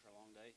after a long day.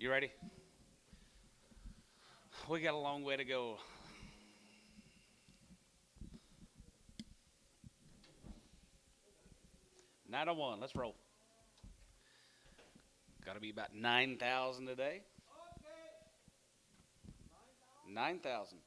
You ready? We got a long way to go. 901. Let's roll. Got to be about 9,000 today. 9,000.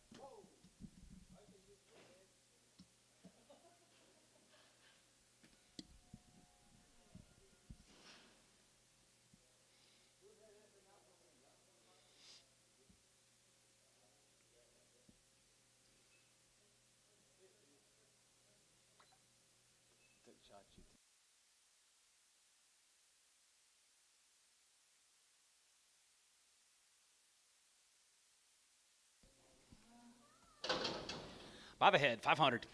By the head, 500.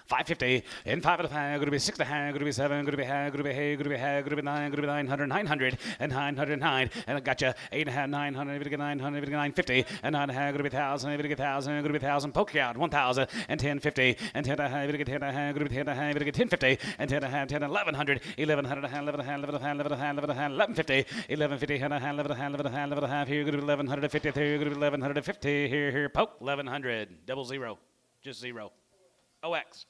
550 and 5.5, going to be 6.5, going to be 7, going to be high, going to be hay, going to be high, going to be 9, going to be 900, 900 and 909, and I got you 8.5, 900, maybe 900, maybe 950 and 9.5, going to be 1,000, maybe 1,000, going to be 1,000. Poke out 1,000 and 1050 and 10.5, maybe 10.5, going to be 10.5, maybe 1050 and 10.5, 10, 1,100, 1,100, 1,150, 1,150 and 1,150 here, going to be 1,150 there, going to be 1,150 here, poke 1,100, double zero, just zero. OX.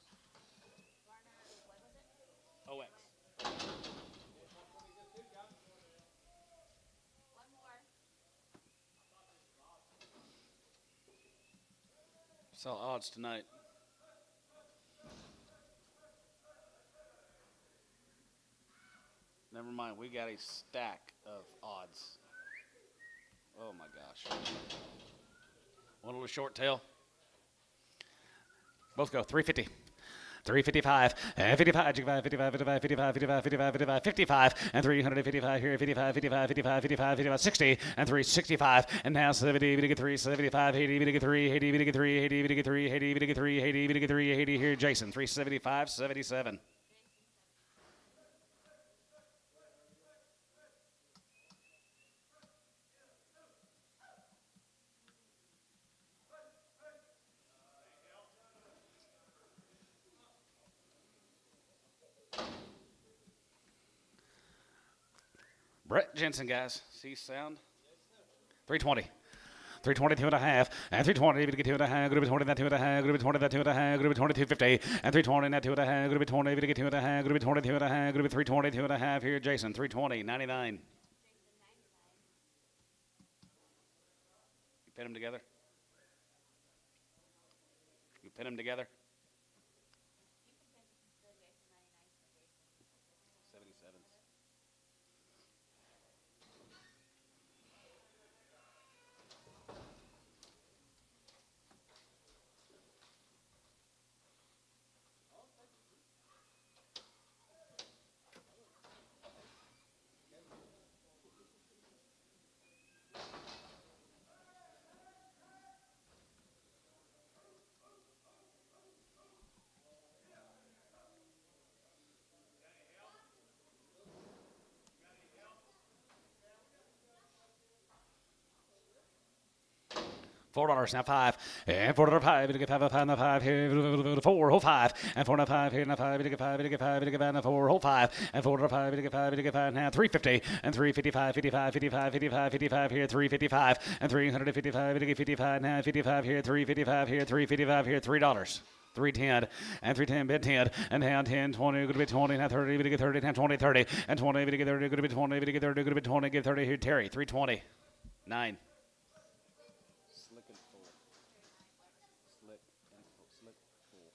OX. Saw odds tonight. Never mind, we got a stack of odds. Oh my gosh. One little short tail. Both go 350. 355, 55, 55, 55, 55, 55, 55, 55, 55, and 355 here, 55, 55, 55, 55, 55, 60, and 365, and now 70, 3, 75, 80, 3, 80, 3, 80, 3, 80, 3, 80, 3, 80 here, Jason, 375, 77. Brett Jensen, guys. See sound? 320. 322 and a half, and 320, to get 2.5, group 20, that 2.5, group 20, that 2.5, group 2250, and 320, that 2.5, group 20, to get 2.5, group 22 and a half, group 322 and a half here, Jason, 320, 99. You pin them together? You pin them together? 77s. $4 now 5 and $4.05 to get 5 here 4 whole 5 and 4.5 here now 5 to get 5 to get 5 to get 5 4 whole 5 and 4.5 to get 5 to get 5 now 350 and 355 55 55 55 55 here 355 and 355 to get 55 now 55 here 355 here 355 here $3. 310 and 310 bid 10 and now 10 20 going to be 20 now 30 to get 30 now 20 30 and 20 to get 30 going to be 20 to get 30 going to be 20 get 30 here Terry 320 9. Slick and full. Slick and full. Slick, full.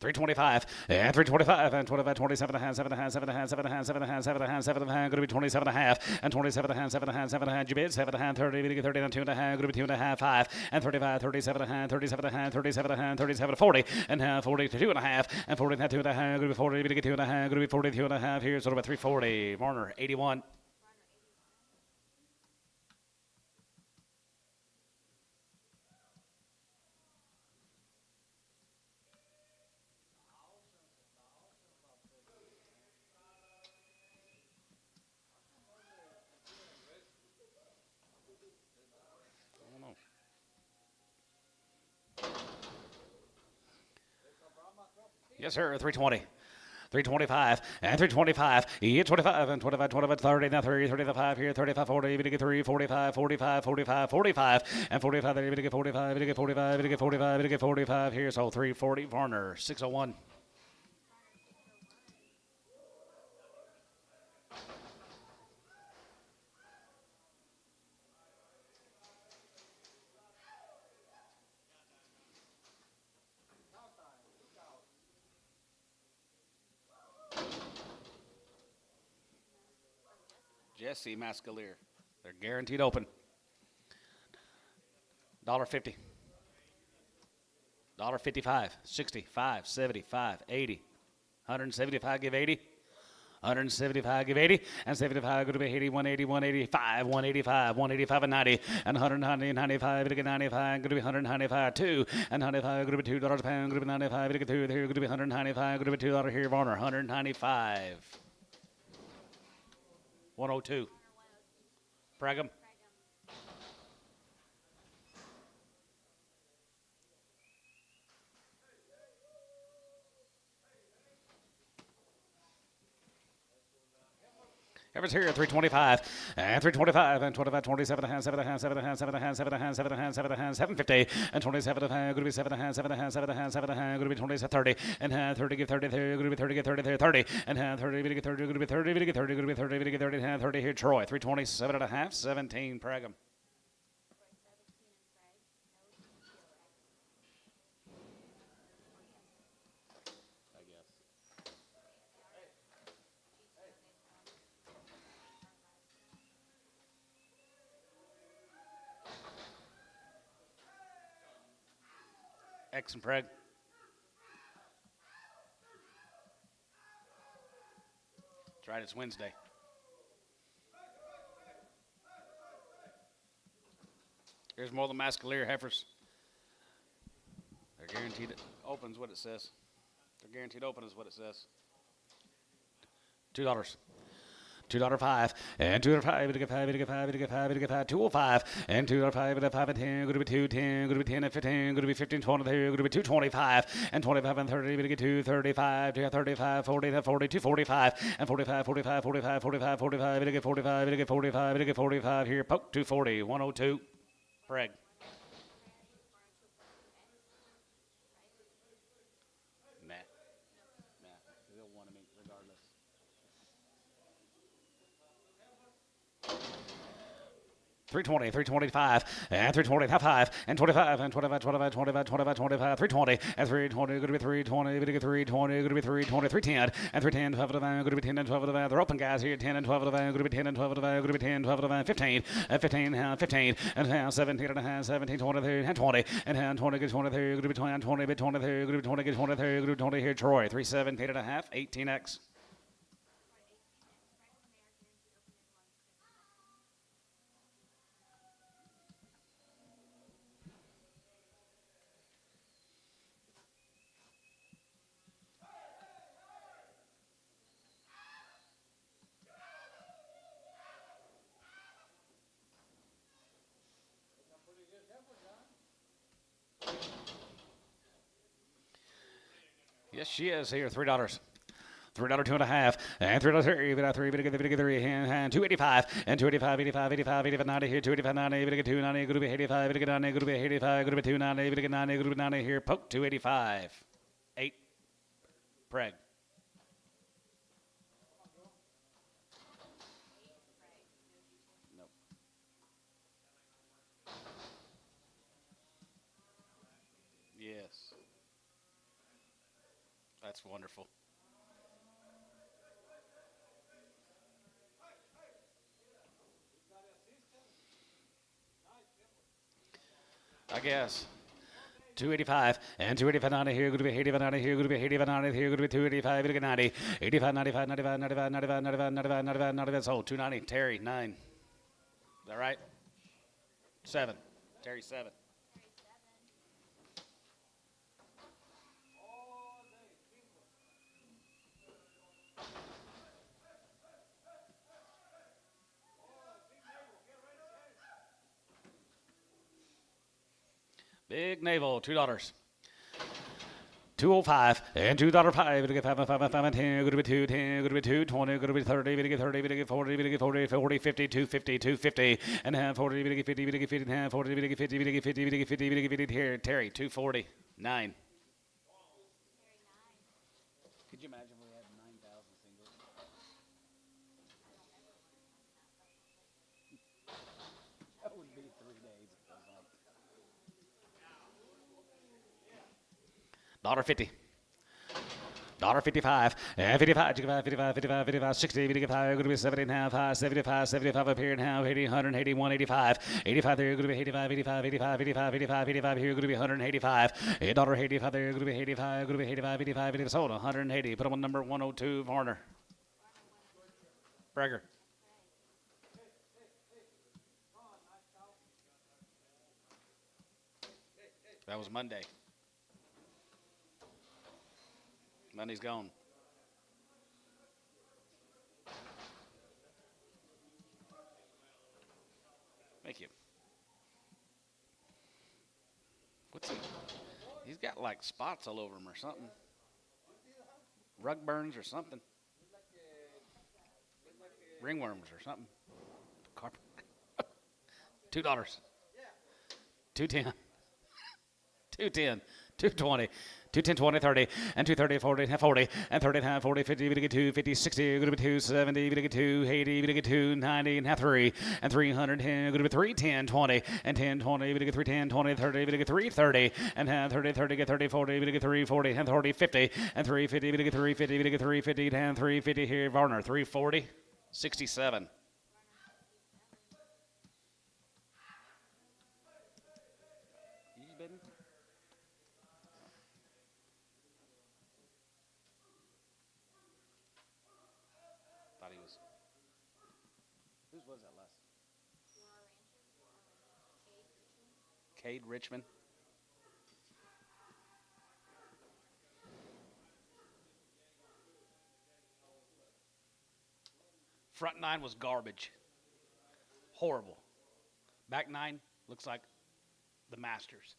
325 and 325 and 25 27 and a half 7 and a half 7 and a half 7 and a half 7 and a half 7 and a half 7 and a half going to be 27 and a half and 27 and a half 7 and a half 7 and a half you bid 7 and a half 30 to get 30 and 2 and a half going to be 2 and a half 5 and 35 37 and a half 37 and a half 37 and a half 37 40 and half 40 to 2 and a half and 40 and 2 and a half going to be 40 to get 2 and a half going to be 42 and a half here so about 340 Warner 81. Yes, sir, 320. 325 and 325. Yeah, 25 and 25, 25, 30, now 30, 35 here, 35, 40, even to get 3, 45, 45, 45, 45, and 45, then even to get 45, even to get 45, even to get 45, even to get 45 here. So 340, Varner, 601. Jesse Mascalier. They're guaranteed open. $1.50. $1.55. 65, 75, 80. 175, give 80. 175, give 80, and 75, go to be 80, 180, 185, 185, 185 and 90, and 190, 95, to get 95, go to be 195, 2, and 95, go to be $2 a pound, go to be 95, to get 2, here, go to be 195, go to be $2 here, Varner, 195. 102. Brigham. Heifers here at 325 and 325 and 25, 27 and a half, 7 and a half, 7 and a half, 7 and a half, 7 and a half, 7 and a half, 7 and a half, 750 and 27 and a half, going to be 7 and a half, 7 and a half, 7 and a half, 7 and a half, going to be 27, 30 and half, 30, give 30, going to be 30, get 30, 30 and half, 30, get 30, going to be 30, get 30, going to be 30, get 30 and half, 30 here, Troy, 327 and a half, 17, Pragham. X and Preg. That's right, it's Wednesday. Here's more of the Mascaleer heifers. They're guaranteed open is what it says. They're guaranteed open is what it says. $2. $2.05 and $2.05, to get 5, to get 5, to get 5, to get 5, 205 and $2.05 and 5 and 10, going to be 210, going to be 10 and 15, going to be 15, 20 there, going to be 225 and 25 and 30, to get 235, to get 35, 40, 40, 245 and 45, 45, 45, 45, 45, to get 45, to get 45, to get 45 here, poke 240, 102, Preg. Nah, they'll want to meet regardless. 320, 325, and 325, and 25, and 25, 25, 25, 25, 25, 320, and 320, going to be 320, going to be 320, going to be 320, 310, and 310, 12 of the van, going to be 10 and 12 of the van. They're open, guys, here, 10 and 12 of the van, going to be 10 and 12 of the van, going to be 10, 12 of the van, 15, and 15, 15, and 17 and a half, 17, 23, and 20, and 20, get 23, going to be 20, 20, bit 23, going to be 20, get 23, going to be 20 here, Troy, 317 and a half, 18X. Yes, she is here. $3. $3, 2.5, and $3, 3, but 3, but 3, and 285, and 285, 85, 85, 85, 90 here, 285, 90, but 290, go to be 85, but 90, go to be 85, go to be 290, but 90, go to be 90 here, poke 285, 8, Preg. Nope. Yes. That's wonderful. I guess. 285 and 285 90 here, going to be 85 90 here, going to be 85 90 here, going to be 285, to get 90, 85 95 95 95 95 95 95 95 95 sold 290. Terry 9. Is that right? 7. Terry 7. Big Naval, $2. 205 and $2.05 to get 5 and 5 and 5 and 10, go to be 210, go to be 220, go to be 30, to get 30, to get 40, to get 40, 40, 50, 250, 250, and half 40, to get 50, to get 50, and half 40, to get 50, to get 50, to get 50, to get 50 here, Terry, 240, 9. Could you imagine we had 9,000 singles? That would be 3 days. $1.50. $1.55 and 55, 55, 55, 55, 55, 60, 55, going to be 70 and a half, high, 75, 75 up here and now, 80, 100, 81, 85, 85 there, going to be 85, 85, 85, 85, 85, 85 here, going to be 185, $1.85 there, going to be 85, going to be 85, 85, 85, sold 180, put them on number 102, Varner. Breger. That was Monday. Monday's gone. Thank you. What's he? He's got like spots all over him or something. Rug burns or something. Ringworms or something. Carpet. $2. $2.10. $2.10. $2.20. 210, 20, 30, and 230, 40, 40, and 30, 40, 50, we get 2, 50, 60, going to be 270, we get 2, 80, we get 2, 90, and half 3, and 310, going to be 310, 20, and 10, 20, we get 310, 20, 30, we get 330, and half 30, 30, get 30, 40, we get 340, and 40, 50, and 350, we get 350, we get 350, and 350 here, Varner, 340, 67. Whose was that last? Cade Richmond. Front 9 was garbage. Horrible. Back 9 looks like the Masters.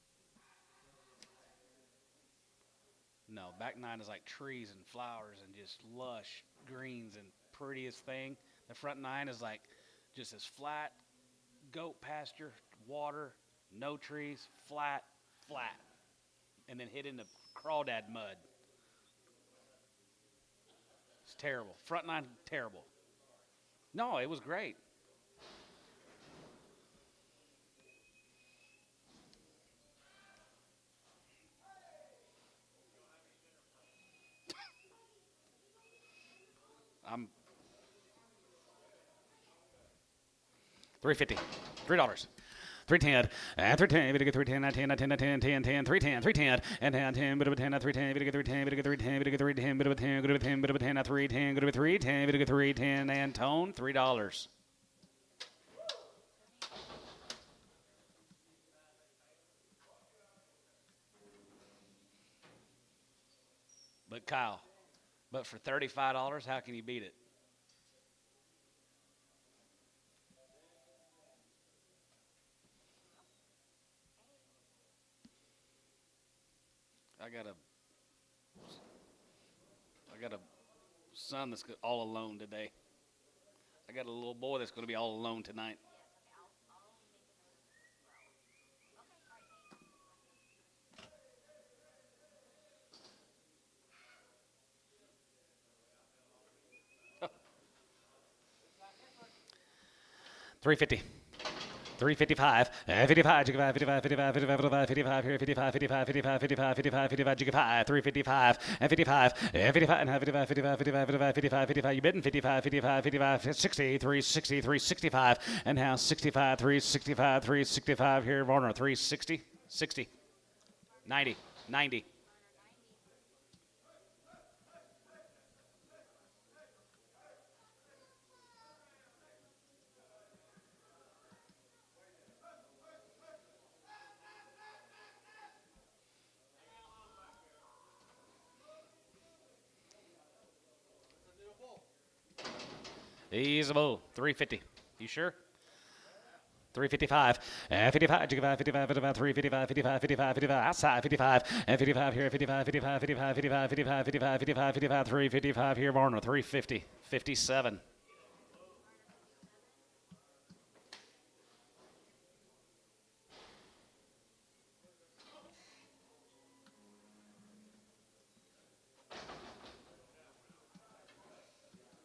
No, back 9 is like trees and flowers and just lush greens and prettiest thing. The front 9 is like just as flat, goat pasture, water, no trees, flat, and then hit into crawdad mud. It's terrible. Front 9, terrible. No, it was great. I'm $3.50. $3. 310 and 310, we get 310, 10, 10, 10, 10, 10, 310, 310, and 10, bit of a 10, 310, we get 310, we get 310, we get 310, bit of a 10, good of a 10, bit of a 10, 310, good of a 310, we get 310, and tone $3. But Kyle, but for $35, how can you beat it? I got a son that's all alone today. I got a little boy that's going to be all alone tonight. $3.50. 355, 55, 55, 55, 55, 55, 55, here, 55, 55, 55, 55, 55, 55, 355, and 55, and 55, and 55, 55, 55, 55, 55, 55, you bidding 55, 55, 55, 60, 360, 365, and now 65, 365, 365, here, Warner, 360, 60, 90, 90. He's a bull. 350. You sure? 355, 55, 55, 55, 55, 355, 55, 55, 55, outside 55, and 55 here, 55, 55, 55, 55, 55, 55, 55, 55, 355 here, Varner, 350, 57.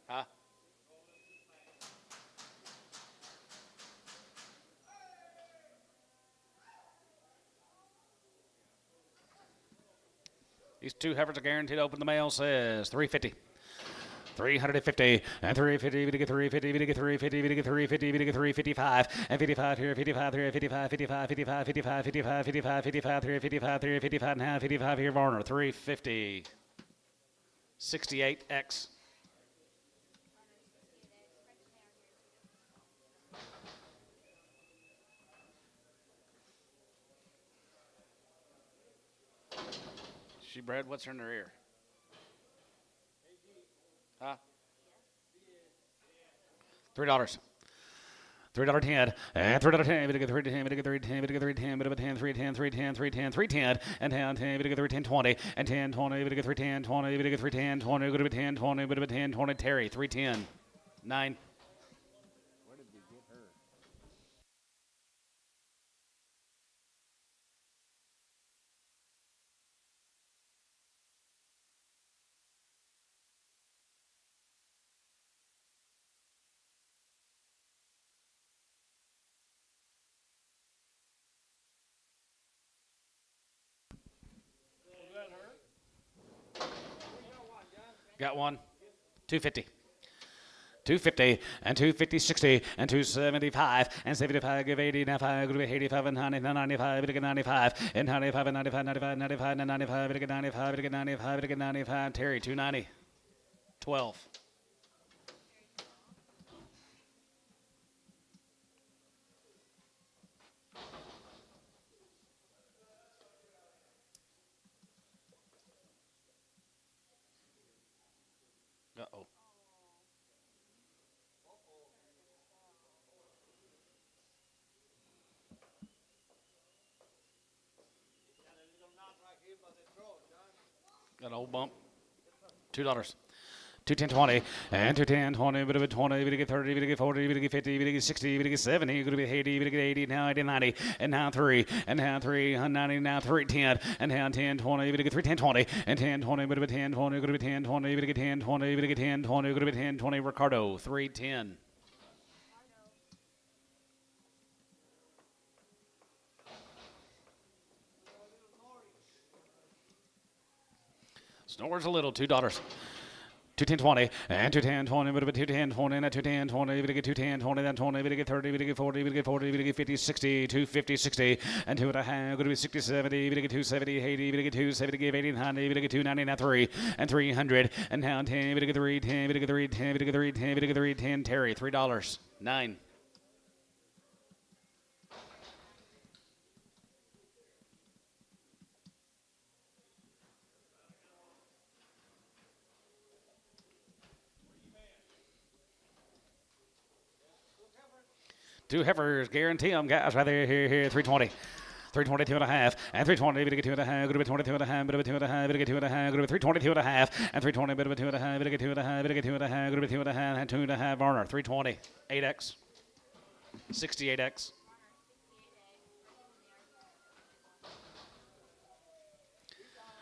Huh? These two heifers are guaranteed to open the mail, says 350. 350 and 350, we get 350, we get 350, we get 350, we get 355, and 55 here, 55 here, 55, 55, 55, 55, 55, 55, 55 here, 55 here, 55 and a half, 55 here, Varner, 350. 68X. bred. What's in their ear? Huh? $3. $3.10 and $3.10. We get $3.10. We get $3.10. We get $3.10. We get $10. $3.10. $3.10. $3.10. $3.10 and $10. We get $3.10. and $10.20. We get $3.10. We get $3.10. We get $10.20. We get $10.20. Terry $3.10. 9. Where did we get her? Got one. 250. 250 and 250, 60 and 275 and 75. Give 80 now 5. Give 85 and 90 now 95. We get 95 and 95 and 95, 95, 95 and 95. We get 95. We get 95. We get 95. Terry 290. 12. Uh-oh. Got an old bump. $2. 210.20 and 210.20. Bit of a 20. We get 30. We get 40. We get 50. We get 60. We get 70. Going to be 80. We get 80. Now 80, 90 and now 3 and now 3 and 90 now 310 and now 10.20. We get 310.20 and 10.20. Bit of a 10.20. Going to be 10.20. We get 10.20. We get 10.20. Going to be 10.20. Ricardo 310. Snores a little. $2. 210.20 and 210.20, but 210.20 and 210.20, we get 210.20, then 20, we get 30, we get 40, we get 40, we get 50, 60, 250, 60, and 2.5, going to be 60, 70, we get 270, 80, we get 270, give 80, 90, we get 290, now 3, and 300, and now 10, we get 310, we get 310, we get 310, we get 310, Terry, $3, 9. Two heifers, guarantee them, guys, right there, here, 320. 322 and a half, and 320, bit of 2 and a half, good bit 22 and a half, bit of 2 and a half, bit of 2 and a half, good bit 322 and a half, and 320, bit of 2 and a half, bit of 2 and a half, bit of 2 and a half, good bit 2 and a half, and 2 and a half, Varner, 320, 8X, 68X.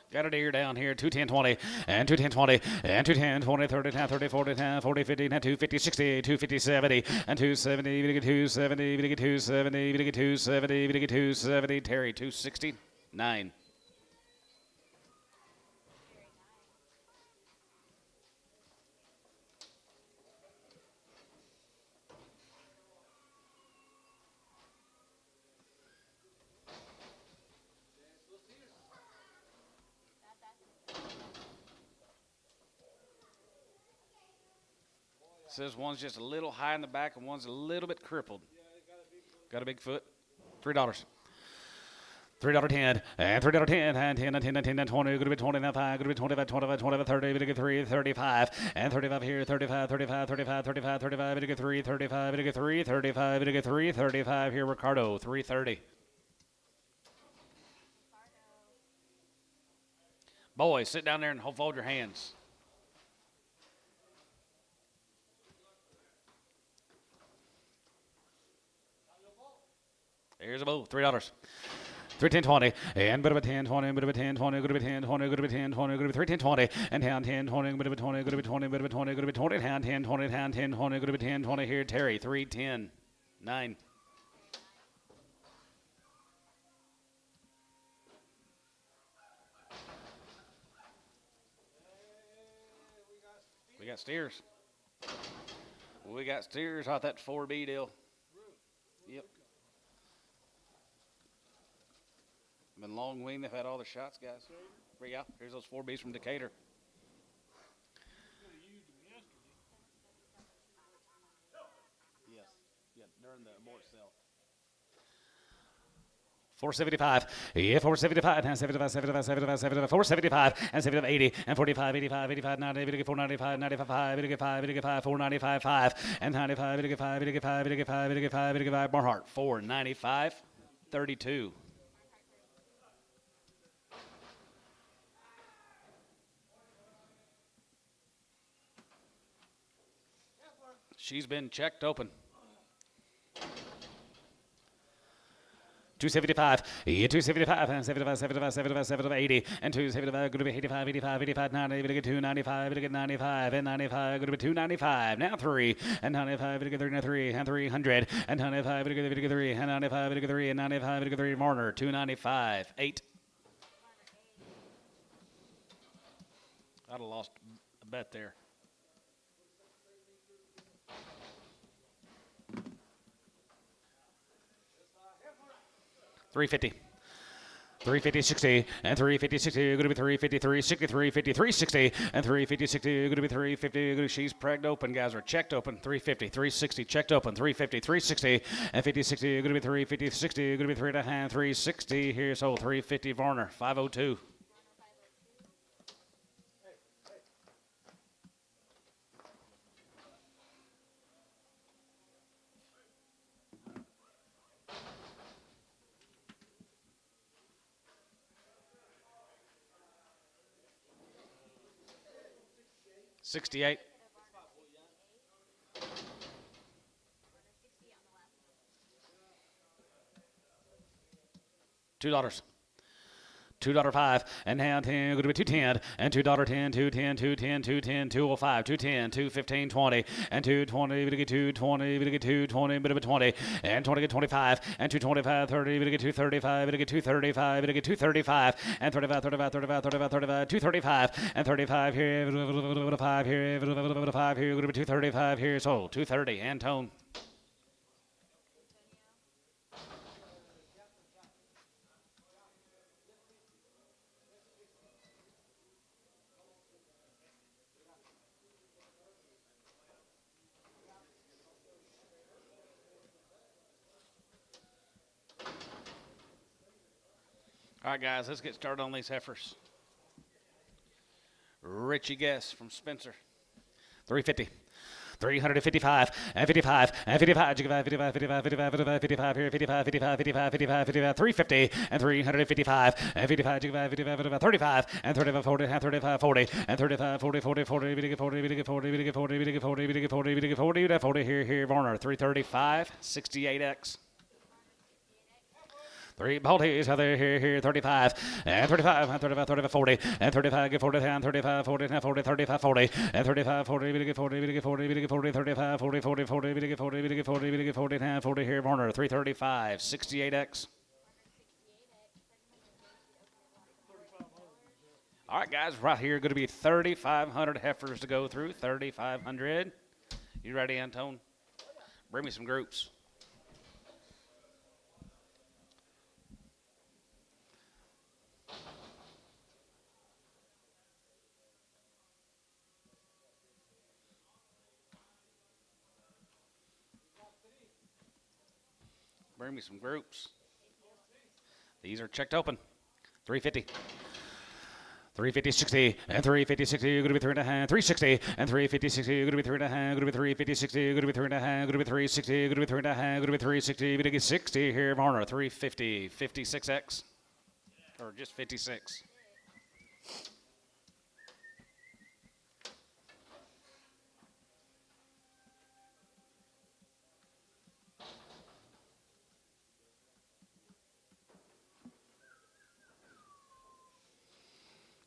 Got a deer down here, 210.20 and 210.20 and 210.20, 30, 30, 40, 40, 50, 250, 60, 250, 70, and 270, we get 270, we get 270, we get 270, we get 270, Terry, 269. Says one's just a little high in the back and one's a little bit crippled. Got a big foot. $3. $3.10 and $3.10 and 10 and 10 and 10 and 20. Going to be 20 and 5. Going to be 25, 25, 25, 30. We get 3, 35 and 35 here. 35, 35, 35, 35, 35. We get 3, 35. We get 3, 35. We get 3, 35 here. Ricardo 330. Boys, sit down there and fold your hands. Here's a bull, $3. 310.20 and bit of a 10.20, bit of a 10.20, good of a 10.20, good of a 10.20, good of a 310.20 and down 10.20, bit of a 20, good of a 20, bit of a 20, good of a 20, down 10.20, down 10.20, good of a 10.20 here. Terry 310, 9. We got steers. We got steers out that 4B deal. Yep. Been long weaned. They've had all the shots, guys. Yeah, here's those 4Bs from Decatur. Yes. Yeah, during the abort sale. 475, yeah, 475, and 75, 75, 75, 75, 475, and 75, 80, and 45, 85, 85, 90, 495, 95, 85, 85, 495, 5, and 95, 85, 85, 85, 85, 85, Barnhart, 495, 32. She's been checked open. 275, yeah, 275, and 75, 75, 75, 75, 80, and 275, going to be 85, 85, 85, 90, going to get 295, going to get 95, and 95, going to be 295, now 3, and 95, going to get 3, and 300, and 95, going to get 3, and 95, going to get 3, and 95, going to get 3, Marner, 295, 8. I'd have lost a bet there. 350. 350, 60, and 350, 60, going to be 353, 63, 53, 60, and 350, 60, going to be 350. She's pregged open, guys, or checked open. 350, 360, checked open. 350, 360, and 50, 60, going to be 350, 60, going to be 3.5, 360. Here's sold 350, Varner, 502. $68. $2. $2.05, and now 10, going to be 210, and $2.10, 210, 210, 210, 205, 210, 215, 20, and 220, we get 220, we get 220, bit of a 20, and 20 get 25, and 225, 30, we get 235, we get 235, we get 235, and 35, 35, 35, 35, 35, 235, and 35 here, 5 here, 5 here, going to be 235 here, so 230, Antone. All right, guys, let's get started on these heifers. Richie Guess from Spencer. 350. 355, and 55, and 55, 55, 55, 55, 55, 55 here, 55, 55, 55, 55, 55, 350, and 355, and 55, 55, 55, 35, and 35, 40, and 35, 40, and 35, 40, 40, 40, we get 40, we get 40, we get 40, we get 40, we get 40, we get 40, we get 40, here, Varner, 335, 68X. 3 Balti's here, 35, and 35, and 35, 35, 40, and 35, get 40, and 35, 40, and 40, 35, 40, and 35, 40, we get 40, we get 40, we get 40, 35, 40, 40, 40, we get 40, we get 40, we get 40, and 40 here, Varner, 335, 68X. All right, guys, right here, going to be 3,500 heifers to go through, 3,500. You ready, Antone? Bring me some groups. Bring me some groups. These are checked open. 350. 350, 60, and 350, 60, you're going to be 3.5, 360, and 350, 60, you're going to be 3.5, going to be 350, 60, you're going to be 3.5, going to be 360, you're going to be 3.5, going to be 360, you're going to get 60 here, Varner, 350, 56X, or just 56.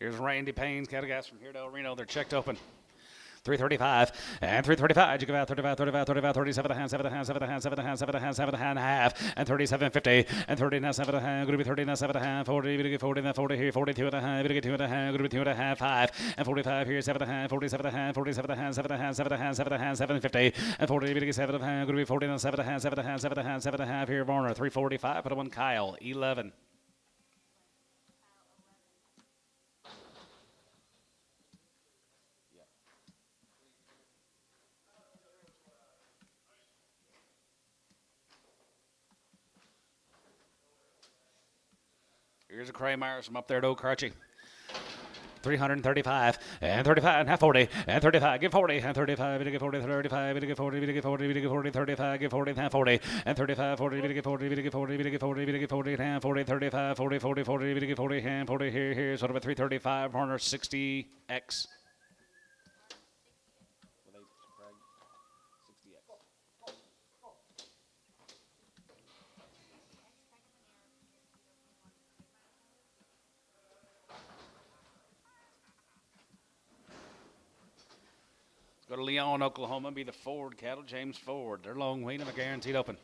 Here's Randy Payne's cattle guys from here to Reno. They're checked open. 335 and 335. You give out 35, 35, 35, 37 and a half, 7 and a half, 7 and a half, 7 and a half, 7 and a half, 7 and a half, and 37.50 and 39, 7 and a half. Going to be 39, 7 and a half, 40. We get 40, 40 here, 42 and a half. We get 2 and a half. Going to be 2 and a half, 5 and 45 here, 7 and a half, 47 and a half, 47 and a half, 7 and a half, 7 and a half, 7 and a half, 7.50 and 40. We get 7 and a half. Going to be 49, 7 and a half, 7 and a half, 7 and a half, 7 and a half here, Varner. 345. Put one Kyle 11. Here's a Kramer's from up there at Okarchi. 335 and 35 and half 40 and 35 give 40 and 35 give 40 35 give 40 give 40 give 40 35 give 40 and half 40 and 35 40 give 40 give 40 give 40 give 40 and half 40 35 40 40 40 give 40 and 40 here sort of a 335 Horner 60X. Go to Leon, Oklahoma, be the Ford cattle, James Ford. They're long waiting, a guaranteed open.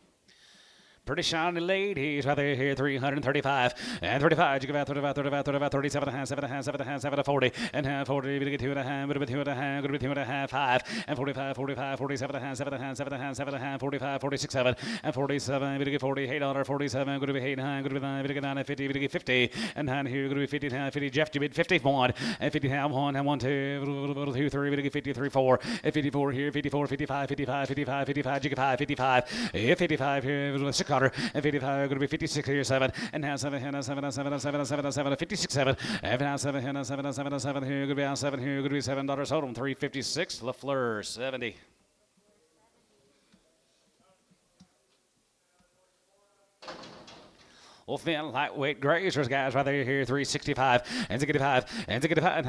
Pretty shiny ladies right there here, 335 and 35. You give out 35, 35, 35, 37 and a half, 7 and a half, 7 and a half, 7 to 40 and half 40. We get 2 and a half, but 2 and a half, going to be 2 and a half, 5 and 45, 45, 47 and a half, 7 and a half, 7 and a half, 7 and a half, 45, 46, 7 and 47. We get 48 on 47. Going to be 8 and 9, going to be 9, we get 9 and 50. We get 50 and 9 here, going to be 50 and 50. Jeff, you bid 51 and 50 and 1 and 1, 2, 2, 3. We get 53, 4 and 54 here, 54, 55, 55, 55, 55. You get 5, 55, 55 here, 6 and 55, going to be 56 here, 7 and now 7 here, 7 7 7 7 7 56 7 and now 7 here, 7 7 7 here, going to be out 7 here, going to be $7 hold on 356 LaFleur 70. Well, thin, lightweight grazers, guys, right there here, 365 and 65 and 65 and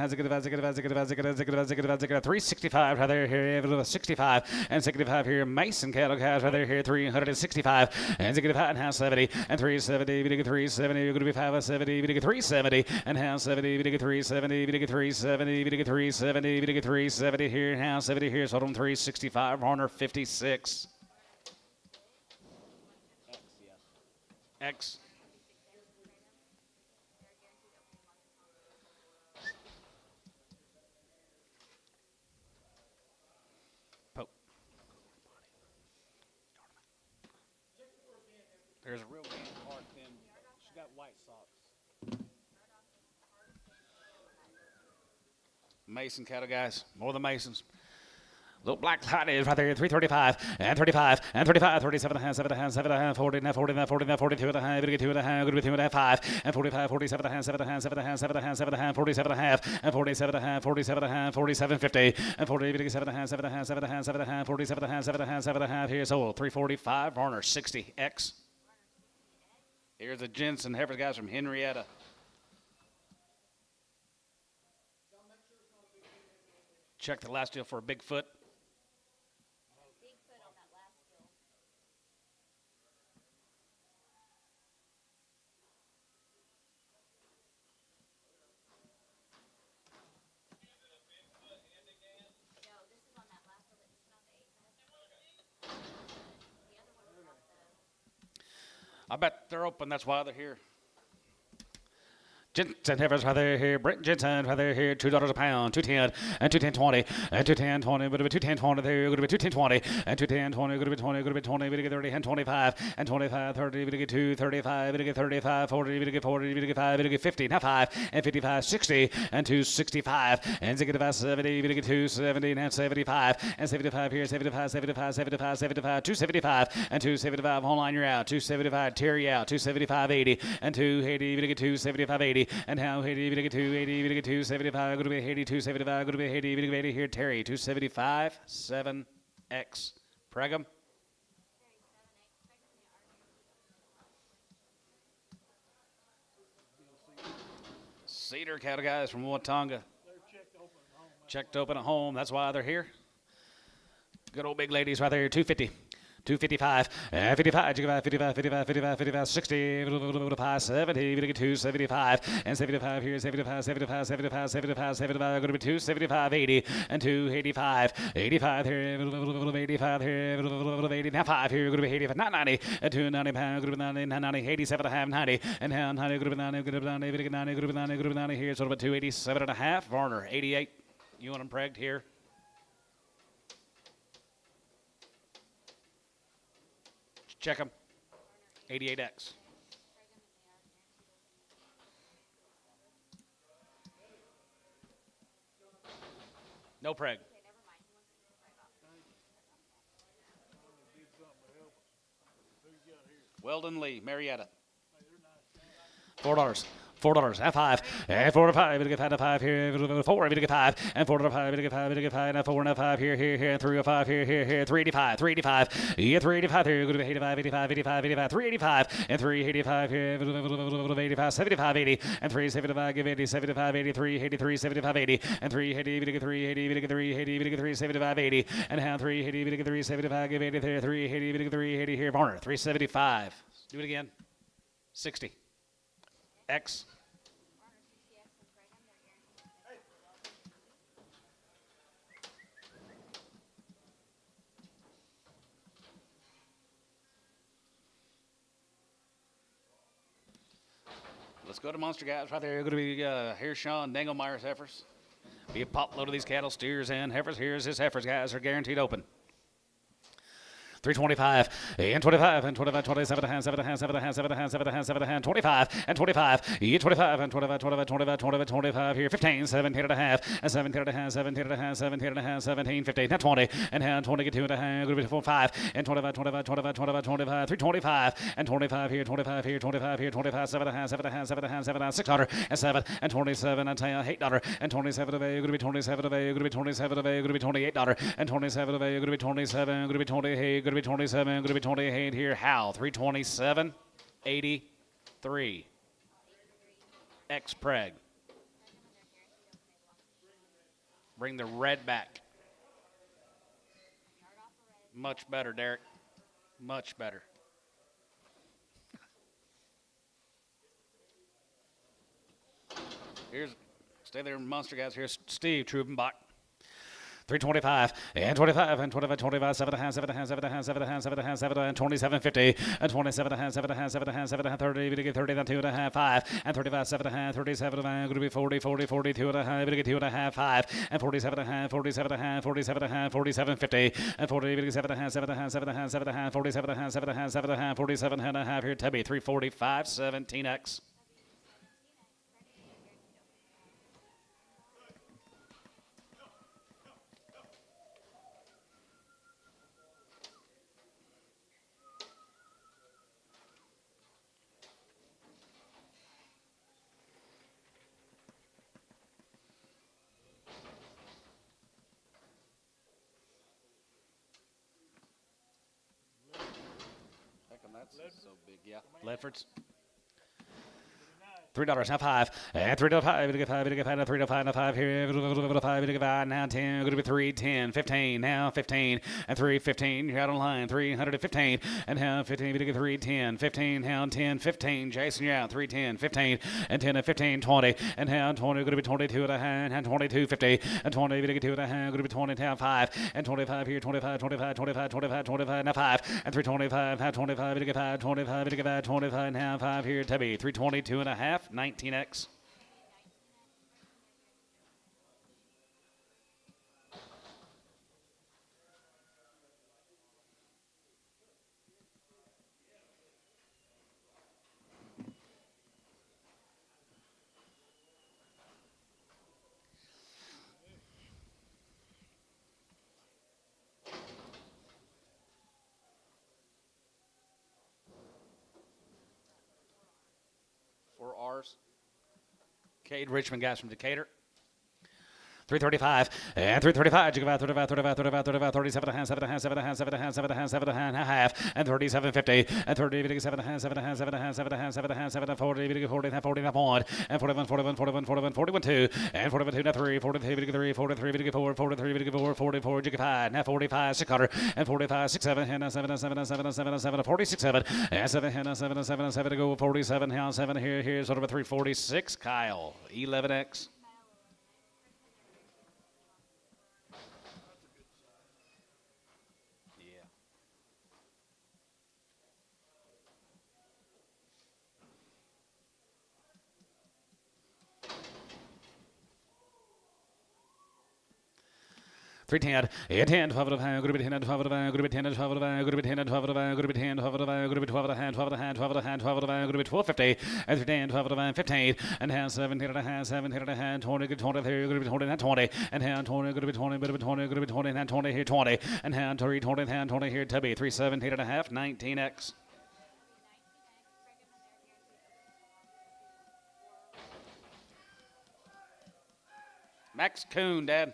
365 right there here, 65 and 65 here. Mason cattle, guys, right there here, 365 and 65 and half 70 and 370. We get 370. You're going to be 570. We get 370 and half 70. We get 370. We get 370. We get 370. We get 370 here and half 70 here. So on 365. Horner 56. X. There's a real game park then. She's got white socks. Mason cattle, guys. More than Masons. Little black light is right there, 335 and 35 and 35, 37 and a half, 7 and a half, 7 and a half, 40 and a half, 40 and a half, 40 and a half, 42 and a half, 2 and a half, 2 and a half, 5 and 45, 47 and a half, 7 and a half, 7 and a half, 7 and a half, 7 and a half, 47 and a half, and 47 and a half, 47 and a half, 47, 50 and 40, 7 and a half, 7 and a half, 7 and a half, 7 and a half, 47 and a half, 7 and a half, 7 and a half. Here's sold 345. Horner 60X. Here's the Jensen Heifers, guys, from Henrietta. Check the last deal for a Bigfoot. I bet they're open. That's why they're here. Jensen Heifers right there here. Brent Jensen right there here. $2 a pound. 210 and 210.20 and 210.20. But 210.20 there. Going to be 210.20 and 210.20. Going to be 20. Going to be 20. We get 30 and 25 and 25. 30. We get 2. 35. We get 35. 40. We get 40. We get 5. We get 50. Now 5 and 55. 60 and 265 and 65. 70. We get 270 and 75 and 75 here. 75. 75. 75. 75. 275 and 275. Online you're out. 275. Terry out. 275. 80 and 280. We get 275. 80. And how Haiti, we get 280, we get 275, going to be Haiti, 275, going to be Haiti, we get 80 here, Terry, 275, 7X. Pregum. Cedar cattle, guys, from Watonga. They're checked open Checked open at home. at home, that's why they're here. Good old big ladies right there, 250. 255, 55, 55, 55, 55, 55, 60, 55, 70, we get 275, and 75 here, 75, 75, 75, 75, 75, going to be 275, 80, and 285, 85 here, 85 here, 80, now 5 here, going to be 85, not 90, and 290 pounds, going to be 90, 90, 87 and a half, 90, and now 90, going to be 90, going to be 90, we get 90, going to be 90, going to be 90 here, so about 287 and a half, Varner, 88, you want them pregged here? Check them. 88X. No preg. Weldon Lee, Marietta. $4. $4. Now 5. And 4 to 5. We get 5 to 5 here. 4. We get 5. And 4 to 5. We get 5. We get 5. Now 4 and 5 here. And 3 to 5 here. 385. 385. Yeah, 385 here. Go to 85. 85. 385. And 385 here. 85. 75. 80. And 375. Give 80. 75. 83. 83. 75. 80. And 380. We get 380. We get 380. We get 375. 80. And now 380. We get 375. Give 80. 380. We get 380 here. Barner. 375. Do it again. 60. X. Let's go to Monster Guys right there. Going to be Hershaw Dangelmeyer's Heifers. Be a pop load of these cattle, steers, and Heifers. Here's his Heifers, guys. Are guaranteed open. 325 and 25 and 25, 27 and 7 and 7 and 7 and 7 and 7 and 25 and 25, 25 and 25, 25, 25, 25, 25 here, 15, 17 and a half, and 17 and a half, 17 and a half, 17 and a half, 17, 15, now 20, and now 20 get 2 and a half, going to be 4, 5, and 25, 25, 25, 25, 25, 325, and 25 here, 25 here, 25 here, 25, 7 and a half, 7 and a half, 7 and a half, 7 and a half, $6, and 7, and 27, and $8, and 27 of a, going to be 27 of a, going to be 27 of a, going to be $28, and 27 of a, going to be 27, going to be 20, hey, going to be 27, going to be 28 here. How? 327, 83. X Preg. Bring the red back. Much better, Derek. Much better. Here's, stay there, Monster Guys. Here's Steve Trubenbach. 325 and 25 and 25, 25, 7 and a half, 7 and a half, 7 and a half, 7 and a half, 7 and a half, 7 and 27, 50 and 27 and a half, 7 and a half, 7 and a half, 7 and a half, 30, we get 30, then 2 and a half, 5 and 35, 7 and a half, 37 and a half, going to be 40, 40, 42 and a half, we get 2 and a half, 5 and 47 and a half, 47 and a half, 47 and a half, 47, 50 and 40, we get 7 and a half, 7 and a half, 7 and a half, 7 and a half, 47 and a half, 7 and a half, 7 and a half, 47 and a half here, Tubby, 345, 17X. That's so big, yeah. Ledford's. $3 now 5 and 3 to 5 we get 5 we get 5 3 to 5 now 5 here 5 we get 5 now 10 going to be 3 10 15 now 15 and 3 15 you're out on line 315 and now 15 we get 3 10 15 now 10 15 Jason you're out 3 10 15 and 10 and 15 20 and now 20 going to be 22 and a half and 22 50 and 20 we get 2 and a half going to be 20 now 5 and 25 here 25 25 25 25 25 now 5 and 325 now 25 we get 5 25 we get 5 25 now 5 here Tubby 322 and a half 19X. For ours. Cade Richmond guys from Decatur. 335 and 335. You go out 35, 35, 35, 35, 37 and a half, 7 and a half, 7 and a half, 7 and a half, 7 and a half, 7 and a half, and 37, 50 and 30, 7 and a half, 7 and a half, 7 and a half, 7 and a half, 7 and a half, 7 and 40, 40, 40, 1 and 41, 41, 41, 41, 41, 2 and 41, 2 now 3, 43, 3, 43, 4, 43, 4, 44, 5 now 45, 600 and 45, 6, 7 and 7, 7, 7, 7, 7, 46, 7 and 7 and 7, 7, 7 to go 47 now 7 here. Here's sort of a 346. Kyle 11X. Three 10, 10, 12 of a, 10, 12 of a, 10, 12 of a, 10, 12 of a, 10, 12 of a, 12 of a, 12 of a, 12 of a, 12 of a, 1250, and 10, 12 of a, 15, and half 17 and a half, 17 and a half, 20, 20, 20, 20, and hand 20, going to be 20, going to be 20, going to be 20, and 20 here, 20, and hand 20, 20, hand 20 here, Tubby, 317 and a half, 19X. Max Coon, Dad.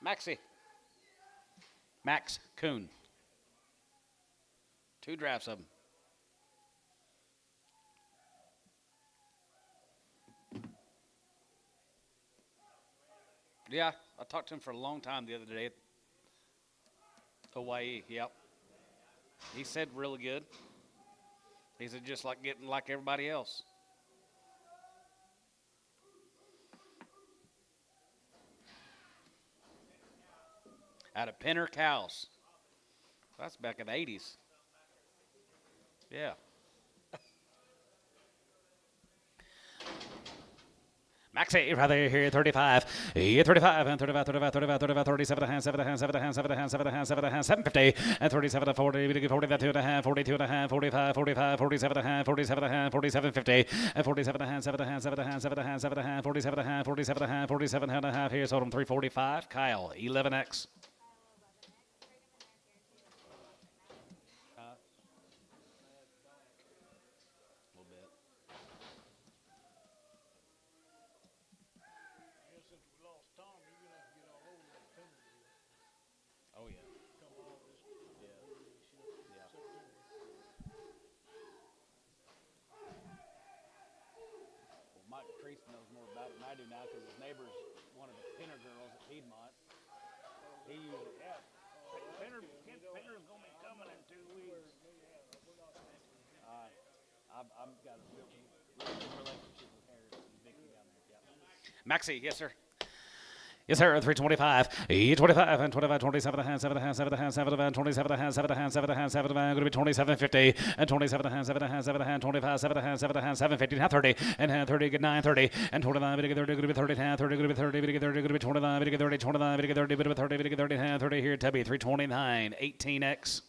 Maxie. Max Coon. 2 drafts of them. Yeah, I talked to him for a long time the other day at Hawaii. Yep. He said really good. He said just like getting like everybody else. Out of Penner Cows. That's back in the 80s. Yeah. Maxie, right there, here, 35. 35, and 35, 35, 35, 35, 37 and a half, 7 and a half, 7 and a half, 7 and a half, 7 and a half, 7 and a half, 750, and 37 to 40, 40, 2 and a half, 42 and a half, 45, 45, 47 and a half, 47 and a half, 47.50, and 47 and a half, 7 and a half, 7 and a half, 7 and a half, 7 and a half, 47 and a half, 47 and a half, 47 and a half. Here, sold him 345. Kyle, 11X. Since we lost Tom, you're gonna have to get all over that penalty. Oh, yeah. Come all this. Yeah. Well, Mike Priest knows more about it than I do now because his neighbor's one of the Penner girls at Piedmont. He usually, Penner's gonna be coming in 2 weeks. I've got a real good relationship with Harris and Vicky down there. Yeah. Maxie, yes, sir. Yes, sir, 325. 25 and 25, 27 and a half, 7 and a half, 7 and a half, 7 and a half, 27 and a half, 7 and a half, 7 and a half, 7 and a half, going to be 27.50, and 27 and a half, 7 and a half, 7 and a half, 25, 7 and a half, 7 and a half, 7.50, now 30, and 30, get 9.30, and 29, bit 30, going to be 30, 30, going to be 30, bit 30, going to be 29, bit 30, 29, bit 30, bit 30, bit 30, 30 here, Tubby, 329, 18X.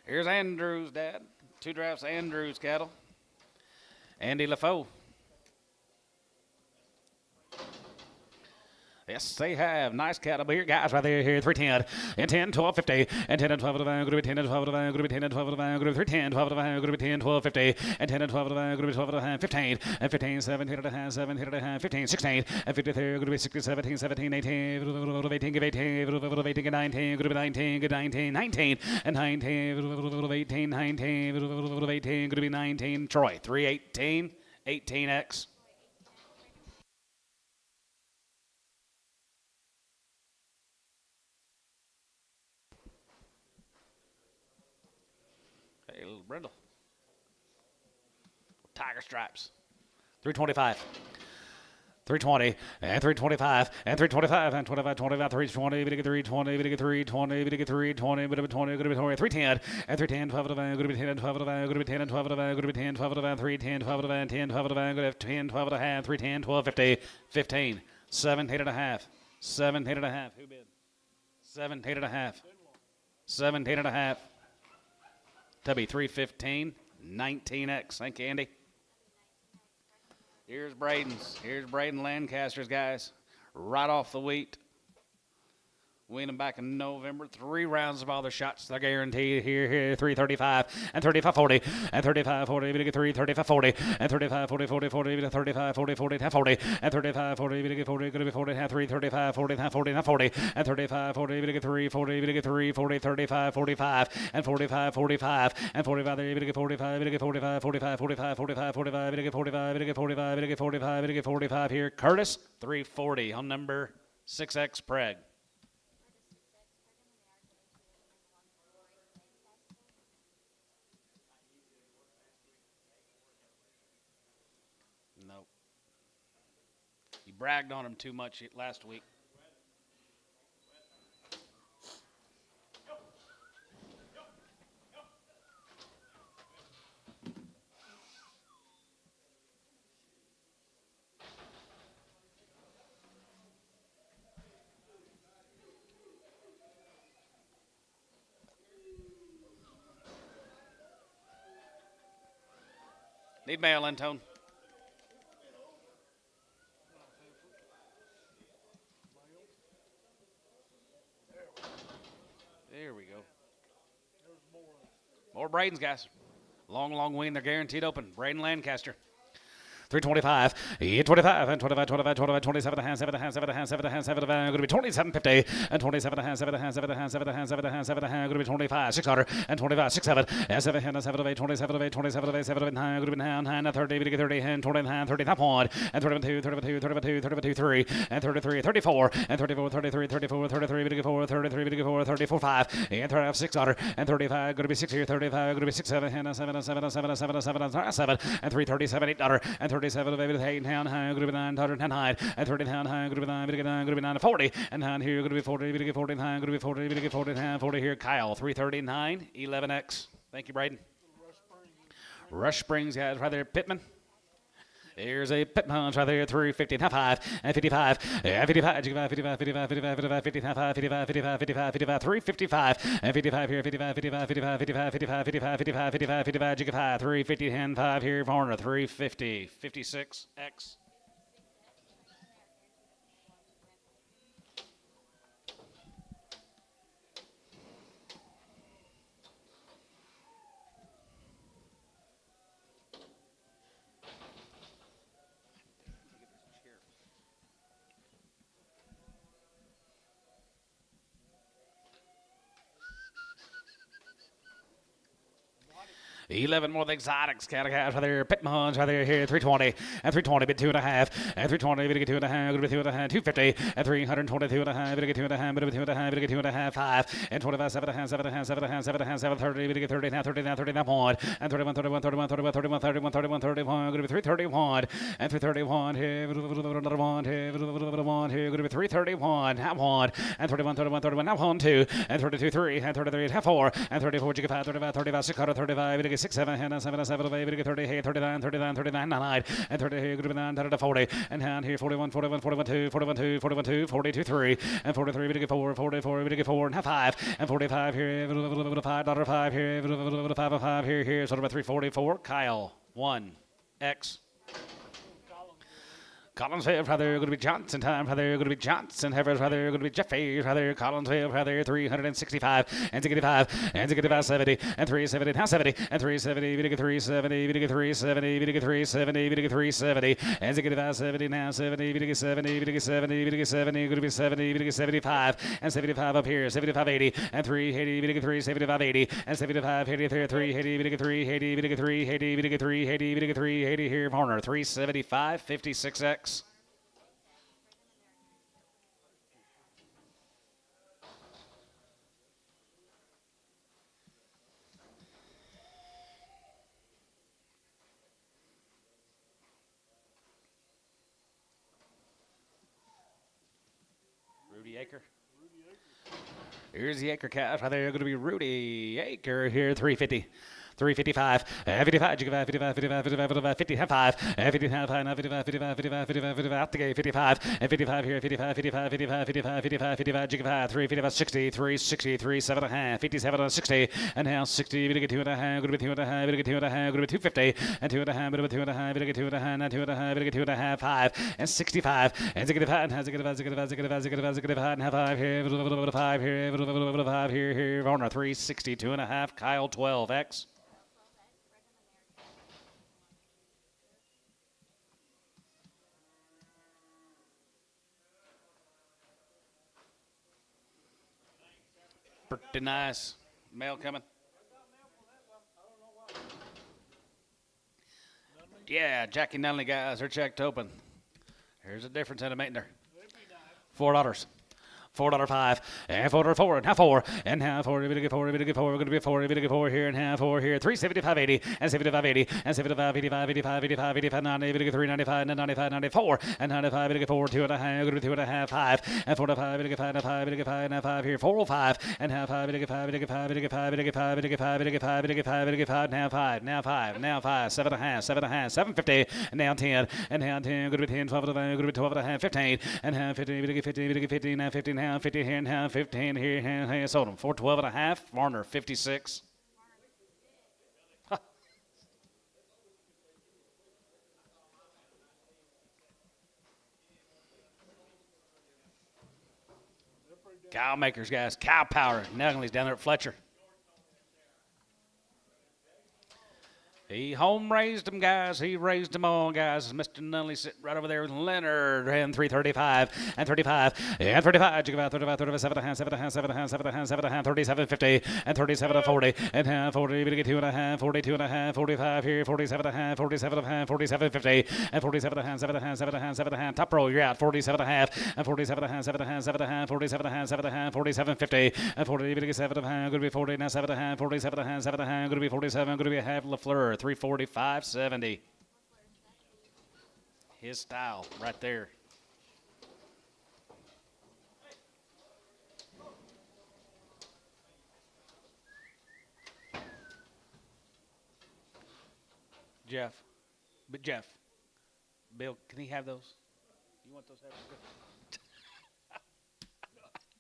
Here's Andrew's dad. 2 drafts, Andrew's cattle. Andy LaFoe. Yes, they have. Nice cattle here, guys, right there, here, 310, and 10, 12, 50, and 10 and 12 to going to be 10 and 12 to going to be 10 and 12 to going to be 310, 12 to going to be 10, 12, 50, and 10 and 12 to going to be 12 to 15, and 15, 17 and a half, 17 and a half, 15, 16, and 53, going to be 16, 17, 17, 18, 18, give 18, 18, 19, going to be 19, 19, 19, and 19, 18, 19, 18, going to be 19, Troy, 318, 18X. Hey, little Brindle. Tiger stripes. 325. 320 and 325 and 325 and 25, 25, 320, bit 320, bit 320, bit 320, bit 20, going to be 310 and 310, 12 to going to be 10 and 12 to going to be 10 and 12 to going to be 10, 12 to 310, 12 to 10, 12 to going to have 10, 12 to half, 310, 12, 50, 15, 17 and a half, 17 and a half. Who bid? 17 and a half. 17 and a half. Tubby 315, 19X. Thank you, Andy. Here's Braden's. Here's Braden Lancaster's, guys. Right off the wheat. Weaned them back in November. 3 rounds of all their shots. They're guaranteed. Here, 335 and 35-40 and 35-40. We get 335-40 and 35-40, 40, 35-40, 40, 40 and 35-40. We get 40. Going to be 40. 335-40, 40, 40 and 35-40. We get 340. We get 340, 35-45 and 45-45 and 45. We get 45. We get 45, 45, 45, 45, 45. We get 45. We get 45. We get 45. We get 45 here. Curtis 340 on number 6X Preg. Nope. You bragged on him too much last week. Need mail, Antone. There we go. More Braden's, guys. Long wean. They're guaranteed open. Braden Lancaster. 325, 25, and 25, 25, 25, 27 and a half, 7 and a half, 7 and a half, 7 and a half, 7 and a half, going to be 27.50, and 27 and a half, 7 and a half, 7 and a half, 7 and a half, 7 and a half, 7 and a half, going to be 25, 600, and 25, 6, 7, and 7 and 7 of 8, 27 of 8, 27 of 8, 7 of 9, going to be 9, 9, 30, 30, and 29, 30, that point, and 32, 32, 32, 32, 3, and 33, 34, and 34, 33, 34, 33, 34, 33, 34, 34, 5, and 35, 600, and 35, going to be 6 here, 35, going to be 6, 7, and 7, and 7, and 7, and 7, and 7, and 7, and 337, 800, and 37 of 8, 8 high, going to be 900 and high, and 30 high, going to be 9, going to be 9 40, and down here going to be 40, going to get 40 high, going to be 40, going to get 40 high, 40 here. Kyle 339 11X. Thank you, Braden. Rush Springs, guys, right there. Pittman. Here's a pit punch right there, 350, half 5, and 55, and 55, 55, 55, 55, 55, 55, 55, 55, 55, 55, 355, and 55 here, 55, 55, 55, 55, 55, 55, 55, 55, 55, jig of high, 350, and 5 here, Varner, 350, 56X. $11 more of the exotics, cattle guys right there, Pitmans right there, here, 320, and 320, bid 2.5, and 320, bid 2.5, going to be 2.5, 250, and 322.5, bid 2.5, bid 2.5, bid 2.5, 5, and 25, 7.5, 7.5, 7.5, 7.5, 730, bid 30, now 30, now 30, now 1, and 31, 31, 31, 31, 31, 31, 31, 31, going to be 331, and 331, here, another one, here, going to be 331, now 1, and 31, 31, 31, now 1, 2, and 32, 3, and 33, half 4, and 34, jig 5, 35, 35, 635, bid 6, 7, and 7, 7, 8, 30, 39, 39, 39, 9, and 30, here, going to be 9, 30, 40, and down here, 41, 41, 41, 2, 41, 2, 41, 2, 42, 3, and 43, bid 4, 44, bid 4, and half 5, and 45 here, $5 here, $5 here, so about 344, Kyle, 1X. Collinsville, rather, going to be Johnson time, rather, going to be Johnson, Heifers, rather, going to be Jeffy, rather, Collinsville, rather, 365, and 65, and 65, 70, and 370, now 70, and 370, we get 370, we get 370, we get 370, we get 370, and 65, 70, now 70, we get 70, we get 70, we get 70, going to be 70, we get 75, and 75 up here, 75, 80, and 380, we get 3, 75, 80, and 75, 80, 380, we get 380, we get 380, we get 380, we get 380 here, Varner, 375, 56X. Rudy Aker. Here's the Aker calf. Right there, going to be Rudy Aker here, 350. 355, 55, 55, 55, 55, 55, 50, 5, 50, 5, 55, 55, 55, 55, 55, out the gate, 55, and 55 here, 55, 55, 55, 55, 55, 55, jig 5, 3, 55, 60, 3, 63, 7.5, 57 on 60, and now 60, we get 2.5, going to be 2.5, we get 2.5, going to be 250, and 2.5, we get 2.5, we get 2.5, now 2.5, we get 2.5, 5, and 65, and 65, and 65, 65, 65, 65, 65, and 5 here, 5 here, 5 here, Varner, 360, 2.5, Kyle, 12X. Pretty nice. Mail coming. Yeah, Jackie Nunley guys are checked open. Here's a difference in a maintenance. $4. $4.05, and $4.04, and half 4, and half 4, we get 4, we get 4, we're going to be 4, we get 4 here, and half 4 here, 375.80, and 75.80, and 75, 85, 85, 85, 85, 90, we get 395, and 95, 94, and 95, we get 4, 2.5, we're going to be 2.5, 5, and 4.5, we get 5, and 5, we get 5, and 5 here, 405, and half 5, we get 5, we get 5, we get 5, we get 5, we get 5, we get 5, we get 5, we get 5, now 5, now 5, now 5, 7.5, 7.5, 750, and now 10, and now 10, going to be 10, 12, going to be 12.5, 15, and half 15, we get 15, we get 15, now 15, now 50 here, and half 15 here, and sold them. 412.5, Varner 56. Huh. Cow makers, guys. Cow power. Nuggles down there at Fletcher. He home raised them, guys. He raised them all, guys. Mr. Nunley sitting right over there with Leonard. And 335 and 35 and 35. Jig about 35, 37 and a half, 7 and a half, 7 and a half, 7 and a half, 7 and a half, 37, 50 and 37 and 40 and half, 40. We get 2 and a half, 42 and a half, 45 here, 47 and a half, 47 and a half, 47, 50 and 47 and a half, 7 and a half, 7 and a half, 7 and a half. Top row, you're out. 47 and a half and 47 and a half, 7 and a half, 7 and a half, 47 and a half, 7 and a half, 47, 50 and 40. We get 7 and a half. Going to be 40 now, 7 and a half, 47 and a half, 7 and a half. Going to be 47. Going to be a half LaFleur, 345, 70. His style right there. Jeff. But Jeff. Bill, can he have those? You want those Heifers?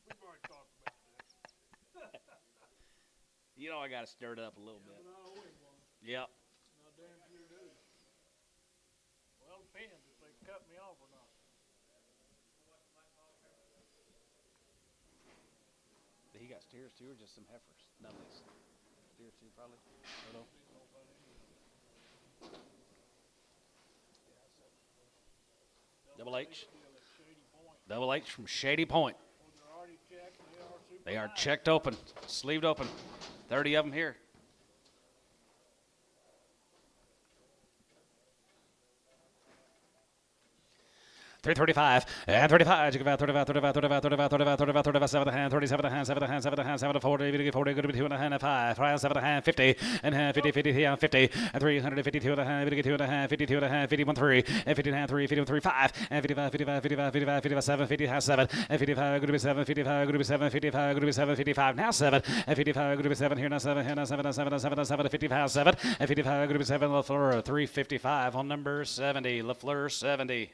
We've already talked about that. You know I got to stir it up a little bit. But I owe him one. Yep. I damn sure do. Well, it depends if they cut me off or not. He got steers too, or just some Heifers? None of these. Steers too, probably. Hello. Double H. Double H from Shady Point. They're already checked. They are checked open, sleeved open. 30 of them here. 335 and 35. You about 35, 35, 35, 35, 35, 35, 37 and a half, 37 and a half, 7 and a half, 7 and a half, 7 to 40, 40, good to be 2 and a half, 5, 7 and a half, 50 and a half, 50, 50, 50, and 352 and a half, 52 and a half, 52 and a half, 51, 3, and 50 and a half, 3, 51, 3, 5, and 55, 55, 55, 55, 55, 7, 50, half 7, and 55, good to be 7, 55, good to be 7, 55, good to be 7, 55, now 7, and 55, good to be 7, here now 7, here now 7, 7, 7, 7, 55, 7, and 55, good to be 7, LaFleur, 355 on number 70, LaFleur 70.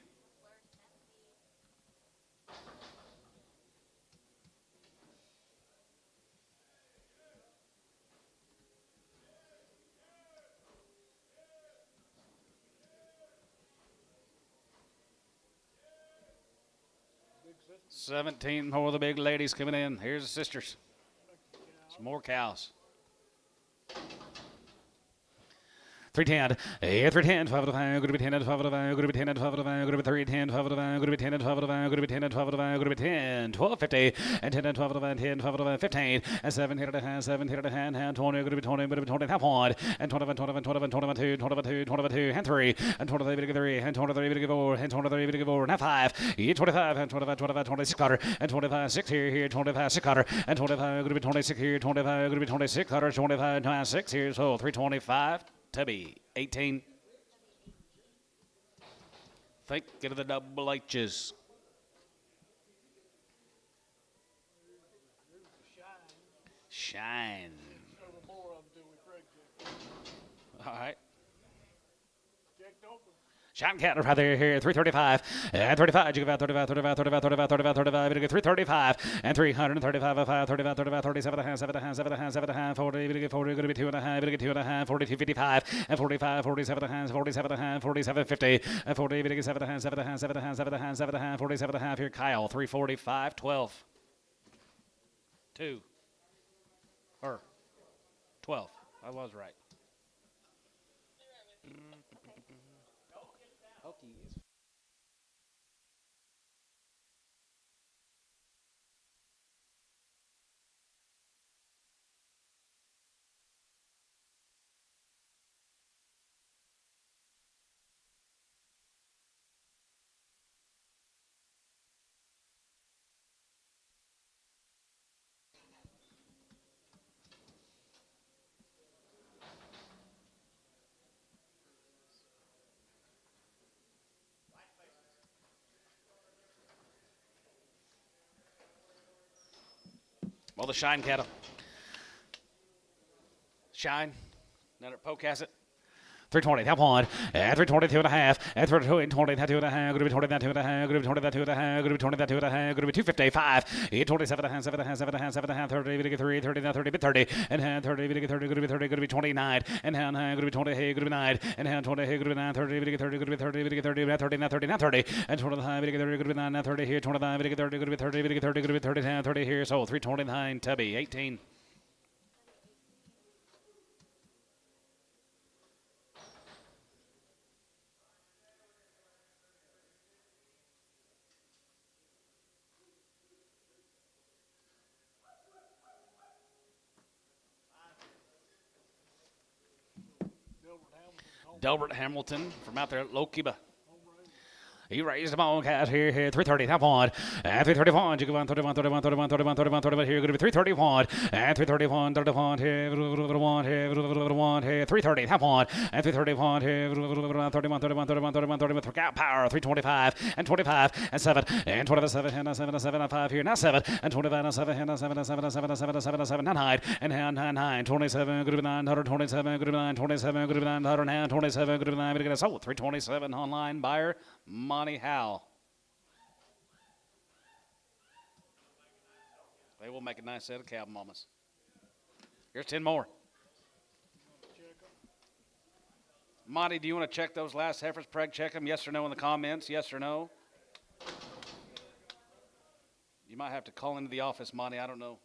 Big system. 17 more of the big ladies coming in. Here's the sisters. Some more cows. 310, 310, 12 to 5, good to be 10 and 12 to 5, good to be 10 and 12 to 5, good to be 3, 10, 12 to 5, good to be 10 and 12 to 5, good to be 10 and 12 to 5, good to be 10, 12, 50, and 10 and 12 to 5, 10, 12 to 5, 15, and 7 hit at a hand, 7 hit at a hand, 20, good to be 20, good to be 20, half one, and 20, 20, 20, 20, 2, 20, 2, 20, 2, and 3, and 23, bit of 3, and 23, bit of 4, and 23, bit of 4, and 5, 25, and 25, 25, 26 cutter, and 25, 6 here, 25, 6 cutter, and 25, good to be 26 here, 25, good to be 26 cutter, 25, 26 here, so 325. Tubby, 18. Think of the double H's. Shine. Several more of them till we break check. All right. Checked open. Shine cattle right there here, 335 and 35. You give out 35, 35, 35, 35, 35, 35. You get 335 and 335, 5, 35, 35, 37 and a half, 7 and a half, 7 and a half, 7 and a half, 40. You get 40, going to be 2 and a half. You get 2 and a half, 42, 55 and 45, 47 and a half, 47 and a half, 47, 50 and 40. You get 7 and a half, 7 and a half, 7 and a half, 7 and a half, 7 and a half, 47 and a half. Here, Kyle, 345, 12. 2. Or 12. I was right. Well, the Shine cattle. Shine. Another poke has it. 320, that one, and 322 and a half, and 320, that 2 and a half, going to be 20, that 2 and a half, going to be 20, that 2 and a half, going to be 20, that 2 and a half, going to be 255, 27 and a half, 7 and a half, 7 and a half, 7 and a half, 30, going to get 3, 30, now 30, bit 30, and hand 30, going to get 30, going to be 30, going to be 29, and hand, going to be 20, hey, going to be 9, and hand 20, hey, going to be 9, 30, going to get 30, going to be 30, going to get 30, now 30, now 30, now 30, and 25, going to get 30, going to be 9, now 30 here, 25, going to get 30, going to be 30, going to get 30, going to be 30, now 30 here, so 329, Tubby, 18. Delbert Hamilton from out there at Lokiba. He raised them all, guys. Here, 330, top one. And 331, you go on 31, 31, 31, 31, 31, 31. Here, going to be 331. And 331, 31, here, 1, here, 1, here, 330, top one. And 331, here, 31, 31, 31, 31, 31. For Cow Power, 325, and 25, and 7, and 27, and 7, and 7, and 5 here, now 7, and 25, and 7, and 7, and 7, and 7, and 7, and 7, and 7, 9, and 9, 27, good to be 927, good to be 927, good to be 927, good to be 9, good to be sold, 327 online buyer. Monty Howell. They will make a nice set of cow mamas. Here's 10 more. Monty, do you want to check those last heifers? Preg, check them. Yes or no in the comments. Yes or no. You might have to call into the office, Monty. I don't know.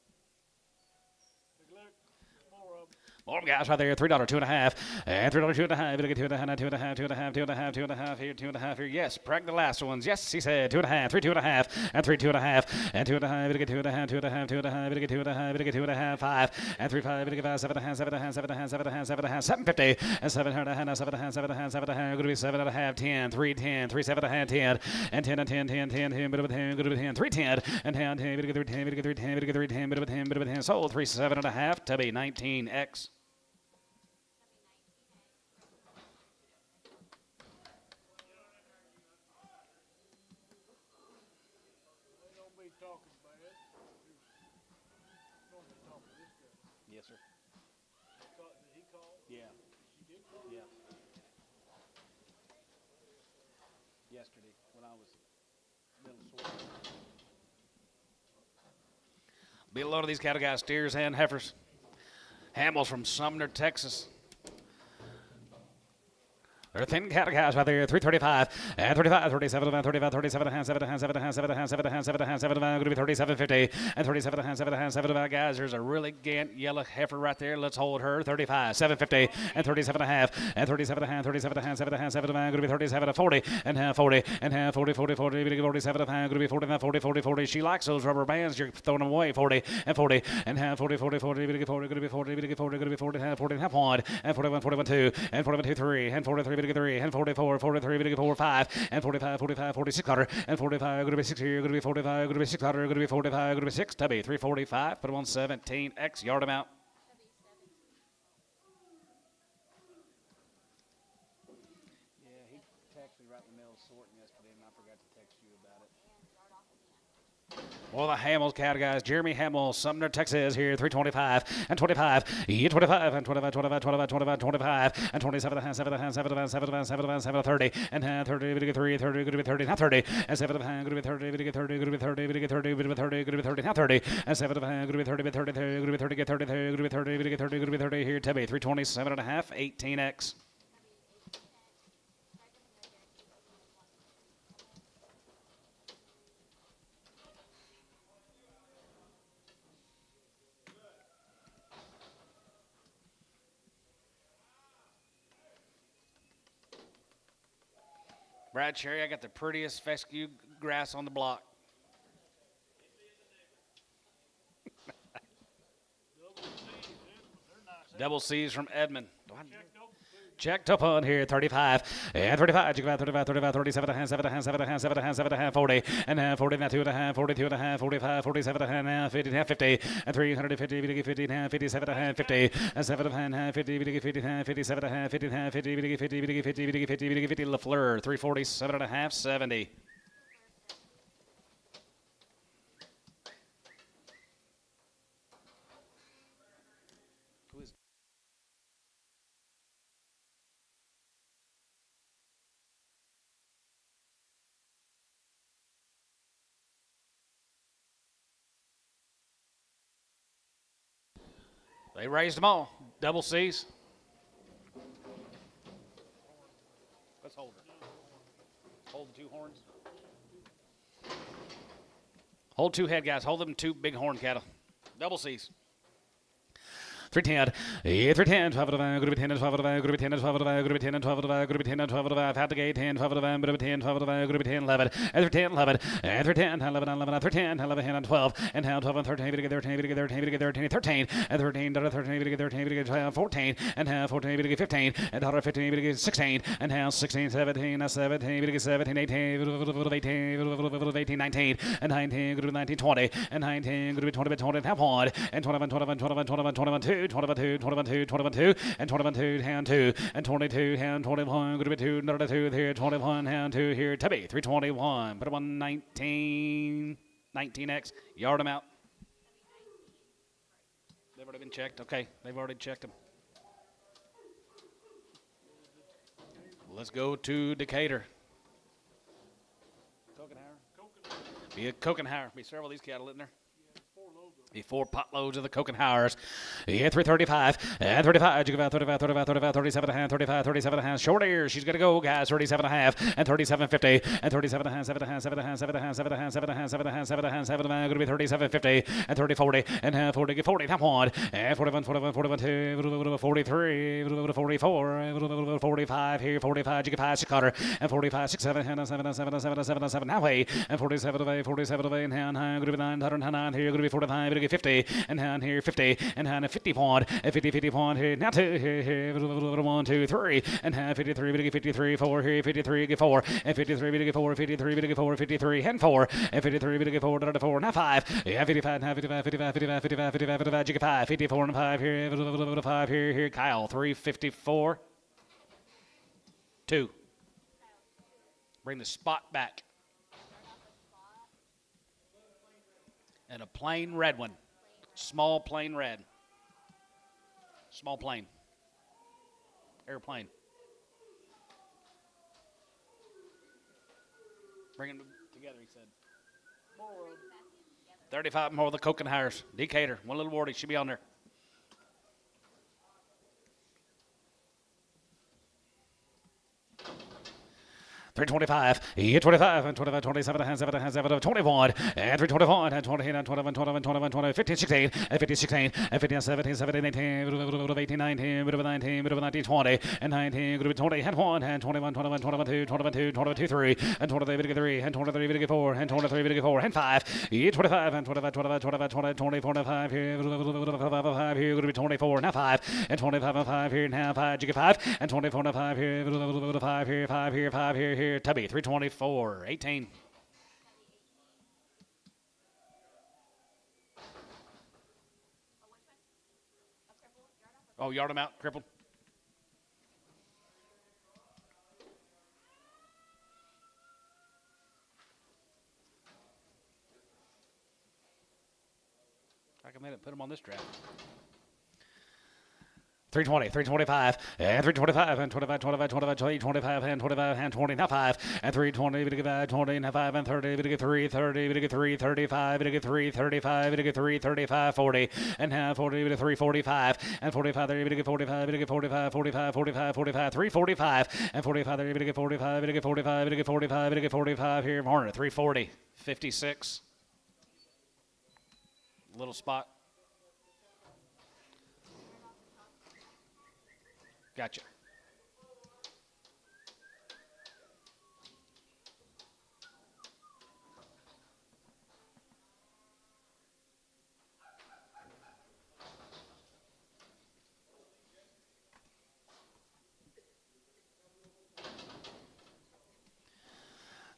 More guys right there, $3, 2.5, and $3, 2.5. It'll get 2.5, 2.5, 2.5, 2.5, 2.5 here, 2.5 here. Yes, preg the last ones. Yes, he said 2.5, 3, 2.5, and 3, 2.5, and 2.5. It'll get 2.5, 2.5, 2.5. It'll get 2.5, it'll get 2.5, 5, and 3, 5. It'll get 5, 7.5, 7.5, 7.5, 7.5, 7.5, 750, and 7.5, 7.5, 7.5, 7.5. Going to be 7.5, 10, 3, 10, 3, 7.5, 10, and 10, and 10, 10, 10, 10, bit of a 10, good of a 10, 3, 10, and 10, 10, bit of a 10, bit of a 3, 10, bit of a 3, 10, bit of a 10, bit of a 10. Sold 3, 7.5 to be 19X. Yes, sir. Did he call? Yeah. He did call? Yeah. Yesterday when I was a little sore. Be a load of these cattle guys, steers and heifers. Hamill's from Sumner, Texas. They're thin cattle guys right there, 335, and 35, 37, 35, 37, 7, 7, 7, 7, 7, 7, 7, going to be 37.50, and 37, 7, 7, guys. There's a really gant yellow heifer right there. Let's hold her, 35, 750, and 37.5, and 37.5, 37.5, 7, going to be 37 to 40, and half 40, and half 40, 40, 40, 47, going to be 40, 40, 40, 40. She likes those rubber bands. You're throwing them away, 40, and 40, and half 40, 40, 40, going to be 40, going to be 40, going to be 40, going to be 40, half 40, half 1, and 41, 41, 2, and 41, 2, 3, and 43, 3, and 44, 43, 4, 5, and 45, 45, 46, and 45, going to be 6 here, going to be 45, going to be 6, going to be 45, going to be 6, tubby, 345, put them on 17X, yard them out. Yeah, he texted me right in the middle of sorting yesterday, and I forgot to text you about it. Well, the Hamill's cattle guys, Jeremy Hamill, Sumner, Texas, here, 325, and 25, 25, and 25, 25, 25, 25, 25, and 27, 7, 7, 7, 7, 7, 30, and 30, 3, 30, going to be 30, now 30, and 7, going to be 30, going to be 30, going to be 30, going to be 30, going to be 30, going to be 30, now 30, and 7, going to be 30, 30, going to be 30, get 30, going to be 30, going to be 30, going to be 30, here, Tubby, 327.5, 18X. Brad Cherry, I got the prettiest fescue grass on the block. Double C's from Edmond. Checked up on here, 35, and 35, 35, 35, 37, 7, 7, 7, 7, 40, and 40, now 2.5, 42.5, 45, 47.5, 50, 50, and 350, 50, 57, 50, and 7, 50, 50, 57, 50, 50, 50, 50, 50, 50, LaFleur, 347.5, 70. They raised them all. Double C's. Let's hold her. Hold the two horns. Hold two head guys. Hold them two big horn cattle. Double C's. 310, 310, 12 to 5, group 10 and 12 to 5, group 10 and 12 to 5, group 10 and 12 to 5, group 10 and 12 to 5, out the gate, 10, 12 to 5, group 10, 12 to 5, group 10, 11, and 10, 11, and 10, 11, 11, 13, 11, and 12, and now 12 and 13, 13, 13, 13, 13, 13, and 13, 13, 13, 13, 14, and now 14, 15, and 15, 16, and now 16, 17, 17, 17, 18, 18, 19, and 19, group 19, 20, and 19, group 20, 20, and half one, and 21, 21, 21, 21, 21, 2, 21, 2, 21, 2, 21, 2, and 21, 2, hand 2, and 22, hand 21, group 2, another 2 here, 21, hand 2 here, Tubby, 321, put 1, 19, 19X, yard them out. They've already been checked. Okay, they've already checked them. Let's go to Decatur. Be a Cokenhauer. Be several of these cattle in there. Be 4 pot loads of the Cokenhauers. Yeah, 335. And 35. You give out 35, 35, 35, 37 and a half, 35, 37 and a half. Short ears. She's going to go, guys. 37 and a half. And 37.50. And 37 and a half, 7 and a half, 7 and a half, 7 and a half, 7 and a half, 7 and a half, 7 and a half, 7 and a half, 7 and a half. Going to be 37.50. And 30.40. And 40, 40. Top one. And 41, 41, 41, 2. 43. 44. 45 here. 45. You get 5, 6 cutter. And 45, 6, 7. And 7, 7, 7, 7, 7. Now way. And 47 away. 47 away. And hand high. Going to be 909 here. Going to be 45. 50, and down here 50, and down 50 pound, and 50, 50 pound here, now 2 here, 1, 2, 3, and down 53, we get 53, 4 here, 53, get 4, and 53, we get 4, 53, we get 4, 53, and 4, and 53, we get 4, 4, now 5, yeah, 55, now 55, 55, 55, 55, 55, 55, you get 5, 54 and 5 here, 5 here, Kyle, 354, 2. Bring the spot back. And a plain red one. Small plain red. Small plane. Airplane. Bring them together, he said. 35 more of the Cokenhauers. Decatur. One little warty. Should be on there. $325, 25, and 25, 27, and 7, 7, 21, and 321, and 20, and 21, 21, 21, 20, 15, 16, and 50, 16, and 15, 17, 17, 18, 18, 19, 19, 19, 20, and 19, 20, and 1, and 21, 21, 22, 22, 22, 3, and 23, 3, and 23, 4, and 23, 4, and 5, 25, and 25, 25, 25, 20, 24, and 5 here, 5 here, going to be 24, now 5, and 25, and 5 here, now 5, you get 5, and 24, and 5 here, 5 here, 5 here, 5 here, Tubby, 324, 18. Oh, yard him out, crippled. I can put him on this draft. 320, 325, and 325, and 25, 25, 25, 20, 25, and 25, and 20, now 5, and 320, we get 5, 20, now 5, and 30, we get 3, 30, we get 3, 35, we get 3, 35, we get 3, 35, 40, and now 40, we get 3, 45, and 45, we get 45, we get 45, 45, 45, 45, 345, and 45, we get 45, we get 45, we get 45, we get 45 here, Horner, 340, 56, little spot. Gotcha.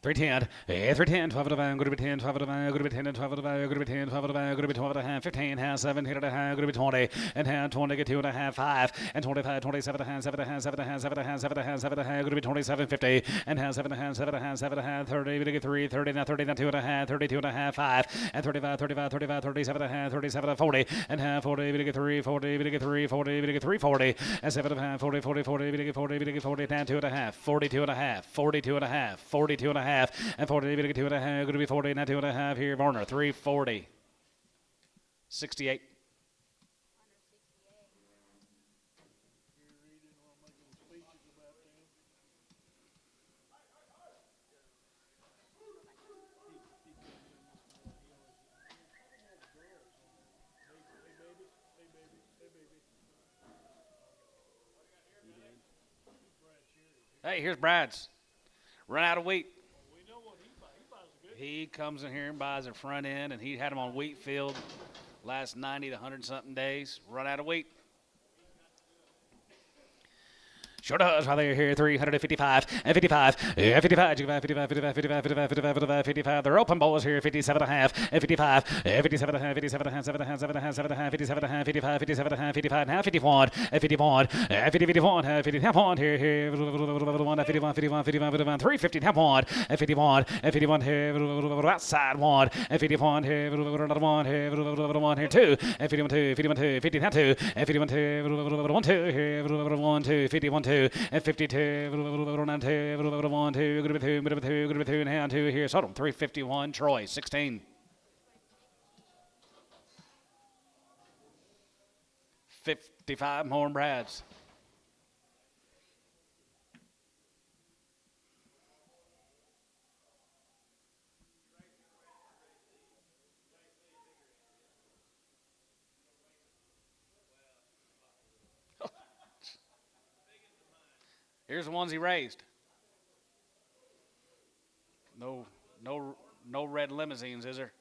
$310, 310, 12 of going to be 10, 12 of going to be 10, and 12 of going to be 10, 12 of going to be 12 and a half, 15, half, 17 and a half, going to be 20, and half, 20, get 2 and a half, 5, and 25, 27 and a half, 7 and a half, 7 and a half, 7 and a half, 7 and a half, 7 and a half, going to be 27, 50, and half, 7 and a half, 7 and a half, 7 and a half, 30, we get 3, 30, now 30, now 2 and a half, 32 and a half, 5, and 35, 35, 35, 37 and a half, 37 and 40, and half, 40, we get 3, 40, we get 3, 40, we get 3, 40, and 7 and a half, 40, 40, 40, we get 40, we get 40, down 2 and a half, 42 and a half, 42 and a half, 42 and a half, and 40, we get 2 and a half, going to be 40, now 2 and a half here, Varner, 340, 68. Hey, here's Brad's. Run out of wheat. We know what he buys. He buys a good. He comes in here and buys a front end, and he had them on wheat field last 90 to 100-something days. Run out of wheat. Sure does. Right there, here, 355 and 55, and 55, 55, 55, 55, 55, 55, 55, 55. They're open bowls here, 57 and a half, and 55, and 57 and a half, 57 and a half, 7 and a half, 7 and a half, 7 and a half, 57 and a half, 55, 57 and a half, 55 and a half, 51, and 51, and 50, 51, 51, here, 51, 51, 51, 51, 51, 350, and 1, and 51, and 51, here, outside 1, and 51, here, another 1, here, 1, here, 2, and 51, 2, 51, 2, 50, and 2, and 51, 2, 1, 2, here, 1, 2, 51, 2, and 52, 1, 2, 1, 2, good with 2, good with 2, good with 2, and hand 2 here. Sodom 351, Troy 16. 55 more Brads. Here's the ones he raised. No red limousines, is there?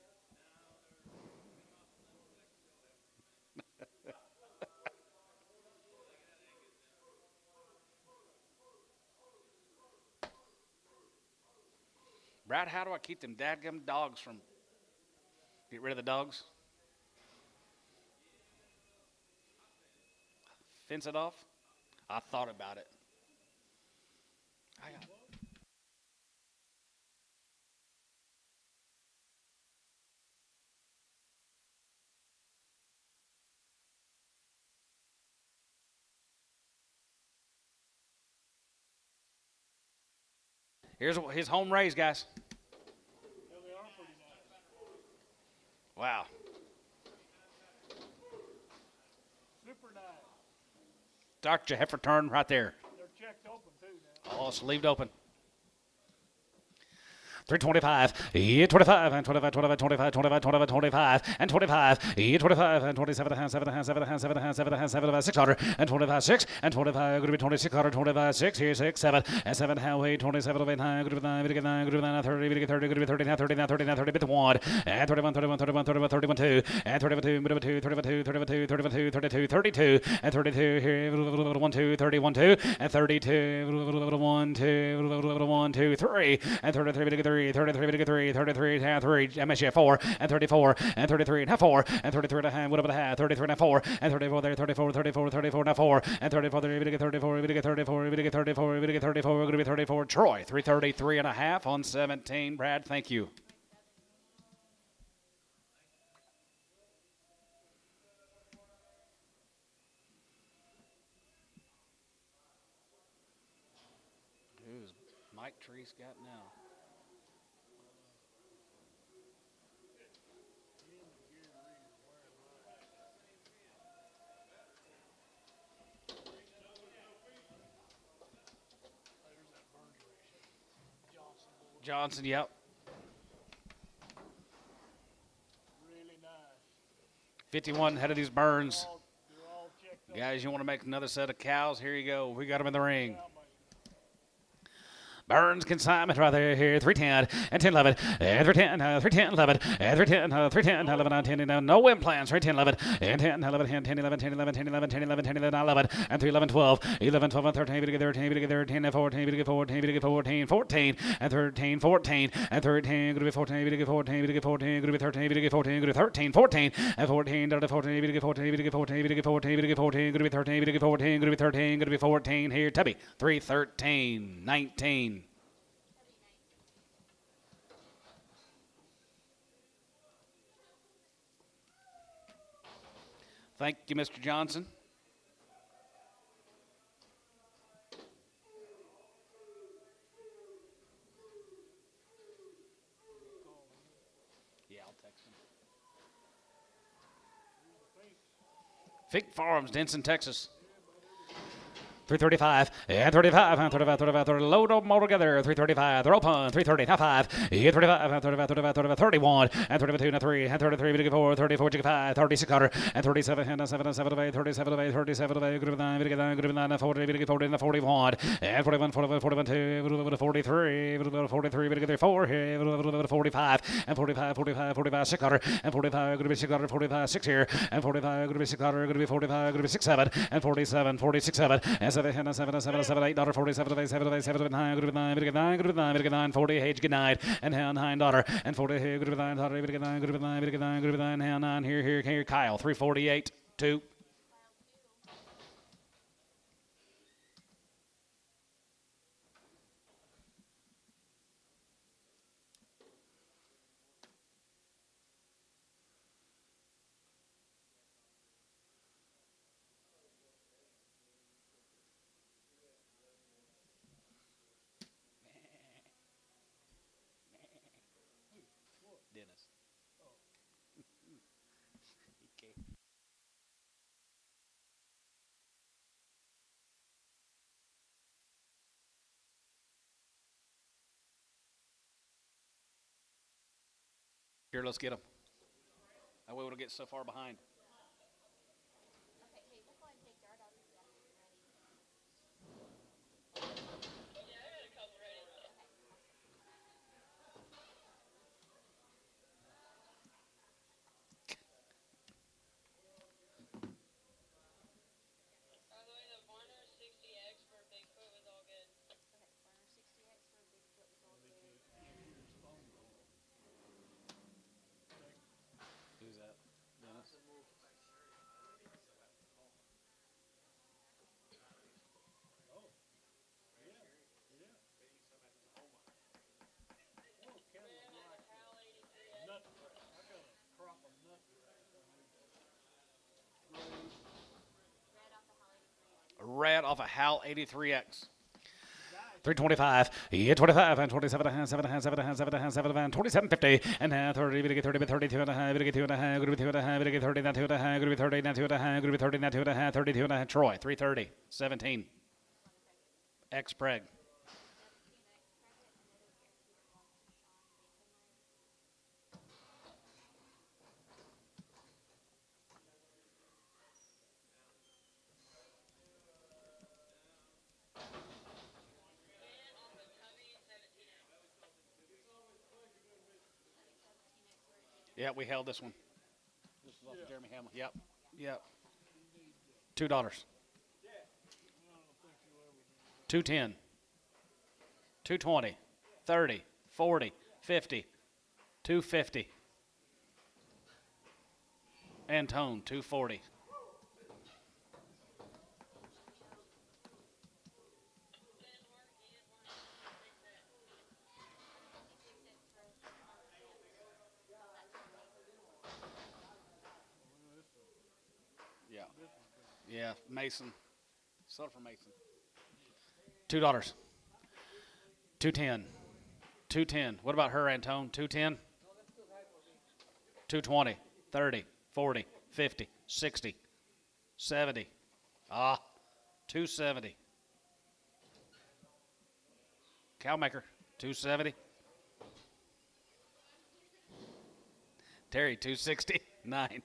Brad, how do I keep them dadgum dogs from? Get rid of the dogs? Fence it off? I thought about it. Here's his home raise, guys. Yeah, they are pretty nice. Wow. Super nice. Start your heifer turn right there. They're checked open too now. Oh, sleeved open. 325, yeah, 25, and 25, 25, 25, 25, 25, 25, and 25, yeah, 25, and 27, and 7, and 7, and 7, and 7, and 7, and 600, and 25, 6, and 25, going to be 2600, 25, 6, here, 6, 7, and 7, how, 8, 27, 8, 9, good to be 9, good to get 9, good to be 9, 30, good to get 30, good to be 30, now 30, now 30, now 30, bit 1, and 31, 31, 31, 31, 31, 2, and 31, 2, 2, 31, 2, 31, 2, 31, 2, 32, 32, and 32, here, 1, 2, 31, 2, and 32, 1, 2, 1, 2, 3, and 33, bit 3, 33, bit 3, 33, half 3, MSG 4, and 34, and 33, and half 4, and 33 and a half, what about a half, 33 and a 4, and 34 there, 34, 34, 34 and a 4, and 34 there, bit 34, bit 34, bit 34, bit 34, we're going to be 34, Troy, 333 and a half on 17, Brad, thank you. Who's Mike Treese got now? Johnson, yep. Really nice. 51 head of these Burns. They're all checked up. Guys, you want to make another set of cows? Here you go. We got them in the ring. How much? Burns consignment right there here, 310 and 10 11, and 310, 310 11, and 310, 310 11, 10 no implants, 310 11, and 10 11, 10 11, 10 11, 10 11, 10 11, 10 11, 11, and 3 11 12, 11 12, 13, 13, 13, 14, 14, 14, 14, and 13 14, and 13, going to be 14, 14, 14, going to be 13, 14, going to be 13, 14, and 14, 14, 14, 14, 14, 14, 14, going to be 13, 14, going to be 13, going to be 14 here, Tubby, 313, 19. Thank you, Mr. Johnson. Yeah, I'll text him. Fink Farms, Denson, Texas. 335 and 35 and 35, 35, 30. Load them all together. 335. They're open. 330. Now 5. 35 and 35, 35, 35, 31 and 32 and 3 and 33. We get 4. 34. 5. 3600 and 37 and 7 and 7 of 8. 37 of 8. 37 of 8. Good of 9. We get 9. Good of 9 and 40. We get 40 and 41 and 41. 41. 41. 2. 43. 43. We get 4. 45 and 45. 45. 45. 600 and 45. Good to be 600. 45. 6 here and 45. Good to be 600. Good to be 45. Good to be 6 7 and 47. 46 7 and 7 and 7 7 7 8 dollar 47 7 7 7 9 good to be 9 good to be 9 good to be 9 good to be 9 40 age good night and 9 dollar and 40 good to be 9 dollar good to be 9 good to be 9 good to be 9 good to be 9 9 here Kyle 348 2. Dennis. Here, let's get them. That way we don't get so far behind. Who's that? Dennis? Red off a HAL 83X. 325, yeah, 25, and 27 and 7 and 7 and 7 and 7 and 2750, and 30, we get 30, but 32 and a half, we get 2 and a half, good to be 2 and a half, we get 30, not 2 and a half, good to be 30, not 2 and a half, good to be 30, not 2 and a half, 32 and a half, Troy, 330, 17. X Preg. Yeah, we held this one. This is off of Jeremy Hamlin. Yep. Yep. $2. 210. 220. 30. 40. 50. 250. Antone, 240. Yeah. Yeah, Mason. Sold for Mason. $2. 210. 210. What about her, Antone? 210? 220. 30. 40. 50. 60. 70. 270. Cowmaker, 270. Terry, 269.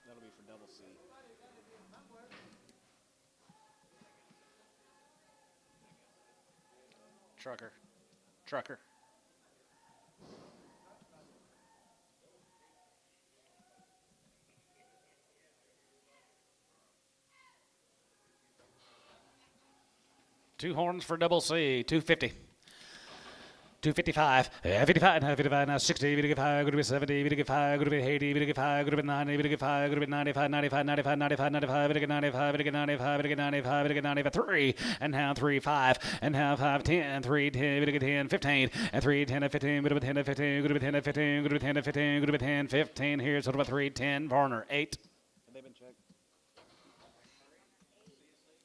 That'll be for double C. Trucker. Two horns for double C, 250. 255, 55, 55, 60, 55, good to be 70, 55, good to be 80, 55, good to be 90, 55, good to be 95, 95, 95, 95, 95, 95, 95, 95, 95, 3, and now 3, 5, and now 5, 10, 3, 10, 10, 15, and 3, 10, 15, good to be 10, 15, good to be 10, 15, good to be 10, 15, good to be 10, 15, here's sort of a 3, 10, Varner, 8. Have they been checked?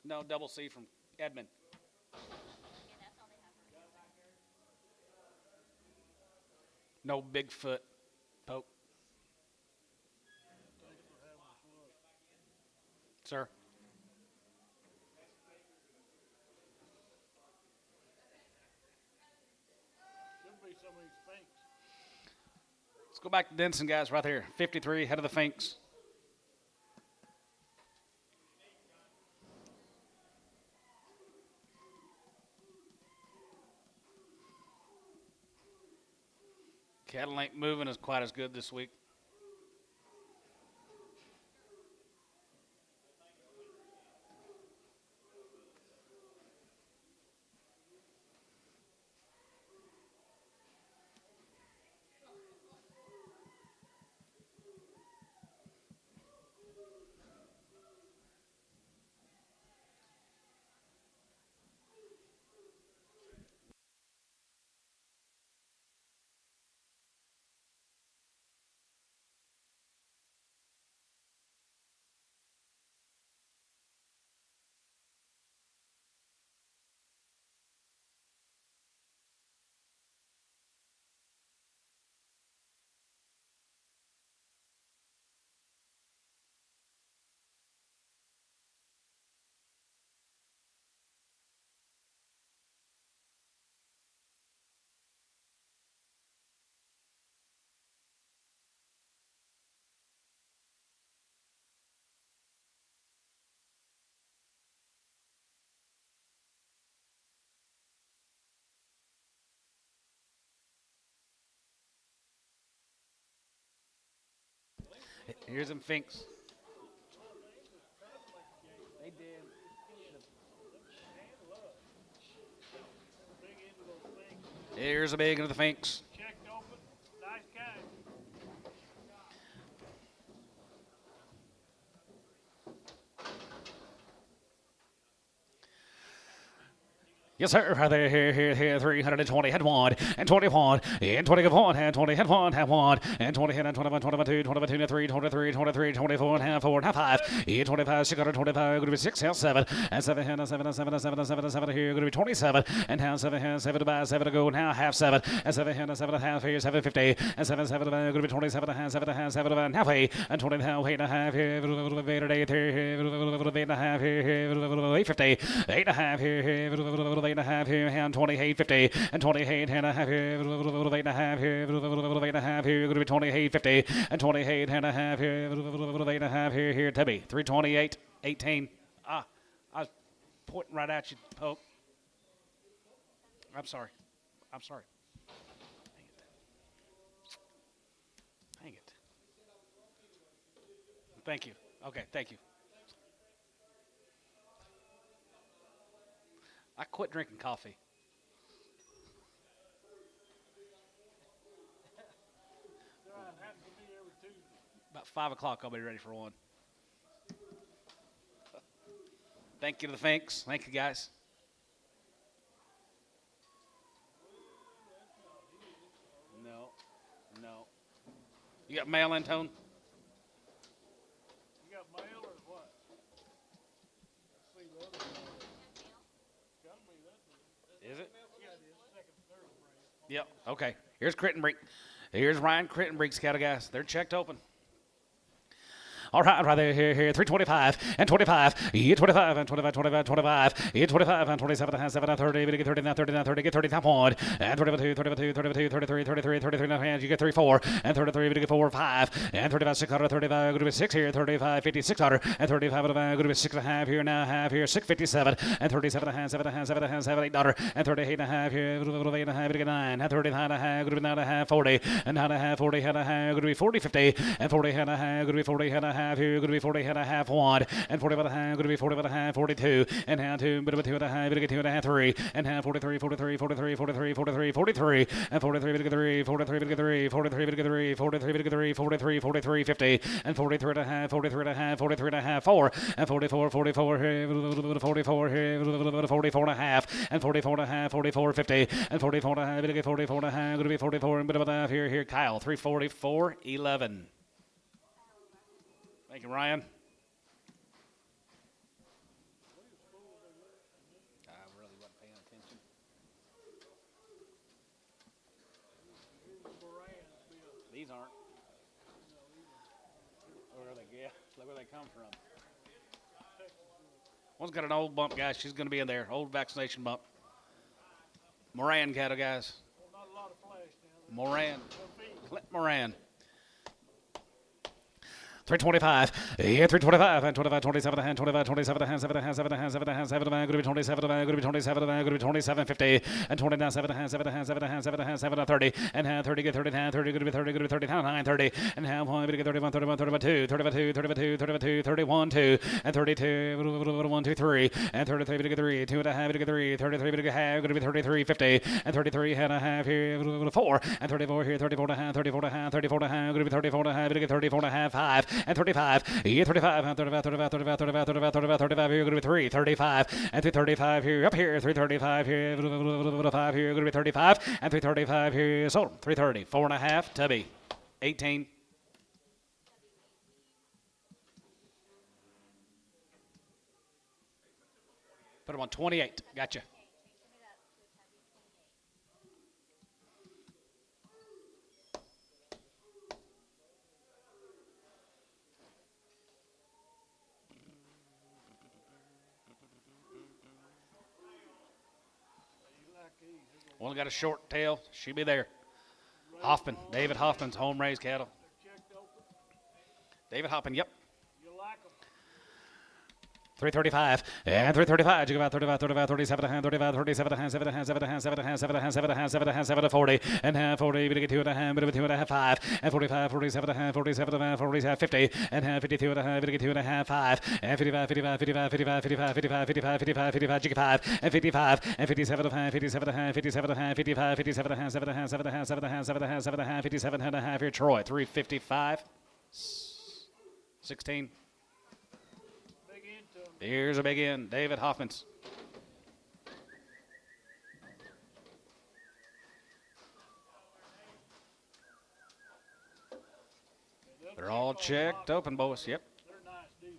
No, double C from Edmund. No Bigfoot poke. Sir. Should be some of these Sphinx. Let's go back to Denson, guys, right here. 53, head of the Finks. Cattle ain't moving as quite as good this week. Here's them Finks. They did. Big into those Sphinx. Here's a big into the Finks. Checked open. Nice guy. Yes, sir. Right there, here, 320, head one, and 21, and 20, one, and 20, head one, and 20, head, and 21, 22, 22, 23, 23, 23, 24, and half, 4, and half, 5, and 25, 625, going to be 6, and 7, and 7, and 7, and 7, and 7, and 7, and 7, here, going to be 27, and half, 7, and 7 to buy, 7 to go, now half, 7, and 7, and 7, and half, here, 750, and 7, 7 to buy, going to be 27, and half, 7, and half, 7 to buy, and half, and 20, and half, 8 and a half, here, 8 and a half, here, 850, 8 and a half, here, 8 and a half here, and 28, 50, and 28 and a half here, 8 and a half here, 8 and a half here, going to be 28, 50, and 28 and a half here, 8 and a half here, Tubby, 328, 18. I was pointing right at you, Poke. I'm sorry. Dang it. Thank you. Okay, thank you. I quit drinking coffee. Happens to me every Tuesday. About 5 o'clock, I'll be ready for one. Thank you to the Finks. Thank you, guys. No. You got mail in, Tone? You got mail or what? Let's see the other one. Gotta be that. Is it? Yeah, it is. Second, third brand. Yep. Okay. Here's Crittenbrink. Here's Ryan Crittenbrink's cattle, guys. They're checked open. All right there, here, 325, and 25, 25, and 25, 25, 25, 25, and 27, and 7, and 30, get 30, 30, 30, get 30, 1, and 32, 32, 32, 33, 33, 33, hands, you get 34, and 33, get 4, 5, and 35, 600, 35, going to be 6 here, 35, 50, 600, and 35, going to be 6 and a half here, now half here, 657, and 37 and a half, 7 and a half, 7 and a half, 7, $8, and 38 and a half here, 8 and a half, get 9, and 39 and a half, going to be 9 and a half, 40, and 9 and a half, 40 and a half, going to be 40, 50, and 40 and a half, going to be 40 and a half here, going to be 40 and a half, 1, and 40 and a half, going to be 40 and a half, 42, and half 2, bit of a 2 and a half, bit of 2 and a half, 3, and half 43, 43, 43, 43, 43, 43, and 43, bit of 3, 43, bit of 3, 43, bit of 3, 43, bit of 3, 43, 43, 50, and 43 and a half, 43 and a half, 43 and a half, 4, and 44, 44, 44, 44 and a half, and 44 and a half, 44, 50, and 44 and a half, bit of 44 and a half, going to be 44, and bit of a half here, Kyle, 344, 11. Thank you, Ryan. These aren't. Where they get? Look where they come from. One's got an old bump, guys. She's going to be in there. Old vaccination bump. Moran cattle, guys. Well, not a lot of flash now. Moran. No feed. Clint Moran. 325. Yeah, 325. And 25, 27, and 25, 27, and 7, and 7, and 7, and 7, and 27, and 27, and 27, 50, and 29, 7, and 7, and 7, and 7, and 7, and 30, and 30, get 30, and 30, good to be 30, good to be 30, 9, 30, and half one, get 31, 31, 31, 2, 32, 32, 32, 31, 2, and 32, 1, 2, 3, and 33, get 3, 2 and a half, get 3, 33, get a half, good to be 33, 50, and 33 and a half here, 4, and 34 here, 34 and a half, 34 and a half, 34 and a half, good to be 34 and a half, get 34 and a half, 5, and 35, yeah, 35, and 35, 35, 35, 35, 35, 35, 35 here, going to be 3, 35, and 335 here, up here, 335 here, 5 here, going to be 35, and 335 here, sold them, 330, 4 and a half, Tubby, 18. Put them on 28. Gotcha. One got a short tail. She'll be there. Hoffman. David Hoffman's home raised cattle. Checked open. David Hoffman, yep. You like them. 335, and 335, you go about 35, 35, 37, and 35, 37, and 7, and 7, and 7, and 7, and 7, and 7, and 7, 40, and half 40, but you get 2 and a half, but 2 and a half, 5, and 45, 47, and 47, and 47, 50, and half 52 and a half, but you get 2 and a half, 5, and 55, 55, 55, 55, 55, 55, 55, 55, 55, 55, and 55, and 57 and a half, 57 and a half, 57 and a half, 55, 57 and a half, 7 and a half, 7 and a half, 7 and a half, 7 and a half, 7 and a half, 57 and a half here, Troy, 355, 16. Big into them. Here's a big end. David Hoffman's. They're all checked open, boys. Yep. They're nice deals.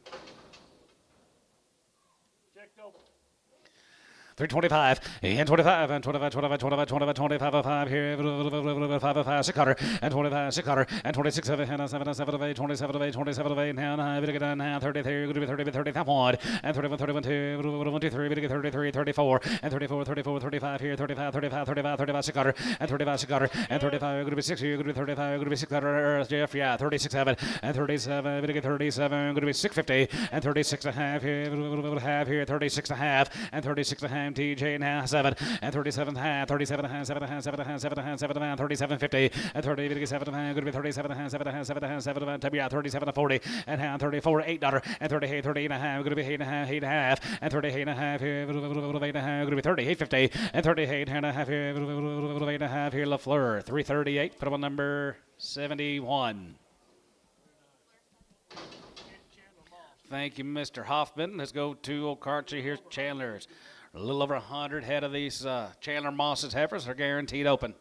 Checked open. 325, and 25, and 25, 25, 25, 25, 25, 5 here, 5, 5, 6 cutter, and 25, 6 cutter, and 26, 7, 7, 7 of 8, 27 of 8, 27 of 8, now, 9, bit again, now, 33, good to be 30, 30, 1, and 31, 31, 2, 1, 2, 3, bit again, 33, 34, and 34, 34, 35 here, 35, 35, 35, 35, 6 cutter, and 35, 6 cutter, and 35, good to be 6 here, good to be 35, good to be 6 cutter, Jeff, yeah, 36, 7, and 37, bit again, 37, good to be 650, and 36 and a half here, 36 and a half, and 36 and a half, TJ and a half, 7, and 37 and a half, 37 and a half, 7 and a half, 7 and a half, 7 and a half, 7 and a half, 37.50, and 30, bit again, 7 and a half, good to be 37 and a half, 7 and a half, 7 and a half, 7 and a half, yeah, 37 and 40, and half, 34, $8, and 38, 38 and a half, good to be 8 and a half, 8 and a half, and 38 and a half here, 8 and a half, good to be 38.50, and 38 and a half here, 8 and a half here, LaFleur, 338, put him on number 71. Thank you, Mr. Hoffman. Let's go to Okarche. Here's Chandler's. A little over 100 head of these Chandler Moss's heifers are guaranteed open.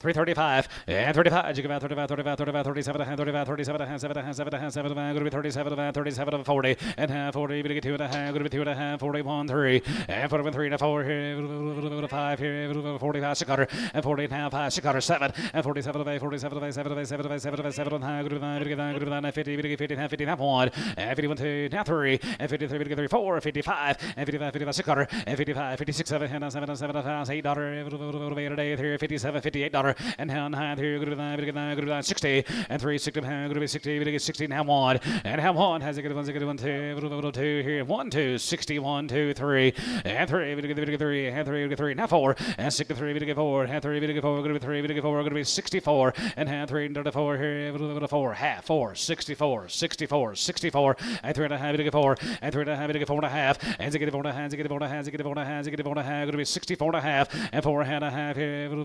335, and 35, you give out 35, 35, 35, 37, 35, 37, 7, 7, 7, going to be 37, 37, 40, and half 40, but you get 2 and a half, going to be 2 and a half, 41, 3, and 41, 3 and a 4 here, 5 here, 45, 6 cutter, and 40 and a half, 5, 6 cutter, 7, and 47 of 8, 47 of 8, 7 of 8, 7 of 8, 7 of 8, 7 of 9, going to be 9, going to be 9, going to be 9, 50, 50, half, 50, half 1, and 51, 2, now 3, and 53, 3, 4, 55, and 55, 55, 6 cutter, and 55, 56, 7, and 7, 7, $8, a day here, 57, $58, and now here, good to be 60, and 3, 60, good to be 60, we get 60, now 1, and have 1, has a good 1, 2 here, 1, 2, 60, 1, 2, 3, and 3, we get 3, and 3, we get 3, now 4, and 63, we get 4, and 3, we get 4, good to be 3, we get 4, good to be 64, and hand 3, and 4 here, 4, half, 4, 64, 64, 64, and 3 and a half, we get 4, and 3 and a half, we get 4 and a half, and they get 4 and a half, they get 4 and a half, they get 4 and a half, they get 4 and a half, good to be 64 and a half, and 4 and a half here, 4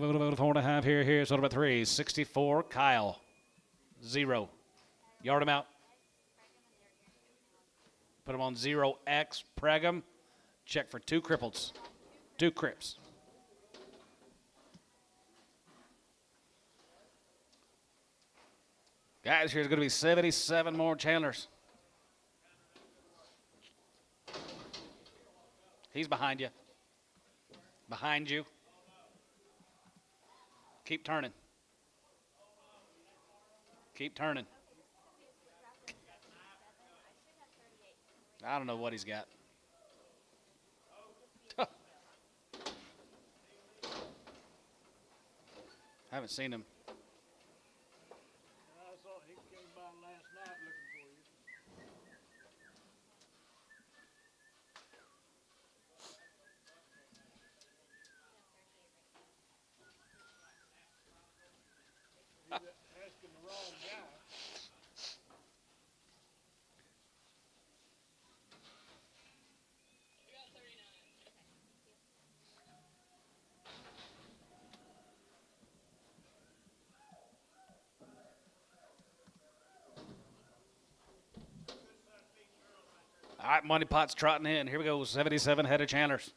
and a half here, so about 3, 64, Kyle, 0. Yard him out. Put him on 0X, Pregum. Check for 2 cripples. 2 crips. Guys, here's going to be 77 more Chandlers. He's behind you. Behind you. Keep turning. Keep turning. I don't know what he's got. Haven't seen him. I saw he came by last night looking for you. He's asking the wrong guy. All right, Money Pot's trotting in. Here we go. 77 head of Chandlers.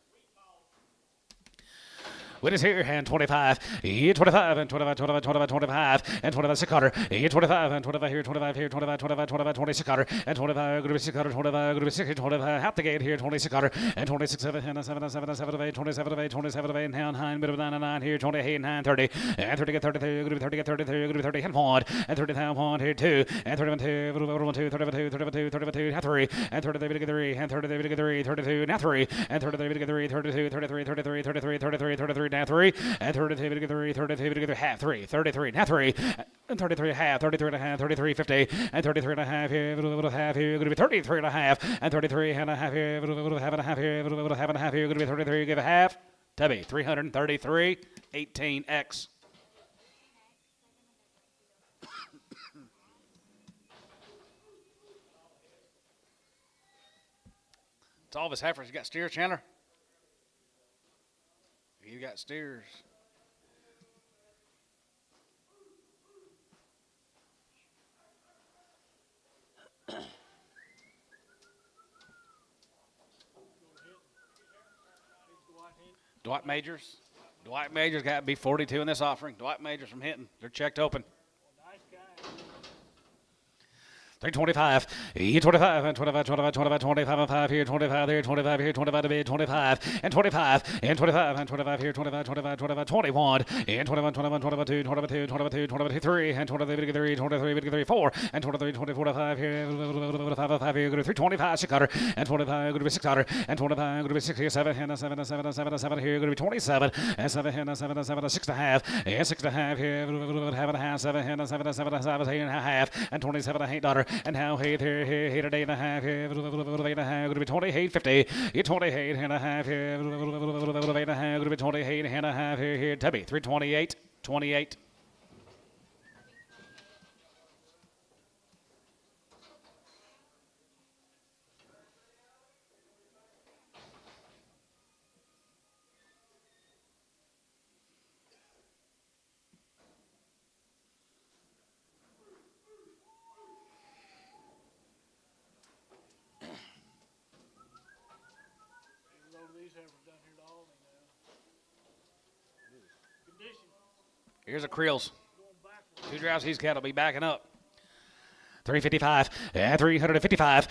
Winners here, hand 25, 25, and 25, 25, 25, 25, and 25, 6 Carter, 25, and 25 here, 25 here, 25, 25, 25, 26 Carter, and 25, going to be 6 Carter, 25, going to be 6, 25, out the gate here, 26 Carter, and 26, 7, and 7, 7, 7 of 8, 27 of 8, 27 of 8, and down high, middle of 9 and 9 here, 28, 9, 30, and 30 get 33, going to be 30 get 33, going to be 30, and 1, and 30 down 1 here, 2, and 31, 2, 31, 2, 31, 2, 31, 2, 32, now 3, and 30, they get 3, and 30, they get 3, 32, now 3, and 30, they get 3, 32, 33, 33, 33, 33, 33, now 3, and 33, 33, 33, half 3, 33, now 3, and 33 half, 33 and a half, 33, 50, and 33 and a half here, half here, going to be 33 and a half, and 33 and a half here, half and a half here, half and a half here, going to be 33, give a half, Tubby, 333, 18X. It's all of his heifers. You got steers, Chandler? You got steers. Dwight Majors. Dwight Majors got to be 42 in this offering. Dwight Majors from Hinton. They're checked open. Nice guy. 325, 25, and 25, 25, 25, 25, and 5 here, 25 there, 25 here, 25 to bid, 25, and 25, and 25, and 25 here, 25, 25, 25, 21, and 21, 21, 22, 22, 22, 23, and 23, 23, 23, 4, and 23, 24, 5 here, 5 here, 325, 6 Carter, and 25, going to be 6 Carter, and 25, going to be 6 here, 7, and 7, and 7, and 7, and 7 here, going to be 27, and 7, and 7, and 7, and 6 and a half, and 6 and a half here, half and a half, 7, and 7, and 7, and 7, and a half, and 27 and 8 $, and now 8 here, 8 and 8 and a half here, 8 and a half, going to be 28, 50, 28 and a half here, 8 and a half, going to be 28 and a half here, Tubby, 328, 28. A load of these heifers down here to Albany now. Condition Here's a Creels. going backwards. Two drowsies cattle be backing up. 355, 355, 55, 55,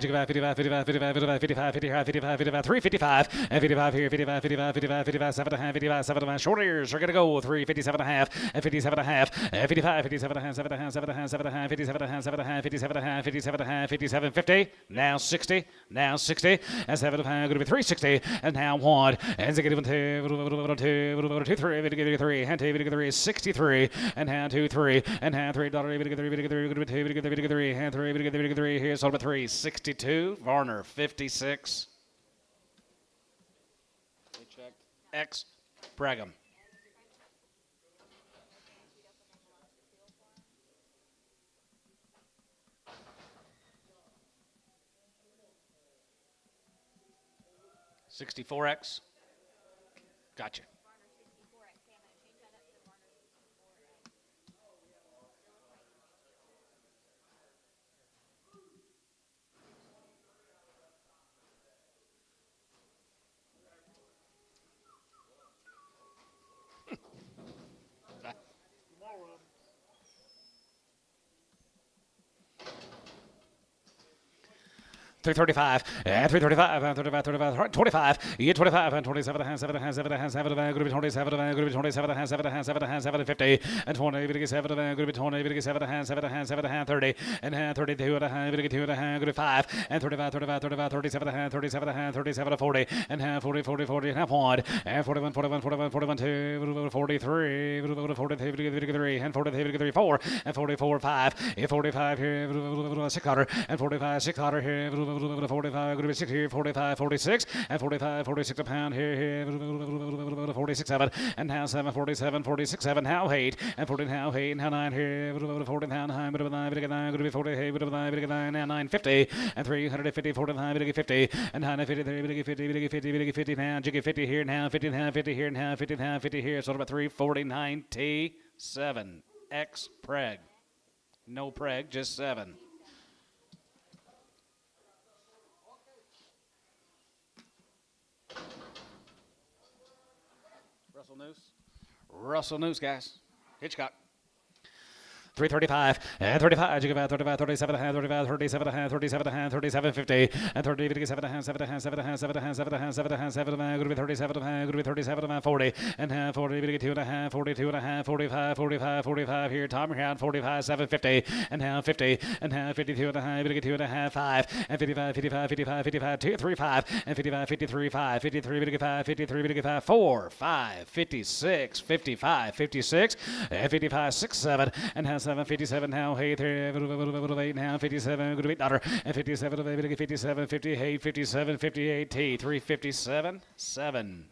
55, 55, 55, 55, 55, 55, 55, 355, 55 here, 55, 55, 55, 55, 7 and a half, 55, 7 and a half. Short ears are going to go 357 and a half, 57 and a half, 55, 57 and a half, 7 and a half, 7 and a half, 7 and a half, 57 and a half, 7 and a half, 57 and a half, 57 and a half, 57, 50, now 60, now 60, and 7 and a half, going to be 360, and now 1, and 2, 2, 2, 3, 3, and 2, 3, 63, and now 2, 3, and now $3, going to be 2, 3, and 3, here's sold at 3, 62, Varner, 56. X Brigham. $64X. Gotcha. More of them. 335 and 335 and 35, 35, 25, 25 and 27 and 7 and 7 and 7 and group 27 and group 27 and 7 and 7 and 7 and 50 and 20 7 and group 20 7 and 7 and 7 and 30 and 32 and 2 and group 5 and 35 35 35 37 and 37 and 37 and 40 and 40 40 40 and half one and 41 41 41 41 2 43 43 and 43 4 and 44 5 and 45 here 600 and 45 600 here 45 group 6 here 45 46 and 45 46 a pound here 46 7 and now 7 47 46 7 now 8 and 14 now 8 now 9 here 14 now 9 group 40 hey 9 now 9 50 and 350 49 50 and 953 50 50 50 now jiggy 50 here now 50 now 50 here now 50 now 50 here so about 340 97 X preg no preg just 7. Russell Noose, guys. Hitchcock. 335 and 35, 35, 37, 35, 37, 37, 37, 50 and 30, 57, 7, 7, 7, 7, 7, 7, 7, group 37, group 37, 40 and 40, 42 and a half, 42 and a half, 45, 45, 45 here. Tom around 45, 750 and now 50 and 52 and a half, 52 and a half, 5 and 55, 55, 55, 55, 2, 3, 5 and 55, 53, 5, 53, 55, 53, 55, 4, 5, 56, 55, 56 and 55, 6, 7 and 7, 57 now, 8, 8 now, 57, good $8, and 57, 57, 58, 57, 58, T, 357, 7.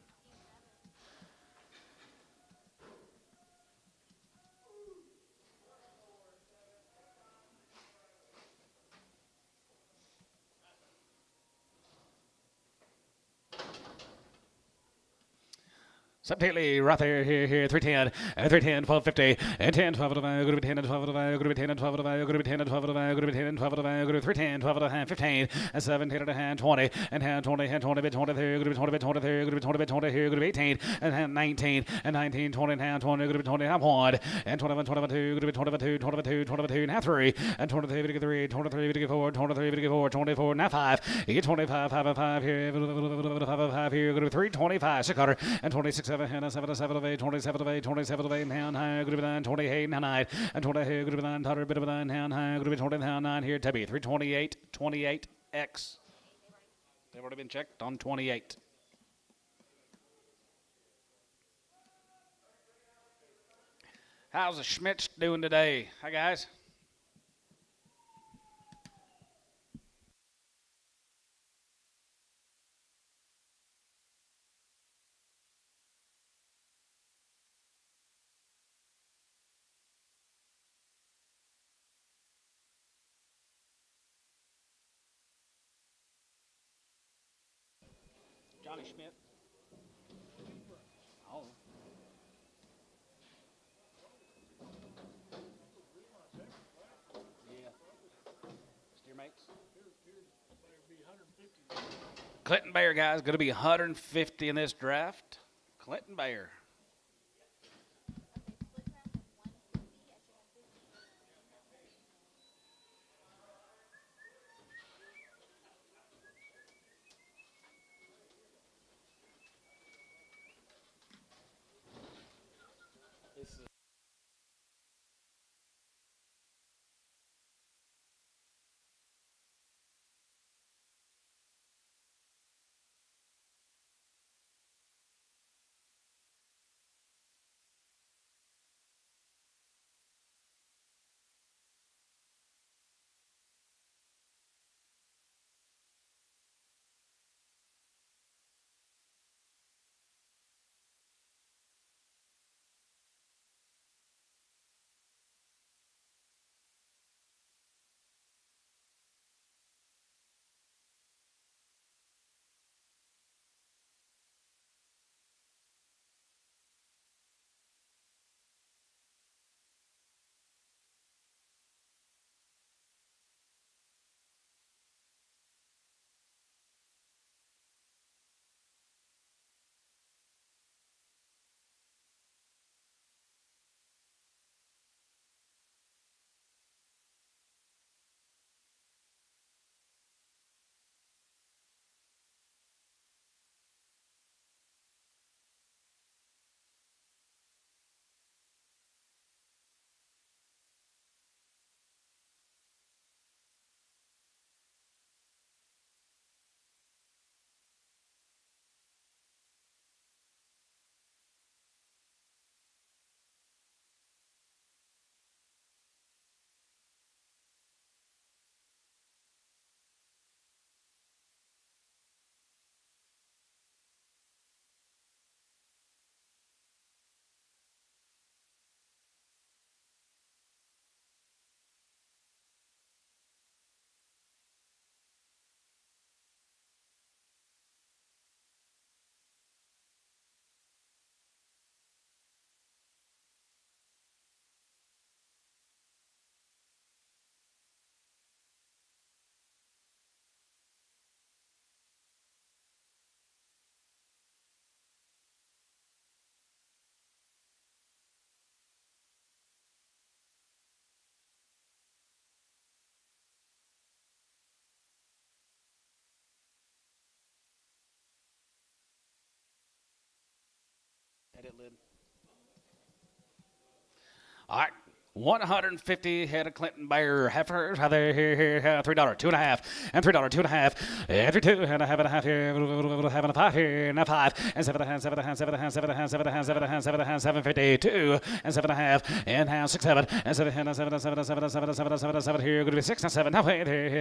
Subtly, right there, here, 310, 310, 1250, and 10, 12 of a group 10 and 12 of a group 10 and 12 of a group 10 and 12 of a group 10 and 12 of a group 310, 12 of a hand, 15, and 17 and a hand, 20, and hand 20, hand 20, bit 20 there, group 20, bit 20 there, group 20, bit 20 here, group 18, and hand 19, and 19, 20, and hand 20, group 20, hand 1, and 21, 22, group 22, 22, 22, and half 3, and 23, 23, 23, 4, 23, 4, 24, now 5, 25, 5, 5 here, 5, 5 here, group 3, 25, 600, and 26, 7, and 7, 7 of 8, 27 of 8, 27 of 8, and high, group 9, 28, and 9, and 20, group 9, 100, bit of 9, and high, group 20, and 9 here, Tubby, 328, 28X. They've already been checked on 28. How's the Schmitz doing today? Hi, guys. Johnny Schmidt. Oh. Yeah. Steer mates. Clinton Bear, guys, going to be 150 in this draft. Clinton Bear. pit lid. All right. 150 head of Clinton Bear Heifers. How they here, $3, 2.5, and $3, 2.5, every 2, and a half here, have a 5 here, and a 5, and 7.5, 7.5, 7.5, 7.5, 7.5, 7.5, 7.5, 7.52, and 7.5, and now 6, 7, and 7, and 7, 7, 7, 7, 7, 7, 7 here, going to be 6, and 7, now wait here, 8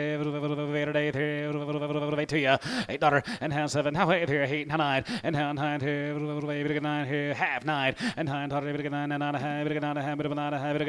to you, $8, and now 7, now wait here, 8, now 9, and now 9 here, 9 here, half 9, and 9, 9, 9, 9,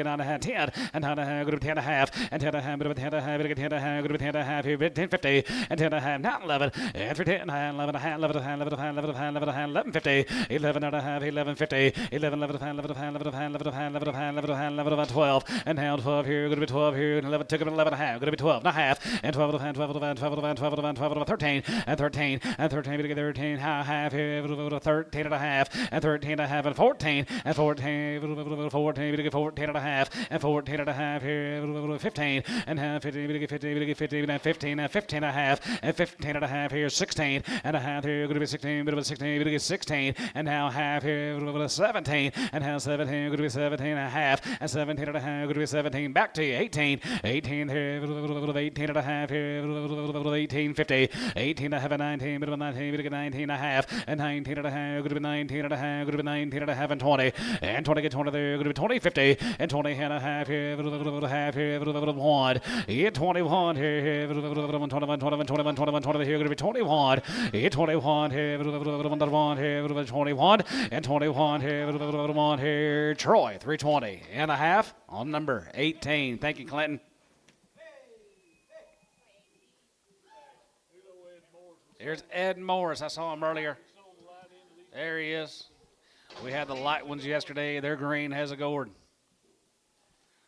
9, 10, and 10 good 10 and a half, and 10 and a half, 10 and a half, 10 and a half, good 10 and a half, 10.50, and 10 and a half, now 11, and for 10 and a half, 11 and a half, 11 and a half, 11 and a half, 11 and a half, 11 and a half, 11.50, 11 and a half, 11.50, 11, 11 and a half, 11 and a half, 11 and a half, 11 and a half, 11 and a half, 11 and a half, 11 and a half, 12, and now 12 here, going to be 12 here, and 11 took him 11 and a half, going to be 12 and a half, and 12 and a half, 12 and a half, 12 and a half, 12 and a half, 12 and a half, 13, and 13, and 13, we get 13, half here, 13 and a half, and 13 and a half, and 14, and 14, 14, we get 14 and a half, and 14 and a half here, 15, and half 15, we get 15, we get 15, and 15, and 15 and a half, and 15 and a half here, 16 and a half here, going to be 16, bit of 16, we get 16, and now half here, 17, and half 17, going to be 17 and a half, and 17 and a half, going to be 17, back to you, 18, 18 here, 18 and a half here, 18, 50, 18 and a half, and 19, bit of 19, we get 19 and a half, and 19 and a half, going to be 19 and a half, going to be 19 and a half, and 20, and 20 get 20 there, going to be 20, 50, and 20 and a half here, half here, 1, yeah, 21 here, 21, 21, 21, 21, 20 here, going to be 21, yeah, 21 here, 1 here, 21, and 21 here, 1 here, Troy, 320 and a half on number 18. Thank you, Clinton. There's Ed Morris. I saw him earlier. There he is. We had the light ones yesterday. They're green. Has a gourd.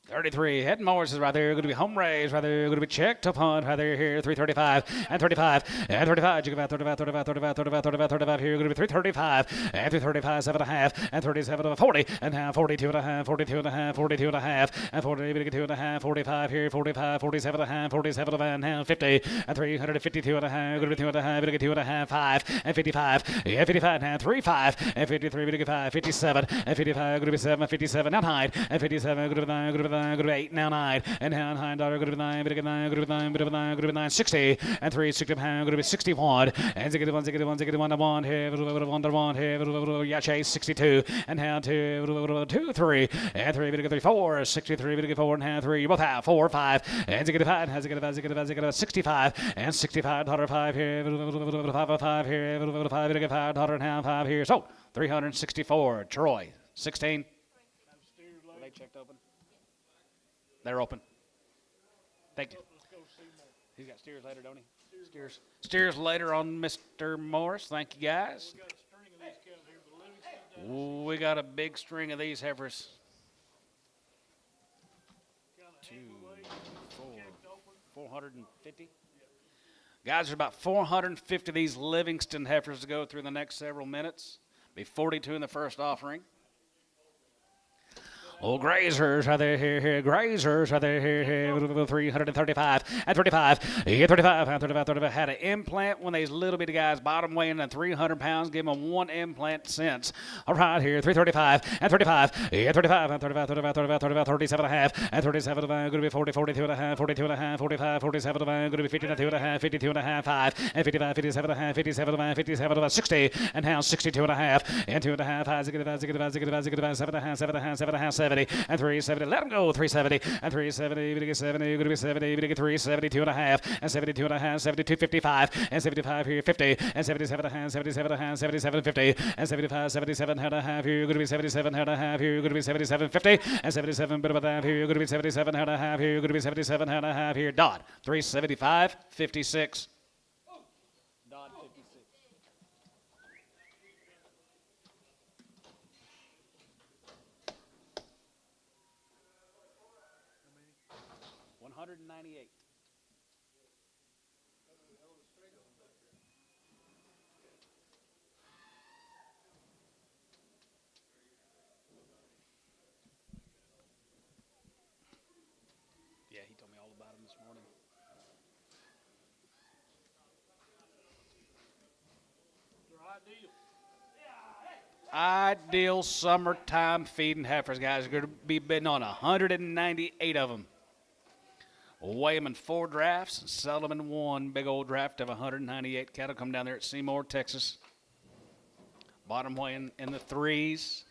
33. Ed Morris is right there. Going to be home raised. Right there. Going to be checked up on. Right there here. 335 and 35 and 35. Jig about 35, 35, 35, 35, 35, 35 here. Going to be 335 and 335, 7.5 and 37 to 40 and now 42 and a half, 42 and a half, 42 and a half and 40, 2 and a half, 45 here, 45, 47 and a half, 47 and a half, 50 and 352 and a half. Going to be 2 and a half, 2 and a half, 5 and 55, yeah, 55 and a half, 35 and 53, 5, 57 and 55. Going to be 7, 57 now 9 and 57. Going to be 9, going to be 9, going to be 8 now 9 and now 9 dollar. Going to be 9, going to be 9, going to be 9, going to be 9, going to be 9, 60 and 3, 60 pound. Going to be 61 and 61, 61, 61 1 here, 1 here, yeah, chase 62 and now 2, 2, 3 and 3, 3, 4, 63, 4 and half 3. You both have 4, 5 and 5 has 65 and 65 dollar 5 here, 5 here, 5 dollar and half 5 here. So 364. Troy 16. Were they checked open? They're open. Thank you. He's got steers later, don't he? Steers later on Mr. Morris. Thank you, guys. We got a big string of these heifers. 2, 4, 450. Guys, there's about 450 of these Livingston heifers to go through the next several minutes. Be 42 in the first offering. Oh, grazers are they here, grazers are they here, 335 and 35, yeah, 35 and 35, 35. Had an implant when these little bitty guys, bottom weighing at 300 pounds, give them 1 implant since. All right, here, 335 and 35, yeah, 35 and 35, 35, 35, 35, 37 and a half, and 37 going to be 40, 42 and a half, 42 and a half, 45, 47 going to be 52 and a half, 52 and a half, 5, and 55, 57 and a half, 57 and a half, 57 and a half, 60, and now 62 and a half, and 2 and a half, 5, 7 and a half, 7 and a half, 7 and a half, 70, and 370. Let them go. 370 and 370. We get 70. Going to be 70. We get 372 and a half and 72 and a half. 72, 55 and 75 here. 50 and 77 and a half. 77 and a half. 77, 50 and 75, 77 and a half here. Going to be 77 and a half here. Going to be 77, 50 and 77. Bit of that here. Going to be 77 and a half here. Going to be 77 and a half here. Dodd 375, 56. Dodd 56. 198. Yeah, he told me all about him this morning. They're ideal. Ideal summertime feeding heifers, guys. You're going to be bidding on 198 of them. Weigh them in 4 drafts and sell them in 1 big old draft of 198 cattle. Come down there at Seymour, Texas. Bottom weighing in the 3s.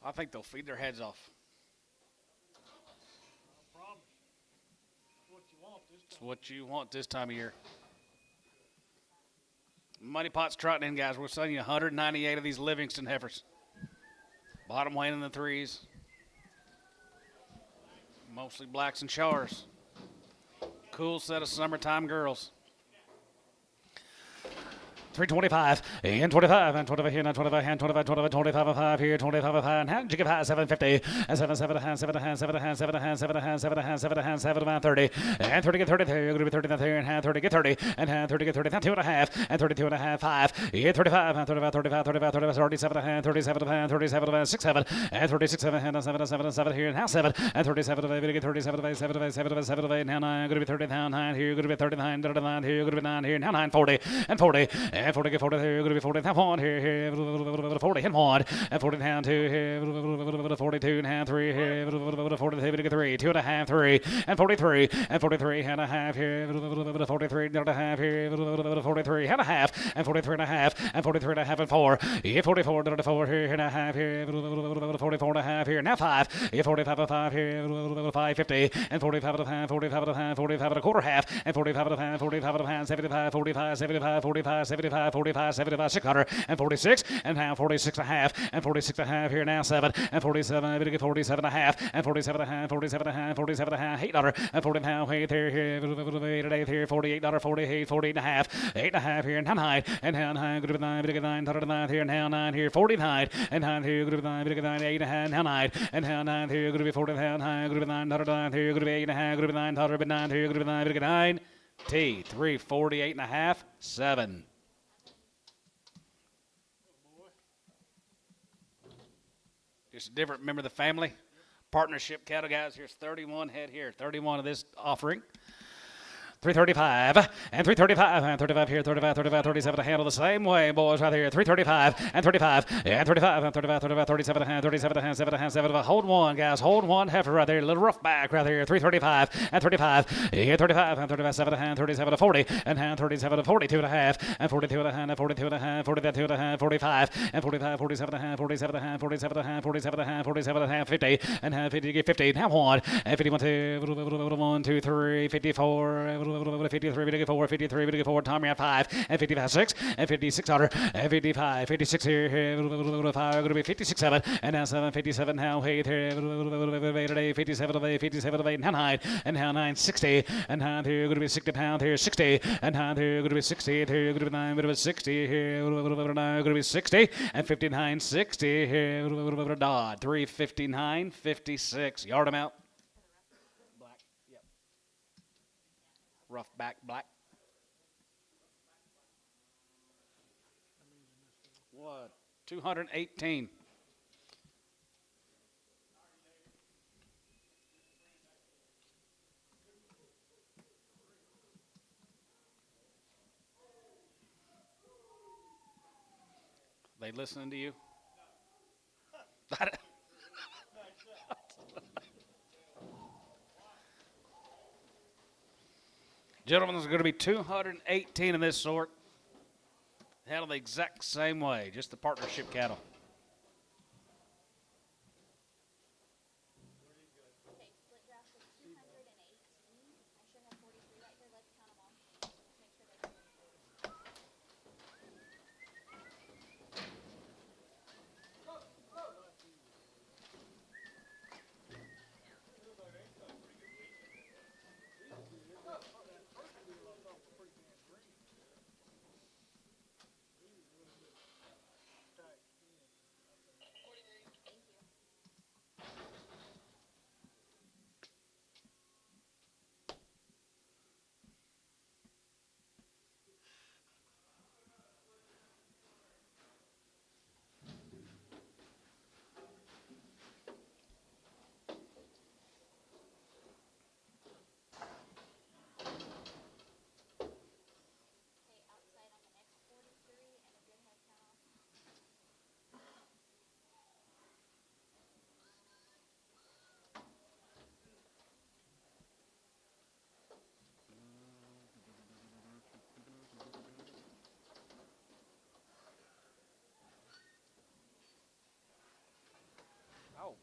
I think they'll feed their heads off. I promise. What you want this It's time. what you want this time of year. Money pot's trotting in, guys. We're selling you 198 of these Livingston heifers. Bottom weighing in the 3s. Mostly blacks and chars. Cool set of summertime girls. 325 and 25 and 25 here and 25 and 25 25 25 5 here 25 5 and hand you give high 750 and 7 7 and 7 and 7 and 7 and 7 and 7 and 7 and 7 and 30 and 30 get 30 there you're going to be 30 there and hand 30 get 30 and hand 30 get 30 and 2 and a half and 32 and a half 5 yeah 35 and 35 35 35 35 37 and hand 37 and 37 and 6 7 and 36 7 and 7 and 7 and 7 here and half 7 and 37 of 8 get 37 of 8 7 of 8 7 of 8 7 of 8 and 9 going to be 30 down 9 here you're going to be 39 39 here you're going to be 9 here now 9 40 and 40 and 40 get 40 here you're going to be 40 and 1 here 40 and 1 and 40 down 2 here 42 and half 3 here 42 to get 3 2 and a half 3 and 43 and 43 and a half here 43 and a half here 43 and a half and 43 and a half and 43 and a half and 4 yeah 44 to 4 here and a half here 44 and a half here now 5 yeah 45 and 5 here 550 and 45 and a half 45 and a half 45 and a quarter half and 45 and a half 45 and a half 75 45 75 45 75 45 75 600 and 46 and now 46 and a half and 46 and a half here now 7 and 47 to get 47 and a half and 47 and a half 47 and a half 47 and a half $8 and 40 and a half wait there here 8 here $48 48 48 and a half 8 and a half here and 9 and now 9 good 9 to get 9 9 here now 9 here 49 and 9 here good 9 to get 9 8 and a half now 9 and now 9 here good 40 and 9 good 9 9 here good 8 and a half good 9 9 here good 9 to get 9 T 348 and a half 7. Just a different member of the family. Partnership cattle, guys. Here's 31 head here. 31 of this offering. 335 and 335 and 35 here, 35, 35, 37 to handle the same way, boys, right here. 335 and 35 and 35 and 35, 35, 37 to hand, 37 to hand, 7 to hand, 7 to hand. Hold one, guys. Hold one. Heifer right there. A little rough back right here. 335 and 35. Here, 35 and 35, 7 to hand, 37 to 40 and hand, 37 to 42 and a half and 42 and a hand and 42 and a half, 42 and a half, 45 and 45, 47 and a half, 47 and a half, 47 and a half, 47 and a half, 47 and a half, 50 and half, 50 to get 50. Now one and 51, 2, 1, 2, 3, 54, 53, 54, 53, 54. Tom, you're at 5 and 55, 6 and 56 on her and 55, 56 here, 5, going to be 56, 7 and now 7, 57 now 8 here, 57 of 8, 57 of 8 now 9 and now 9, 60 and now here going to be 60 pound here, 60 and now here going to be 60 here, going to be 9, going to be 60 here, going to be 60 and 59, 60 here, Dodd 359, 56. Yard them out. Black. Yep. Rough back black. What? 218. They listening to you? Gentlemen, there's going to be 218 of this sort. Handled the exact same way, just the partnership cattle. Okay, split draft was 218. I should have 43 right here. Let's count them all. Make sure they outside on the next 43 and a good head count off. Oh.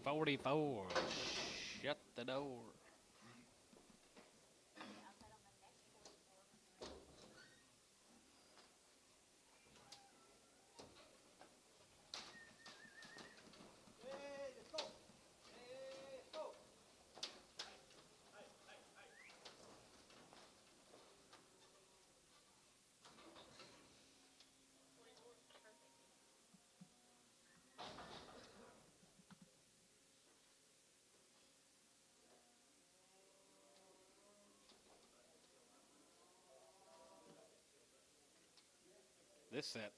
$44. Shut the door. Outside on the next 44. This set.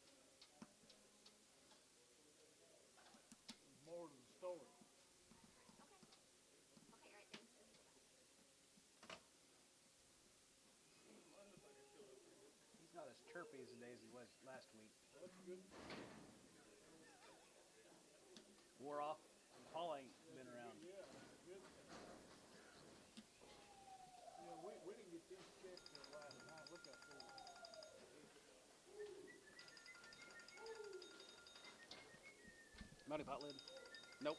More to the story. Okay, all right, thanks. He's not as chirpy as the days he was last week. That's good. Wore off. Paul ain't been around. Yeah, good. You know, we didn't get these checked till last night. Look up there. Money pot lid? Nope.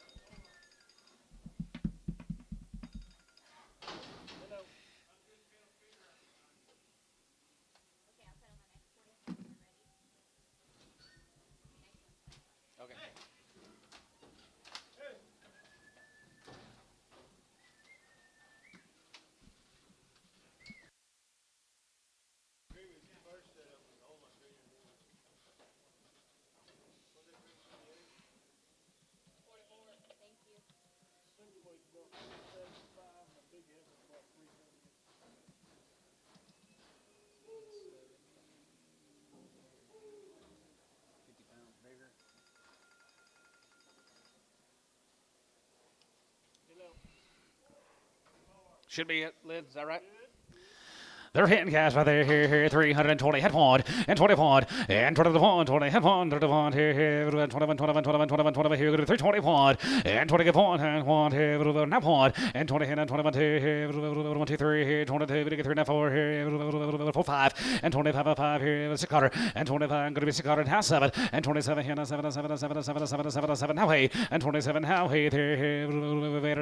Should be it, Lynn. Is that right? They're hitting guys right there, here, 320, head one, and 20 point, and 21, 20, head one, 31, here, 21, 21, 21, 21, 21, here, 320 point, and 20 point, and 1, here, now point, and 20, and 21, here, 1, 2, 3, here, 22, 3, 4, here, 4, 5, and 25, 5, here, 6 quarter, and 25, going to be 6 quarter, and half 7, and 27, here, 7, 7, 7, 7, 7, 7, 7, now 8, and 27, now 8, here,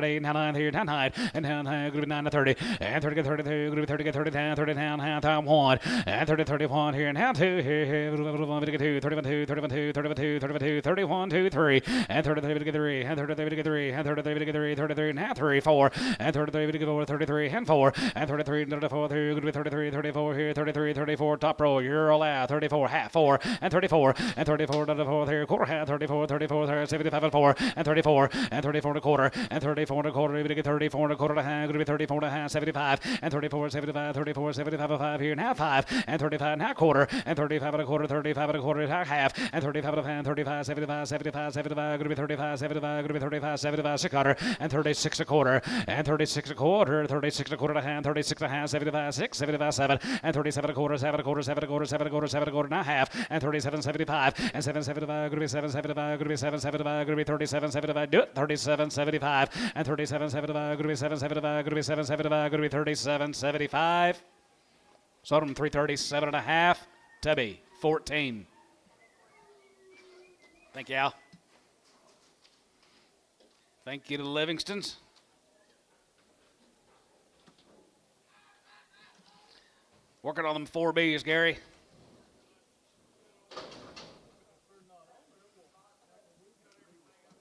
8, now 9, here, 9, and 9, going to be 9 to 30, and 30, 30, going to be 30, 30, 10, 30 down, half time 1, and 30, 31 here, and half 2 here, 2, 31, 2, 31, 2, 31, 2, 31, 2, 31, 2, 3, and 33, 3, and 33, 3, and 33, 3, 33, and half 3, 4, and 33, 4, 33, and 4, and 33, 34, 3, going to be 33, 34 here, 33, 34, top row, you're all out, 34, half 4, and 34, and 34, 34 here, quarter half, 34, 34, 75 and 4, and 34, and 34 and a quarter, and 34 and a quarter, going to get 34 and a quarter and a half, going to be 34 and a half, 75, and 34, 75, 34, 75, 5 here, and half 5, and 35 and half quarter, and 35 and a quarter, 35 and a quarter, half, and 35 and a half, 35, 75, 75, 75, going to be 35, 75, going to be 35, 75, 6 quarter, and 36 a quarter, and 36 a quarter, 36 a quarter and a half, 36 and a half, 75, 6, 75, 7, and 37 a quarter, 7 a quarter, 7 a quarter, 7 a quarter, 7 a quarter and a half, and 37, 75, and 7, 75, going to be 7, 75, going to be 7, 75, going to be 37, 75, do it, 37, 75, and 37, 75, going to be 7, 75, going to be 7, 75, going to be 37, 75. Sold them 337 and a half. Tubby, 14. Thank you, Al. Thank you to the Livingstons. Working on them 4Bs, Gary.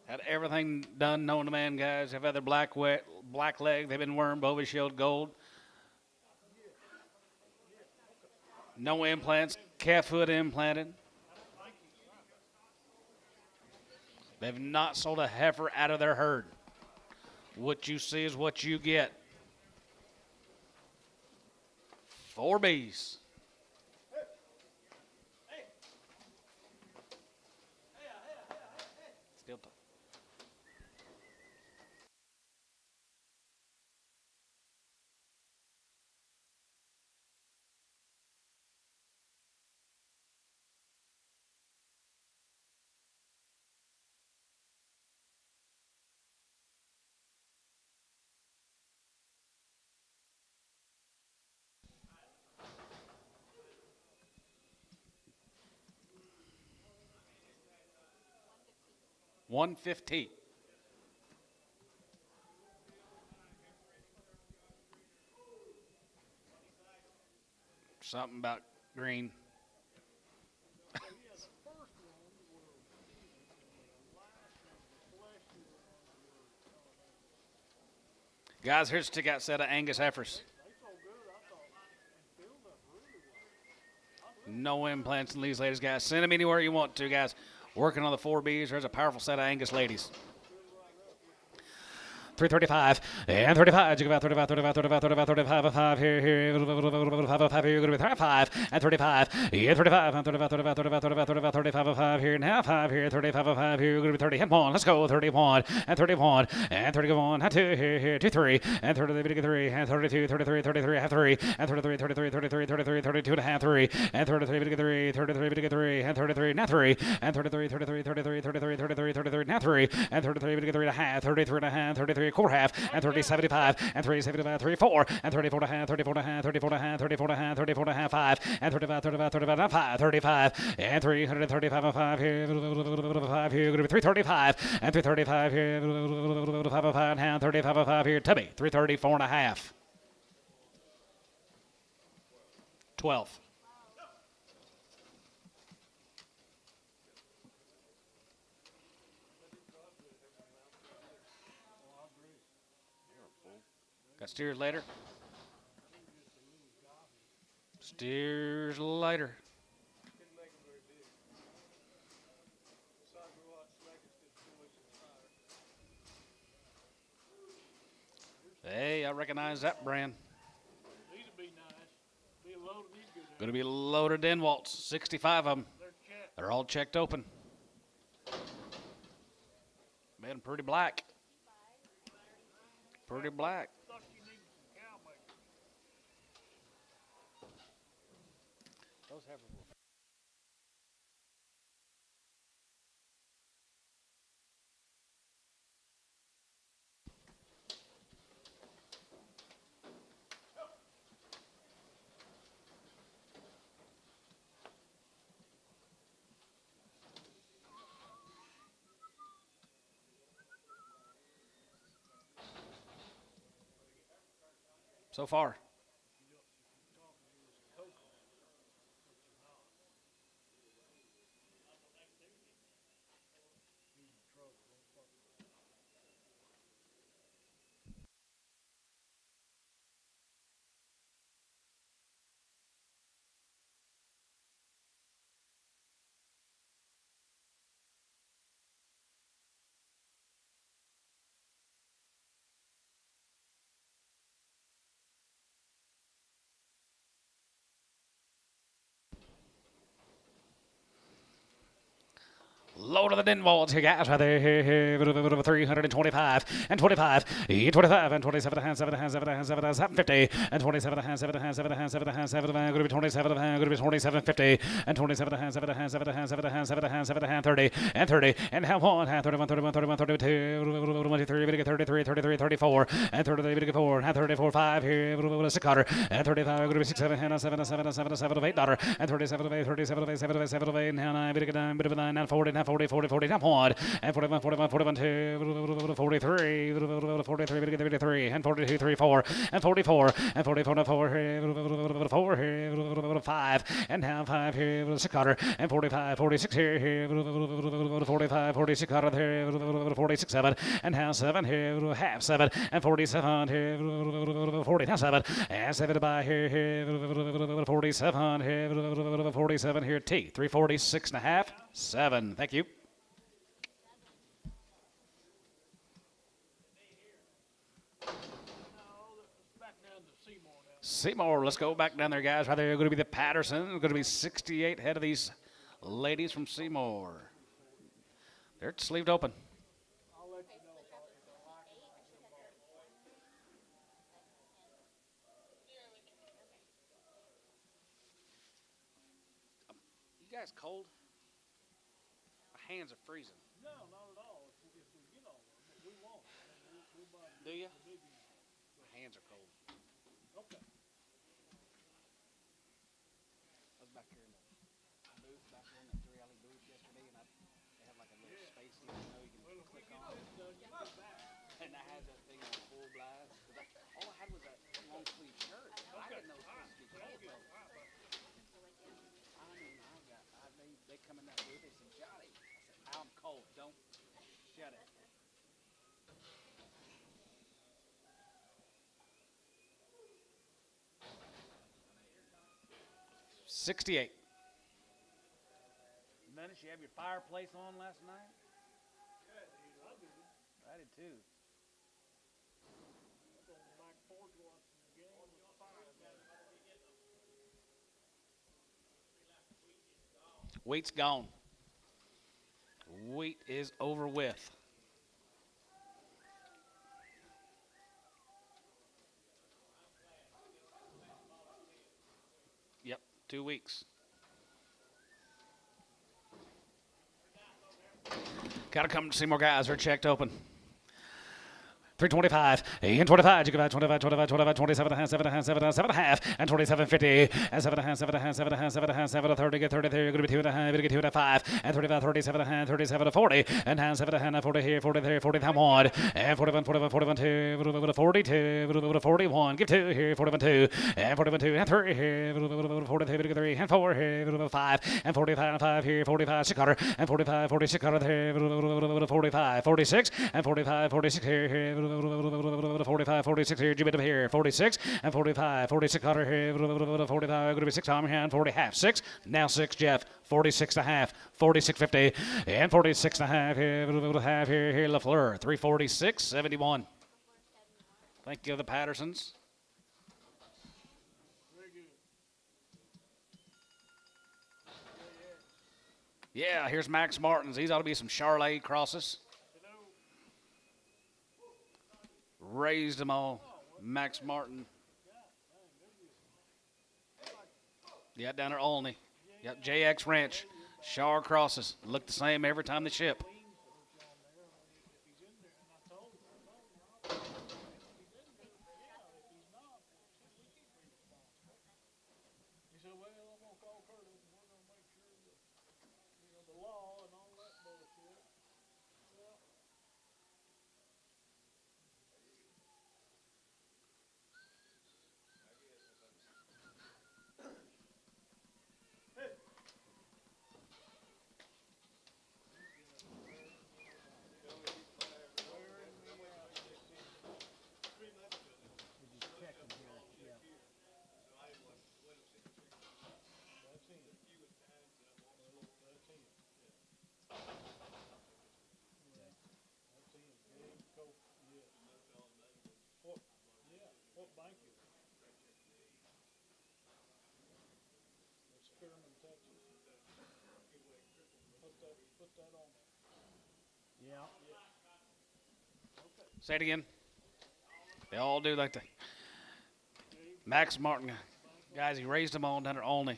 Had everything done known to man, guys. Have had their black leg. They've been wormed, Bovie Shield Gold. No implants, calf foot implanted. They've not sold a heifer out of their herd. What you see is what you get. 4Bs. Still talking. $115. Something about green. Guys, here's a stick-out set of Angus heifers. No implants in these ladies, guys. Send them anywhere you want to, guys. Working on the 4Bs. There's a powerful set of Angus ladies. 335 and 35. You go about 35, 35, 35, 35, 35, 5 here, 5 here. You're going to be 35 and 35. Yeah, 35 and 35, 35, 35, 35, 35, 35, 5 here, and now 5 here, 35, 5 here. You're going to be 30 and 1. Let's go, 31 and 31 and 31 and 2 here, 2, 3 and 33, 3 and 32, 33, 33, half 3 and 33, 33, 33, 33, 32 and a half 3 and 33, 3, 33, 3 and 33, now 3 and 33, 33, 33, 33, 33, 33, now 3 and 33, 3 and a half, 33 and a half, 33. Quarter half, and 30, 75, and 3, 75, 3, 4, and 34 and a half, 34 and a half, 34 and a half, 34 and a half, 34 and a half, 5, and 35, 35, 35, and 5, 35, and 335 and 5 here, 5 here, going to be 335, and 335 here, 5 and 5, and 35 and 5 here, Tubby, 334 and a half. 12. Got steers later. Steers later. Hey, I recognize that brand. These would be nice. Be a load of these good. Going to be loaded in Waltz. 65 of them. They're all checked open. Been pretty black. Pretty black. Those heifers will. So far. Low to the din walls, you guys, right there, 325 and 25, 25 and 27 and 7 and 7 and 7 and 750 and 27 and 7 and 7 and 7 and 7 and going to be 27 and going to be 2750 and 27 and 7 and 7 and 7 and 7 and 7 and 30 and 30 and have one, 31, 31, 31, 32, 23, 33, 33, 34 and 34 and 34, 5 here, 6 quarter and 35, going to be 6, 7 and 7 and 7 and 7 and 7 of $8 and 37 of 8, 37 of 8, 7 of 8, 7 of 8, now 9, bit of 9, bit of 9, now 40, now 40, 40, 40, now 1, and 41, 41, 41, 2, 43, 43, 53, and 42, 3, 4, and 44, and 44, 4, 4, 5, and now 5 here, 6 quarter, and 45, 46 here, 45, 46 quarter here, 46, 7, and now 7 here, half 7, and 47 here, 40, now 7, and 7 by here, 47 here, 47 here, T, 346 and a half, 7. Thank you. Seymour, let's go back down there, guys. Right there, going to be the Patterson. Going to be 68 head of these ladies from Seymour. They're sleeved open. I'll let you know if I like them. You guys cold? My hands are freezing. No, not at all. If we get all of them, but we won't. We'll buy Do you? the big ones. My hands are cold. Okay. I was back here in the booth, back there in the 3-alley booth yesterday, and they have like a little space here, you know, you can click on. And I had that thing on full blast. All I had was that long sleeve shirt. I didn't know it was supposed to be cold though. They come in that booth, they said, Johnny. I said, I'm cold, don't shut it. $68. Dennis, you have your fireplace on last night? I did too. Wheat's gone. Wheat is over with. Yep, 2 weeks. Gotta come to see more guys. They're checked open. 325 and 25. You can buy 25, 25, 25, 27 and a half, 7 and a half, 7 and a half, 7 and a half, and 27.50 and 7 and a half, 7 and a half, 7 and a half, 7 and a half, 7 and 30, get 30 there. You're going to be 2 and a half, you're going to get 2 and a 5, and 35, 37 and a half, 37 to 40, and half, 7 and a half, 40 here, 40 there, 40 down 1, and 41, 41, 41, 2, 42, 41, give 2 here, 41, 2, and 41, 2, and 3 here, 43, 3, and 4 here, 5, and 45, 5 here, 45, 6 quarter, and 45, 46 quarter there, 45, 46, and 45, 46 here, 45, 46 here, Jimmy here, 46, and 45, 46 Cutter here, 45, going to be 6 Tom here, 40 half, 6, now 6 Jeff, 46 and a half, 46.50, and 46 and a half here, LaFleur, 346.71. Thank you, the Pattersons. Very good. Yeah, here's Max Martin's. These ought to be some Charolais crosses. Raised them all. Max Martin. Yeah, down there, Olney. Yep, JX Ranch. Shar crosses. Look the same every time they ship. He said, well, I'm gonna call Curtis and we're gonna make sure that, the law and all that bullshit. Yeah. What bank is it? Spearman, Texas. Put that on. Yeah. Say it again. They all do like the Max Martin guys. He raised them all down there only.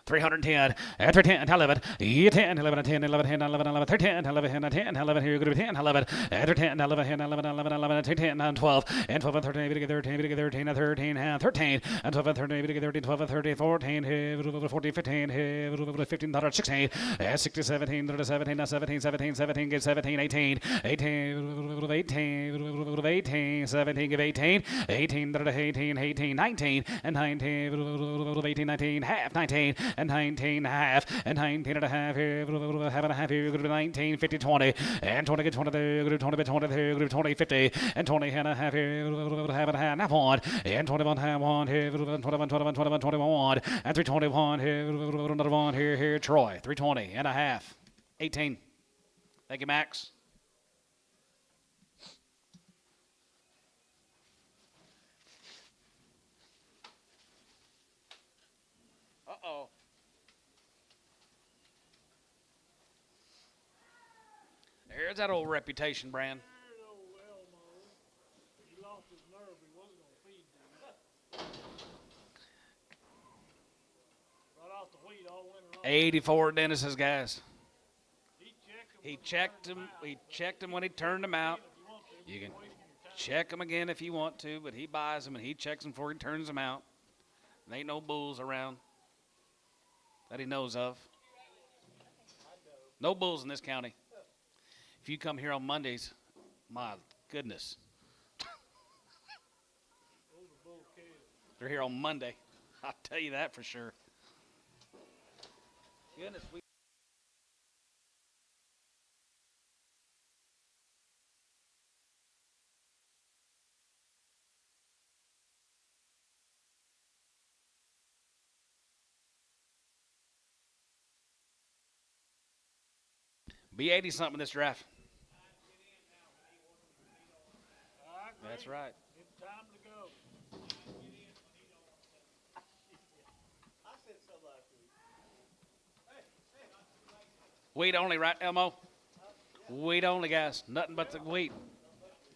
310, and 310, 11, 10, 11, 10, 11, 10, 11, 11, 13, 11, 10, 11, here, good 10, 11, and 10, 11, 11, 11, 11, 10, and 12, and 12, and 13, 13, 13, and 13, and 13, and 12, and 13, 13, 12, and 13, 14, 14, 15, 15, 16, and 16, 17, 17, 17, 17, 17, give 17, 18, 18, 18, 18, 17, give 18, 18, 18, 18, 19, and 19, 18, 19, half 19, and 19 half, and 19 and a half here, half and a half here, good 19, 50, 20, and 20, 20 there, good 20, 20 there, good 20, 50, and 20 and a half here, half and a half, half one, and 21 half one here, 21, 21, 21, 21, and 321 here, another one here, Troy, 320 and a half, 18. Thank you, Max. Uh-oh. There's that old reputation brand. There's old Elmo. He lost his nerve. He wasn't gonna feed them. Right off the wheat all winter long. 84 Dennis's guys. He checked He them. checked him when he turned them out. You can check them again if you want to, but he buys them and he checks them before he turns them out. There ain't no bulls around that he knows of. No bulls in this county. If you come here on Mondays, my goodness. They're here on Monday. I'll tell you that for sure. Goodness, we be 80 something this draft. That's right. It's time to go. Wheat only, right, Elmo? Wheat only, guys. Nothing but the wheat.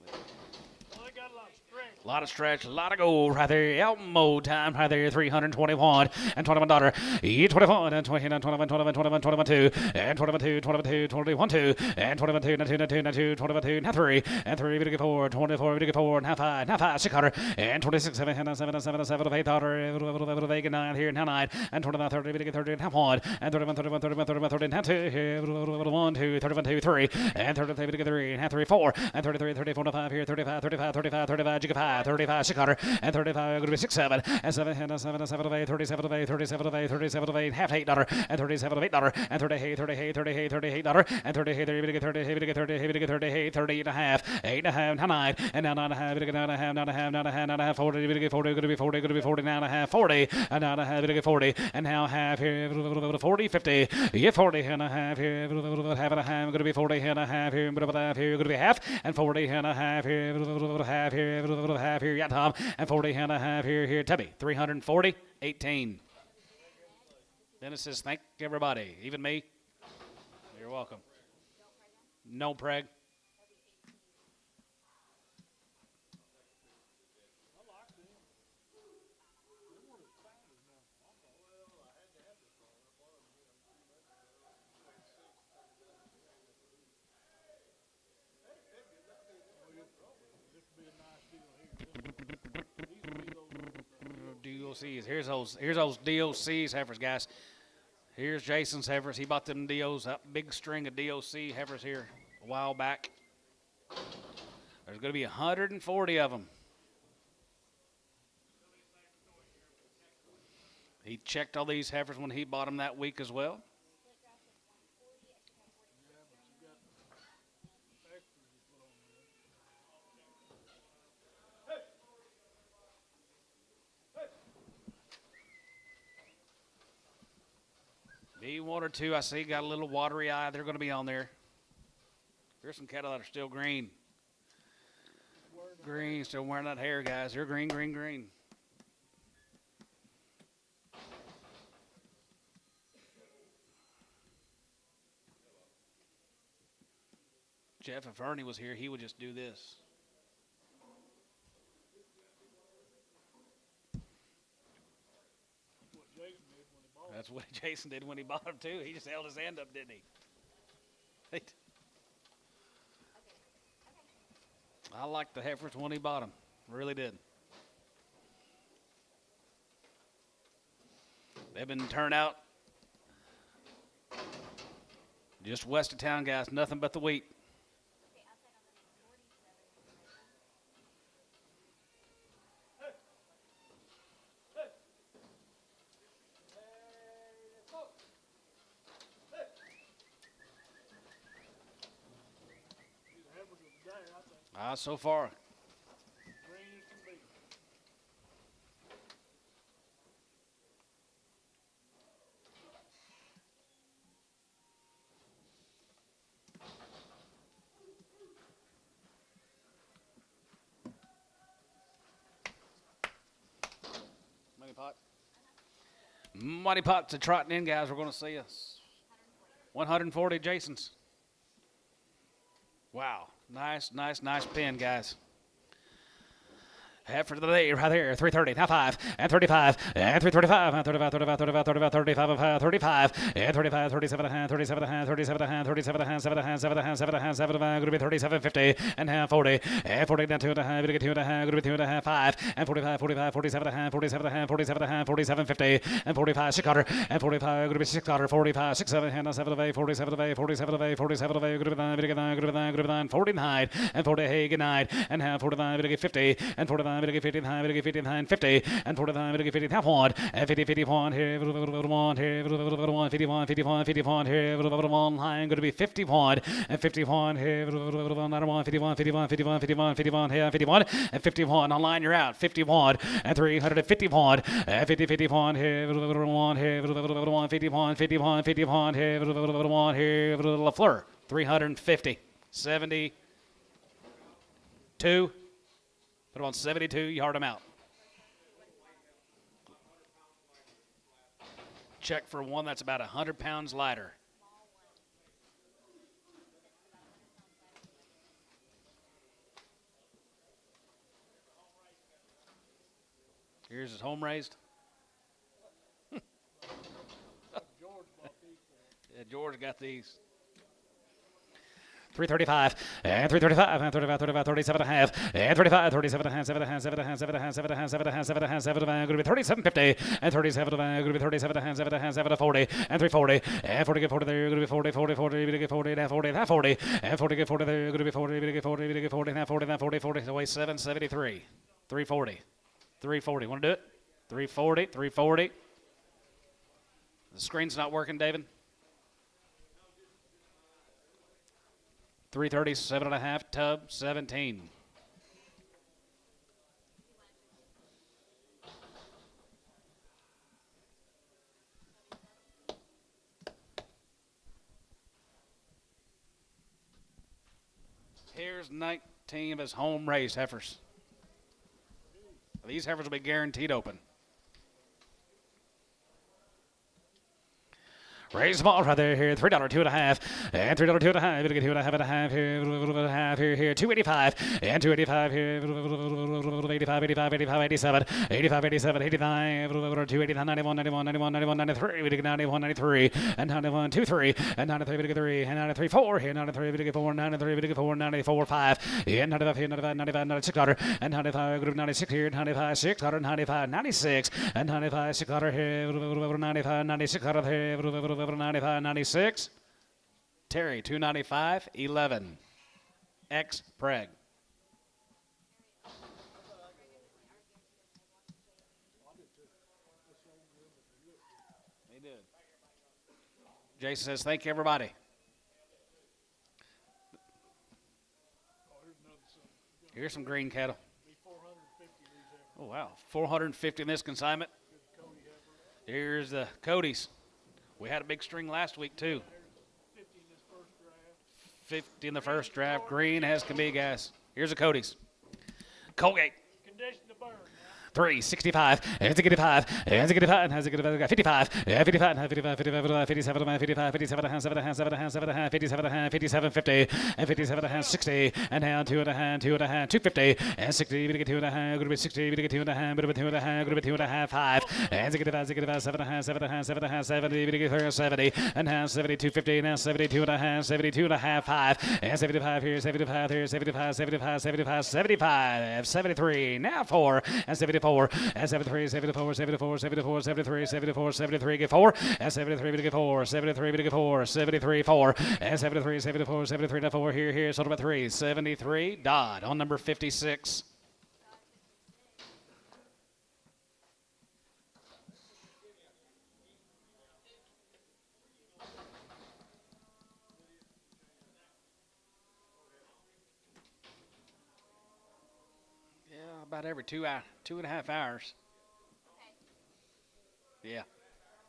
Well, they got a lot of strength. A lot of stretch, a lot of gold right there. Elmo time right there. 321 and 21 dollar. 21 and 20 and 21, 21, 21, 21, 2 and 21, 2, 22, 21, 2 and 21, 2, 2, 2, 2, 21, 2, now 3 and 3, we get 4, 24, we get 4, now 5, 600 and 26, 7, 7, 7, 7, 8 dollar, 8, 9 here, now 9 and 29, 30, we get 30, now 1 and 31, 31, 31, 31, 30, now 2, 1, 2, 31, 2, 3 and 33, we get 3, now 3, 4 and 33, 34, 5 here, 35, 35, 35, 35, you get 5, 35, 600 and 35, going to be 6, 7 and 7, 7, 7 of 8, 37 of 8, 37 of 8, 37 of 8, half $8 and 37 of $8 and 38, 38, 38, 38 dollar and 38, 30, we get 30, we get 30, we get 30, 38 and a half, 8 and a half, now 9 and now 9 and a half, we get 9 and a half, 9 and a half, 9 and a half, 9 and a half, 40, we get 40, going to be 40, going to be 40, 9 and a half, 40 and 9 and a half, we get 40 and now half here, 40, 50, yeah, 40 and a half here, half and a half, going to be 40 and a half here, going to be half and 40 and a half here, half here, yeah, Tom, and 40 and a half here, Tubby, 340, 18. Dennis says, thank everybody, even me. You're welcome. No preg. DOCs. Here's those DOCs heifers, guys. Here's Jason's heifers. He bought them DOs, that big string of DOC heifers here a while back. There's going to be 140 of them. He checked all these heifers when he bought them that week as well. B1 or 2, I see, got a little watery eye. They're going to be on there. There's some cattle that are still green. Green, still wearing that hair, guys. They're green, green, green. Jeff, if Ernie was here, he would just do this. That's what Jason did when he bought him, too. He just held his hand up, didn't he? I liked the heifers when he bought them. Really did. They've been turned out just west of town, guys. Nothing but the wheat. So far. Money pots are trotting in, guys. We're going to see us. 140 Jasons. Wow. Nice pin, guys. Heifer of the day right there, 330, now 5, and 35, and 335, and 35, 35, 35, 35, 35, 35, and 35, 37 and 37 and 37 and 37 and 7 and 7 and 7 and 7 and going to be 37, 50, and half 40, and 40 down 2 and a half, going to get 2 and a half, going to be 2 and a half, 5, and 45, 45, 47 and 47 and 47 and 47, 50, and 45, 6 quarter, and 45, going to be 6 quarter, 45, 6, 7, and 7 of A, 47 of A, 47 of A, 47 of A, going to be 9, going to be 9, going to be 9, going to be 9, 49, and 40, hey, good night, and half 49, going to get 50, and 49, going to get 59, going to get 59, 50, and 49, going to get 50, half 1, and 50, 51, here, 1, here, 1, 51, 51, 51, here, 1, high, going to be 51, and 51, here, 1, 51, 51, 51, 51, 51, here, 51, and 51, online, you're out, 51, and 351, and 50, 51, here, 1, here, 1, 51, 51, 51, here, 1, here, LaFleur, 350, 72, put them on 72, yard them out. Check for one that's about 100 pounds lighter. Here's his home raised. Yeah, George got these. 335, and 335, and 35, 35, 37 and a half, and 35, 37 and a half, 7 and a half, 7 and a half, 7 and a half, 7 and a half, 7 and a half, 7 and a half, 7 and a half, going to be 37.50, and 37 and a half, going to be 37 and a half, 7 and a half, 7 and 40, and 340, and 40 get 40 there, going to be 40, 40, 40, we get 40, and 40, and 40, and 40 get 40 there, going to be 40, we get 40, we get 40, and 40, and 40, 40, so weigh 773, 340, 340, want to do it? 340, 340. The screen's not working, David. 330, 7 and a half, tub, 17. Here's 19 of his home-raised heifers. These heifers will be guaranteed open. Raise them all right there here. $3, 2.5, and $3, 2.5. We'll get 2.5 here. Here. 2.85 and 2.85 here. 85, 85, 85, 87, 85, 87, 89, 289, 91, 91, 91, 91, 93. We get 91, 93, and 91, 23, and 93, we get 3, and 93, 4 here. 93, we get 4, 93, we get 4, 94, 5, and 95 here, 95, 95, 96, and 95, group 96 here, 95, 6, 95, 96, and 95, 6 here, 95, 96 here, 95, 96. Terry, 295, 11. X Preg. He did. Jason says, thank you, everybody. Here's some green cattle. Oh, wow. 450 in this consignment. Here's the Cody's. We had a big string last week, too. 50 in the first draft. Green as can be, guys. Here's a Cody's. Colgate. Condition to burn. 365, and 55, and 55, and 55, 55, 55, 55, 55, 57, 55, 57, 7, 57, 57, 50, and 57, 60, and down 2.5, 250, and 60, we get 2.5, good bit 60, we get 2.5, good bit 2.5, good bit 2.5, 5, and 55, 7, 70, we get 70, and now 70, 250, now 72.5, 72.5, 5, and 75 here, 75 here, 75, 75, 75, 75, 73, now 4, and 74. And 73, 74, 74, 74, 73, 74, 73, get 4. And 73, we get 4. 73, we get 4. 73, 4. And 73, 74, 73, now 4. Here, sold about 3. 73, Dodd on number 56. Yeah, about every 2.5 hours. Yeah.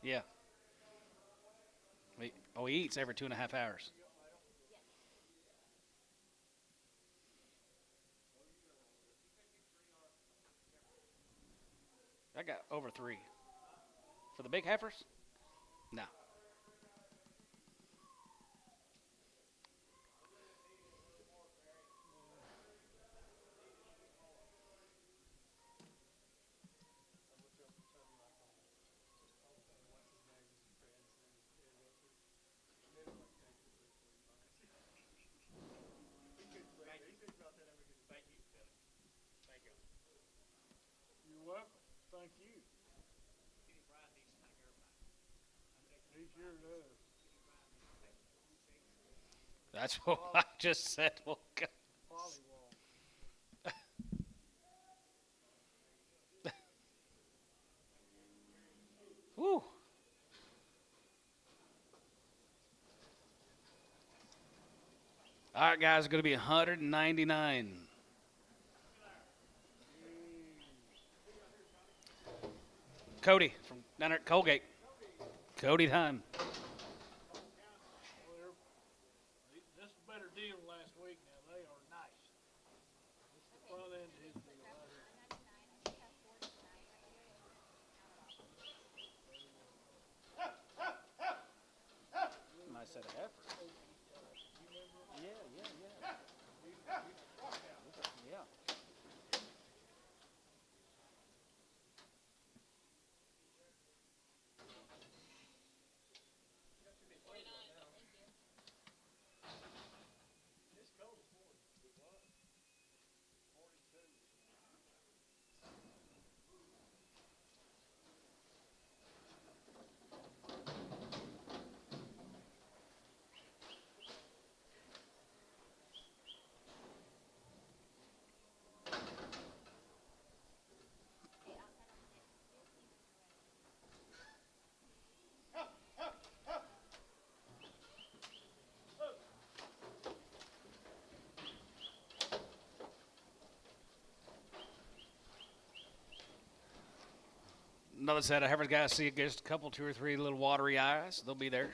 Yeah. He eats every 2.5 hours. I got over 3. For the big heifers? No. You're welcome. Thank you. He sure does. That's what I just said. Well, God. Pollywall. Woo. All right, guys, it's going to be 199. Cody from down there at Colgate. Cody time. Well, this is a better deal than last week now. They are nice. This is the front end of his deal right here. Nice set of heifers. Yeah. Yeah. Another set of heifers, guys. See, just a couple, 2 or 3 little watery eyes. They'll be there.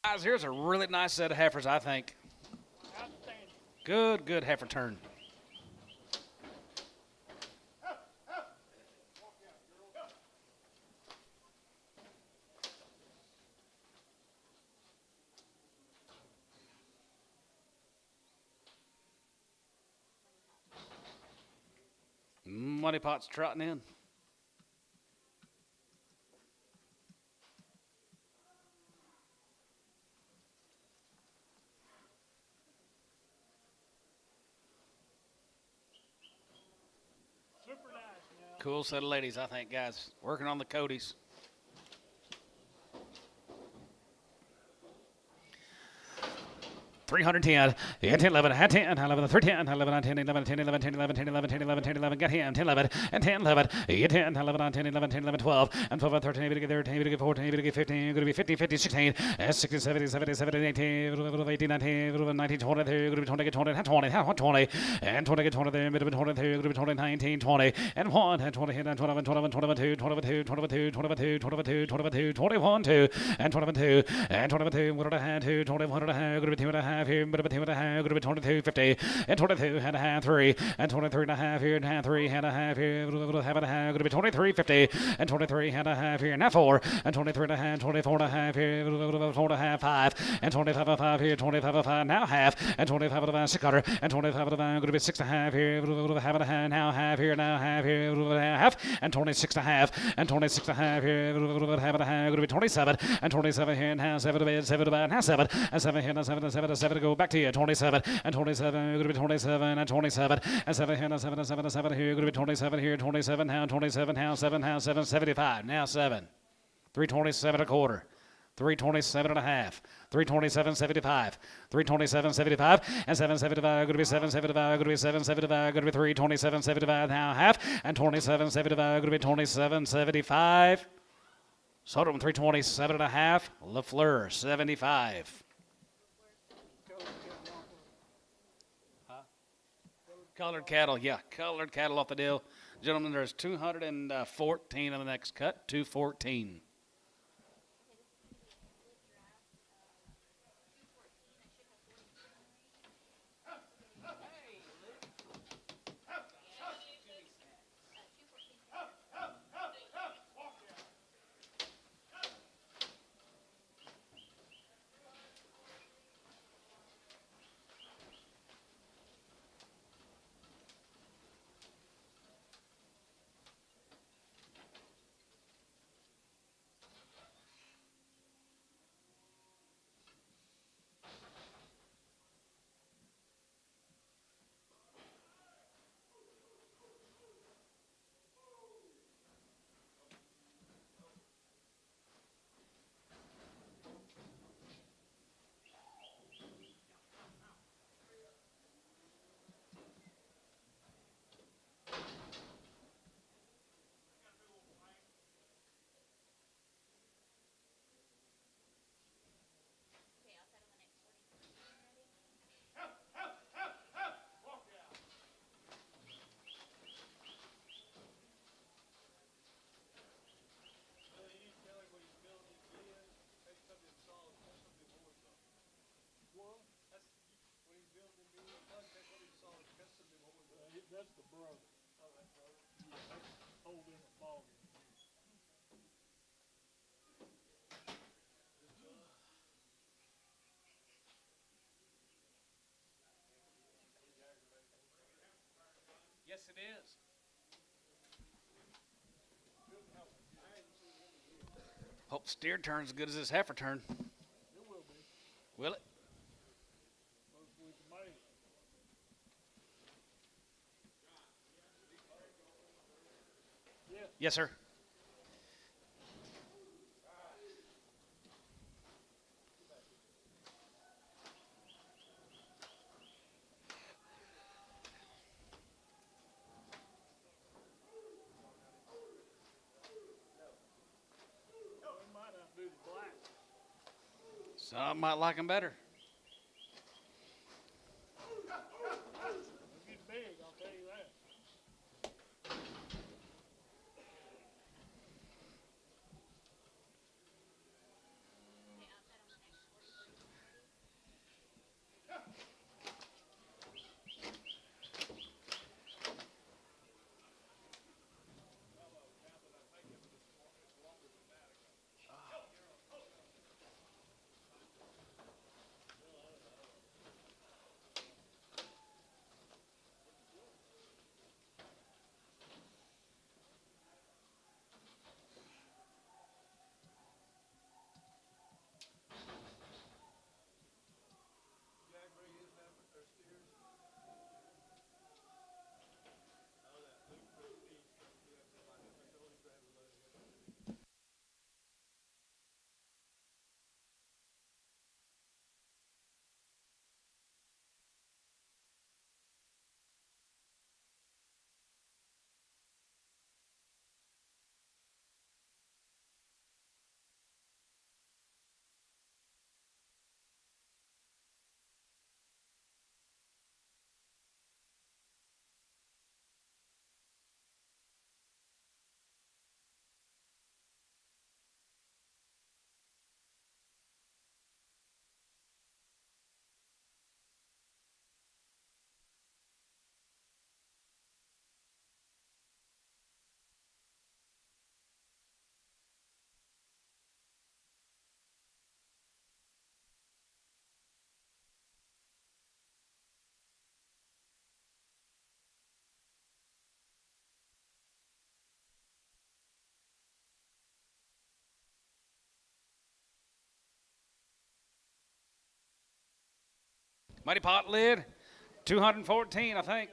Guys, here's a really nice set of heifers, I think. Outstanding. Good heifer turn. Money Pot's trotting in. Super nice now. Cool set of ladies, I think, guys. Working on the Codys. $310, 10, 11, 10, 11, 13, 11, 10, 11, 10, 11, 10, 11, 10, 11, 10, 11, 10, 11, got him, 10, 11, and 10, 11, 10, 11, 10, 11, 10, 11, 12, and 12, 13, 13, 14, 15, going to be 50, 50, 16, 16, 17, 17, 17, 18, 18, 19, 19, 20, going to be 20, 20, 20, 20, and 20, 20, there, middle of 20, going to be 20, 19, 20, and 1, and 20, and 21, 21, 22, 22, 22, 22, 22, 22, 21, 2, and 22, and 22, what did I have, 2, 21, going to be 2 and a half here, but 2 and a half, going to be 22, 50, and 22 and a half, 3, and 23 and a half here, and half, 3 and a half here, half and a half, going to be 23, 50, and 23 and a half here, now 4, and 23 and a half, 24 and a half here, 4 and a half, 5, and 25 and a 5 here, 25 and a 5, now half, and 25 and a 5, 600, and 25 and a 5, going to be 6 and a half here, half and a half, now half here, half, and 26 and a half, and 26 and a half here, half and a half, going to be 27, and 27 here, and half, 7 to bed, 7 to bed, half 7, and 7 here, and 7 and 7 and 7 to go back to you, 27, and 27, going to be 27, and 27, and 7 here, and 7 and 7 and 7 here, going to be 27 here, 27, now 27, now 7, now 7, 75, now 7, 327 a quarter. 327 and a half, 327, 75, 327, 75, and 775, going to be 775, going to be 775, going to be 327, 75, now half, and 27, 75, going to be 27, 75. Sodom 327 and a half, LaFleur 75. Colored cattle, yeah, colored cattle off the deal. Gentlemen, there's 214 on the next cut, 214. That's the brother. Oh, that's brother. Yeah, that's whole different ballgame. Yes, it is. Hope steer turns as good as this heifer turn. It will be. Will it? First week of May. Yes, sir. Some might like them better. They get big, I'll tell you that. Mighty pot lid, 214, I think.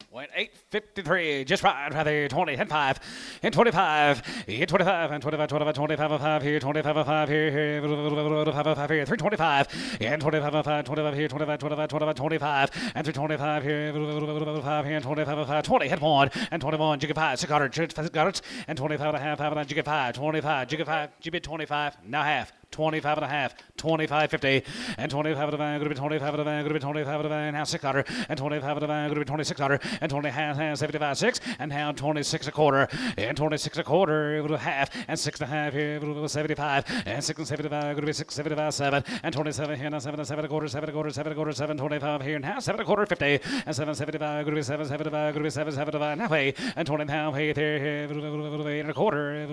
Went 853, just right there, 20, and 5, and 25, and 25, and 25, 25, 25, and 5 here, 25, and 5 here, 5 here, 325, and 25, and 5, 25 here, 25, 25, 25, 25, and 325 here, 5 here, and 25, and 5, 20, and 1, and 21, jig 5, 600, and 25 and a half, and jig 5, 25, jig 5, jig 25, now half. 25 and a half, 25, 50, and 25 and a van, going to be 25 and a van, going to be 25 and a van, now 600, and 25 and a van, going to be 2600, and 20 half, 75, 6, and now 26 a quarter, and 26 a quarter, half, and 6 and a half here, 75, and 6 and 75, going to be 6, 75, 7, and 27 here, now 7 and 7 a quarter, 7 a quarter, 7 a quarter, 7, 25 here, now 7 a quarter, 50, and 7, 75, going to be 7, 75, going to be 7, 75, halfway, and 20 now, here, 8 and a quarter,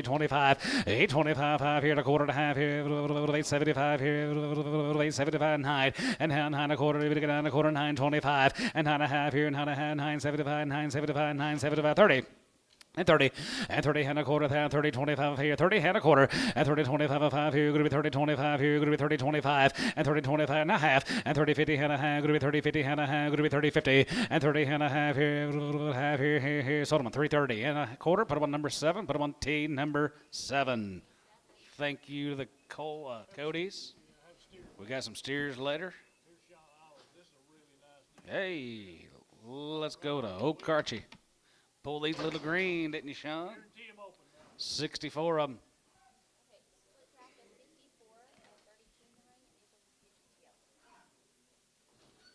25, 8, 25, 5 here, and a quarter and a half here, 875 here, 875 9, and 9 and a quarter, we get 9 a quarter, 925, and 9 and a half here, 9 and a half, 975, 975, 975, 30. And 30, and 30 and a quarter, 30, 25 here, 30 and a quarter, and 30, 25 and 5 here, going to be 30, 25 here, going to be 30, 25, and 30, 25 and a half, and 30, 50 and a half, going to be 30, 50 and a half, going to be 30, 50, and 30 and a half here, sold them on 330 and a quarter, put them on number 7, put them on T number 7. Thank you to the Cody's. We got some steers later. Hey, let's go to OKC. Pull these little green, didn't you, Sean? 64 of them. Okay, split track of 54 and 32 in the ring, and these will just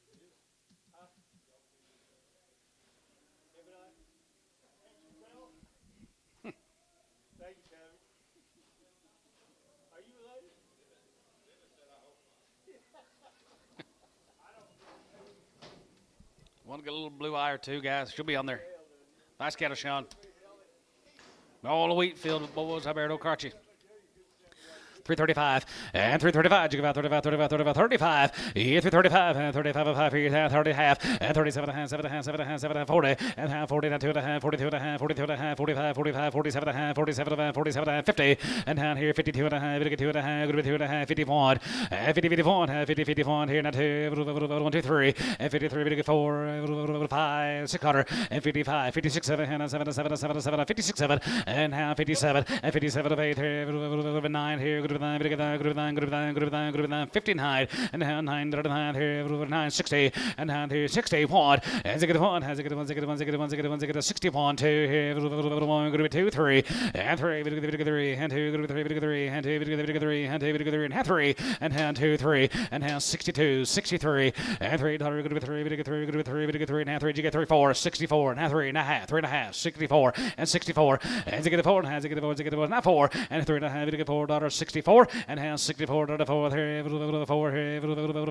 give you Thank you, Kevin. Are you related? Want to get a little blue eye or two, guys? She'll be on there. Nice cattle, Sean. All the wheat field boys up there at OKC. 335 and 335. You give out 35, 35, 35, 35. Yeah, 335 and 35 of 5 here, 30 half and 37 and a half, 7 and a half, 7 and a half, 7 and a half, 40 and half, 40 and 2 and a half, 42 and a half, 42 and a half, 45, 45, 47 and a half, 47 and a half, 47 and a half, 50 and down here 52 and a half, 52 and a half, 52 and a half, 51 and 50, 51, 50, 51 here, now 2, 1, 2, 3 and 53, 54, 5, 600 and 55, 56, 7 and 7, 7, 7, 7, 56, 7 and half, 57 and 57 of 8 here, 9 here, good with 9, good with 9, good with 9, good with 9, good with 9, good with 9, 59 and down 9, 9 here, 9, 60 and down here 61 and 1, has a good 1, 61, 2 here, 1, good with 2, 3 and 3, good with 3 and 2, good with 3, good with 3 and 2, good with 3 and 2, good with 3 and half 3 and hand 2, 3 and half 62, 63 and 3, good with 3, good with 3, good with 3, good with 3 and half 3, you get 3, 4, 64 and half 3 and a half, 3 and a half, 64 and 64 and you get 4 and has a good 4, not 4 and 3 and a half, you get $4, 64 and half 64 to 4 here, 4 here,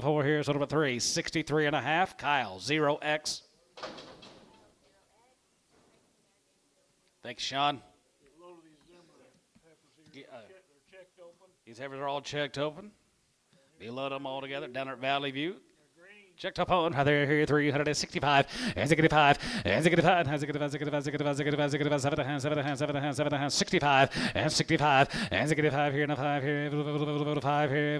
4 here, so about 3, 63 and a half. Kyle, 0x. Thanks, Sean. A load of these Zimmer heifers here, Yeah, they're checked open. These heifers are all checked open. Be load them all together down at Valley View. They're green. Checked up on there here 365 and 65 and 65 and 65 7 and 65 and 65 and 65 here and a 5 here 5 here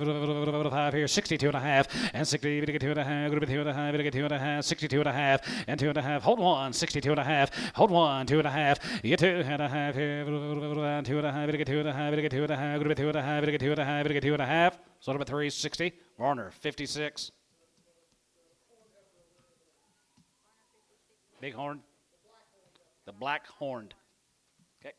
5 here 62 and a half and 60 2 and a half good 2 and a half 2 and a half 62 and a half and 2 and a half hold 1 62 and a half hold 1 2 and a half you 2 and a half here 2 and a half 2 and a half 2 and a half good 2 and a half 2 and a half 2 and a half so about 360 Warner 56 Big horn. The black horned. Okay.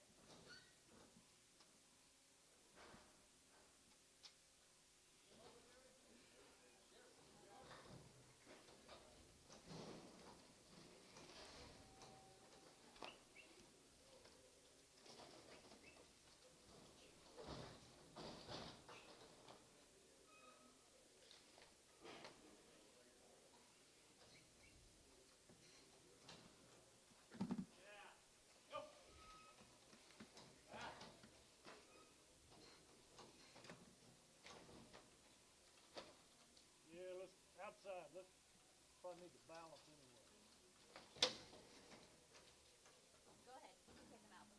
Yeah, let's outside. Let's probably need to balance anyway. Go ahead. You can take them out.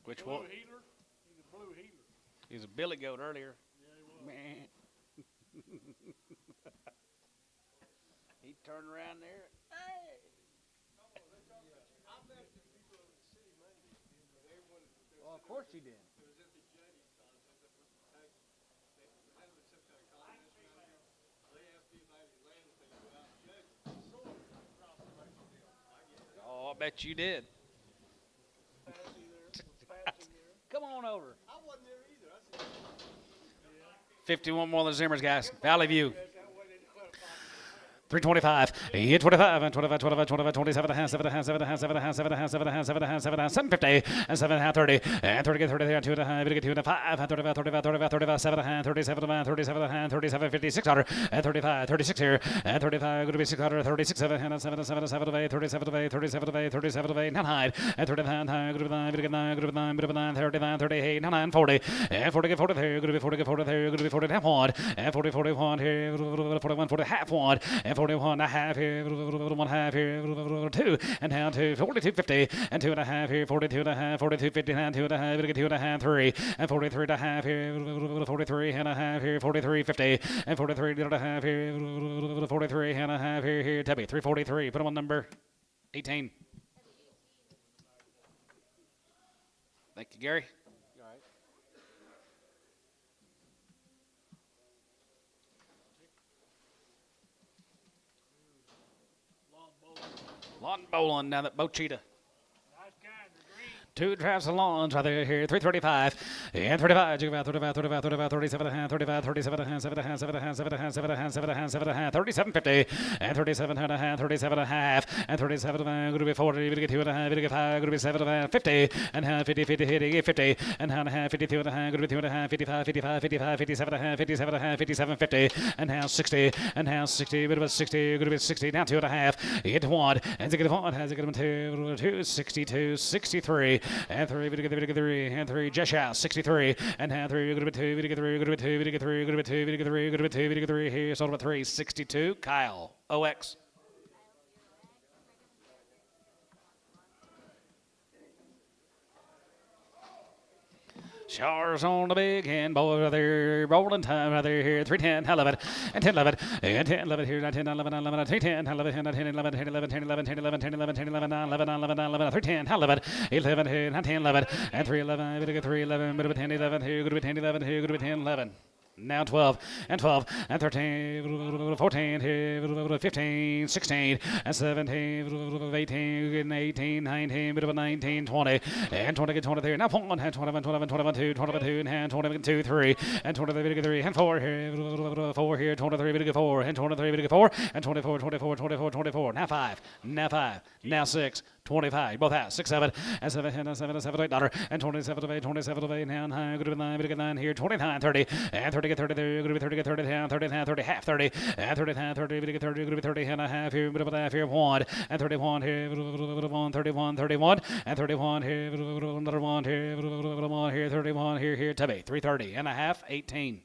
Which Blue one? healer. He's a blue healer. He was a billy goat earlier. Yeah, he was. Man. He turned around there. Hey. Well, of course he did. Oh, I bet you did. Patsy there. Patsy there. Come on over. I wasn't there either. I said, 51 more than Zimmers, guys. Valley View. that way they declare 325, 25, and 25, 25, 25, 27 and a half, 7 and a half, 7 and a half, 7 and a half, 7 and a half, 7 and a half, 7 and a half, 7 and a half, 750, and 7 and a half, 30, and 30, 30, 2 and a half, 2 and a 5, 35, 35, 35, 35, 7 and a half, 37 and a half, 37 and a half, 37, 50, 600, and 35, 36 here, and 35, going to be 600, 36, 7, and 7, 7, 7 of 8, 37 of 8, 37 of 8, 37 of 8, 9 hide, and 39, going to be 9, going to be 9, going to be 9, going to be 9, 39, 38, 9, 40, and 40, 40 there, going to be 40, 40 there, going to be 40 half one, and 40, 41 here, 41, 40 half one, and 41 and a half here, 1 half here, 2, and down to 42.50, and 2 and a half here, 42 and a half, 42.50, and 2 and a half, 2 and a half, 3, and 43 and a half here, 43 and a half here, 43.50, and 43 and a half here, 43 and a half here, Tubby, 343, put him on number 18. Thank you, Gary. Lawn bowling down at Bochita. nice kind. They're green. 2 drives the lawns right there here, 335, and 35, 35, 35, 35, 37 and a half, 35, 37 and a half, 7 and a half, 7 and a half, 7 and a half, 7 and a half, 7 and a half, 7 and a half, 37.50, and 37 and a half, 37 and a half, and 37 and a half, going to be 40, going to get 2 and a half, going to get 5, going to be 7 and a half, 50, and half, 50, 50, 50, 50, and half and a half, 52 and a half, going to be 2 and a half, 55, 55, 55, 57 and a half, 57 and a half, 57, 50, and half 60, and half 60, bit of a 60, going to be 60, now 2 and a half, get 1, and to get 1, has to get 2, 62, 63, and 3, going to get 3, and 3, just out, 63, and half 3, going to be 2, going to get 3, going to be 2, going to get 3, going to be 2, going to get 3, going to be 2, going to get 3, here, sold about 3, 62, Kyle, OX. Shars on the big hand, boy, right there, rolling time, right there, here, 310, 11, and 10, 11, and 10, 11, here, 10, 11, 11, 310, 11, 10, 11, 10, 11, 10, 11, 10, 11, 10, 11, 10, 11, 9, 11, 9, 11, 9, 11, 310, 11, 11, here, 10, 11, and 3, 11, we get 3, 11, bit of a 10, 11, here, good to be 10, 11, here, good to be 10, 11. Now 12, and 12, and 13, 14, 15, 16, and 17, 18, 18, 19, bit of a 19, 20, and 20, get 23, now 1, and 21, 21, 22, 22, and 20, 2, 3, and 23, 3, and 4 here, 4 here, 23, 4, and 23, 4, and 24, 24, 24, 24, now 5, now 6, 25, both out, 6, 7, and 7, and 7, and 7, $8, and 27, 8, 27, 8, now 9, good to be 9, good to get 9 here, 29, 30, and 30, get 30, there, good to be 30, get 30, down, 30, down, 30, half, 30, and 30, down, 30, good to get 30, good to be 30, and a half here, bit of a half here, 1, and 31 here, 31, 31, and 31 here, another 1 here, 1 here, 31 here, Tubby, 330, and a half, 18.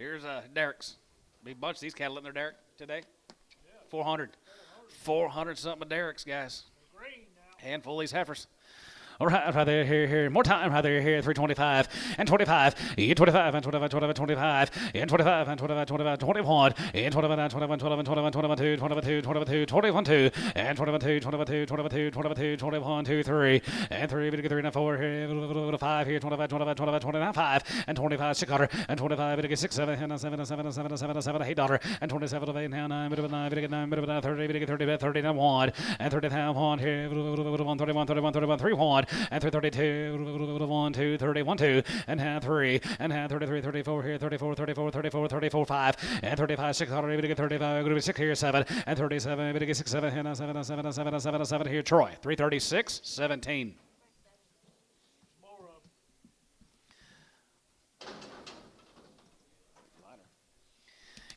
Here's Derek's. Big bunch of these cattle in there, Derek, today. 400. 400 something of Derek's, guys. Handful of these heifers. All right, right there, here, more time, right there, here, 325, and 25, and 25, and 25, 25, 25, and 25, and 25, 25, 21, and 21, 21, 21, 21, 22, 22, 22, 21, 2, and 21, 2, 22, 22, 22, 21, 2, 3, and 3, 3, and 4, here, 5, here, 25, 25, 25, 29, 5, and 25, 600, and 25, 6, 7, and 7, 7, 7, 7, 7, $8, and 27, 8, now 9, 9, 9, 30, 30, 30, 1, and 30, 1, here, 1, 31, 31, 31, 3, 1, and 332, 1, 2, 31, 2, and half 3, and half 33, 34 here, 34, 34, 34, 34, 5, and 35, 600, maybe to get 35, going to be 6 here, 7, and 37, maybe to get 6, 7, and 7, 7, 7, 7, 7 here, Troy, 336, 17.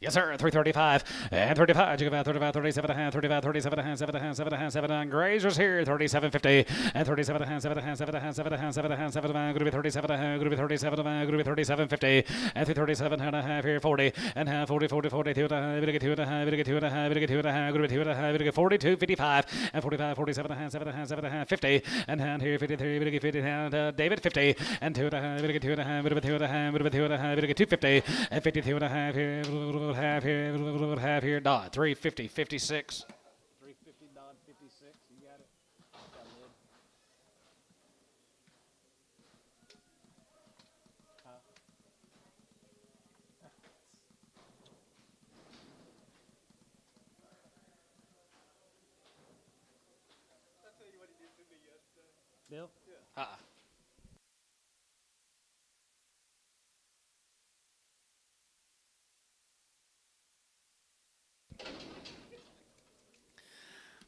Yes, sir. 335 and 35. 35, 37 and a half, 35, 37 and a half, 7 and a half, 7 and a half, 7 and grazers here. 37.50 and 37 and a half, 7 and a half, 7 and a half, 7 and a half, 7 and a half, 7 and a half. Going to be 37 and a half. Going to be 37 and a half. Going to be 37.50 and 337 and a half here. 40 and a half, 40, 40, 42 and a half. Going to get 2 and a half. Going to get 2 and a half. Going to get 2 and a half. Going to be 2 and a half. Going to get 42, 55 and 45, 47 and a half, 7 and a half, 7 and a half, 50 and hand here 53. Going to get 50 and David 50 and 2 and a half. Going to get 2 and a half. Going to be 2 and a half. Going to be 2 and a half. Going to get 250 and 52 and a half here. Half here. Have here, Dodd, 350, 56. 350, Dodd, 56. You got it. Got a lid. I'll tell you what he did to me yesterday. Bill? Yeah.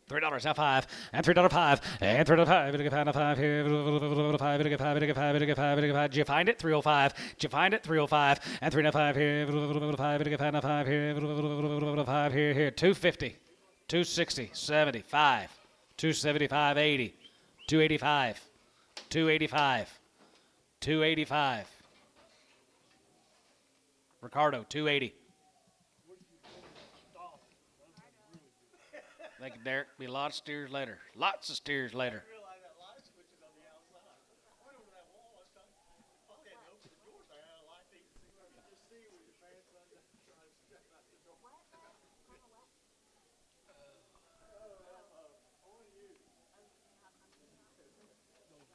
$3 now 5 and $3.05 and $3.05. Better get 5 here. 5. Better get 5. Better get 5. Better get 5. Better get 5. Did you find it? 305. Did you find it? 305 and 3.5 here. 5. Better get 5 here. 5 here. Here 250, 260, 75, 275, 80, 285, 285, 285. Ricardo 280. Thank you, Derek. Be a lot of steers later. Lots of steers later. Realize that light switch is on the outside. I went over to that wall last time. Probably had to open the door so I had a light so you could see where you just see where your pants under trying to step out the door. Those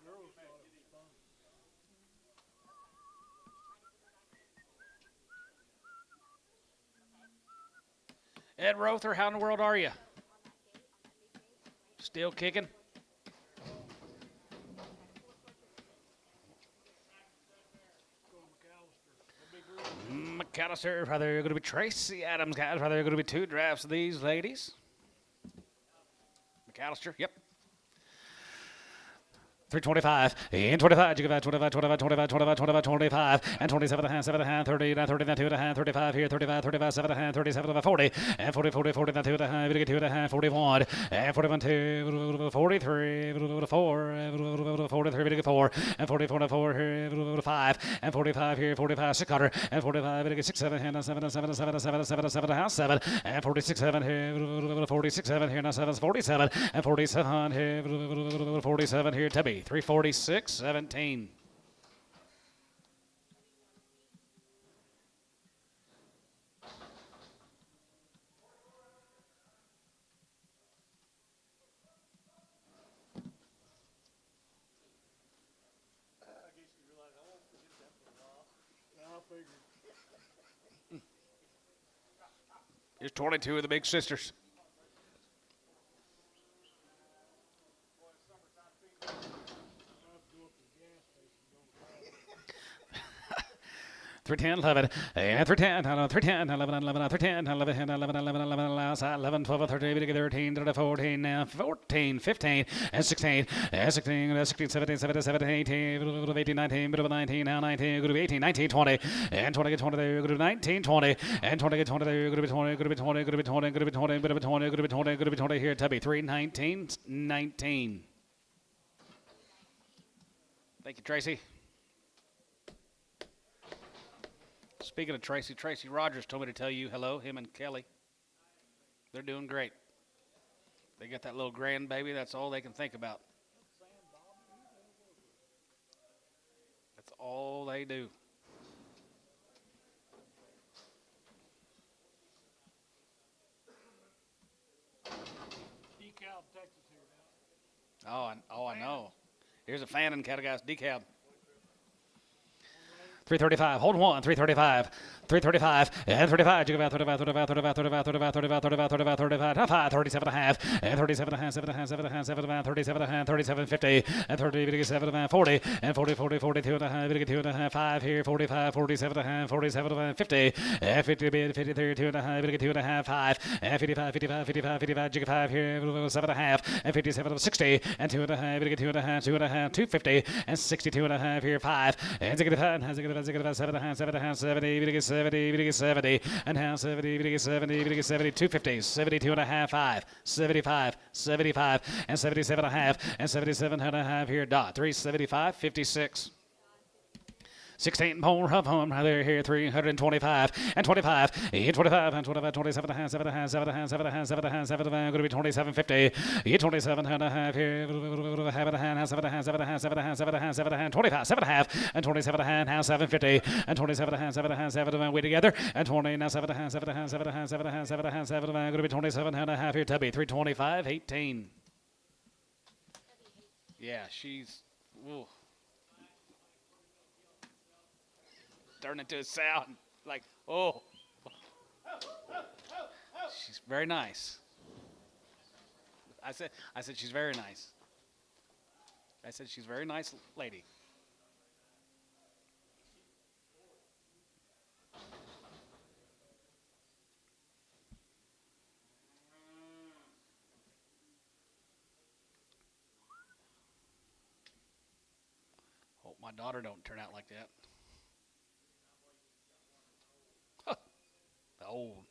girls thought it was fun. Ed Rother, how in the world are you? Still kicking? McAllister, rather going to be Tracy Adams, guys. Rather going to be 2 drafts of these ladies. McAllister, yep. 325 and 25, you give out 25, 25, 25, 25, 25, 25, and 27 and a half, 7 and a half, 30, 30, 2 and a half, 35 here, 35, 35, 7 and a half, 37 and a 40, and 40, 40, 40, 2 and a half, 2 and a half, 41, and 41, 2, 43, 4, 43, 4, and 44, 4 here, 5, and 45 here, 45, 600, and 45, 6, 7, and 7, 7, 7, 7, 7, 7, house 7, and 46, 7 here, 46, 7 here, now 7, 47, and 47 here, 47 here, Tubby. 346, 17. Here's 22 of the big sisters. Three 10, 11, and 310, 310, 11, 11, 310, 11, 11, 11, 11, outside 11, 12, 13, 13, 14, now 14, 15, and 16, and 16, 16, 17, 17, 17, 18, 18, 19, 19, now 19, going to be 18, 19, 20, and 20, 20, going to be 19, 20, and 20, 20, going to be 20, going to be 20, going to be 20, going to be 20, going to be 20, going to be 20, going to be 20 here, Tubby, 3, 19, 19. Thank you, Tracy. Speaking of Tracy, Tracy Rogers told me to tell you hello, him and Kelly. They're doing great. They got that little grandbaby. That's all they can think about. That's all they do. Decal Texas here now. I know. Here's a fan and categorized decal. 335, hold one, 335, 335, and 35, you go about 35, 35, 35, 35, 35, 35, 35, 35, 35, 35, 37 and a half, and 37 and a half, 7 and a half, 7 and a half, 7 and a half, 37 and a half, 37, 50, and 30, 7 and a half, 40, and 40, 40, 42 and a half, 2 and a half, 5 here, 45, 47 and a half, 47 and a half, 50, and 50, 53, 2 and a half, 2 and a half, 5, and 55, 55, 55, 55, you 5 here, 7 and a half, and 57, 60, and 2 and a half, 2 and a half, 2 and a half, 250, and 62 and a half here, 5, and 65, 7 and a half, 7 and a half, 70, 70, 70, and now 70, 70, 70, 250, 72 and a half, 5, 75, 75, and 77 and a half, and 77 and a half here, dot, 375, 56. 16 more of them, they're here, 325, and 25, and 25, and 25, 27 and a half, 7 and a half, 7 and a half, 7 and a half, 7 and a half, 7 and a half, going to be 2750, 27 and a half here, half and a half, 7 and a half, 7 and a half, 7 and a half, 7 and a half, 7 and a half, 25, 7 and a half, and 27 and a half, 750, and 27 and a half, 7 and a half, 7 and a half, we together, and 20, now 7 and a half, 7 and a half, 7 and a half, 7 and a half, 7 and a half, 7 and a half, going to be 27 and a half here, Tubby, 325, 18. Yeah, she's, ooh. Turn into a sound like, oh. She's very nice. I said she's very nice. I said she's a very nice lady. Hope my daughter don't turn out like that. Old.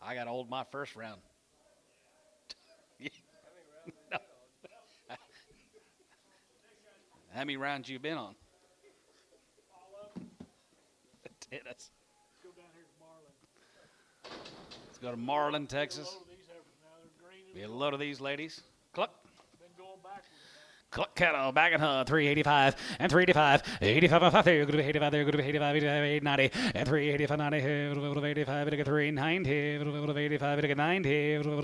I got old my first round. No. How many rounds you been on? Let's Tennis. go down here tomorrow go to Marlin, Texas. Load of these heifers now. They're green and Be a load of these ladies. Cluck. been going backwards now. Cluck cattle, back and 385 and 385, 85 and 5 there, good to be 85 there, good to be 85, 890 and 385, 90, 85, 390, 85, 90,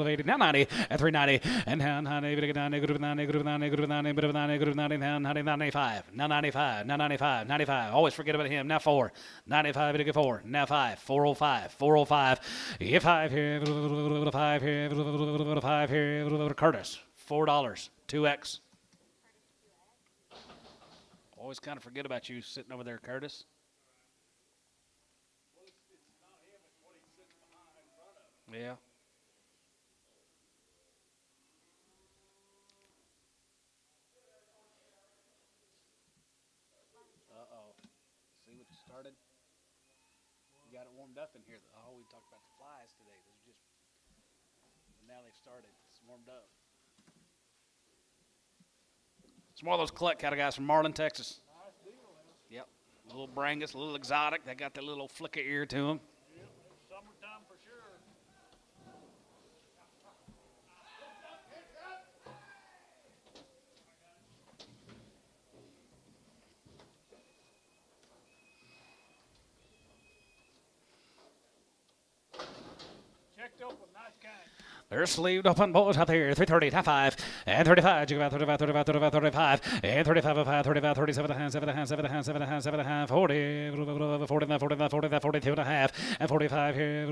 89, 90 and 390 and 90, good to 90, good to 90, good to 90, good to 90, good to 90, good to 90, 95, now 95, now 95, 95. Always forget about him. Now 4, 95, good to 4, now 5, 405, 405, 5 here, 5 here, 5 here, Curtis, $4, 2x. Always kind of forget about you sitting over there, Curtis. Yeah. Uh-oh. See what you started? You got it warmed up in here. Oh, we talked about the flies today. Those are just, now they've started. It's warmed up. It's more of those cluck cattle guys from Marlin, Texas. Nice deal now. Yep. A little Brangus, a little exotic. They got that little flicker ear to them. Yep, it's summertime for sure. Checked open, nice kind. They're sleeved open boys out there. 330, top 5, and 35. You got 35, 35, 35, 35, and 35, 5, 35, 37 and a half, 7 and a half, 7 and a half, 7 and a half, 7 and a half, 40, 49, 49, 49, 42 and a half, and 45 here,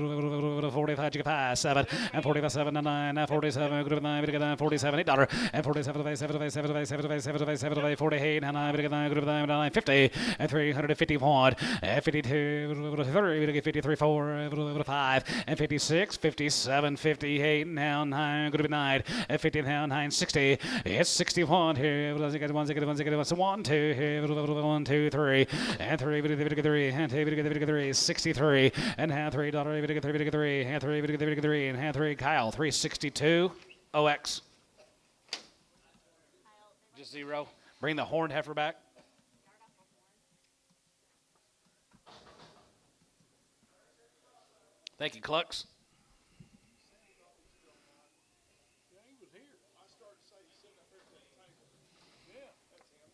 45, you got 5, 7, and 45, 7 and 9, and 47, good 9, we got 9, 47, $8, and 47, 7, 7, 7, 7, 7, 48, and 9, we got 9, good 9, 50, and 351, and 52, 30, we got 53, 4, 5, and 56, 57, 58. Now 9, good to be 9, at 50 now 9, 60, it's 61 here, 1, 2 here, 1, 2, 3, and 3, 3, and 2, 63, and hand $3, 3, and 3, and hand 3, Kyle, 362, OX. Just 0. Bring the horned heifer back. Thank you, Clucks.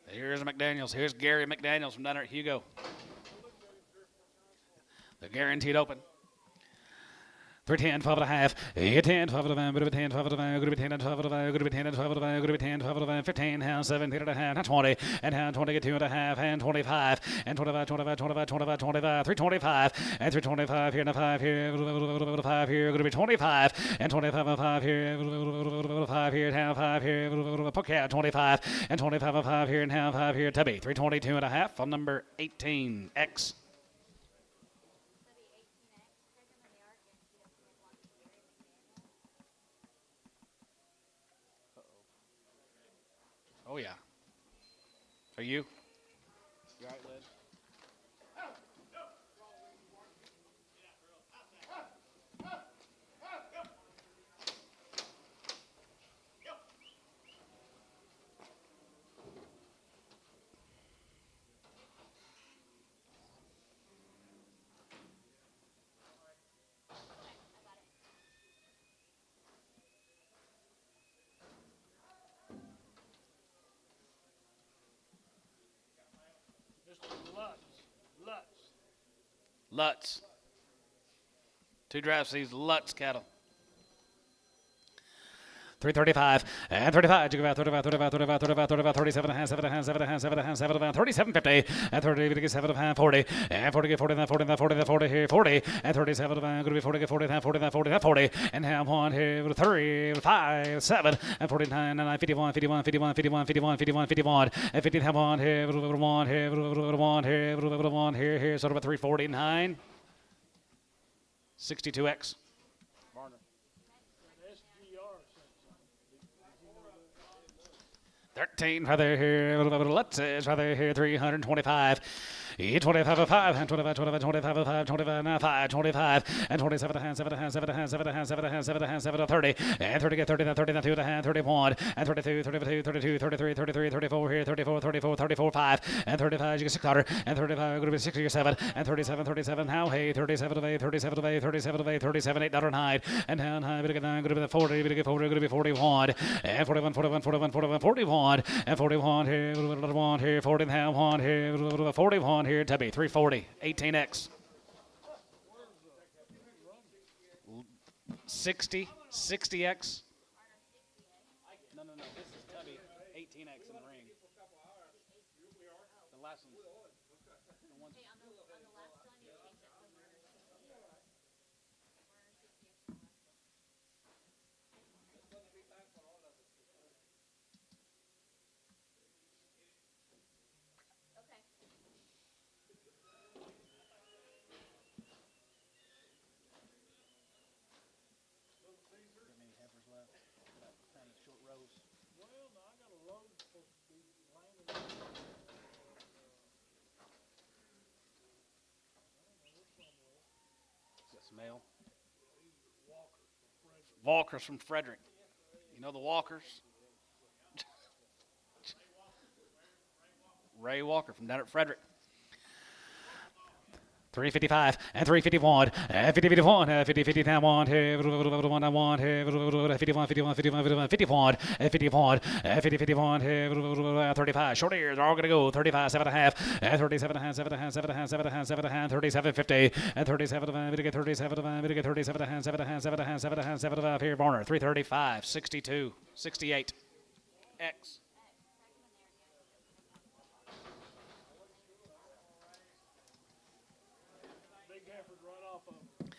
Here's McDaniels. Here's Gary McDaniels from down there at Hugo. The guaranteed open. 310, 12 and a half, 10, 12 and a half, good to be 10, 12 and a half, good to be 10, 12 and a half, good to be 10, 12 and a half, good to be 10, 12 and a half, 15, and 17 and a half, and 20, and 20, get 2 and a half, and 25, and 25, 25, 25, 25, 25, 325, and 325 here, and a 5 here, 5 here, good to be 25, and 25 and 5 here, 5 here, and 5 here, poke out 25, and 25 and 5 here, and 5 here, Tubby, 322 and a half on number 18, X. Oh, yeah. Are you? You all right, Liz? Mr. Lutz. Lutz. 2 drives these Lutz cattle. 335 and 35. You go about 35, 35, 35, 35, 35, 37 and a half, 7 and a half, 7 and a half, 7 and a half, 7 and a half, 37, 50, and 30, get 7 and a half, 40, and 40, get 40, 40, 40, 40 here, 40, and 37 and a half, going to be 40, get 40, 40, 40, 40, and have 1 here with 3, 5, 7, and 49, and 51, 51, 51, 51, 51, 51, 51, and 50, have 1 here, 1 here, 1 here, 1 here, sort of a 349, 62X. 13 right there here, Lutz is right there here, 325. 25 of 5, and 25, 25, 25 of 5, 25, now 5, 25, and 27 of hand, 7 of hand, 7 of hand, 7 of hand, 7 of hand, 7 of hand, 7 of 30, and 30, get 30, 30, 2 of hand, 31, and 32, 32, 32, 33, 33, 34 here, 34, 34, 34, 5, and 35, you get 6 otter, and 35, going to be 60 or 7, and 37, 37, how hey, 37 of 8, 37 of 8, 37 of 8, 37, 8 dollar and hide, and down high, going to get 9, going to be 40, going to get 40, going to be 41, and 41, 41, 41, 41, 41, and 41 here, 1 here, 40 and 1 here, 41 here, Tubby, 340, 18X. 60, 60X. No, this is Tubby, 18X in the ring. The last one. Hey, on the last one, you changed it to murder 60. Murder 60 extra. Okay. Heifers left. Kind of short rows. Well, no, I got a load supposed to be landing. Is that smell? Walkers from Frederick. You know the Walkers? Ray Walker from down at Frederick. 355 and 351 and 50 51 50 50 down 1 here 1 down 1 here 51 51 51 51 and 51 and 50 51 here 35 short ears are all going to go 35 7 and a half and 37 and a half 7 and a half 7 and a half 7 and a half 7 and a half 37 50 and 37 of we get 37 of we get 37 and a half 7 and a half 7 and a half 7 and a half 7 and a half here Varner 335 62 68 X. Big Heifers run off of them.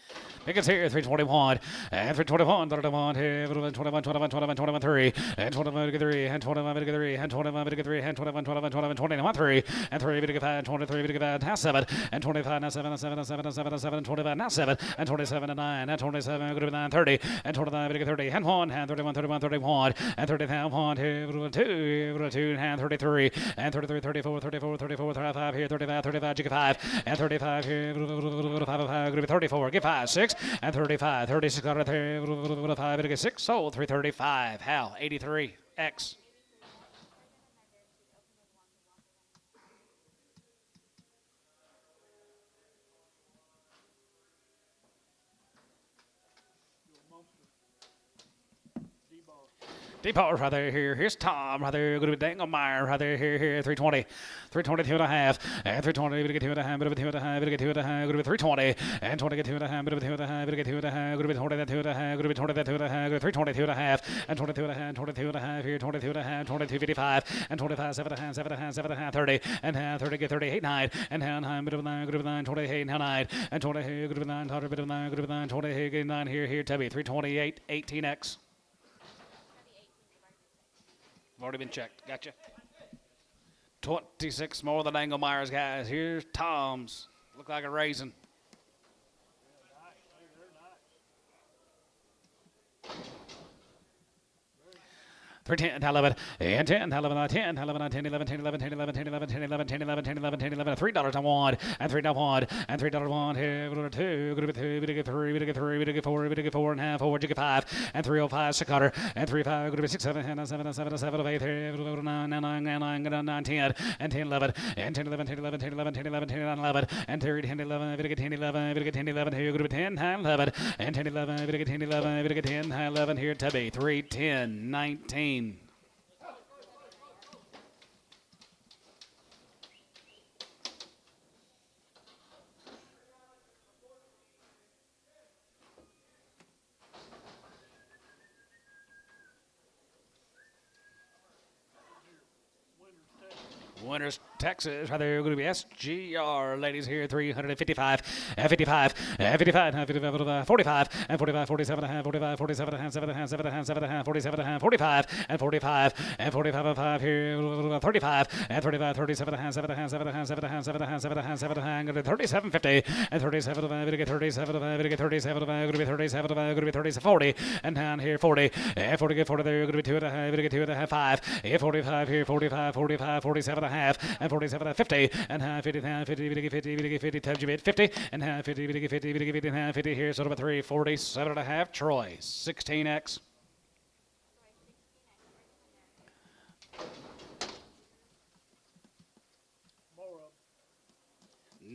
Pickens here, 321, and 321, 31 here, 21, 21, 21, 21, 3, and 21, 3, and 21, 3, and 21, 3, and 21, 21, 21, 21, 3, and 3, 5, 23, 5, now 7, and 25, now 7, 7, 7, 7, 7, 25, now 7, and 27, and 9, and 27, 9, 30, and 29, 30, and 1, and 31, 31, 31, and 30, now 1, here, 2, and 33, and 33, 34, 34, 34, 35, here, 35, 35, get 5, and 35, here, 5, 34, get 5, 6, and 35, 36, got it there, 5, get 6, sold, 335, Hal, 83, X. Deep power right there, here. Here's Tom right there. Going to be Danglemeyer right there, here. 320. 322 and a half. And 320. Going to get 2 and a half. Bit of a 2 and a half. Going to get 2 and a half. Going to be 320. And 20 get 2 and a half. Bit of a 2 and a half. Going to get 2 and a half. Going to be 20 that 2 and a half. Going to be 20 that 2 and a half. 322 and a half. And 22 and a half. 22 and a half. Here 22 and a half. 22.55. And 25 7 and a half. 7 and a half. 7 and a half. 30. And half 30 get 38 9. And half bit of a 9. Good of a 9. 28 now 9. And 20 here. Good of a 9. Bit of a 9. Good of a 9. 20 here. Get 9 here. Here Tubby. 328 18X. Already been checked. Gotcha. 26 more than Anglemeyer's guys. Here's Tom's. Look like a raisin. 310, 11, and 10, 11, 10, 11, 10, 11, 10, 11, 10, 11, 10, 11, 10, 11, 10, 11, 10, 11, 10, 11, $3 on 1, and $3 1, and $3 1, here, 2, going to be 2, we get 3, we get 3, we get 4, we get 4 and a half, 4, we get 5, and 305, Chicago, and 35, going to be 6, 7, 7, 7, 7, 8, here, 9, 9, 9, 9, 10, and 10, 11, and 10, 11, 10, 11, 10, 11, 10, 11, 10, 11, and 10, 11, we get 10, 11, we get 10, 11, here, going to be 10, 11, and 10, 11, we get 10, 11, we get 10, 11, here, Tubby, 3, 10, 19. Winners, Texas, right there, going to be SGR, ladies here, 355, and 55, and 55, and 55, 45, and 45, 47 and a half, 45, 47 and a half, 7 and a half, 7 and a half, 7 and a half, 47 and a half, 45, and 45, and 45 and 5 here, 35, and 35, 37 and a half, 7 and a half, 7 and a half, 7 and a half, 7 and a half, 7 and a half, 7 and a half, going to 37, 50, and 37 of 5, going to get 37 of 5, going to get 37 of 5, going to be 37 of 5, going to be 37, 40, and down here, 40, and 40, get 40 there, going to be 2 and a half, going to get 2 and a half, 5, and 45 here, 45, 45, 47 and a half, half, and 47 and 50, and half 50, half 50, 50, 50, 50, 50, times you bid 50, and half 50, 50, 50, 50, 50, half 50 here, so number 3, 47 and a half, Troy, 16X.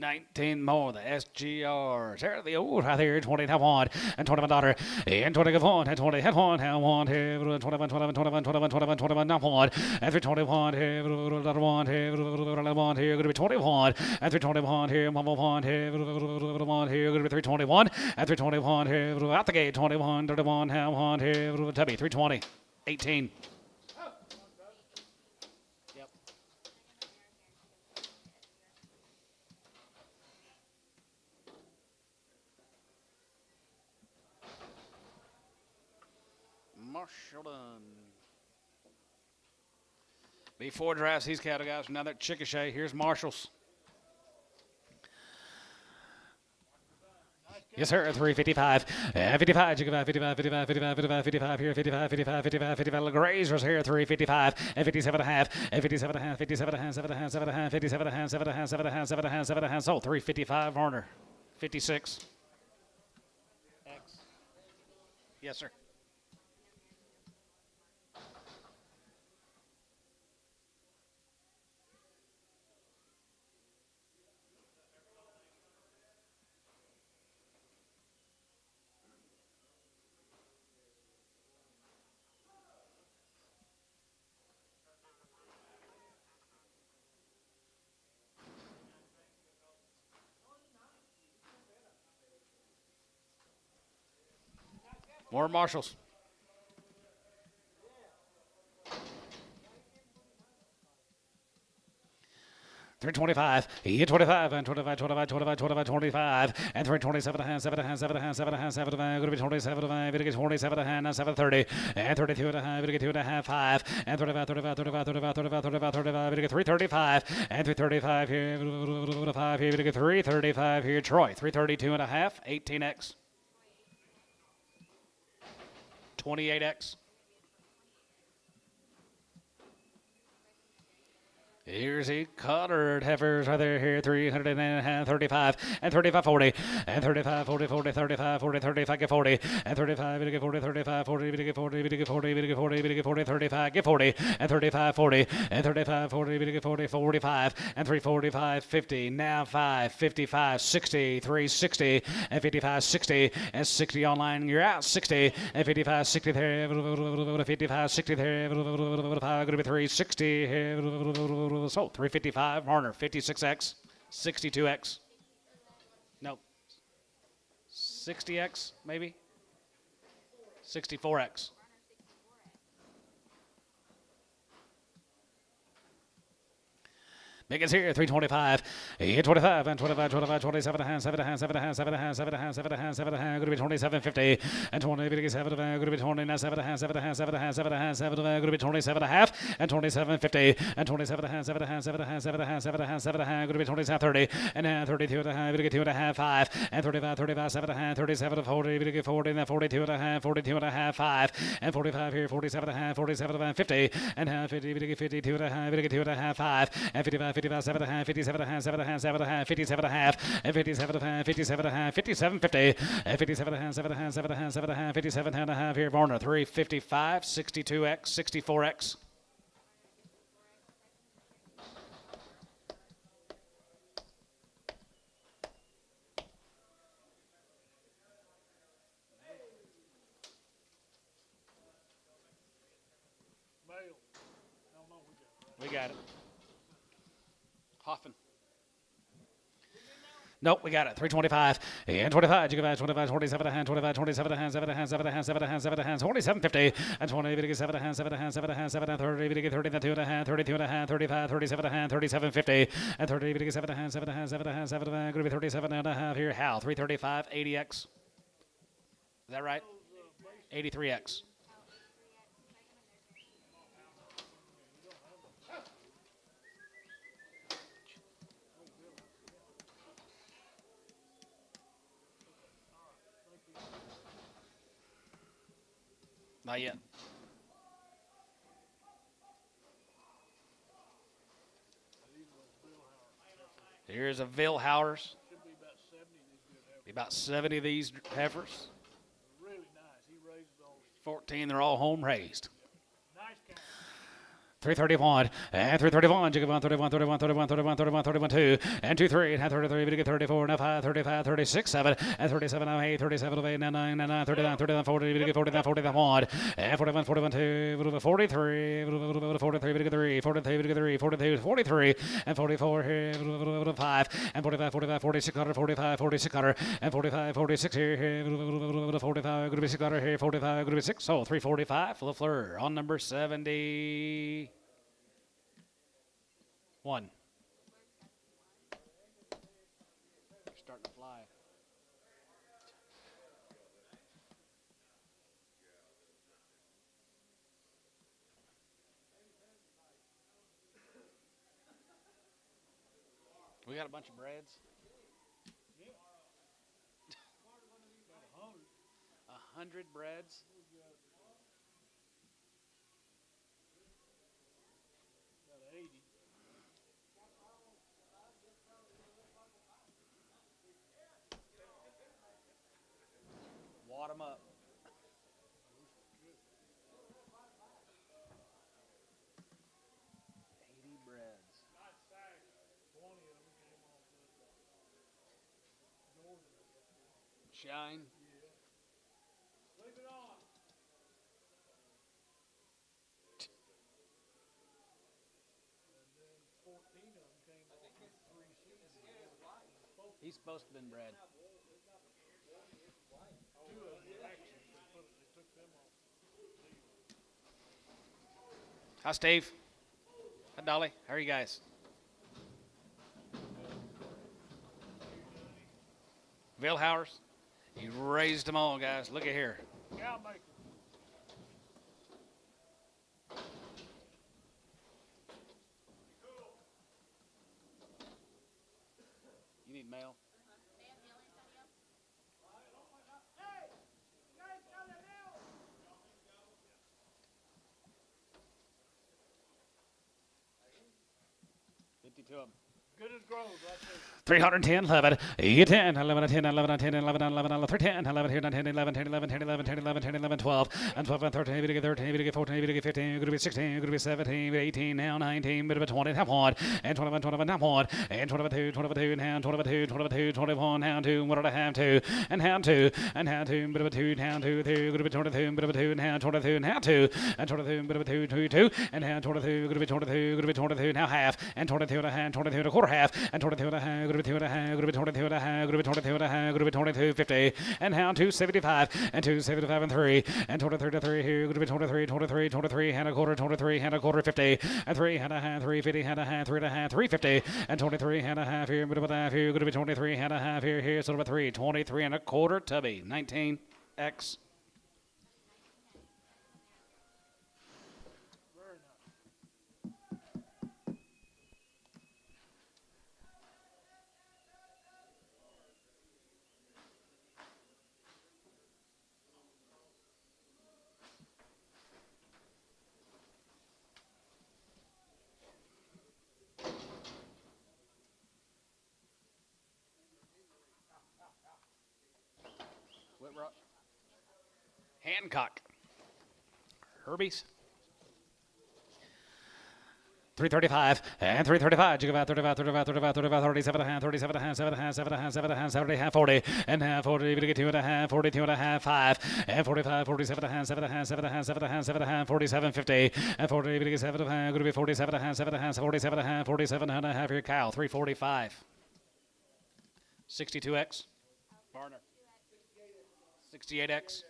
19 more, the SGRs. There the old right there, 20 have one, and 21 daughter, and 20 have one, and 20 have one, have one, here, 21, 21, 21, 21, 21, 21, not one, and 321, here, another one, here, another one, here, going to be 21, and 321, here, one, here, one, here, going to be 321, and 321, here, out the gate, 21, 31, have one, here, Tubby, 320, 18. Marshall done. Before drafts, these cattle guys from down there at Chickasha. Here's Marshall's. Yes, sir, 355. 55, 55, 55, 55, 55, 55 here, 55, 55, 55, 55. Grazers here, 355, and 57 and a half, and 57 and a half, 57 and a half, 7 and a half, 7 and a half, 57 and a half, 7 and a half, 7 and a half, 7 and a half, 7 and a half. So 355, Varner, 56. X. Yes, sir. More Marshalls. Three 25, he 25, and 25, 25, 25, 25, 25, and 327 and a half, 7 and a half, 7 and a half, 7 and a half, 7 and a half, going to be 27 and a half, going to get 27 and a half, now 730, and 32 and a half, going to get 2 and a half, 5, and 35, 35, 35, 35, 35, 35, 35, going to get 335, and 335 here, 5 here, going to get 335 here, Troy, 332 and a half, 18X. 28X. Here's a Cutter Heifers right there here, 300 and a half, 35, and 35, 40, and 35, 40, 40, 35, 40, 35, get 40, and 35, get 40, 35, 40, get 40, get 40, get 40, get 40, 35, get 40, and 35, 40, and 35, 40, get 40, 45, and 345, 50, now 5, 55, 60, 360, and 55, 60, and 60 online, you're out, 60, and 55, 60 there, 55, 60 there, going to be 360 here, so 355, Marner, 56X, 62X. No. 60X, maybe? 64X. Biggest here, 325, 25, and 25, 25, 27 and a half, 7 and a half, 7 and a half, 7 and a half, 7 and a half, 7 and a half, 7 and a half, going to be 2750, and 20, biggest 7 and a half, going to be 20, now 7 and a half, 7 and a half, 7 and a half, 7 and a half, 7 and a half, going to be 27 and a half, and 2750, and 27 and a half, 7 and a half, 7 and a half, 7 and a half, 7 and a half, 7 and a half, going to be 2730, and now 32 and a half, going to get 2 and a half, 5, and 35, 35, 7 and a half, 37 to 40, going to get 40, and then 42 and a half, 42 and a half, 5, and 45 here, 47 and a half, 47 and a half, 50, and half 50, going to get 52 and a half, going to get 2 and a half, 5, and 55, 55, 7 and a half, 57 and a half, 7 and a half, 7 and a half, 57 and a half, and 57 and a half, 57 and a half, 5750, and 57 and a half, 7 and a half, 7 and a half, 7 and a half, 57 and a half here, Varner, 355, 62X, 64X. Male. No, we got it, right? We got it. Hoffman. Nope, we got it. 325 and 25. You go back 25, 27 and a half, 25, 27 and a half, 7 and a half, 7 and a half, 7 and a half, 7 and a half, 2750 and 20. We get 7 and a half, 7 and a half, 7 and a half, 7 and a half, 30. We get 30 and 2 and a half, 32 and a half, 35, 37 and a half, 3750 and 30. We get 7 and a half, 7 and a half, 7 and a half, 7 and a half. Going to be 37 and a half here. Hal, 335, 80X. Is that right? 83X. Not yet. Here's a Vilhauers. Should be about 70 of these good heifers. About 70 of these heifers. Really nice. He raises those. 14, they're all home raised. Nice cow. 331 and 331, Jacob 31, 31, 31, 31, 31, 31, 2 and 2, 3 and 33, we get 34 and 5, 35, 36, 7 and 37, 8, 37, 8, 9, 9, 39, 39, 40, we get 49, 49, 1 and 41, 41, 2, 43, 43, we get 3, 43, we get 3, 42, 43 and 44 here, 5 and 45, 45, 46, 45, 46, and 45, 46 here, 45, going to be 6 here, 45, going to be 6, so 345 for LaFleur on number 70. One. They're starting to fly. We got a bunch of breads. About 100. 100 breads. About 80. Wad them up. 80 breads. Nice sack. 20 of them came off the Jordan. Shine. Leave it on. And then 14 of them came off the 3 seasons. He's supposed to have been bred. 2 of them actually, they took them off. Hi, Steve. Hi, Dolly. How are you guys? Vilhauers. You raised them all, guys. Look at here. Cow maker. You need mail? Fifty-two of them. Good as gold right there. 310, 11, 10, 11, 10, 11, 10, 11, 11, 11, 10, 11, 10, 11, 10, 11, 10, 11, 10, 11, 10, 11, 12, and 12, and 13, we get 13, we get 14, we get 15, we're going to be 16, we're going to be 17, 18, now 19, bit of a 20, now 1, and 21, 21, now 1, and 22, 22, now 22, 22, 21, now 2, what did I have 2, and now 2, and now 2, bit of a 2, now 2, 2, going to be 22, bit of a 2, now 22, now 2, and 22, bit of a 2, 2, 2, and now 22, going to be 22, going to be 22, now half, and 22 and a half, 22 and a quarter half, and 22 and a half, going to be 2 and a half, going to be 22 and a half, going to be 22 and a half, going to be 22, 50, and now 275, and 275 and 3, and 23 to 3 here, going to be 23, 23, 23, and a quarter, 23, and a quarter, 50, and 3 and a half, 350, and a half, 3 and a half, 350, and 23 and a half here, bit of a half here, going to be 23 and a half here, sort of a 3, 23 and a quarter, tubby, 19X. Very nice. Hancock. Herbies. 335 and 335. Jig about 35, 35, 35, 35, 37 and a half, 37 and a half, 7 and a half, 7 and a half, 7 and a half, 7 and a half, 40 and a half, 40. We get 2 and a half, 42 and a half, 5 and 45, 47 and a half, 7 and a half, 7 and a half, 7 and a half, 7 and a half, 47, 50 and 40. We get 7 and a half. Going to be 47 and a half, 7 and a half, 47 and a half, 47 and a half. Here, Kyle. 345. 62X. Barner. 68X.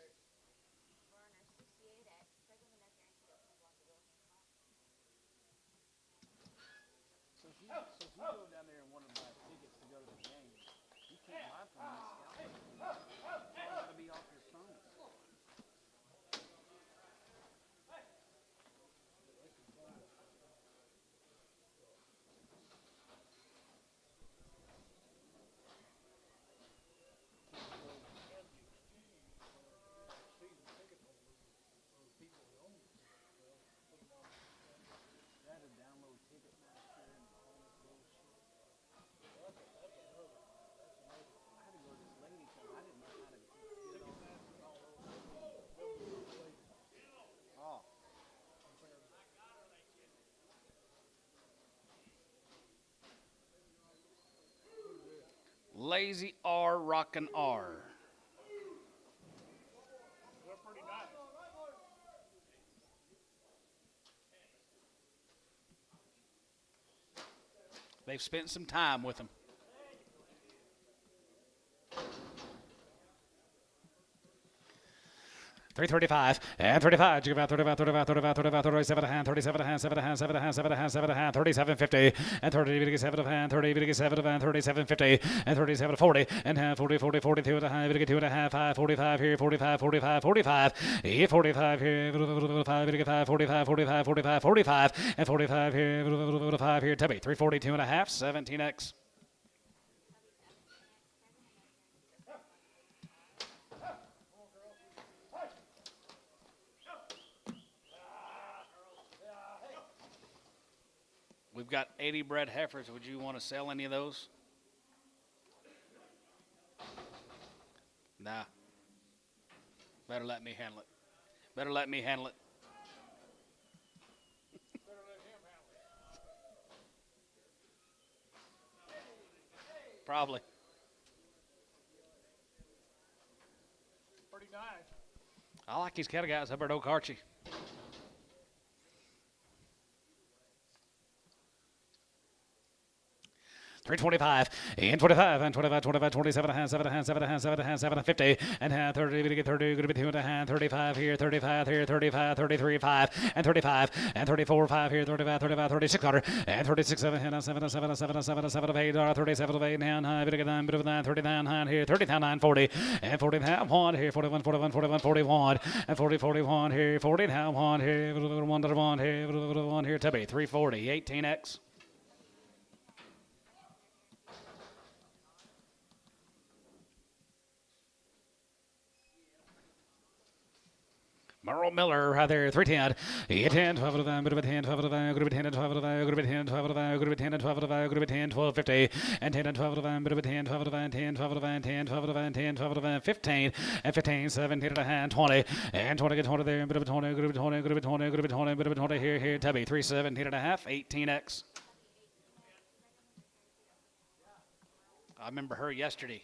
So if you go down there and want to buy tickets to go to the game, you can't buy from this scout. It's got to be off your phone. Lazy R, Rockin' R. They're pretty nice. They've spent some time with them. $335 and 35. You give out 35, 35, 35, 35, 37 a hand, 37 a hand, 7 a hand, 7 a hand, 7 a hand, 7 a hand, 37.50 and 30, 7 a hand, 30, 7 a hand, 37.50 and 37 40 and half 40, 40, 42 and a half, 2 and a half, 5, 45 here, 45, 45, 45, 45 here, 5, 45, 45, 45, 45 and 45 here, 5 here, Tubby, 342 and a half, 17X. We've got 80 bred heifers. Would you want to sell any of those? Nah. Better let me handle it. Better let me handle it. Probably. Pretty nice. I like these cattle guys. How about Oak Archie? $325 and 25 and 25, 25, 27 a hand, 7 a hand, 7 a hand, 7 a hand, 7 a 50 and hand 30, to get 30, going to be 2 and a hand, 35 here, 35 here, 35, 33, 5 and 35 and 34, 5 here, 35, 35, 36 quarter and 36, 7 hand, 7, 7, 7, 7, 7 of 8, 37 of 8 hand, high, bit of 9, bit of 9, 39 hand here, 39, 9, 40 and 40 and 1 here, 41, 41, 41, 41 and 40, 41 here, 40 and 1 here, 1 here, 1 here, Tubby, 340, 18X. Merle Miller right there, 310. 10, 12 of them, bit of a 10, 12 of them, group of 10 and 12 of them, group of 10, 12 of them, group of 10 and 12 of them, group of 10, 12, 50, and 10 and 12 of them, bit of a 10, 12 of them, 10, 12 of them, 10, 12 of them, 10, 12 of them, 15, and 15, 17 and a hand, 20, and 20, get 20 there, bit of a 20, group of 20, group of 20, group of 20, bit of a 20 here, Tubby, 317 and a half, 18X. I remember her yesterday.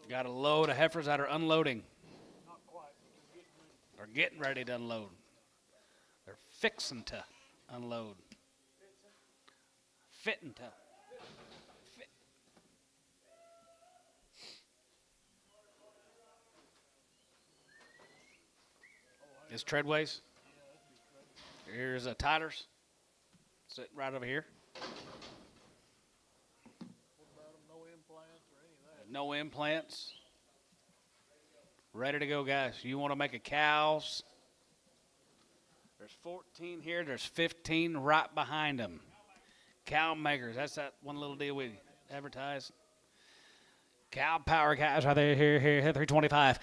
Got a load of heifers that are unloading. Not quite, but They're getting ready to unload. They're fixing to unload. Fitting to. Fit. Is Treadways? Here's a Tyler's. Sitting right over here. No implants. Ready to go, guys. You want to make a cows? There's 14 here. There's 15 right behind them. Cow makers. That's that one little deal we advertise. Cow power cows right there. Here, 325.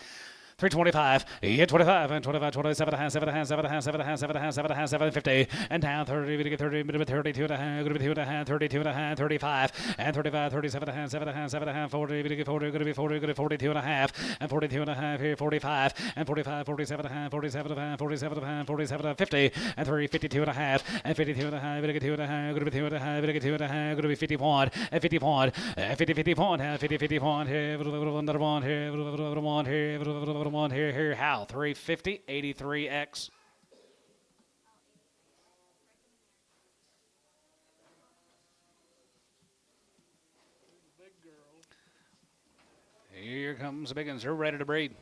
325, 25, and 25, 27 and a half, 7 and a half, 7 and a half, 7 and a half, 7 and a half, 7 and a half, 750, and down 30, 30, 32 and a half, 32 and a half, 32 and a half, 35, and 35, 37 and a half, 7 and a half, 7 and a half, 40, 40, going to be 40, 42 and a half, and 42 and a half here, 45, and 45, 47 and a half, 47 and a half, 47 and a half, 47 and 50, and 352 and a half, and 52 and a half, 2 and a half, going to be 2 and a half, 2 and a half, going to be 51, and 51, and 50, 51, 50, 51 here, 1 here, 1 here, 1 here, how? 350, 83X. big girl. Here comes the big ones. They're ready to breed.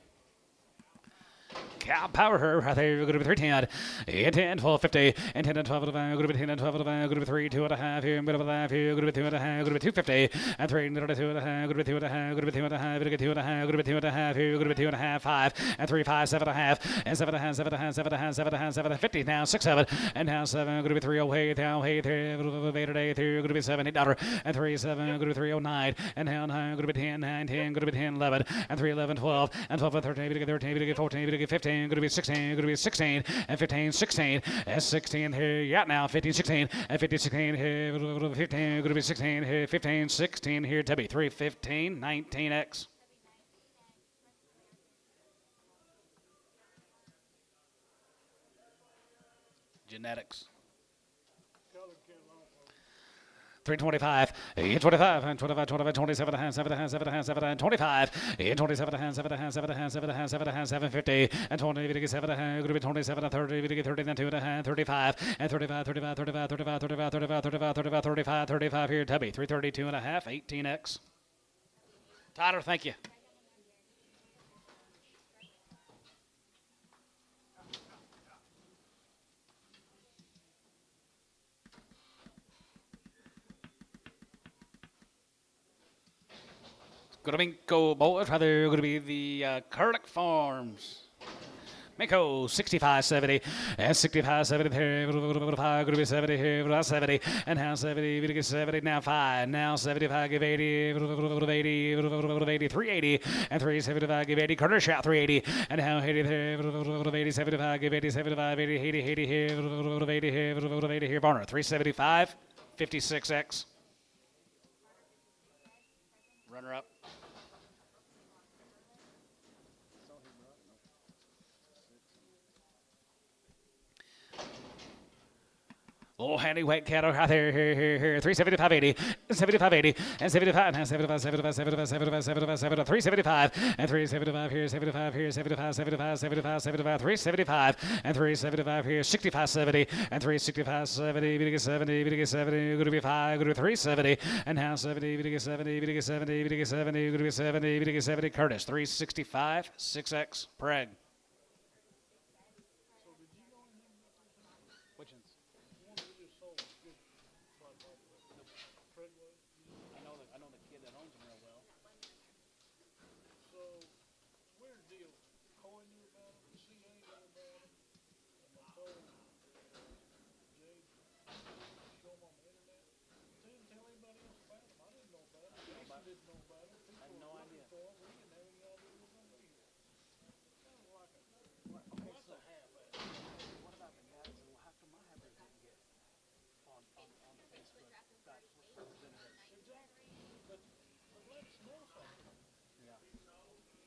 Cow power her right there. Going to be 310, and 10, 12, 50, and 10 and 12 of going to be 10 and 12 of going to be 3, 2 and a half here, middle of the half here, going to be 2 and a half, going to be 250, and 3, 2 and a half, going to be 2 and a half, going to be 2 and a half, going to be 2 and a half, going to be 2 and a half here, going to be 2 and a half, 5, and 3, 5, 7 and a half, and 7 and a half, 7 and a half, 7 and a half, 7 and a half, 7 and 50, now 6, 7, and now 7, going to be 308, now 8, 3, 8, 3, going to be 7, $8, and 3, 7, going to be 309, and now 9, going to be 10, 9, 10, going to be 10, 11, and 3, 11, 12, and 12, 13, 13, 14, 15, going to be 16, going to be 16, and 15, 16, and 16 here, yeah, now 15, 16, and 15, 16 here, 15, going to be 16 here, 15, 16 here, Debbie, 315, 19X. Genetics. 325, 25, and 25, 25, 27 and a half, 7 and a half, 7 and a half, 7 and 25, 27 and a half, 7 and a half, 7 and a half, 7 and a half, 7 and a half, 750, and 20, we get 7 and a half, going to be 27 and 30, we get 30, then 2 and a half, 35, and 35, 35, 35, 35, 35, 35, 35, 35, 35, 35 here, Tubby, 332 and a half, 18X. Tyler, thank you. Going to be go boys. Rather going to be the Curlick Farms. Mako 65-70 and 65-70 here. Going to be 70 here. 70 and now 70. We get 70 now 5. Now 75 give 80. 80 380 and 375 give 80. Carter shot 380 and now 80 there. 80 75 give 80 75 80 80 80 here. 80 here. 80 here. Barner 375 56X. Runner up. Little handy white cattle out there, here, 375 80, 75 80, and 75, and 75, 75, 75, 75, 75, 75, 375, and 375 here, 75 here, 75, 75, 75, 75, 375, and 375 here, 65 70, and 365 70, we get 70, we get 70, going to be 5, going to be 370, and now 70, we get 70, we get 70, we get 70, going to be 70, we get 70, Curtis, 365, 6X, Preg.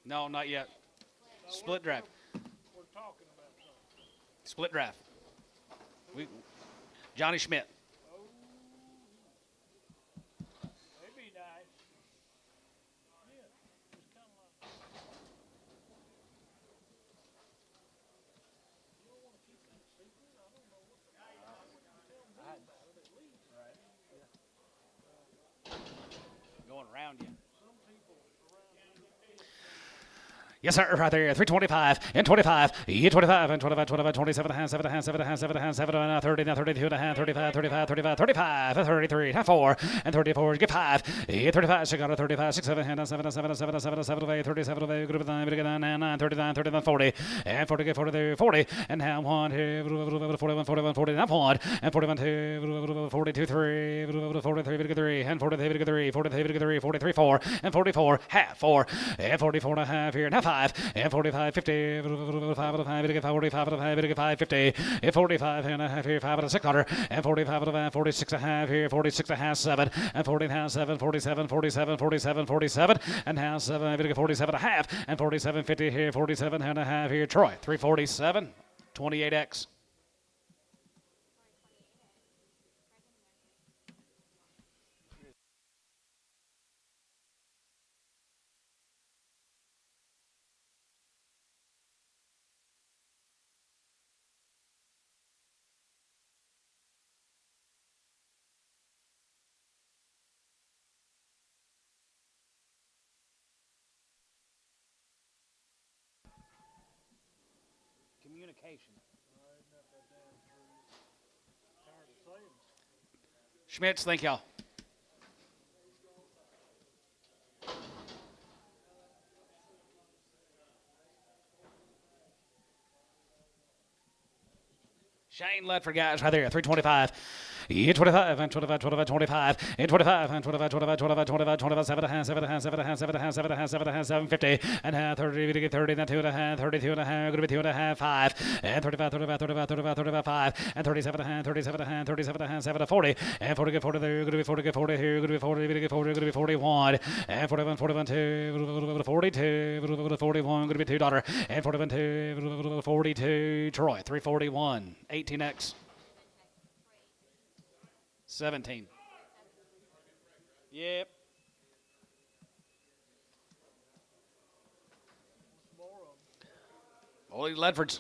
No, not yet. Split draft. We're talking about something. Split draft. Johnny Schmidt. That'd be nice. Yeah, it's kind of like. You don't want to keep that secret? I don't know what the. I wouldn't tell me about it at least. Right. Going around you. Some people around here. Yes, sir, right there. 325 and 25. 25 and 25, 25, 27 and a half, 7 and a half, 7 and a half, 7 and a half, 7 and a half, 30, now 32 and a half, 35, 35, 35, 35, 33, half 4, and 34, get 5. 35, she got a 35, 6, 7, hand 7, 7, 7, 7, 7, 8, 37, group of 9, 9, 39, 39, 40, and 40, get 40 there, 40, and now 1, 41, 41, 40, now 1, and 41, 2, 42, 3, 43, 3, and 43, 3, 43, 3, 43, 4, and 44, half 4, and 44 and a half here, now 5, and 45, 50, 5 and a half, 45 and a half, 5, 50, and 45 and a half here, 5 and a 600, and 45 and a half, 46 and a half here, 46 and a half, 7, and 40 and a half, 7, 47, 47, 47, 47, and half 7, 47 and a half, and 47, 50 here, 47 and a half here, Troy, 347, 28X. Communication. Schmitz, thank y'all. Shane Ledford, guys, right there, 325. 25 and 25, 25, 25, and 25 and 25, 25, 25, 25, 25, 7 and a half, 7 and a half, 7 and a half, 7 and a half, 7 and a half, 7 and a half, 750, and half 30, we get 30, then 2 and a half, 32 and a half, going to be 2 and a half, 5, and 35, 35, 35, 35, 35, 5, and 37 and a half, 37 and a half, 37 and a half, 7 to 40, and 40 get 40 there, going to be 40 get 40 here, going to be 40, we get 40, going to be 41, and 41, 41, 2, 42, 41, going to be $2, and 41, 2, 42, Troy, 341, 18X. 17. Yep. Holy Ledfords.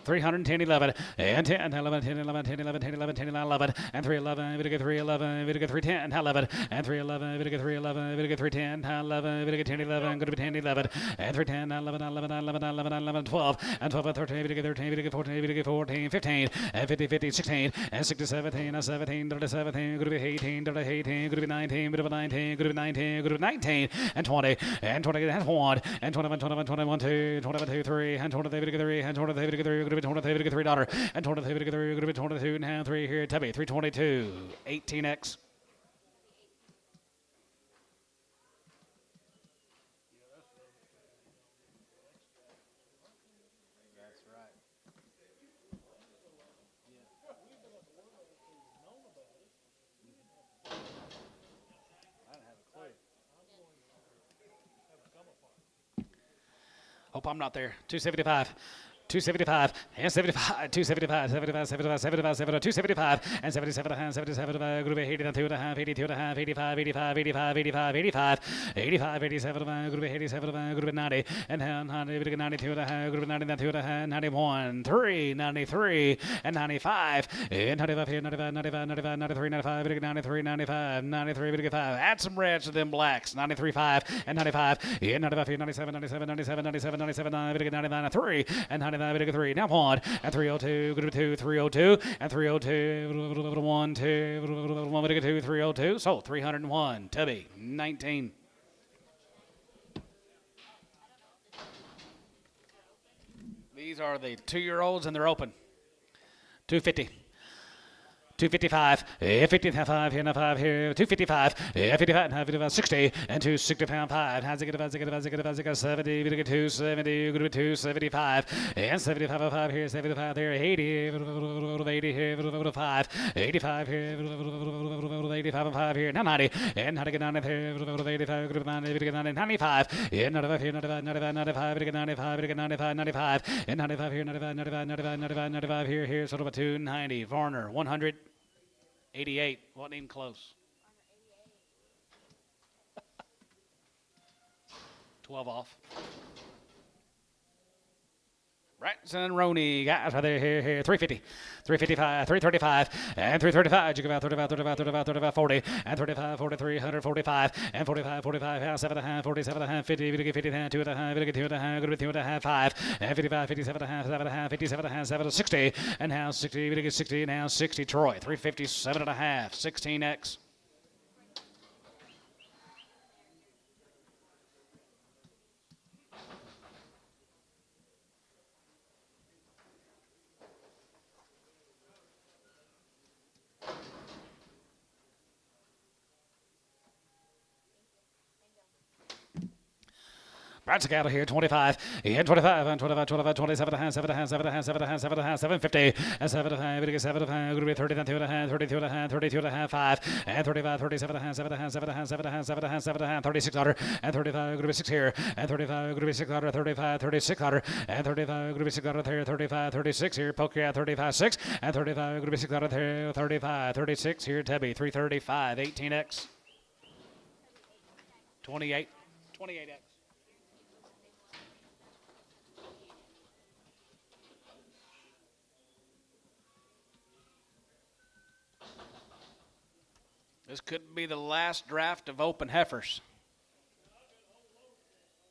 310, 11, and 10, 11, 10, 11, 10, 11, 10, 11, 10, 11, and 311, Vidiga 311, Vidiga 310, 11, and 311, Vidiga 311, Vidiga 310, 11, Vidiga 10, 11, good to be 10, 11, and 310, 11, 11, 11, 11, 11, 12, and 12, and 13, Vidiga 13, Vidiga 14, Vidiga 14, 15, and 50, 50, 16, and 6 to 17, and 17, to 17, good to be 18, to 18, good to be 19, good to be 19, good to be 19, good to be 19, and 20, and 20, and 1, and 21, 21, 21, 2, 21, 2, 3, and 20, Vidiga 3, and 20, Vidiga 3, good to be 20, Vidiga 3 daughter, and 20, Vidiga 3, good to be 22, now 3 here, Tubby, 322, 18X. Hope I'm not there. 275. 275 and 75, 275, 75, 75, 75, 75, 275 and 77 and 77, group 80 and 2 and a half, 82 and a half, 85, 85, 85, 85, 85, 85, 87, group 87, group 90, and 92 and a half, group 90 and 2 and a half, 91, 3, 93, and 95, and 95 here, 95, 95, 95, 93, 95, 93, 95, 93, 5. Add some reds to them blacks, 93, 5, and 95, and 95 here, 97, 97, 97, 97, 97, 99, 3, and 99. 3. Now 1 and 302, good to 2, 302, and 302, 1, 2, 1, 2, 302. So 301, Tubby, 19. These are the 2-year-olds and they're open. 250. 255, 55 here, 5 here, 255, 55, 55, 60, and 260 pound 5. How's it get about 70, 270, good to 275, and 75 5 here, 75 there, 80, 80 here, 5, 85 here, 85 5 here, now 90, and 90 get 90 here, 85, good to 90, 95, and 95 here, 95, 95, 95, 95, 95, 95, and 95 here, 95, 95, 95, 95, 95 here, sort of a 290, Varner, 100. 88, wasn't even close. 12 off. Branson Roney, guys, right there, here, 350, 355, 335, and 335. You go out 35, 35, 35, 35, 40, and 35, 43, 145, and 45, 45, 7 and a half, 47 and a half, 50, 50 and a half, 2 and a half, 2 and a half, good with 2 and a half, 5, and 55, 57 and a half, 7 and a half, 57 and a half, 7 to 60, and now 60, 60, now 60, Troy, 357 and a half, 16X. Branson cattle here, 25, and 25, and 25, 25, 27 and a half, 7 and a half, 7 and a half, 7 and a half, 7 and a half, 750, and 7 and a half, 7 and a half, going to be 30 and 2 and a half, 32 and a half, 32 and a half, 5, and 35, 37 and a half, 7 and a half, 7 and a half, 7 and a half, 7 and a half, 7 and a half, 36 order, and 35, going to be 6 here, and 35, going to be 6 order, 35, 36 order, and 35, going to be 6 order there, 35, 36 here, poker out 35, 6, and 35, going to be 6 order there, 35, 36 here, Tebby, 335, 18X, 28, 28X. This could be the last draft of open heifers.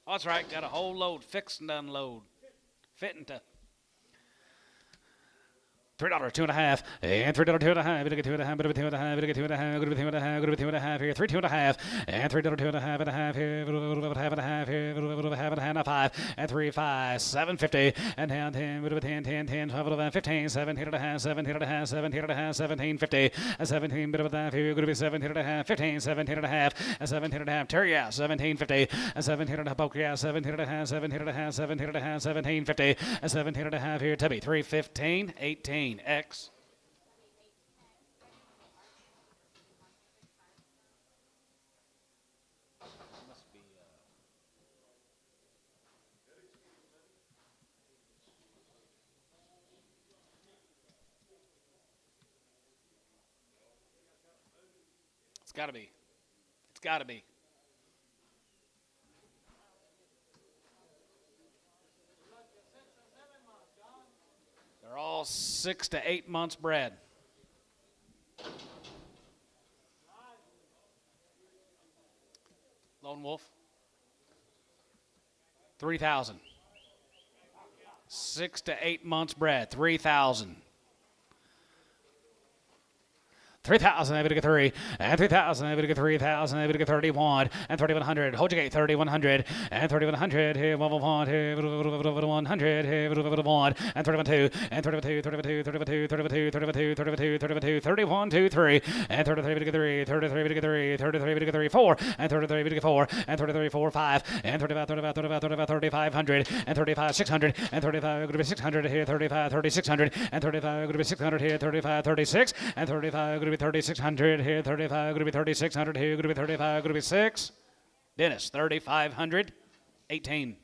Oh, that's right. Got a whole load fixed and unload. Fitting to. $3, 2 and a half, and $3, 2 and a half, bit of 2 and a half, bit of 2 and a half, bit of 2 and a half, good of 2 and a half, good of 2 and a half here, 3, 2 and a half, and $3, 2 and a half, and a half here, bit of half and a half here, bit of half and a 5, and 3, 5, 750, and down 10, bit of 10, 10, 10, 12, 15, 17 and a half, 17 and a half, 17 and a half, 1750, and 17, bit of a half here, good to be 17 and a half, 15, 17 and a half, and 17 and a half, Terry out, 1750, and 17 and a half, poker out, 17 and a half, 17 and a half, 17 and a half, 1750, and 17 and a half here, Tubby, 315, 18X. Gotta be. It's gotta be. They're all 6 to 8 months bred. Lone Wolf. 3,000. 6 to 8 months bred. 3,000. 3,000, able to get 3, and 3,000, able to get 3,000, able to get 31, and 3,100. Hold your gate, 3,100, and 3,100, here, 1, here, 100, here, 1, and 31, and 32, 32, 32, 32, 32, 32, 32, 31, 2, 3, and 33, able to get 3, 33, able to get 3, 33, able to get 3, 4, and 33, able to get 4, and 33, 4, 5, and 35, 35, 35, 35, 3,500, and 35, 600, and 35, able to be 600, here, 35, 3,600, and 35, able to be 600, here, 35, 36, and 35, able to be 3,600 here, 35, going to be 3,600 here, going to be 35, going to be 6. Dennis, 3,500, 18.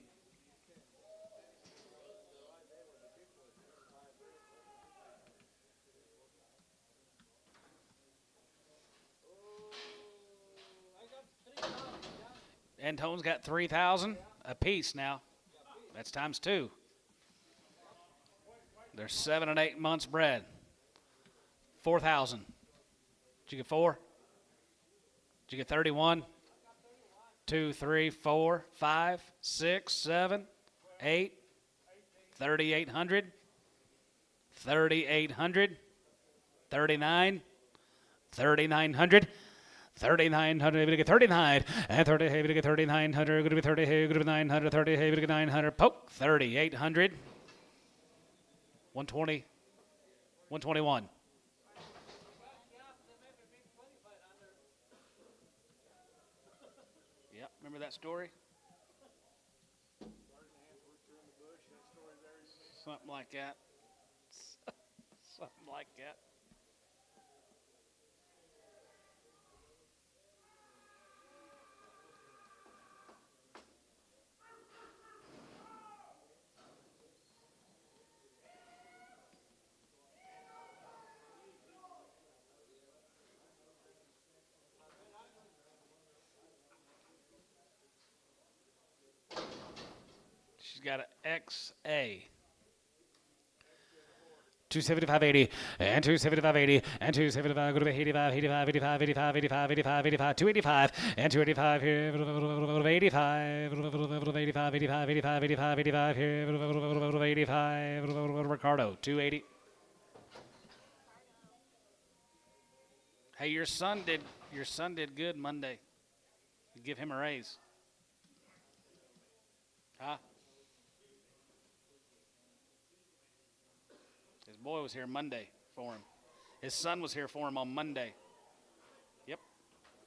Antone's got 3,000 a piece now. That's times 2. They're 7 and 8 months bred. 4,000. Did you get 4? Did you get 31? 2, 3, 4, 5, 6, 7, 8, 3,800, 3,800, 39, 3,900. 3,900, able to get 39, and 30, able to get 3,900, going to be 30, able to be 900, 30, able to get 900, poke, 3,800, 120, 121. Yep, remember that story? Something like that. Something like that. She's got an XA. 275.80 and 275.80 and 275. Go to 85, 85, 85, 85, 85, 85, 85, 285 and 285 here. 85, 85, 85, 85, 85, 85 here. 85. Ricardo 280. Hey, your son did good Monday. You give him a raise. Huh? His boy was here Monday for him. His son was here for him on Monday. Yep.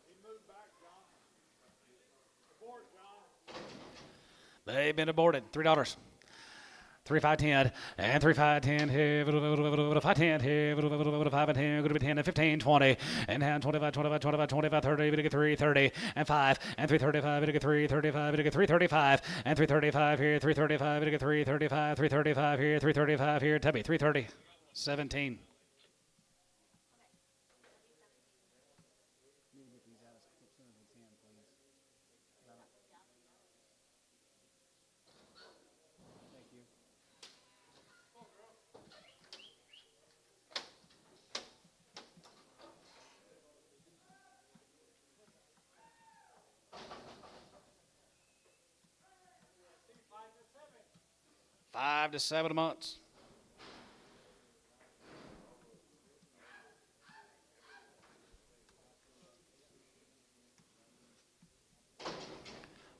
He moved back, John. Abort, John. They've been aborted. $3. 3,510 and 3,510 here. 510 here. 510. Going to be 10 and 15, 20 and now 25, 25, 25, 25, 30. Going to get 330 and 5 and 335. Going to get 335. Going to get 335 and 335 here. 335. Going to get 335. 335 here. 335 here. Tubby 330. 17. Five to 7 months.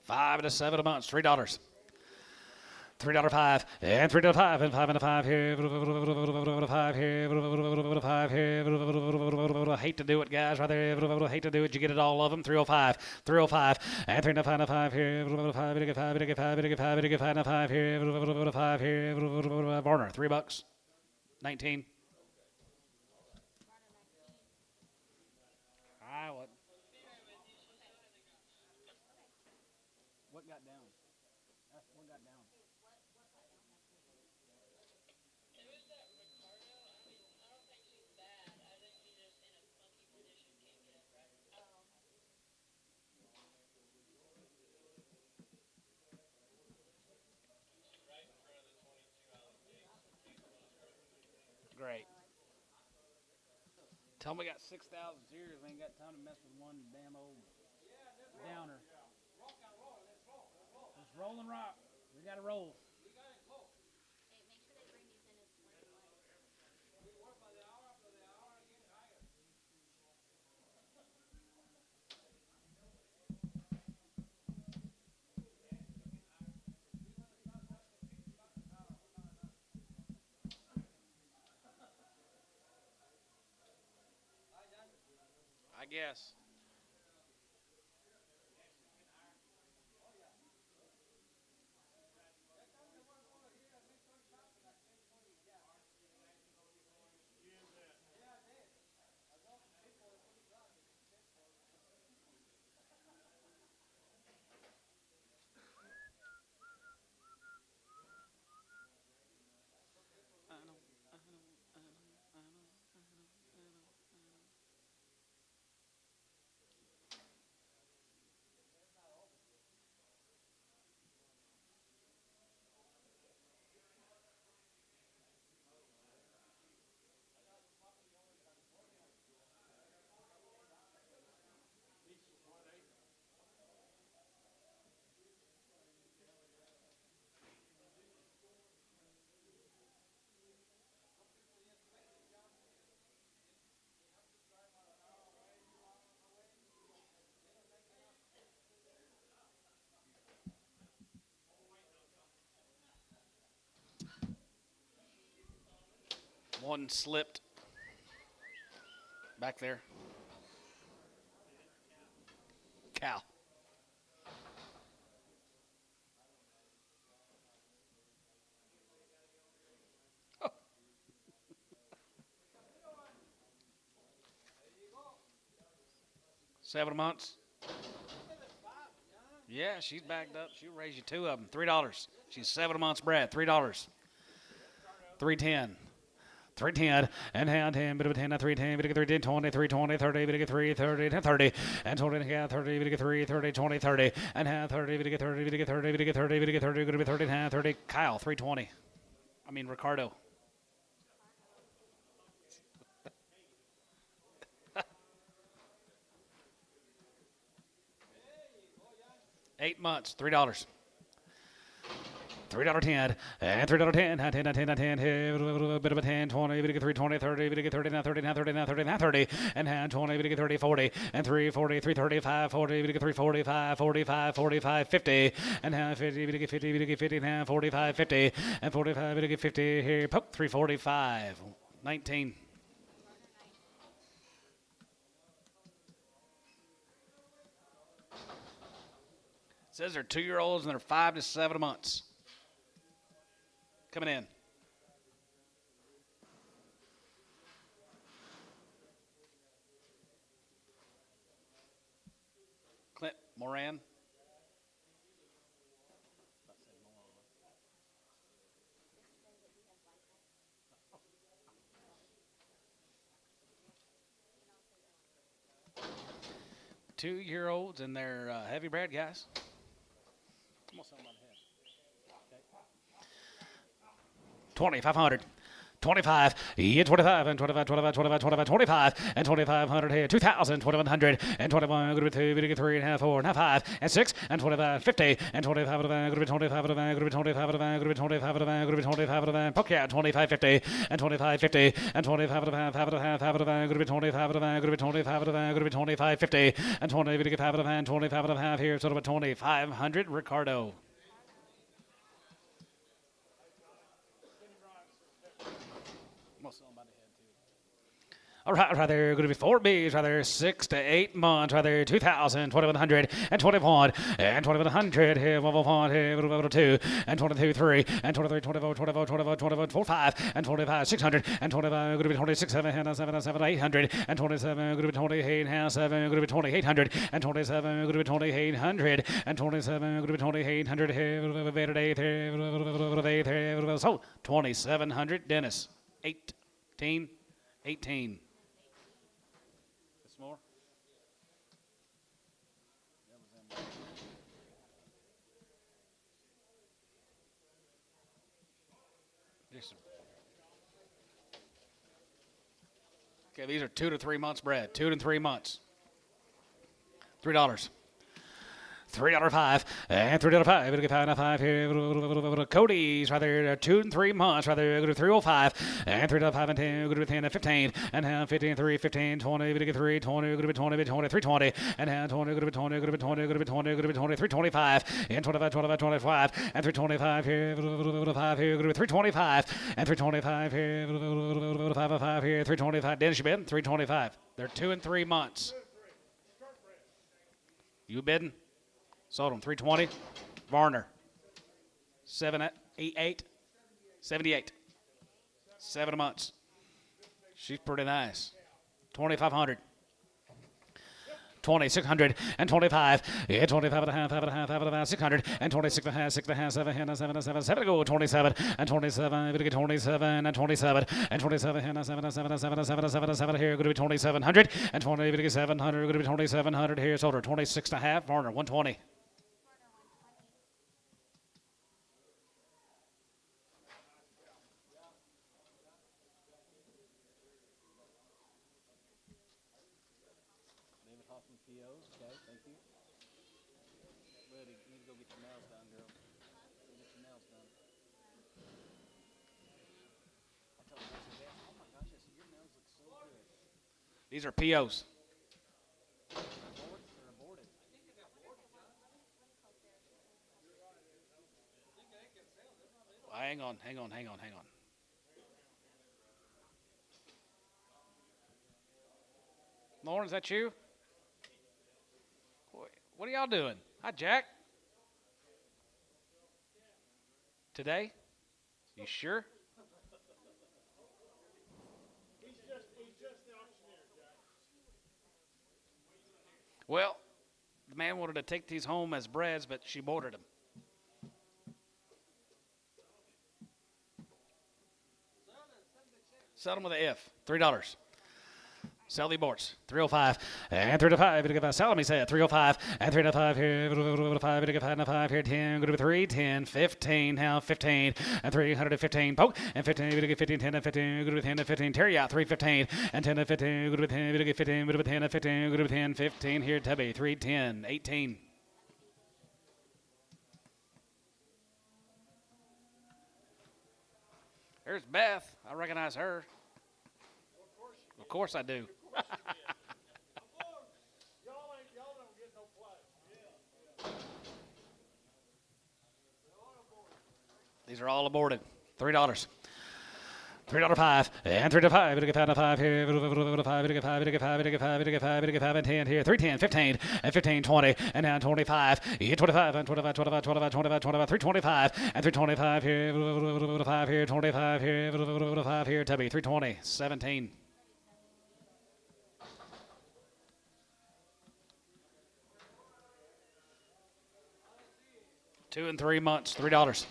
$5 to 7 months. $3. $3.05 and $3.05 and 5 and a 5 here. 5 here. 5 here. Hate to do it, guys. Right there. Hate to do it. You get it all of them. 305. 305 and 305 and 5 here. 5 5 5 5 5 here. 5 here. Varner $3. 19. What got down? What got down? Tell me we got 6,000 steers. We ain't got time to mess with one damn old downer. It's rolling rock. We got to roll. Hey, make sure they bring these in as one plate. I guess. One slipped back there. Cow. Oh. 7 months. Yeah, she's backed up. She'll raise you 2 of them. $3. She's 7 months bred. $3. 310. 310 and hand 10, bit of a 10, 310, bit of 310, 20, 320, 30, bit of 3, 30, 30, and 20, and hand 30, bit of 3, 30, 20, 30, and hand 30, bit of 30, bit of 30, bit of 30, bit of 30, going to be 30, and hand 30. Kyle, 320. I mean, Ricardo. $8 months, $3. $3.10 and $3.10, 10, 10, 10, a bit of a 10, 20, bit of 3, 20, 30, bit of 30, now 30, now 30, now 30, now 30, and hand 20, bit of 30, 40, and 340, 335, 40, bit of 345, 45, 45, 50, and hand 50, bit of 50, bit of 50, now 45, 50, and 45, bit of 50, here, poke, 345, 19. It says they're 2-year-olds and they're 5 to 7 months. Coming in. Clint Moran. Two-year-olds and they're heavy bred guys. I'm gonna sell them by the head. Okay. 2,500. 25, yeah, 25, and 25, 25, 25, 25, 25, and 2,500 here, 2,000, 2,100, and 21, going to be 2, going to be 3 and a half, 4 and a half, 5, and 6, and 25, 50, and 25 of the van, going to be 25 of the van, going to be 25 of the van, going to be 25 of the van, going to be 25 of the van, poke out, 25, 50, and 25, 50, and 25 of the van, 5 of the van, 5 of the van, going to be 25 of the van, going to be 25 of the van, going to be 25, 50, and 20, going to get 5 of the van, 25 of the half here, sort of a 2,500, Ricardo. All right there, going to be 4 Bs, right there, 6 to 8 months, right there, 2,000, 2,100, and 21, and 2,100, here, 1, here, 2, and 22, 3, and 23, 24, 24, 24, 24, 45, and 25, 600, and 25, going to be 26, 7, 7, 7, 800, and 27, going to be 28, 7, going to be 2,800, and 27, going to be 2,800, and 27, going to be 2,800, here, so 2,700, Dennis, 18. More? Yes, sir. Okay, these are 2 to 3 months bred. 2 to 3 months. $3. $3.05 and $3.05. We'll get $5.05 here. Cody's right there. 2 and 3 months right there. Go to $3.05 and $3.05 and 10. Go to 10 and 15 and now 15, 3, 15, 20. We'll get 3, 20. Go to 20, 20, 320 and now 20. Go to 20. Go to 20. Go to 20. Go to 20. 325 and 25, 25, 25 and 325 here. 5 here. Go to 325 and 325 here. 5 here. 325. Dennis, you bid 325. They're 2 and 3 months. You bidding? Sold them 320. Varner 78. 7 months. She's pretty nice. 2,500. 2,600 and 25. Yeah, 25 and a half, 600 and 26 and a half, 6 and a half, 7 to go. 27 and 27. We get 27 and 27 and 27 and 7 here. Going to be 2,700 and 20. We get 700. Going to be 2,700 here. Sold her 26 and a half. Varner 120. These are POs. Well, hang on. Lauren, is that you? What are y'all doing? Hi, Jack. Today? You sure? He's just the auctioneer, Jack. Well, the man wanted to take these home as breds, but she boarded them. Sell them with an F. $3. Sell the aborts. 305 and 305. It'll give us Salome said 305 and 305 here. 5. It'll give 5 here. 10. Go to 3. 10. 15. Now 15 and 315. Poke and 15. It'll give 15. 10 and 15. Go to 10 and 15. Terry out 315 and 10 and 15. Go to 10. It'll give 15. Go to 10 and 15. Go to 10. 15 here. Tubby 310. 18. There's Beth. I recognize her. Of course I do. Y'all don't get no play. These are all aborted. $3. $3.05 and $3.05. It'll get 5 here. 5. It'll get 5. It'll get 5. It'll get 5. It'll get 5. It'll get 5 and 10 here. 310, 15 and 15, 20 and now 25. 25 and 25, 25, 25, 25, 25. 325 and 325 here. 5 here. 25 here. 5 here. Tubby 320. 17. $2 and 3 months, $3.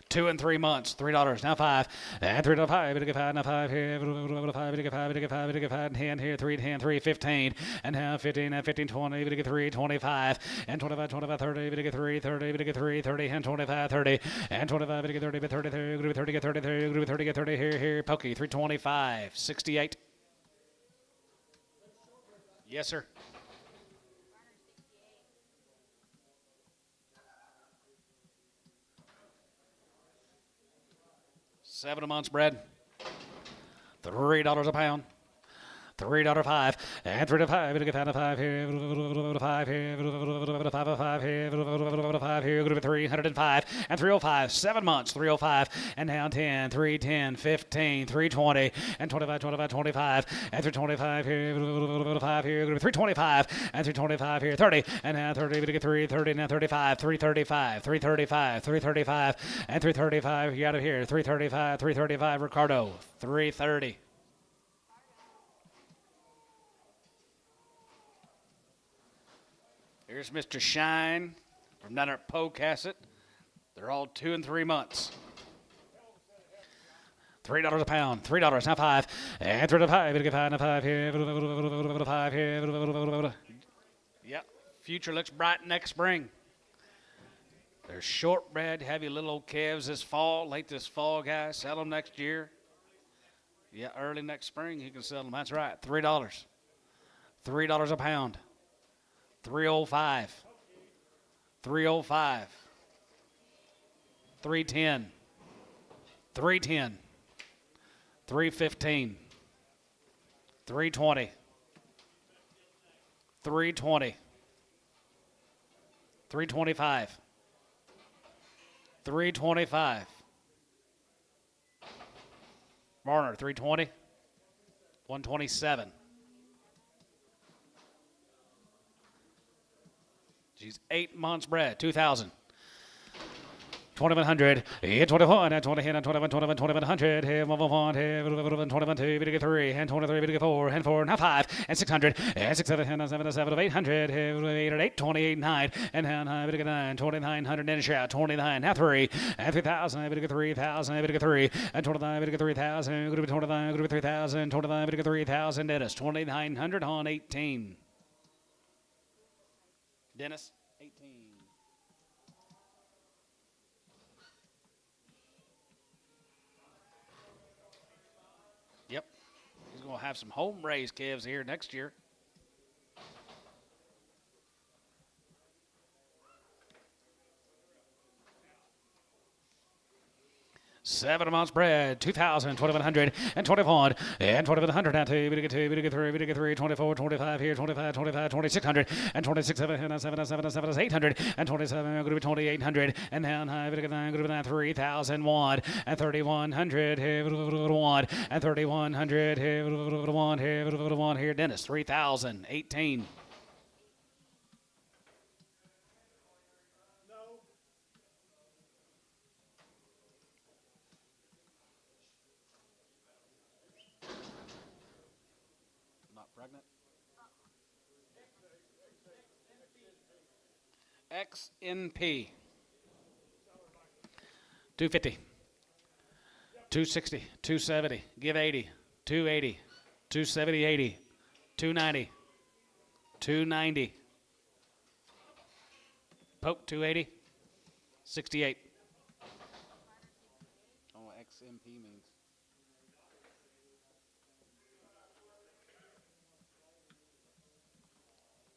2 and 3 months, $3. Now 5 and 3.5. It'll get 5. Now 5 here. 5. It'll get 5. It'll get 5. It'll get 5 and 10 here. 3, 10, 3, 15 and now 15 and 15, 20. It'll get 3, 25 and 25, 25, 30. It'll get 3, 30. It'll get 3, 30 and 25, 30 and 25. It'll get 30, but 30, 30. It'll get 30, get 30, 30. It'll get 30, get 30 here. Pokey 325, 68. Yes, sir. $7 a month's bread. $3 a pound. $3.05 and $3.05. It'll get 5 here. 5 here. 5 here. 5 here. Go to 305 and 305. 7 months. 305 and now 10. 310. 15. 320 and 25. 25. 25 and 325 here. 5 here. Go to 325 and 325 here. 30 and now 30. It'll get 330 now 35. 335. 335. 335 and 335. You out of here. 335. 335. Ricardo. 330. Here's Mr. Shine from down there at Pocasset. They're all 2 and 3 months. $3 a pound. $3. Now 5 and 3.5. It'll get 5 now 5 here. 5 here. Yep. Future looks bright next spring. They're shortbred, heavy little old calves this fall, late this fall, guys. Sell them next year. Yeah, early next spring he can sell them. That's right. $3. $3 a pound. 305. 305. 310. 310. 315. 320. 320. 325. 325. Varner, 320. 127. She's 8 months bred. 2,000. 2,100, 21, and 20, and 21, 21, 2,100, 21, 21, 2, bid get 3, and 23, bid get 4, and 4, now 5, and 600, and 6, 7, and 7, 7, 800, 8, 8, 28, 9, and now bid get 9, 2,900, and a shout, 29, now 3, and 3,000, bid get 3,000, bid get 3, and 29, bid get 3,000, could be 29, could be 3,000, 29, bid get 3,000, Dennis, 2,900 on 18. Dennis, 18. Yep. He's going to have some home-raised calves here next year. Seven months bred, 2,000, 2,100, and 21, and 2,100, now 2, bid get 2, bid get 3, bid get 3, 24, 25 here, 25, 25, 2,600, and 26, 7, 7, 7, 7, 800, and 27, going to be 2,800, and down high, bid get 9, going to be 9, 3,001, and 3,100, here, 1, and 3,100, here, 1, here, 1, here, Dennis, 3,000, 18. Pregnant? XNP. 250. 260. 270. Give 80. 280. 270, 80. 290. 290. Poke 280. 68. Oh, XMP means.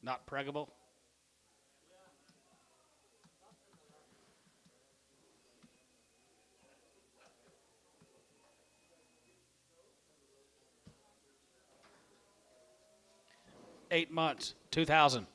Not preggable. Eight months, 2,000.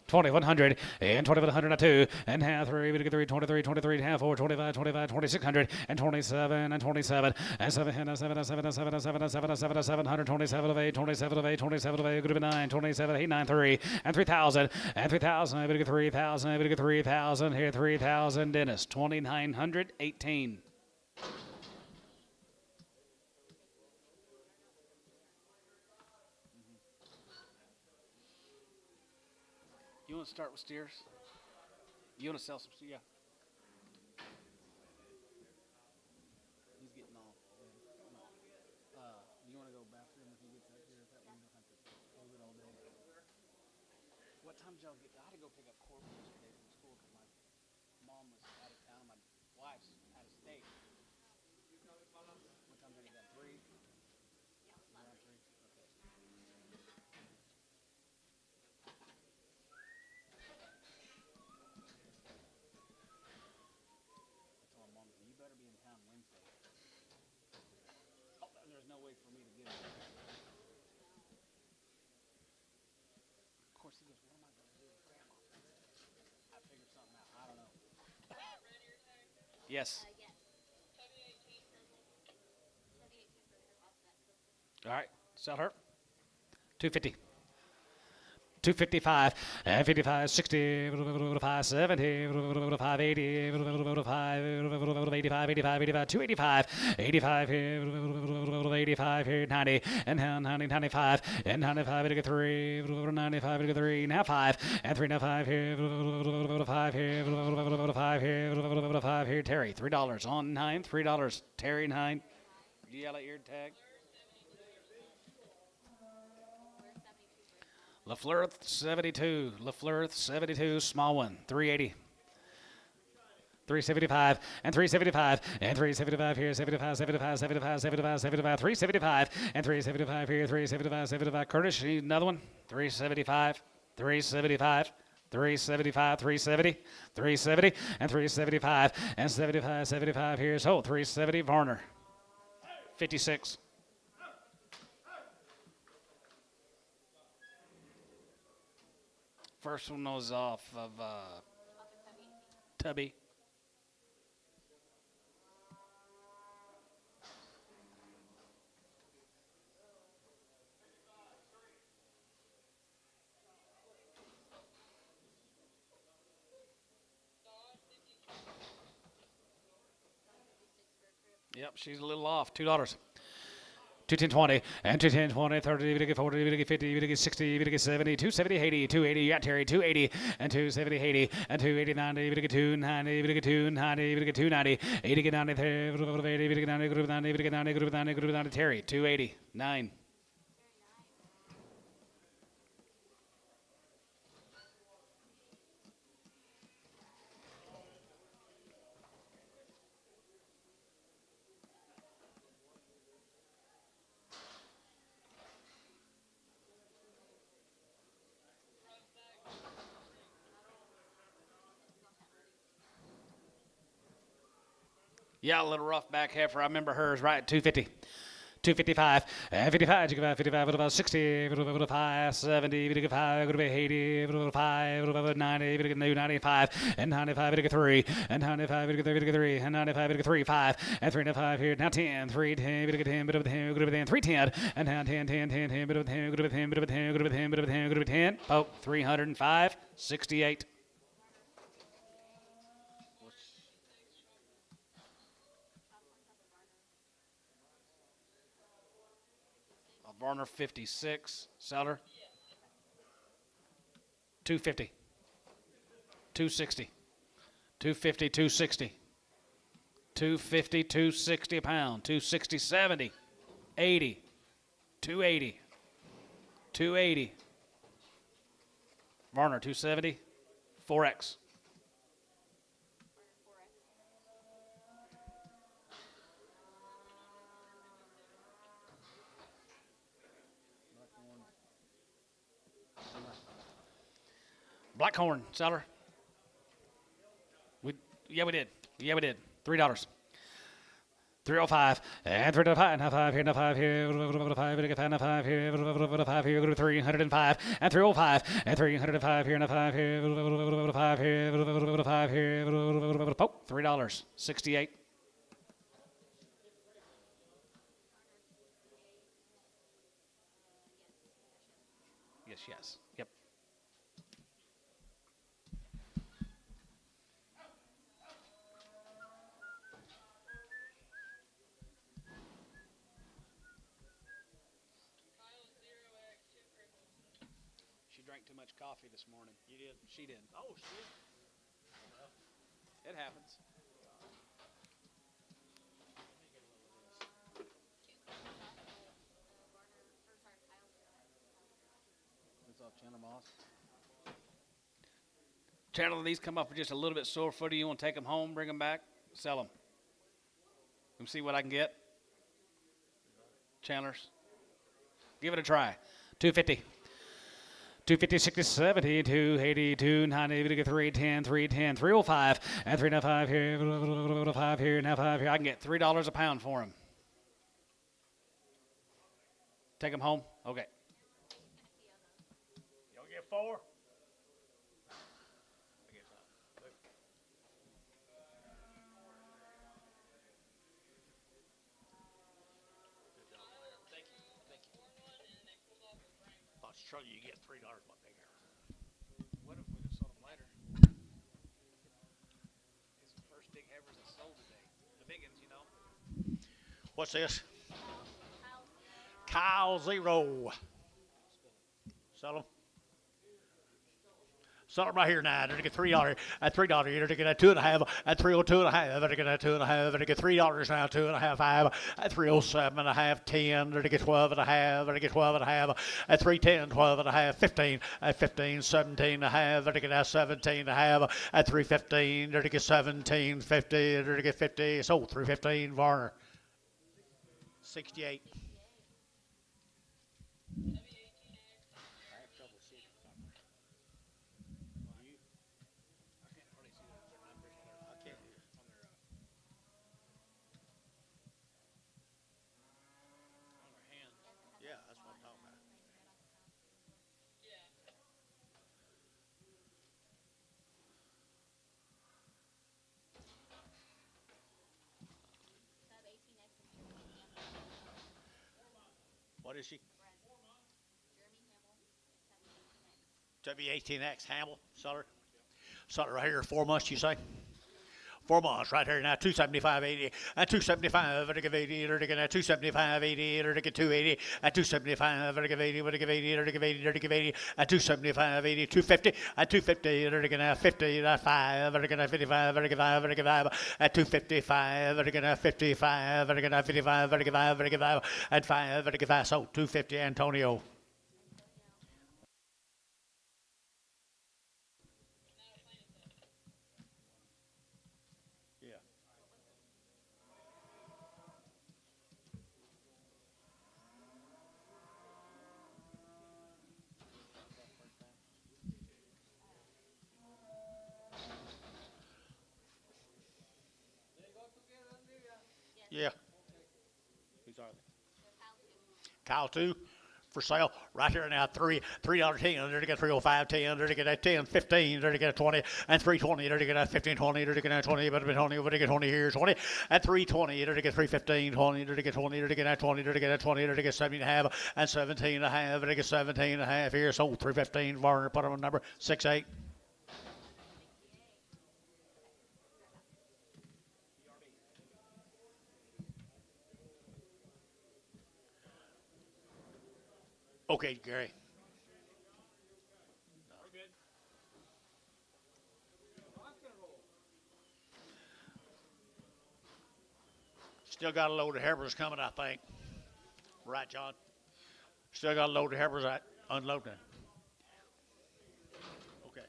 2,100, and 2,100 now 2, and half 3, we get 3, 23, 23, half 4, 25, 25, 2,600, and 27, and 27, and 7, and 7, and 7, and 7, and 7, and 7, and 7, and 727 of 8, 27 of 8, 27 of 8, good to be 9, 27, 8, 9, 3, and 3,000, and 3,000, we get 3,000, we get 3,000, here 3,000, Dennis, 2,918. You want to start with steers? You want to sell some steers? Yeah. He's getting all. You want to go bathroom if he gets up here? That way you don't have to hold it all day. What time did y'all get? I had to go pick up Corbin yesterday from school because my mom was out of town. My wife's out of state. What time did I get that? 3? Around 3? Okay. You better be in town Wednesday. Oh, there's no way for me to get it. Of course, he goes, what am I going to do with Grandma? I figured something out. I don't know. Yes. All right. Sell her. 250. 255, and 55, 60, 5, 70, 5, 80, 5, 85, 85, 85, 285, 85, 85, 90, and 90, 95, and 95, it get 3, 95, it get 3, now 5, and 3, now 5 here, 5 here, 5 here, 5 here, Terry, $3 on 9, $3, Terry 9, yell at your tag. LaFleur 72, LaFleur 72, small one, 380. 375 and 375 and 375 here, 75, 75, 75, 75, 75, 375 and 375 here, 375, 75. Curtis, you need another one? 375, 375. 375, 370, 370, and 375, and 75, 75 here. So 370, Varner. 56. First one was off of Tubby. Yep, she's a little off. $2. 210 and 210 30 40 50 60 70 270 80 280 you got Terry 280 and 270 80 and 280 90 290 290 290 80 90 80 90 group 90 90 group 90 group 90 Terry 280 9. Yeah, a little rough back heifer. I remember hers right at 250. 255 and 55, 55, 60, 5, 70, 5, 80, 5, 90, 95, and 95, 3, and 95, 3, and 95, 3, 5, and 3 and 5 here. Now 10, 3, 10, 10, bit of 10, good of 10, 3, 10, and now 10, 10, 10, 10, bit of 10, good of 10, bit of 10, good of 10, bit of 10, good of 10. Oh, 305, 68. Varner 56. Seller. 250. 260. 250, 260. 250, 260 a pound. 260, 70. 80. 280. 280. Varner 270. 4X. Blackhorn, seller. We did. Yeah, we did. $3. 305 and 305 and 5 here and 5 here 5 here 5 here 5 here 305 and 305 and 305 here and 5 here 5 here 5 here $3 68. Yes. Yep. She drank too much coffee this morning. You did? She did. Oh, shit. It happens. It's off Chandler Moss. Chandler, these come up with just a little bit sore footy. You want to take them home, bring them back, sell them. Let me see what I can get. Chandler's. Give it a try. 250. 250, 60, 70, 280, 290, 310, 310, 305, and 305 here, 5 here, now 5 here. I can get $3 a pound for them. Take them home? Okay. You'll get 4? Sure, you get $3 my big hair. What if we just sold them later? It's the first big heifers that sold today. The big ones, you know. What's this? Kyle 0. Sell them. Start right here now. They're to get $3 at $3. You're to get a 2.5 at 302.5. They're to get a 2.5. They're to get $3 now. 2.5 5 at 307.5. 10. They're to get 12.5. They're to get 12.5 at 310. 12.5. 15 at 15. 17.5. They're to get 17.5 at 315. They're to get 17.50. They're to get 50. Sold 315. Varner. 68. Yeah, that's what I'm talking about. What is she? W18X Hamel, Sutter. Sutter right here, 4 months, you say? 4 months right here now, 275.80 at 275, vertical 80, vertical 275.80, vertical 280 at 275, vertical 80, vertical 80, vertical 80, vertical 80 at 275.80, 250 at 250, vertical 50 at 5, vertical 55, vertical 5, vertical 5 at 255, vertical 55, vertical 55, vertical 5, vertical 5 at 5, vertical 5, so 250 Antonio. Yeah. Who's are they? Kyle 2 for sale right here now. $3.10. They're to get 305, 10. They're to get a 10, 15. They're to get a 20 and 320. They're to get a 15, 20. They're to get a 20, but 20. They're to get 20 here, 20 at 320. They're to get 315, 20. They're to get 20. They're to get a 20. They're to get a 20. They're to get 17.5 and 17.5. They're to get 17.5 here. Sold 315. Varner put them on number 68. Okay, Gary. Still got a load of Heifers coming, I think. Right, John? Still got a load of Heifers unloading. Okay.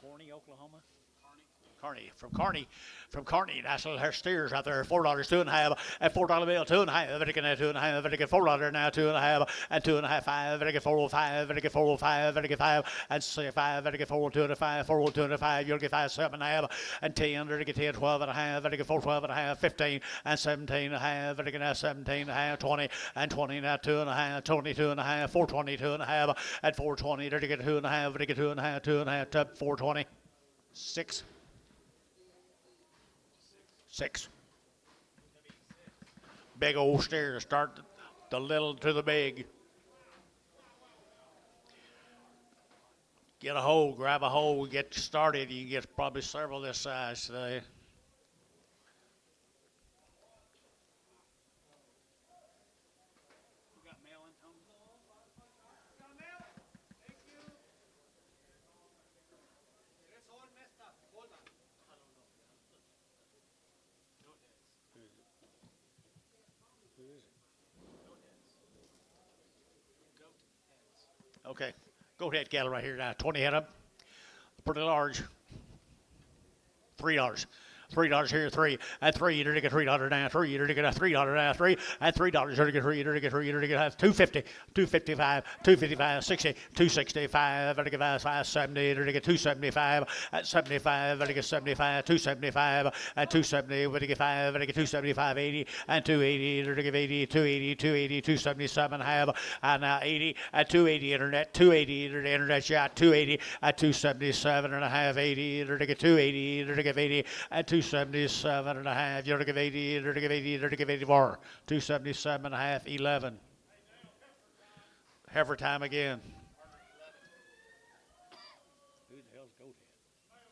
Corny, Oklahoma? Kearney, from Kearney, national hair steers out there, $4, 2.5 at $4 bill, 2.5, Vatican at 2.5, Vatican $4 now, 2.5 and 2.5, 5, Vatican 405, Vatican 405, Vatican 5 and 5, Vatican 4, 2.5, 4, 2.5, you'll get 5, 7.5 and 10, Vatican 10, 12.5, Vatican 4, 12.5, 15 and 17.5, Vatican 17.5, 20 and 20 now, 2.5, 22.5, 422.5 at 420, Vatican 2.5, Vatican 2.5, 2.5, 420, 6. 6. Big old steer. Start the little to the big. Get a hole, grab a hole, get started. You can get probably several this size today. Okay, go ahead, cattle right here now. 20 head up. Pretty large. $3. $3 here, 3 at 3. You're to get $3 now, 3. You're to get a $3 now, 3 at $3. You're to get 3. You're to get 3. You're to get 250, 255, 255, 60, 265. You're to get 570. You're to get 275 at 75. You're to get 75, 275 at 270. You're to get 5. You're to get 275, 80 and 280. You're to get 80, 280, 280, 277 half and now 80 at 280 internet, 280 internet shot, 280 at 277 and a half, 80. You're to get 280. You're to get 80 at 277 and a half. You're to give 80. You're to give 80. You're to give 84. 277 and a half. 11. Heifer time again. Who the hell's goat head?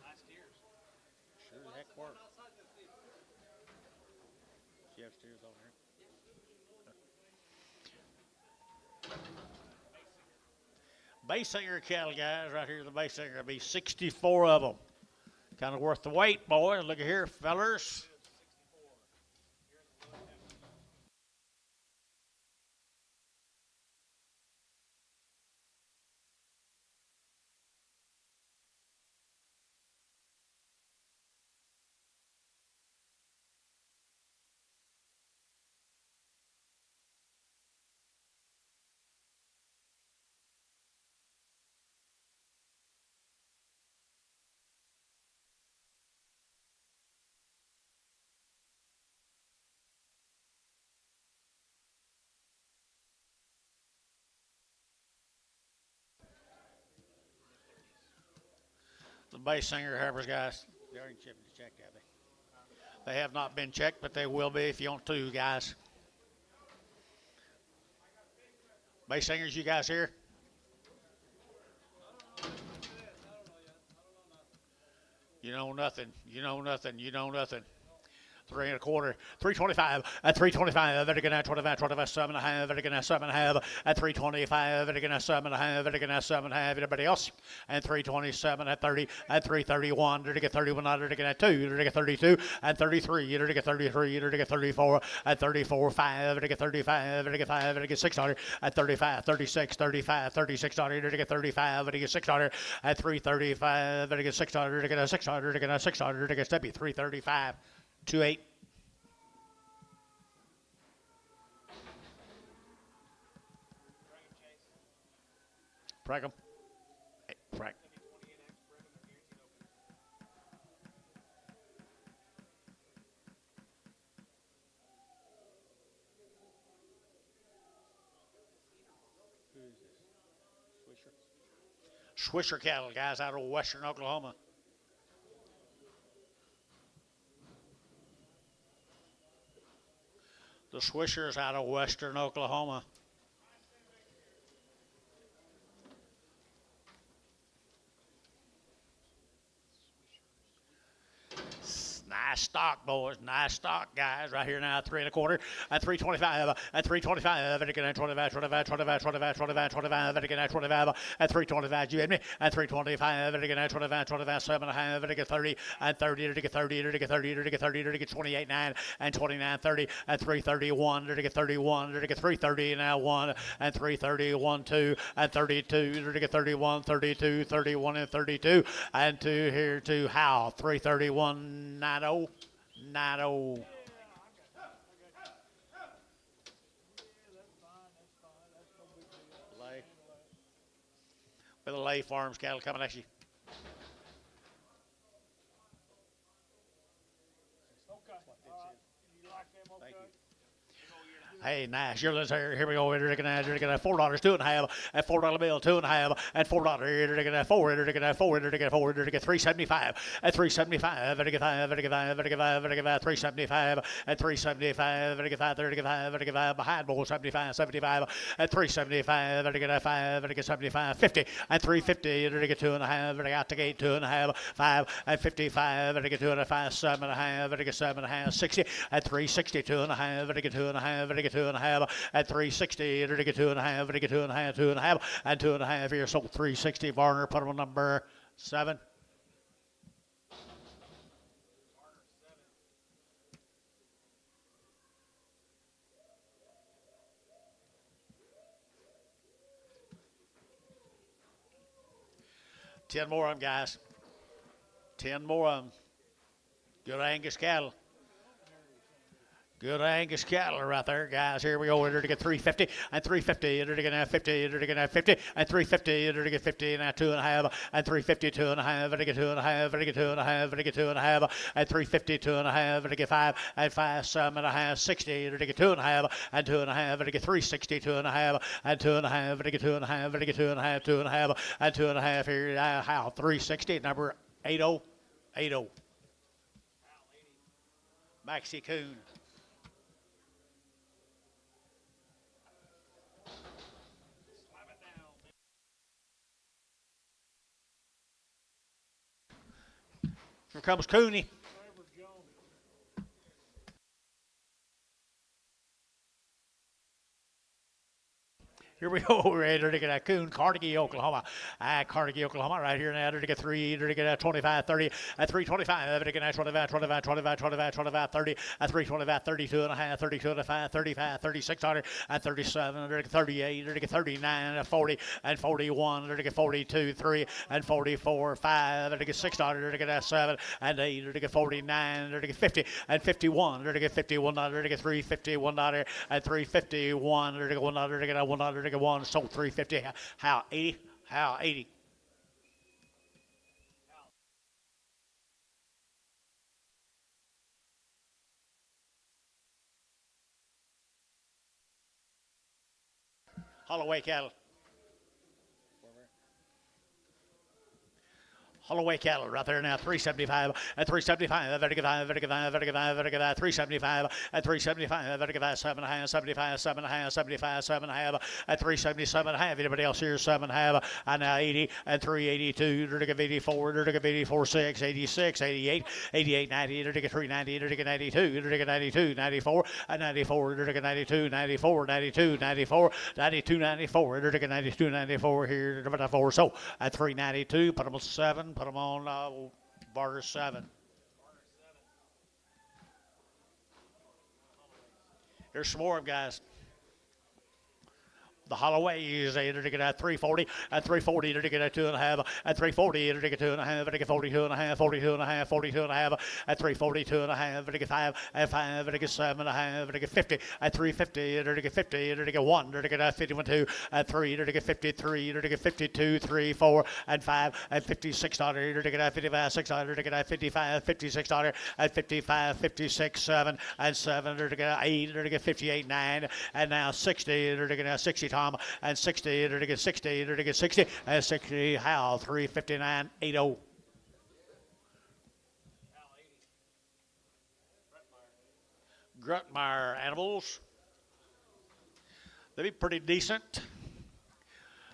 Nice steers. Sure as heck work. You have steers on here? Bay Singer cattle, guys, right here. The Bay Singer will be 64 of them. Kind of worth the wait, boys. Look at here, fellers. The Bay Singer Heifers, guys. They already checked, have they? They have not been checked, but they will be if you want to, guys. Bay Singers, you guys here? You know nothing. You know nothing. You know nothing. 3 1/4, 325 at 325. Vertigan at 25, 25, 7.5. Vertigan at 7.5 at 325. Vertigan at 7.5. Vertigan at 7.5. Everybody else and 327 at 30 at 331. Vertigan 31. Vertigan at 2. Vertigan 32 and 33. Vertigan 33. Vertigan 34 at 34. 5. Vertigan 35. Vertigan 5. Vertigan 600 at 35. 36. 35. 36. Vertigan 35. Vertigan 600 at 335. Vertigan 600. Vertigan 600. Vertigan 600. Vertigan Steppy 335. 2-8. Preg 'em. Hey, preg. Swisher cattle, guys, out of western Oklahoma. The Swishers out of western Oklahoma. Nice stock, boys. Nice stock, guys. Right here now, 3 1/4 at 325. At 325. Vatican at 25, 25, 25, 25, 25, 25. Vatican at 25 at 325. You had me at 325. Vatican at 25, 25, 7.5. Vatican 30 and 30. Vatican 30. Vatican 30. Vatican 30. Vatican 28, 9 and 29, 30 at 331. Vatican 31. Vatican 330 now 1 and 331, 2 and 32. Vatican 31, 32, 31 and 32 and 2 here to Howe 331, 90. 90. Lay. With the Lay Farms cattle coming at you. Thank you. Hey, nice. Yearlings here we go. We're looking at $4, 2.5 at $4 bill, 2.5 at $4. We're looking at 4. We're looking at 4. We're looking at 4. We're looking at 375 at 375. We're looking at 5. We're looking at 5. We're looking at 375 at 375. We're looking at 5. We're looking at 5. We're looking at behind bowl 75, 75 at 375. We're looking at 5. We're looking at 75, 50 at 350. We're looking at 2.5. We're looking out the gate 2.5, 5 at 55. We're looking at 2.5, 7.5. We're looking at 7.5, 60 at 360. 2.5. We're looking at 2.5. We're looking at 2.5 at 360. We're looking at 2.5. We're looking at 2.5, 2.5 and 2.5 here. So 360. Varner, put him on number 7. Ten more of them, guys. 10 more of them. Good Angus cattle. Good Angus cattle right there, guys. Here we go. We're to get 350 and 350. We're to get 50. We're to get 50 and 350. We're to get 50 and 2.5 and 350, 2.5. We're to get 2.5. We're to get 2.5. We're to get 2.5 and 350, 2.5. We're to get 5 and 5, 7.5, 60. We're to get 2.5 and 2.5. We're to get 360, 2.5 and 2.5. We're to get 2.5. We're to get 2.5, 2.5 and 2.5 here. How 360 number 80, 80. Maxie Coon. Here comes Cooney. Here we go. We're ready to get a coon, Carnegie, Oklahoma. Carnegie, Oklahoma, right here now. To get 3, to get a 25, 30, at 325. To get a 25, 25, 25, 25, 25, 30, at 325, 32 and a half, 32 and a half, 35, 36 on it, at 37, to get 38, to get 39, and 40, and 41, to get 42, 3, and 44, 5, to get 6 to get a 7, and 8, to get 49, to get 50, and 51, to get 51, to get 351, and 351, to get 1, to get a 1, to get 1, so 350. How 80? How 80? Holloway cattle. Holloway cattle right there now, 375 at 375, 375 at 375, 7 and a half, 75, 7 and a half, 75, 7 and a half at 377 and a half. Anybody else here? 7 and a half, and now 80 at 382, 84, 84, 6, 86, 88, 88, 90, 390, 92, 92, 94, and 94, 92, 94, 92, 94, 92, 94, 92, 94 here, 94. So at 392, put them on 7. Put them on barter 7. Here's some more of them, guys. The Holloway is a to get at 340, at 340 to get at 2.5, at 340 to get 2.5, to get 42 and a half, 42 and a half, 42 and a half, at 342 and a half, to get 5, at 5, to get 7 and a half, to get 50, at 350 to get 50, to get 1, to get 51, 2, at 3 to get 53, to get 52, 3, 4, and 5, at 56 to get at 55, 6 to get at 55, 56 at 55, 56, 7, and 7 to get 8, to get 58, 9, and now 60 to get 60 Tom, and 60 to get 60 to get 60, and 60 Hal, 359, 80. Grutmeyer animals. They'd be pretty decent.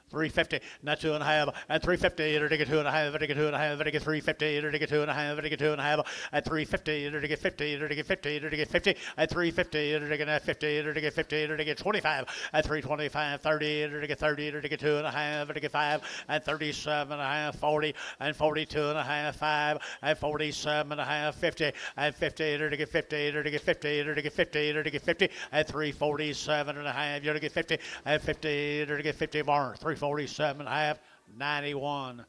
350, not 2.5, and 350 to get 2.5, to get 2.5, to get 350, to get 2.5, to get 2.5, at 350 to get 50, to get 50, to get 50, at 350 to get 50, to get 50, to get 25, at 325, 30 to get 30, to get 2.5, to get 5, and 37.5, 40, and 42.5, 5, and 47.5, 50, and 50 to get 50, to get 50, to get 50, to get 50, at 347.5, to get 50, and 50 to get 50 more, 347.5, 91.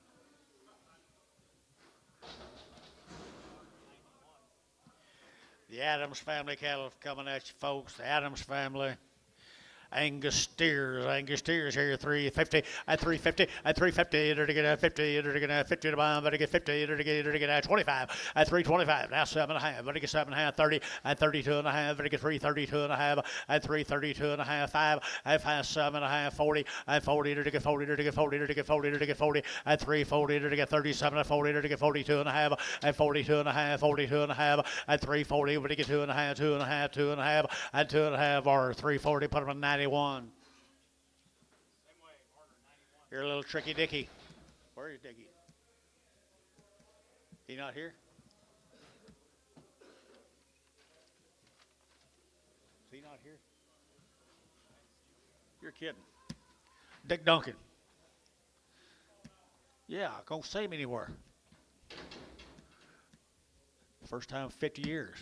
The Adams family cattle coming at you, folks. The Adams family. Angus steers here, 350, at 350, at 350, to get a 50, to get a 50 to buy, but to get 50, to get a 25, at 325, now 7.5, but to get 7.5, 30, at 32.5, but to get 332.5, at 332.5, 5, at 5, 7.5, 40, at 40, to get 40, to get 40, to get 40, to get 40, at 340, to get 37, at 40, to get 42.5, at 42.5, 42.5, at 340, but to get 2.5, 2.5, 2.5, at 2.5, or 340, put them on 91. You're a little tricky Dickie. Where is Dickie? He not here? Is he not here? You're kidding. Dick Duncan. Yeah, don't see him anywhere. First time in 50 years.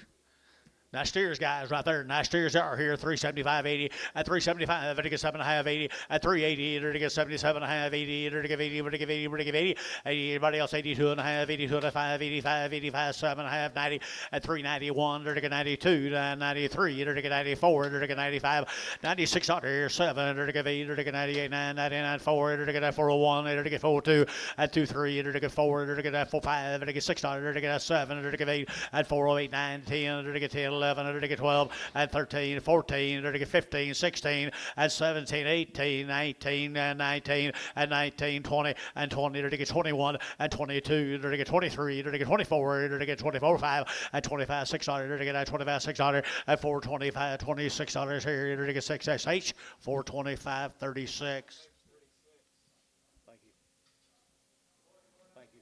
Nice steers, guys, right there. Nice steers are here, 375, 80, at 375, to get 7.5, 80, at 380, to get 77.5, 80, to give 80, to give 80, to give 80, anybody else 82.5, 82.5, 85, 85, 7.5, 90, at 391, to get 92, 93, to get 94, to get 95, 96 out here, 7, to get 8, to get 98, 9, 99, 4, to get 401, to get 42, at 23, to get 4, to get 45, to get 6, to get 7, to get 8, at 408, 9, 10, to get 10, 11, to get 12, and 13, 14, to get 15, 16, and 17, 18, 19, and 19, and 19, 20, and 20, to get 21, and 22, to get 23, to get 24, to get 24, 5, and 25, 600, to get 25, 600, and 425, 26 dollars here, to get 6 SH, 425, 36. Thank you. Thank you.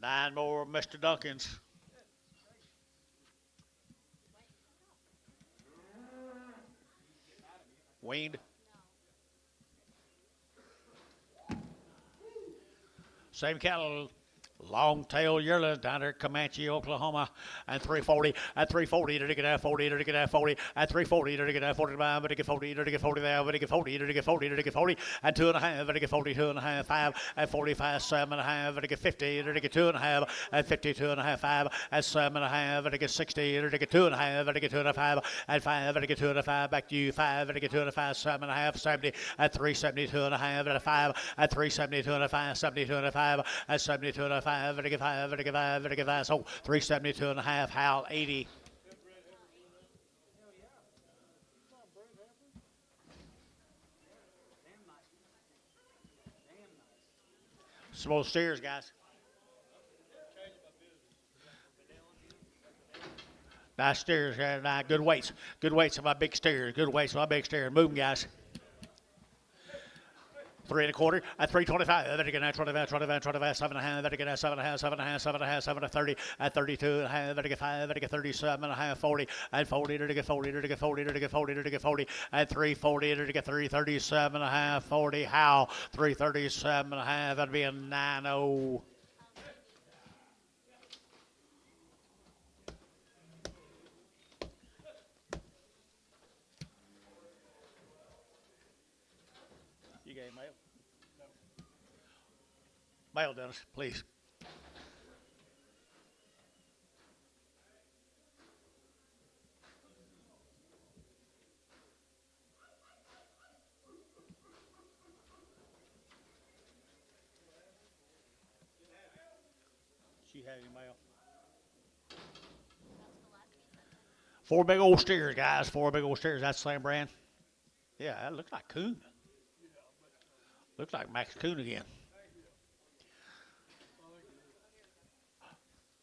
9 more, Mr. Duncan's. Weaned. Same cattle. Long-tail yearling down there at Comanche, Oklahoma, and 340, at 340, to get at 40, to get at 40, at 340, to get at 45, to get 40, to get 40 there, to get 40, to get 40, to get 40, and 2.5, to get 40, 2.5, 5, at 45, 7.5, to get 50, to get 2.5, at 52.5, 5, at 7.5, to get 60, to get 2.5, to get 2.5, at 5, to get 2.5, back to you, 5, to get 2.5, 7.5, 70, at 370, 2.5, at 5, at 370, 2.5, 70, 2.5, at 70, 2.5, to get 5, to get 5, to get 5, so 372.5, Hal, 80. Small steers, guys. Nice steers, good weights. Good weights on my big steers. Good weights on my big steers. Move them, guys. 3 1/4 at 325. Better get at 25, 25, 25, 7.5. Better get at 7.5, 7.5, 7.5, 7 to 30 at 32.5. Better get 5. Better get 37.5, 40 at 40. To get 40. To get 40. To get 40. To get 40 at 340. To get 337.5, 40. How 337.5. That'd be a 9-0. You gave mail? Mail, Dennis, please. She had your mail. 4 big old steers, guys. 4 big old steers. That's the same brand. Yeah, that looks like coon. Looks like Max Coon again.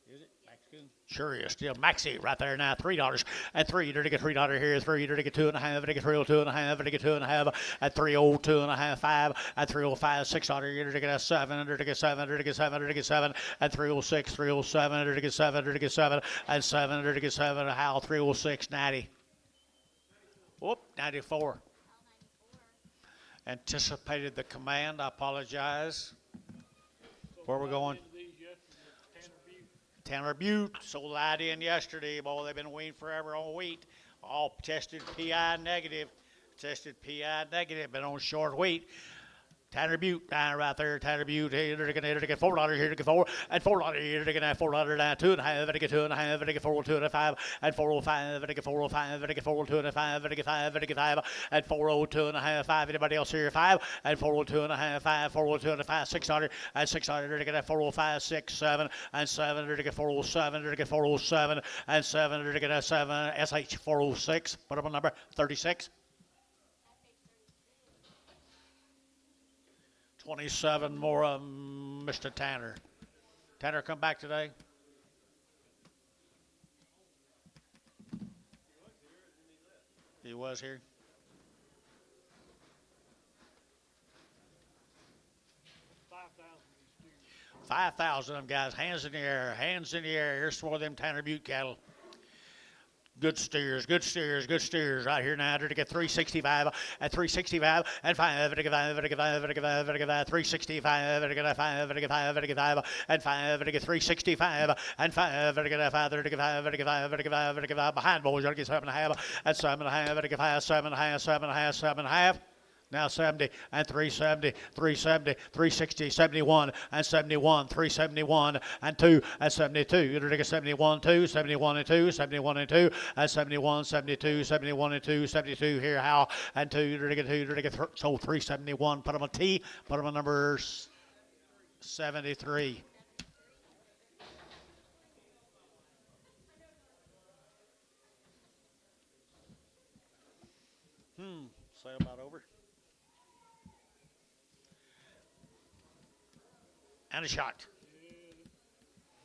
Is it Max Coon? Sure is. Still Maxie right there now. $3 at 3. To get $3 here. 3 to get 2.5. To get 302.5. To get 2.5 at 302.5. 5 at 305. $6 to get a 7. To get 7. To get 7. To get 7 at 306. 307. To get 7. To get 7 at 7. To get 7. Hal 306. 90. Whoop, 94. Anticipated the command. I apologize. Where we're going? Tanner Butte sold that in yesterday. Boy, they've been weaned forever on wheat. All tested PI negative. Tested PI negative. Been on short wheat. Tanner Butte down right there. Tanner Butte here to get $4 here to get 4 and $4 here to get $4 down 2.5 to get 2.5 to get 4 2.5 and 405 to get 405 to get 4 2.5 to get 5 to get 5 and 402.5 5. Anybody else here? 5 and 402.5 5 402.5 $6 and $6 to get 405 6 7 and 7 to get 407 to get 407 and 7 to get 7 SH 406. Put up a number 36. 27 more of Mr. Tanner. Tanner come back today? He was here. 5,000 of them guys. Hands in the air. Hands in the air. Here's some more of them Tanner Butte cattle. Good steers, good steers, good steers right here now to get 365 at 365 and 5 to get 5 to get 5 to get 5 to get 5 365 to get 5 to get 5 to get 5 and 5 to get 365 and 5 to get 5 to get 5 to get 5 to get 5 to get 5 behind boys. You get 7.5 and 7.5 to get 5 7.5 7.5 7.5. Now 70 and 370, 370, 360, 71 and 71, 371 and 2 and 72. You're going to get 71, 2, 71 and 2, 71 and 2 and 71, 72, 71 and 2, 72 here, how and 2. You're going to get 2, you're going to get so 371. Put them on T, put them on number 73. Say about over. And a shot.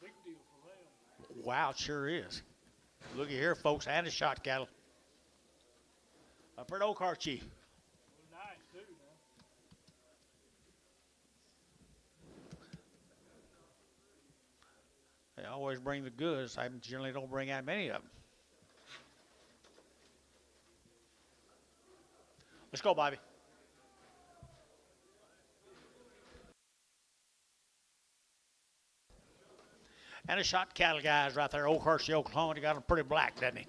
Big deal for them. Wow, it sure is. Looky here, folks, and a shot cattle. Up at Okarche. Nice, too, man. They always bring the goods. I generally don't bring that many of them. Let's go, Bobby. And a shot cattle guys right there. OKC, Oklahoma. He got him pretty black, doesn't he?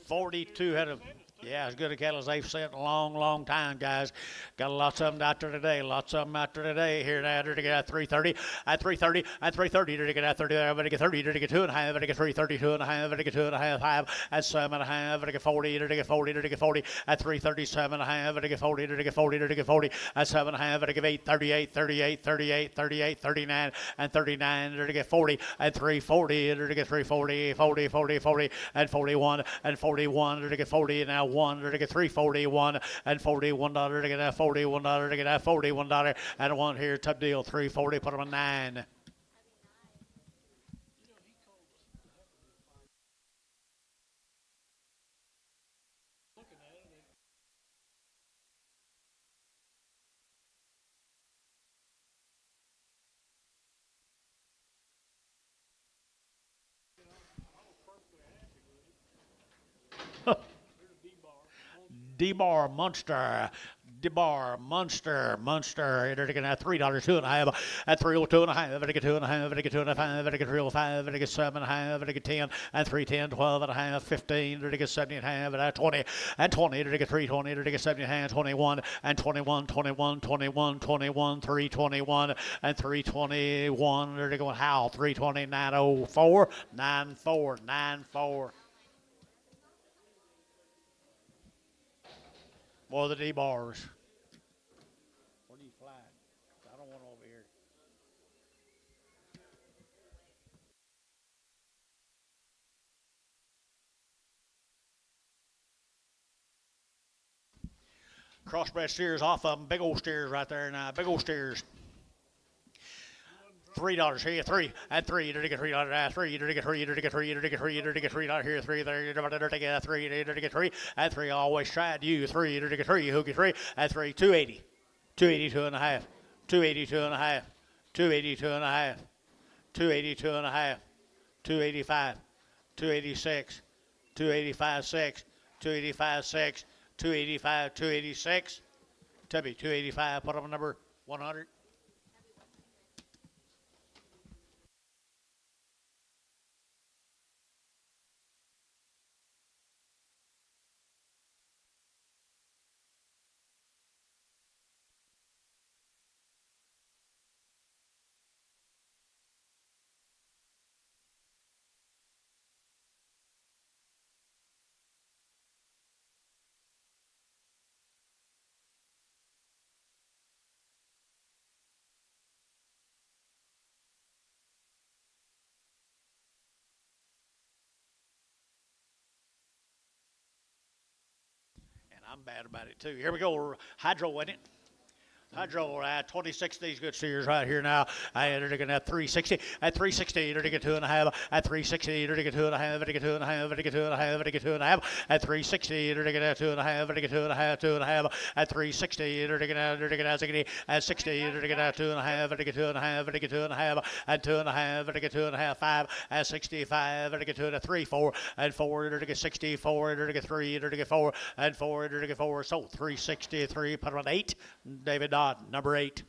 42 head of, yeah, as good a cattle as they've seen in a long, long time, guys. Got lots of them out there today. Lots of them out there today. Here now, to get at 330, at 330, at 330, to get at 30, to get 30, to get 2.5, to get 330, 2.5, to get 2.5, 5, at 7.5, to get 40, to get 40, to get 40, at 337.5, to get 40, to get 40, to get 40, at 7.5, to get 8, 38, 38, 38, 38, 39, and 39, to get 40, at 340, to get 340, 40, 40, 40, and 41, and 41, to get 40, and now 1 to get 341 and $41 to get that $41 to get that $41 and one here top deal 340 put them on 9. D-Bar Munster. DeBar, Munster, they're taking at $3, 2.5, at 302.5, they get 2.5, they get 2.5, they get 305, they get 7.5, they get 10, and 310, 12.5, 15, they get 70.5, at 20, and 20, they get 320, they get 70.5, 21, and 21, 21, 21, 21, 321, and 321, they're going how? 320, 904, 94, 94. More the D-bars. Where do you fly? I don't want over here. Crossbred steers off of them. Big old steers right there now. Big old steers. $3 here, 3 and 3. You get $3 3. You get 3. You get 3. You get 3. You get $3 here, 3 there. You get 3. You get 3 and 3. Always tried you 3. You get 3. You get 3 and 3. 280, 282.5, 282.5, 282.5, 282.5, 285, 286, 285 6, 285 6, 285, 286. Tubby 285. Put up a number 100. I'm bad about it too. Here we go. Hydro in it. Hydro, 26 these good steers right here now. They're going to have 360. At 360, they're going to get 2.5. At 360, they're going to get 2.5. They get 2.5. They get 2.5. They get 2.5. At 360, they're going to get 2.5. They get 2.5. 2.5. At 360, they're going to have 60. At 60, they're going to get 2.5. They get 2.5. They get 2.5. At 2.5, they get 2.5. 5. At 65, they get 2.5. 3, 4. And 4, they're going to get 64. They're going to get 3. They're going to get 4. And 4, they're going to get 4. So 363. Put on 8. David Dodd. Number 8.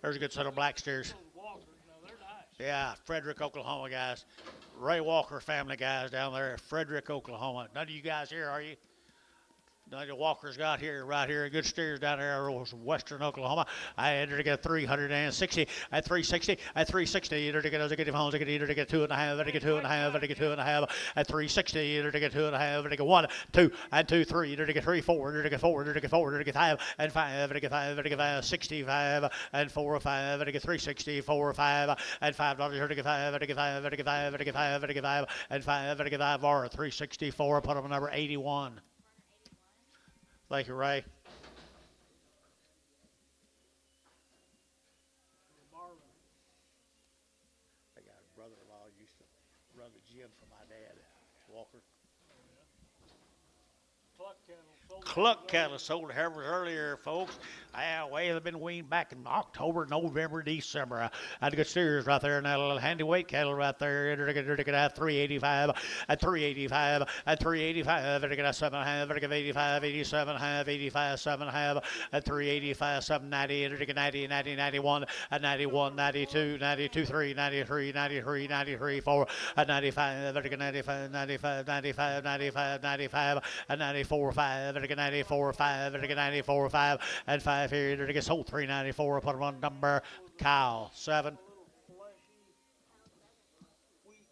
There's a good set of black steers. Yeah, Frederick, Oklahoma, guys. Ray Walker family guys down there, Frederick, Oklahoma. None of you guys here, are you? The Walkers got here, right here, good steers down there in western Oklahoma. I had to get 360 at 360 at 360. Either to get him home, to get either to get 2.5, to get 2.5, to get 2.5 at 360. Either to get 2.5, to get 1, 2 and 2, 3. Either to get 3, 4, to get 4, to get 4, to get 5 and 5, to get 5, to get 5, 65 and 4 or 5, to get 360, 4 or 5 and $5 to get 5, to get 5, to get 5, to get 5, to get 5 and 5, to get 5 or 364. Put up number 81. Thank you, Ray. gin for my dad, Walker. Cluck cattle sold. Cluck cattle sold to Heifers earlier, folks. Well, they've been weaned back in October, November, December. I had good steers right there, and that little handy weight cattle right there. They're going to have 385 and 385 and 385. They're going to have 7.5. They're going to 85, 87 half, 85, 7.5 and 385, 790. They're going to 90, 90, 91 and 91, 92, 92, 3, 93, 93, 93, 4 and 95. They're going to 95, 95, 95, 95, 95 and 94, 5. They're going to 94, 5. They're going to 94, 5 and 5 here. They're going to sold 394. Put them on number cow 7. Little fleshy, wheat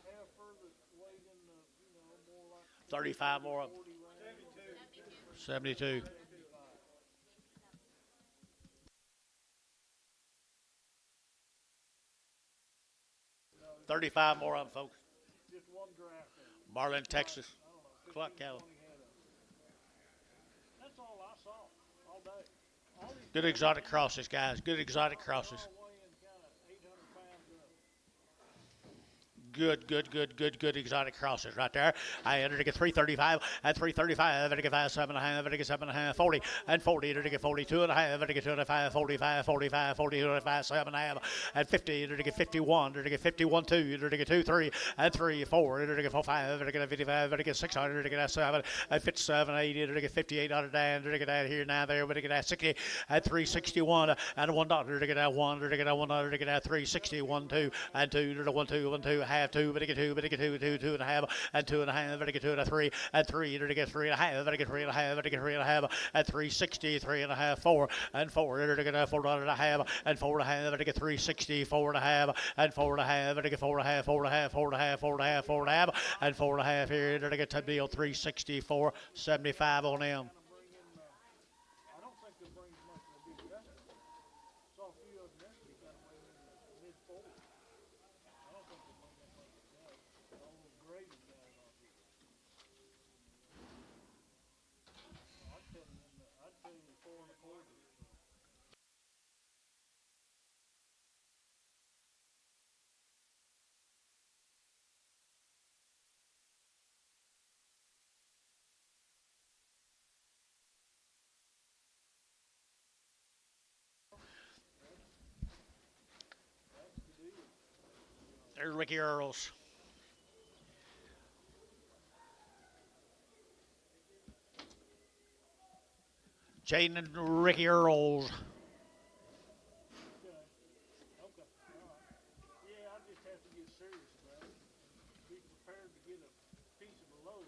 heifer that weighed in the, more like 35 more of them. 40 range. 72. 35 more of them, folks. Just one draft. Marlin, Texas. Cluck cattle. That's all I saw all day. All these Good exotic crosses, guys. Good exotic crosses. all weighing kind of 800 pounds up. Good exotic crosses right there. I entered to get 335 and 335. I get 7.5. I get 7.5. 40 and 40. I get 42.5. I get 2.5. 45, 45, 42.5. 7.5 and 50. I get 51. I get 51 2. I get 2 3 and 3 4. I get 4 5. I get 55. I get 600. I get 7 and 57 80. I get 5800 and I get that here now there. I get that 60 and 361 and $1. I get that 1. I get that 1. I get that 360 1 2 and 2. 1 2 1 2 half. 2, but I get 2, but I get 2, 2, 2.5, and 2.5, but I get 2 and 3, and 3, but I get 3.5, but I get 3.5, but I get 3.5, and 360, 3.5, 4, and 4, but I get $4.5, and 4.5, but I get 360, 4.5, and 4.5, but I get 4.5, 4.5, 4.5, 4.5, 4.5, and 4.5 here, but I get to deal 360, 475 on them. I don't think they'll bring as much as they do yesterday. Saw a few of them yesterday kind of weighing in the mid-40s. I don't think they'll bring that much today. All those graded guys off here. I'd tell you 4 1/4. There's Ricky Earls. Jaden and Ricky Earls. Okay. All right. Yeah, I just have to get serious about it. Be prepared to get a piece of a load.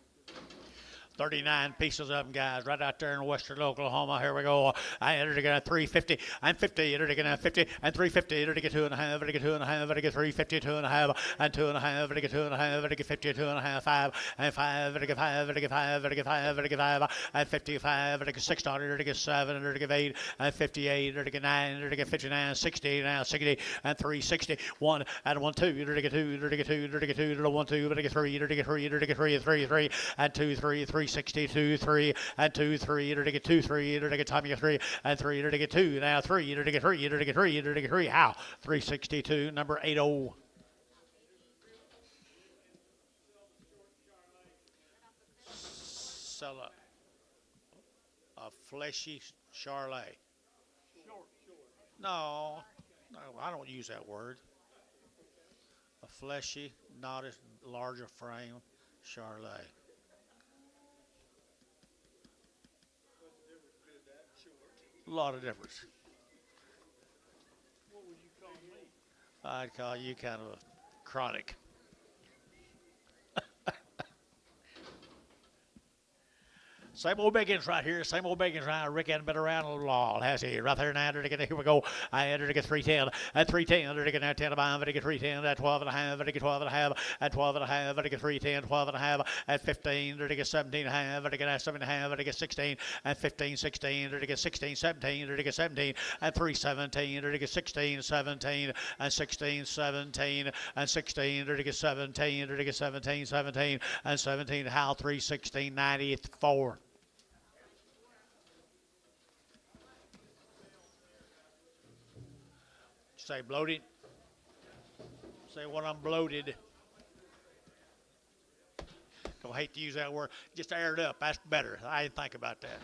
39 pieces of them, guys, right out there in western Oklahoma. Here we go. I entered to get 350 and 50. Entered to get 50 and 350. Entered to get 2.5. Entered to get 2.5. Entered to get 350, 2.5 and 2.5. Entered to get 2.5. Entered to get 50, 2.5, 5 and 5. Entered to get 5. Entered to get 5. Entered to get 5. Entered to get 5 and 55. Entered to get 6. Entered to get 7. Entered to get 8 and 58. Entered to get 9. Entered to get 59, 60 now 60 and 360. 1 and 1 2. Entered to get 2. Entered to get 2. Entered to get 2. Entered to 1 2. Entered to get 3. Entered to get 3. Entered to get 3 3 3 and 2 3 360 2 3 and 2 3. Entered to get 2 3. Entered to get Tommy 3 and 3. Entered to get 2 now 3. Entered to get 3. Entered to get 3. Entered to get 3. How 362 number 80. Sell a fleshy Charlet. No, I don't use that word. A fleshy, not as large a frame Charlet. A lot of difference. What would you call me? I'd call you kind of a chronic. Same old Biggins right here. Same old Biggins right here. Rick hadn't been around a long, has he? Right there now. Here we go. I entered to get 310. At 310. Entered to get now 10 5. Entered to get 310. At 12 and a half. Entered to get 12 and a half. At 12 and a half. Entered to get 310. 12 and a half. At 15. Entered to get 17 and a half. Entered to get 7 and a half. Entered to get 16. At 15, 16. Entered to get 16, 17. Entered to get 17. At 317. Entered to get 16, 17. And 16, 17. And 16. Entered to get 17. Entered to get 17, 17. And 17. How 316, 94. Say bloated. Say when I'm bloated. Don't hate to use that word. Just air it up. That's better. I didn't think about that.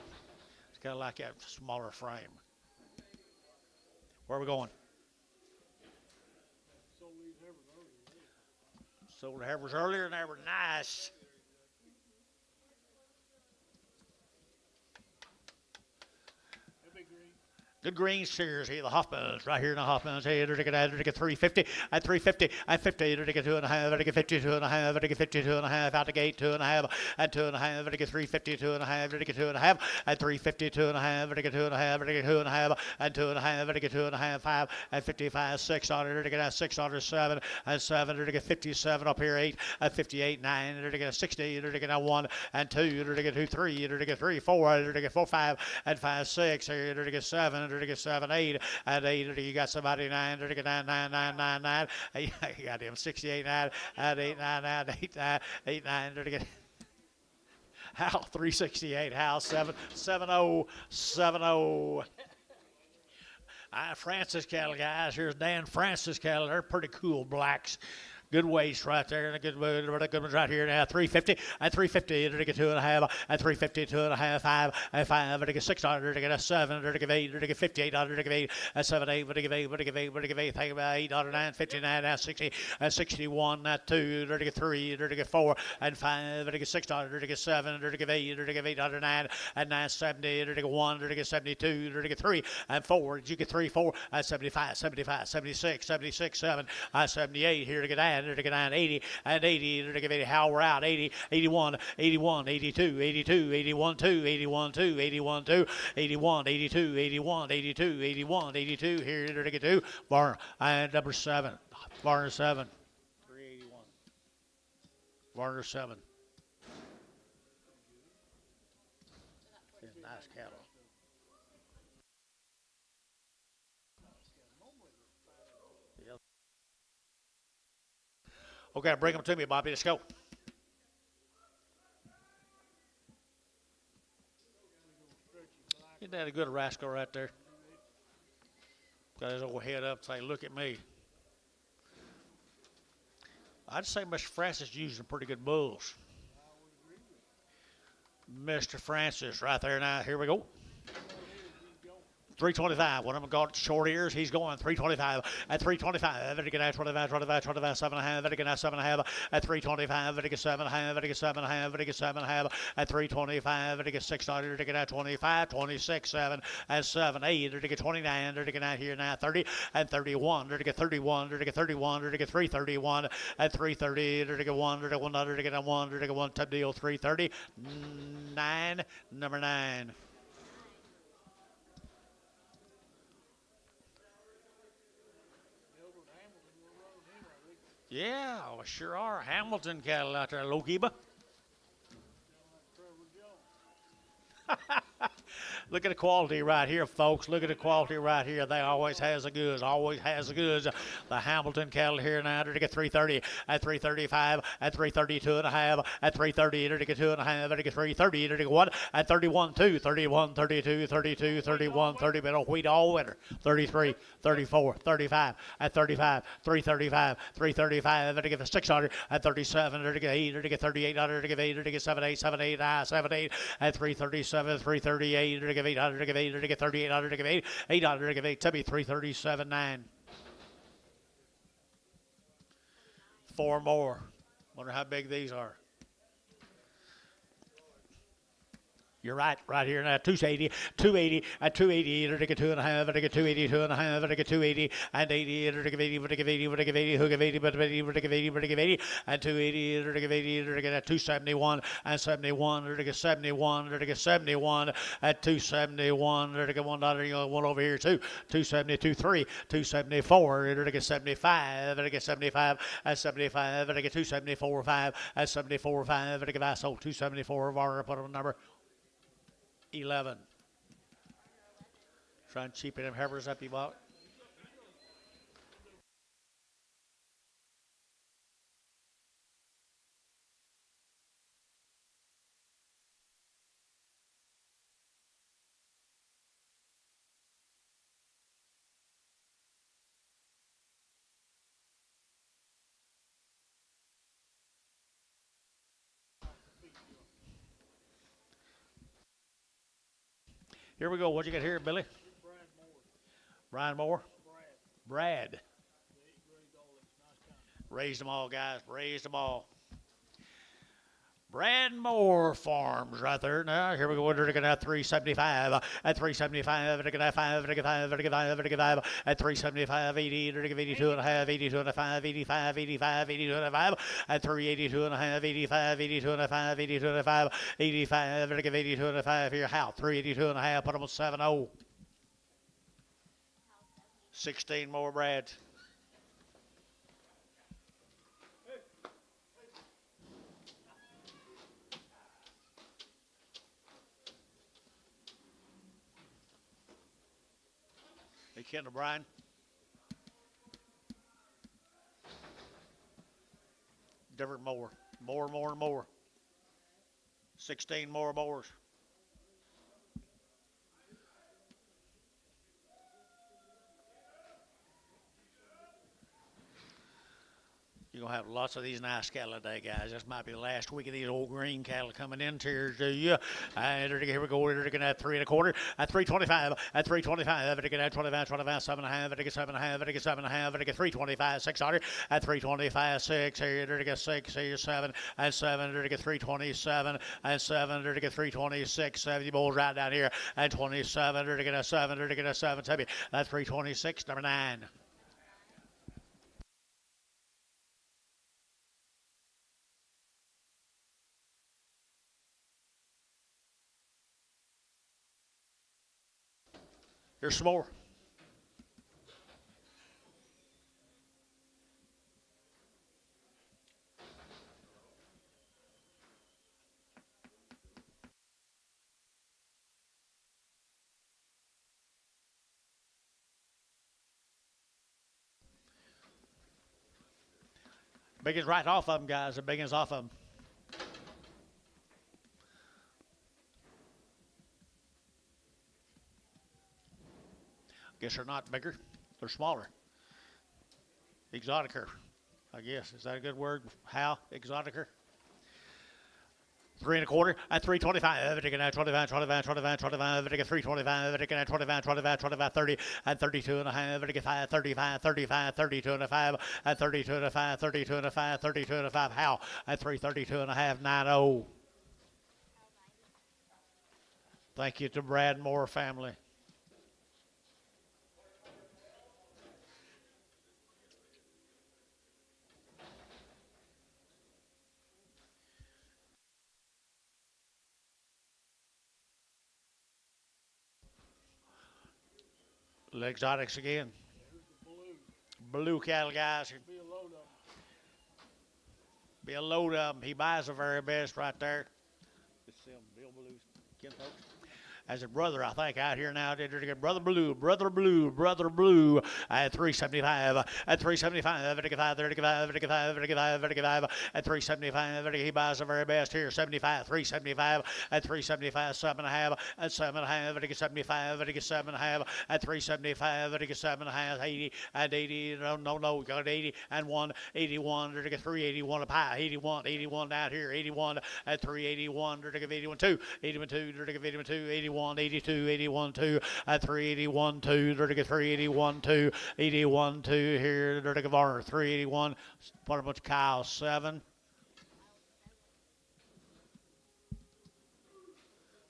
It's kind of like that smaller frame. Where are we going? Sold these Heifers earlier. Sold the Heifers earlier, and they were nice. That big green. Good green steers here, the Hoffmans, right here in the Hoffmans. Hey, they're going to get 350, at 350, at 50, they're going to get 2.5, they're going to get 52.5, they're going to get 52.5, out the gate, 2.5, at 2.5, they're going to get 350, 2.5, they're going to get 2.5, at 350, 2.5, they're going to get 2.5, they're going to get 2.5, at 2.5, they're going to get 2.5, 5, at 55, 6 on it, they're going to get 6 on 7, at 7, they're going to get 57 up here, 8, at 58, 9, they're going to get 60, they're going to get 1, and 2, they're going to get 2, 3, they're going to get 3, 4, they're going to get 4, 5, at 5, 6, they're going to get 7, they're going to get 7, 8, at 8, you got somebody 9, they're going to get 9, 9, 9, 9, 9, you got him 68, 9, at 8, 9, 9, 8, 9, 8, 9, they're going to get Hal 368, Hal 7, 70, 70. Francis cattle, guys. Here's Dan Francis cattle. They're pretty cool blacks. Good waist right there, and a good ones right here now. 350, at 350, they're to get 2.5, at 350, 2.5, 5, at 5, they're to get 600, to get a 7, they're to get 8, they're to get 5800, to get 8, at 7, 8, to get 8, to get 8, to get 8, think about 800, 9, 59, now 60, at 61, at 2, they're to get 3, they're to get 4, and 5, they're to get 600, they're to get 7, they're to get 8, they're to get 809, at 970, they're to get 1, they're to get 72, they're to get 3, and 4, did you get 3, 4, at 75, 75, 76, 76, 7, at 78, here to get 9, they're to get 9, 80, and 80, they're to get 80, how we're out, 80, 81, 81, 82, 82, 81, 2, 81, 2, 81, 2, 81, 82, 81, 82, 81, 82, here they're to get 2, bar, and number 7, Varner 7, 381, Varner 7. Nice cattle. Okay, bring them to me, Bobby. Let's go. Isn't that a good rascal right there? Got his old head up saying, look at me. I'd say Mr. Francis using pretty good bulls. Mr. Francis right there now. Here we go. 325. One of them got short ears. He's going 325 at 325. Very good at 25, 25, 25, 7.5. Very good at 7.5 at 325. Very good 7.5. Very good 7.5. Very good 7.5 at 325. Very good 600. Very good at 25, 26, 7 at 7, 8. Very good 29. Very good out here now 30 and 31. Very good 31. Very good 31. Very good 331 at 330. Very good 1. Very good 1. Very good 1. Very good 1. Top deal 330. 9. Number 9. Yeah, we sure are. Hamilton cattle out there, Lokiba. Look at the quality right here, folks. Look at the quality right here. They always has the goods. Always has the goods. The Hamilton cattle here now. They're to get 330 at 335 at 332 and a half at 330. They're to get 2.5. They're to get 330. They're to get 1 at 31, 2, 31, 32, 32, 31, 30. But wheat all winter. 33, 34, 35 at 35, 335, 335. They're to get 600 at 37. They're to get 8. They're to get 3800. They're to get 8. They're to get 78, 78, 78 at 337, 338. They're to give 800, to give 800, to get 3,800, to give 8, 800, to give 8, to be 337, 9. 4 more. Wonder how big these are. You're right here now. 280, 280, at 280, to get 2.5, to get 280, 2.5, to get 280, and 80, to give 80, to give 80, to give 80, who give 80, but 80, to give 80, to give 80, and 280, to give 80, to get 271, and 71, to get 71, to get 71, at 271, to get $1, one over here too. 272, 3, 274, to get 75, to get 75, at 75, to get 274, 5, at 74, 5, to get I sold 274, Varner put on a number 11. Trying to cheapen them Heifers up you bought. Here we go. What you got here, Billy? Brian Moore. Brad. Raised them all, guys. Raised them all. Brad Moore Farms right there. Now, here we go. We're going to have 375. At 375, we're going to have 5, we're going to have 5, we're going to have 5, we're going to have 5. At 375, 80, we're going to have 82 and a half, 82 and a 5, 85, 85, 82 and a 5. At 382 and a half, 85, 82 and a 5, 82 and a 5, 85, we're going to give 82 and a 5 here. How? 382 and a half. Put them on 7-0. 16 more, Brad. Hey, Kendall Bryan. Different more. More. 16 more mowers. You're going to have lots of these nice cattle today, guys. This might be the last week of these old green cattle coming into here to you. And here we go. We're going to have 3 1/4 at 325. At 325, we're going to have 25, 25, 7 and a half. We're going to get 7 and a half. We're going to get 7 and a half. We're going to get 325, 600. At 325, 6. Here, we're going to get 6. Here, 7 and 7. We're going to get 327 and 7. We're going to get 326. 70 bulls right down here. And 27. We're going to get a 7. We're going to get a 7. That's 326, number 9. Here's some more. Biggins right off of them, guys. The biggins off of them. Guess they're not bigger. They're smaller. Exoticer, I guess. Is that a good word? How? Exoticer? 3 1/4 at 325. We're going to have 25, 25, 25, 25. We're going to 325. We're going to have 25, 25, 25, 30 at 32 and a half. We're going to 5, 35, 35, 32 and a 5 at 32 and a 5, 32 and a 5, 32 and a 5. How? At 332 and a half, 9-0. Thank you to Brad Moore family. Exotics again. Blue cattle, guys. Be a load of them. He buys the very best right there. Just see them, Bill Blues. Ken folks. As a brother, I think, out here now. Brother Blue at 375. At 375, 35, 35, 35, 35, 35. At 375, he buys the very best here. 75, 375. At 375, 7.5. At 7.5, 75, 7.5. At 375, 7.5. 80. At 80, no, got 80 and 1. 81, 381 up high. 81 out here. 81 at 381, 81 2. 81 2, 81 2. 81 82, 81 2 at 381 2, 381 2, 81 2 here, Varner 381. What about Kyle 7?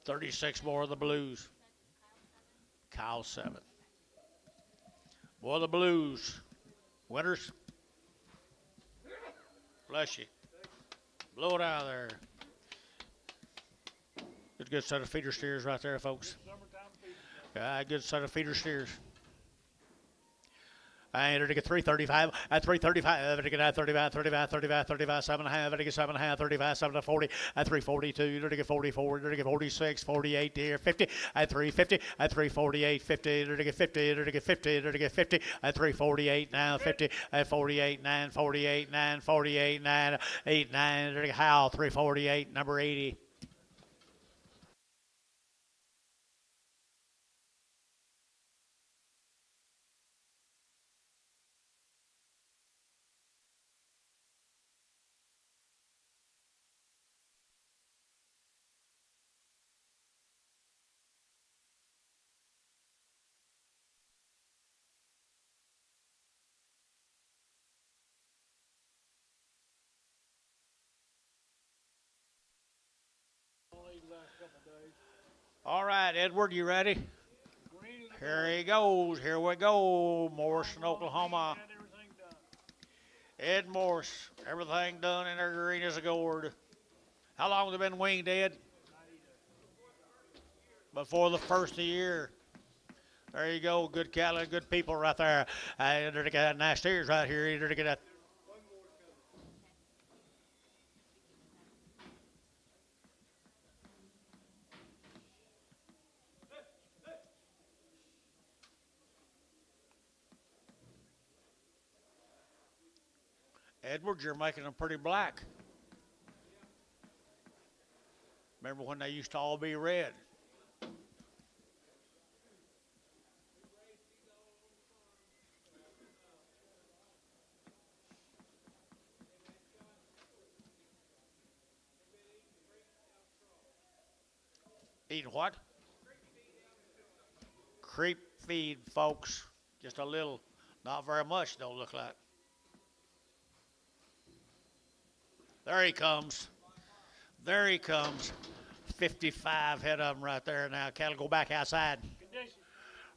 36 more of the Blues. Kyle 7. Boy, the Blues. Winners. Bless you. Blow it out of there. Good set of feeder steers right there, folks. Good set of feeder steers. And they're to get 335 at 335. They're to get 35, 35, 35, 35, 7.5. They're to get 7.5, 35, 7 to 40 at 342. They're to get 44. They're to get 46, 48 here, 50 at 350 at 348, 50. They're to get 50. They're to get 50. They're to get 50 at 348 now, 50 at 48, 9, 48, 9, 48, 9, 8, 9. They're to get Howell 348, number 80. All right, Edward, you ready? Here he goes. Here we go. Morrison, Oklahoma. Got everything done. Ed Morse. Everything done in their green as a gourd. How long have they been winged, Ed? Before the first of the year. There you go. Good cattle and good people right there. They're to get that nice steers right here. They're to get that. Edwards, you're making them pretty black. Remember when they used to all be red? Eating what? Creep feed, folks. Just a little, not very much, don't look like. There he comes. There he comes. 55 head of them right there now. Cattle go back outside.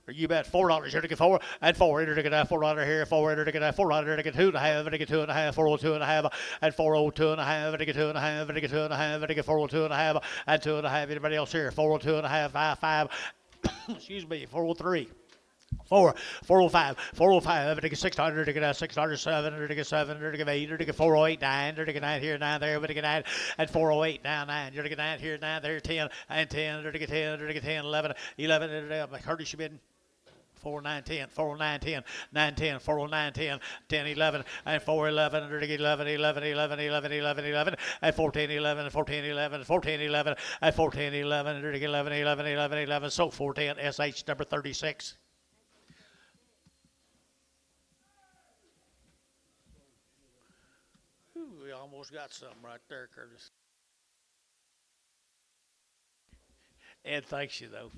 You bet $4 here to get 4 and 4 here to get that $4 here, 4 here to get that $4 here to get 2.5 to get 2.5, 402.5 and 402.5 to get 2.5 to get 2.5 to get 402.5 and 2.5. Anybody else here? 402.5, 5. Excuse me, 403. 405, 405, to get 600, to get 600, 700, to get 700, to get 800, to get 408, 900, to get 9 here, 9 there, but to get 9, and 408, down 9, to get 9 here, 9 there, 10, and 10, to get 10, to get 10, 11, 11, Curtis, you been 4, 9, 10, 4, 9, 10, 9, 10, 4, 9, 10, 10, 11, and 4, 11, to get 11, 11, 11, 11, 11, 11, and 14, 11, 14, 11, 14, 11, and 14, 11, to get 11, 11, 11, 11, so 410, SH number 36. We almost got something right there, Curtis. Ed thanks you, though.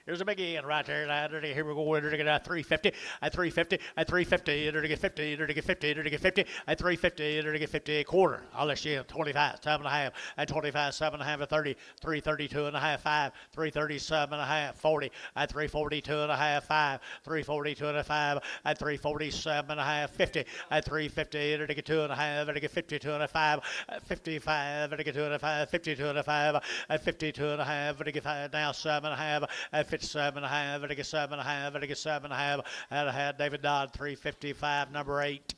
Here's a big end right there. Here we go. To get 350, at 350, at 350, to get 50, to get 50, to get 50, at 350, to get 50 a quarter. I'll let you in 25, 7.5, at 25, 7.5, at 30, 332.5, 5, 337.5, 40, at 342.5, 5, 342.5, at 347.5, 50, at 350, to get 2.5, to get 52.5, at 55, to get 2.5, 52.5, at 52.5, to get 5, now 7.5, at 57.5, to get 7.5, to get 7.5, and I had David Dodd 355, number 8.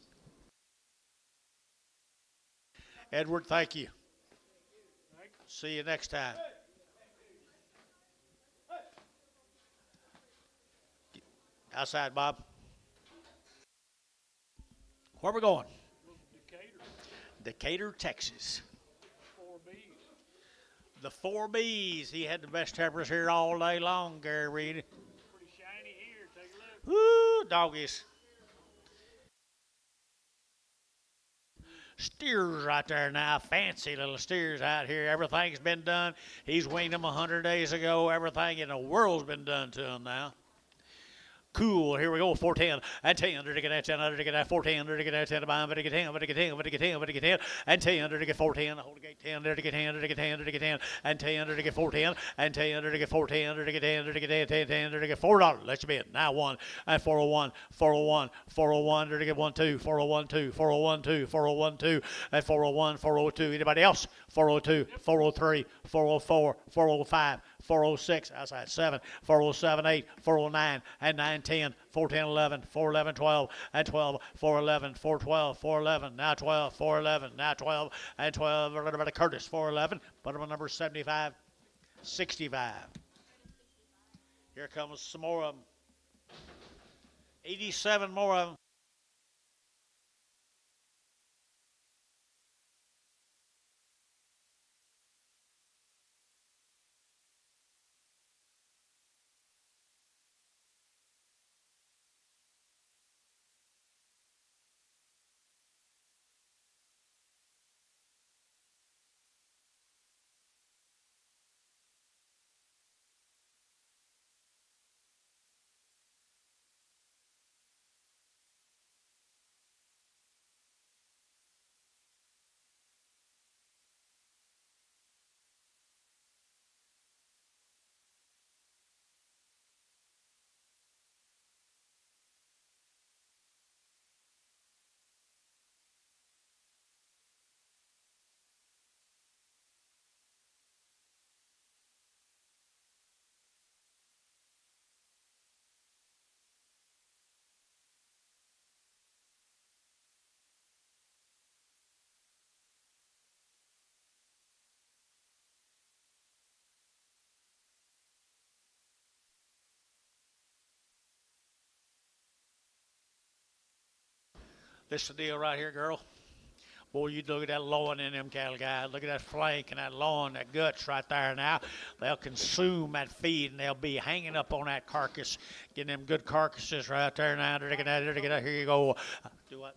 Edward, thank you. See you next time. Outside, Bob. Where are we going? Decatur, Texas. The 4Bs. He had the best tempers here all day long, Gary Reed. Pretty shiny here. Take a look. Woo, doggies. Steers right there now. Fancy little steers out here. Everything's been done. He's weaned them 100 days ago. Everything in the world's been done to them now. Cool, here we go, 410, and 10, to get that 10, to get that 410, to get that 10, to get 10, to get 10, to get 10, to get 10, and 10, to get 410, hold the gate 10, to get 10, to get 10, to get 10, and 10, to get 410, and 10, to get 410, to get 10, to get 10, 10, to get $4. Let you bid. Now 1, and 401, 401, 401, to get 12, 401, 2, 401, 2, 401, 2, and 401, 402. Anybody else? 402, 403, 404, 405, 406, outside 7, 407, 8, 409, and 9, 10, 410, 11, 411, 12, and 12, 411, 412, 411, now 12, 411, now 12, and 12, a little bit of Curtis, 411, put him on number 75, 65. Here comes some more of them. 87 more of them. This is the deal right here, girl. Boy, you look at that loin in them cattle, guys. Look at that flank and that loin, that guts right there now. They'll consume that feed, and they'll be hanging up on that carcass, getting them good carcasses right there now. Here you go. Do what?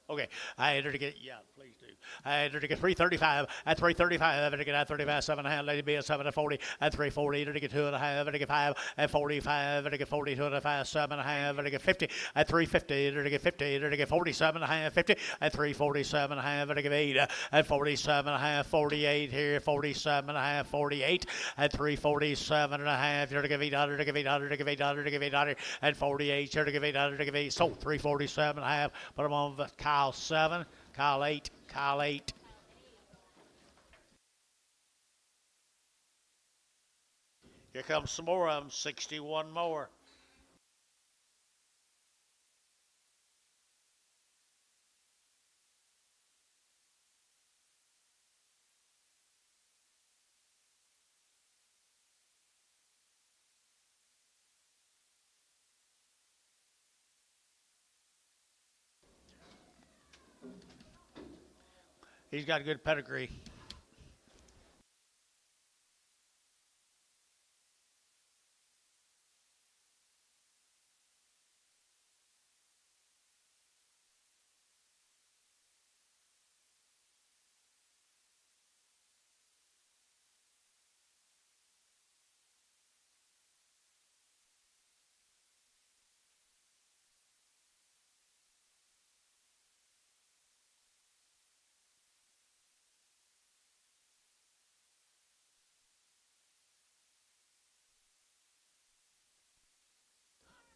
Okay, I had her to get, yeah, please do. I had her to get 335 at 335. I had to get at 35, 7.5, lady B at 7 at 40 at 340. I had to get 2.5. I had to get 5 at 45. I had to get 42 at 5, 7.5. I had to get 50 at 350. I had to get 50. I had to get 47.5, 50 at 347.5. I had to get 8 at 47.5, 48 here, 47.5, 48 at 347.5. I had to give 800, to give 800, to give 800, to give 800 at 48. Here to give 800, to give 8. So 347.5. Put them on the Kyle 7, Kyle 8, Kyle 8. Here comes some more of them, 61 more. He's got a good pedigree.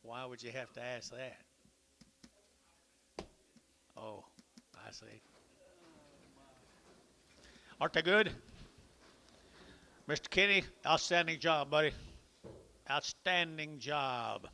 Why would you have to ask that? Oh, I see. Aren't they good? Mr. Kenny, outstanding job, buddy. Outstanding job.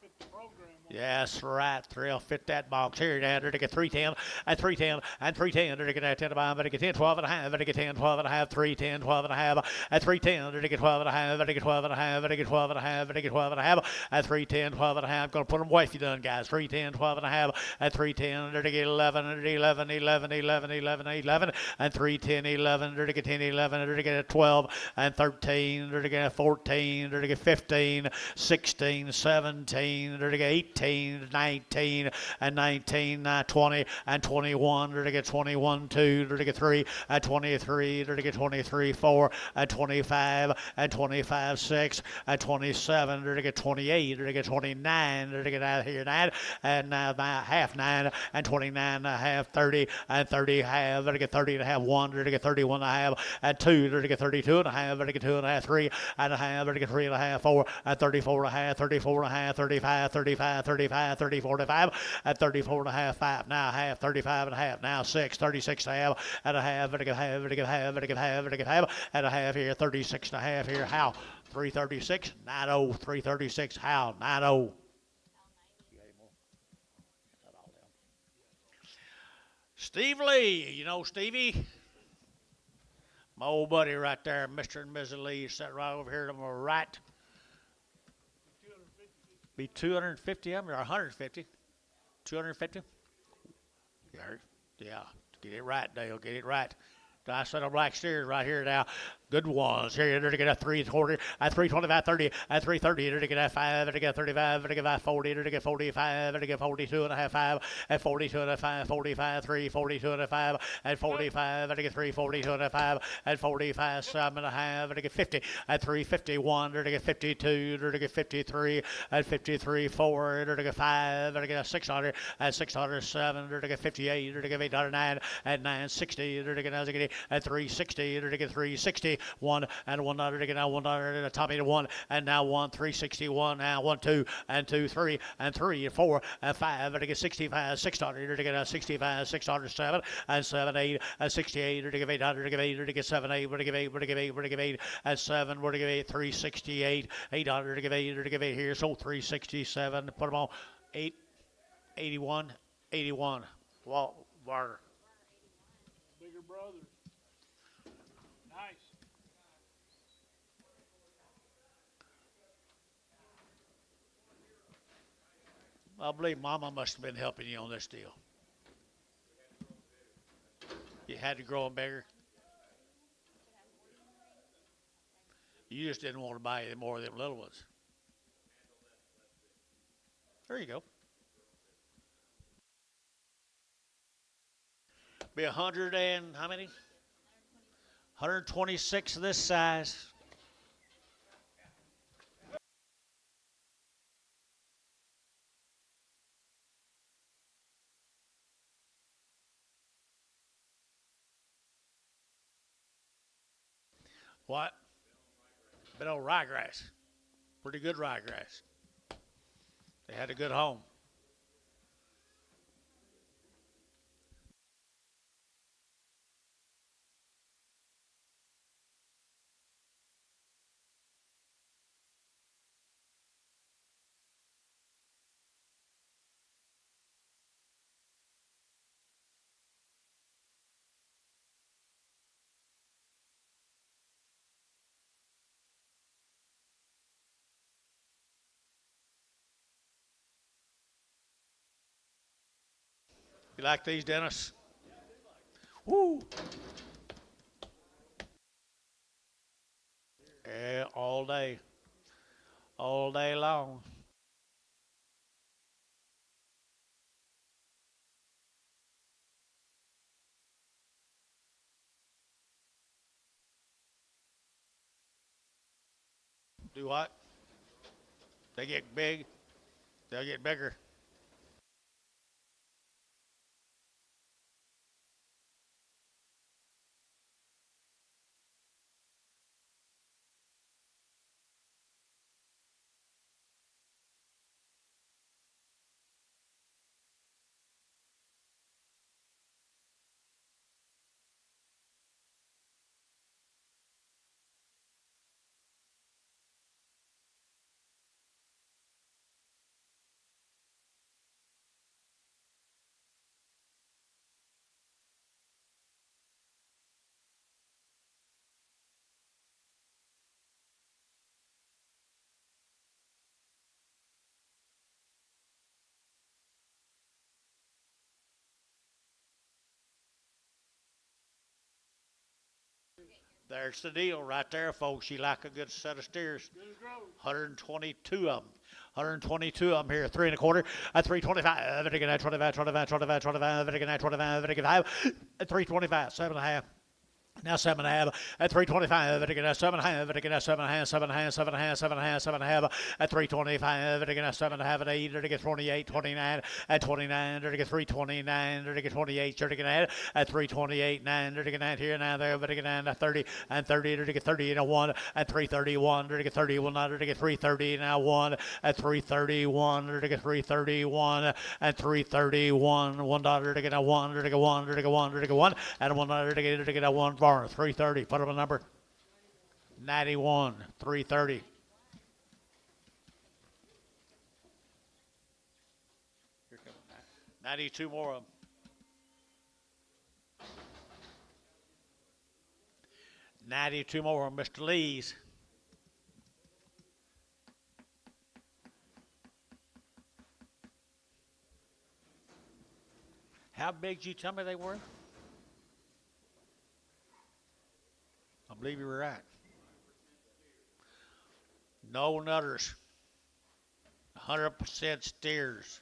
Fit the program on. Yes, right. They'll fit that box here. Now to get 310 and 310 and 310. To get 10 to buy. To get 10, 12 and a half. To get 10, 12 and a half. 310, 12 and a half. At 310. To get 12 and a half. To get 12 and a half. To get 12 and a half. To get 12 and a half. At 310, 12 and a half. Gonna put them away if you done, guys. 310, 12 and a half. At 310. To get 11. To get 11, 11, 11, 11, 11. And 310, 11. To get 10, 11. To get 12 and 13. To get 14. To get 15, 16, 17. To get 18, 19, and 19, 20, and 21. To get 21, 2. To get 3, and 23. To get 23, 4, and 25, and 25, 6, and 27. To get 28. To get 29. To get out of here 9, and now half 9, and 29 and a half, 30, and 30 half. To get 30 and a half, 1. To get 31 and a half, and 2. To get 32 and a half. To get 2 and a half, 3 and a half. To get 3 and a half, 4, and 34 and a half, 34 and a half, 35, 35, 35, 34 and a half, at 34 and a half, 5, now half, 35 and a half, now 6, 36 and a half, and a half, and a half, and a half, and a half, and a half, and a half here, 36 and a half here, how? 336, 90, 336, how? 90. Steve Lee, you know Stevie? My old buddy right there, Mr. and Mrs. Lee, sitting right over here to my right. Be 250 of them or 150? 250? Yeah. Get it right, Dale. Get it right. I set a black steers right here now. Good ones. Here, to get a 340, at 325, 30, at 330, to get a 5, to get 35, to get 40, to get 45, to get 42 and a half, 5, at 42 and a 5, 45, 3, 42 and a 5, at 45, to get 3, 42 and a 5, at 45, 7 and a half, to get 50, at 351, to get 52, to get 53, at 53, 4, to get 5, to get 600, at 607, to get 58, to get 809, at 960, to get at 360, to get 360. 1 and 100 to get now 100 and a Tommy to 1 and now 1 361 now 1 2 and 2 3 and 3 and 4 and 5 to get 65 600 to get a 65 607 and 7 8 and 68 to get 800 to get 8 to get 7 8 to get 8 to get 8 to get 8 and 7 to get 8 368 800 to get 8 to get 8 here so 367 put them on 8 81 81 Walt Barter. Bigger brother. Nice. I believe Mama must have been helping you on this deal. You had to grow them bigger. You just didn't want to buy any more of them little ones. There you go. Be 100 and how many? 126 of this size. What? Been on ryegrass. Pretty good ryegrass. They had a good home. You like these, Dennis? Woo! Yeah, all day. All day long. Do what? They get big. They'll get bigger. There's the deal right there, folks. You like a good set of steers. 122 of them. 122 of them here. 3 1/4 at 325. 25, 25, 25, 25, 25, 25, 325. 7.5. Now 7.5 at 325. At 7.5. At 7.5. 7.5. 7.5. 7.5. 7.5 at 325. At 7.5 at 8. At 28. 29 at 29. At 329. At 28. At 328. 9. At 9 here now there. At 9 at 30 and 30. At 30 and a 1 at 331. At 31 at 330 now 1 at 331. At 331 at 331. $1 to get a 1 to get 1 to get 1 to get 1 and $1 to get a 1 bar. 330. Put up a number. 91. 330. Here comes 92 more of them. 92 more of them, Mr. Lee's. How big did you tell me they were? I believe you were right. No nutters. 100% steers.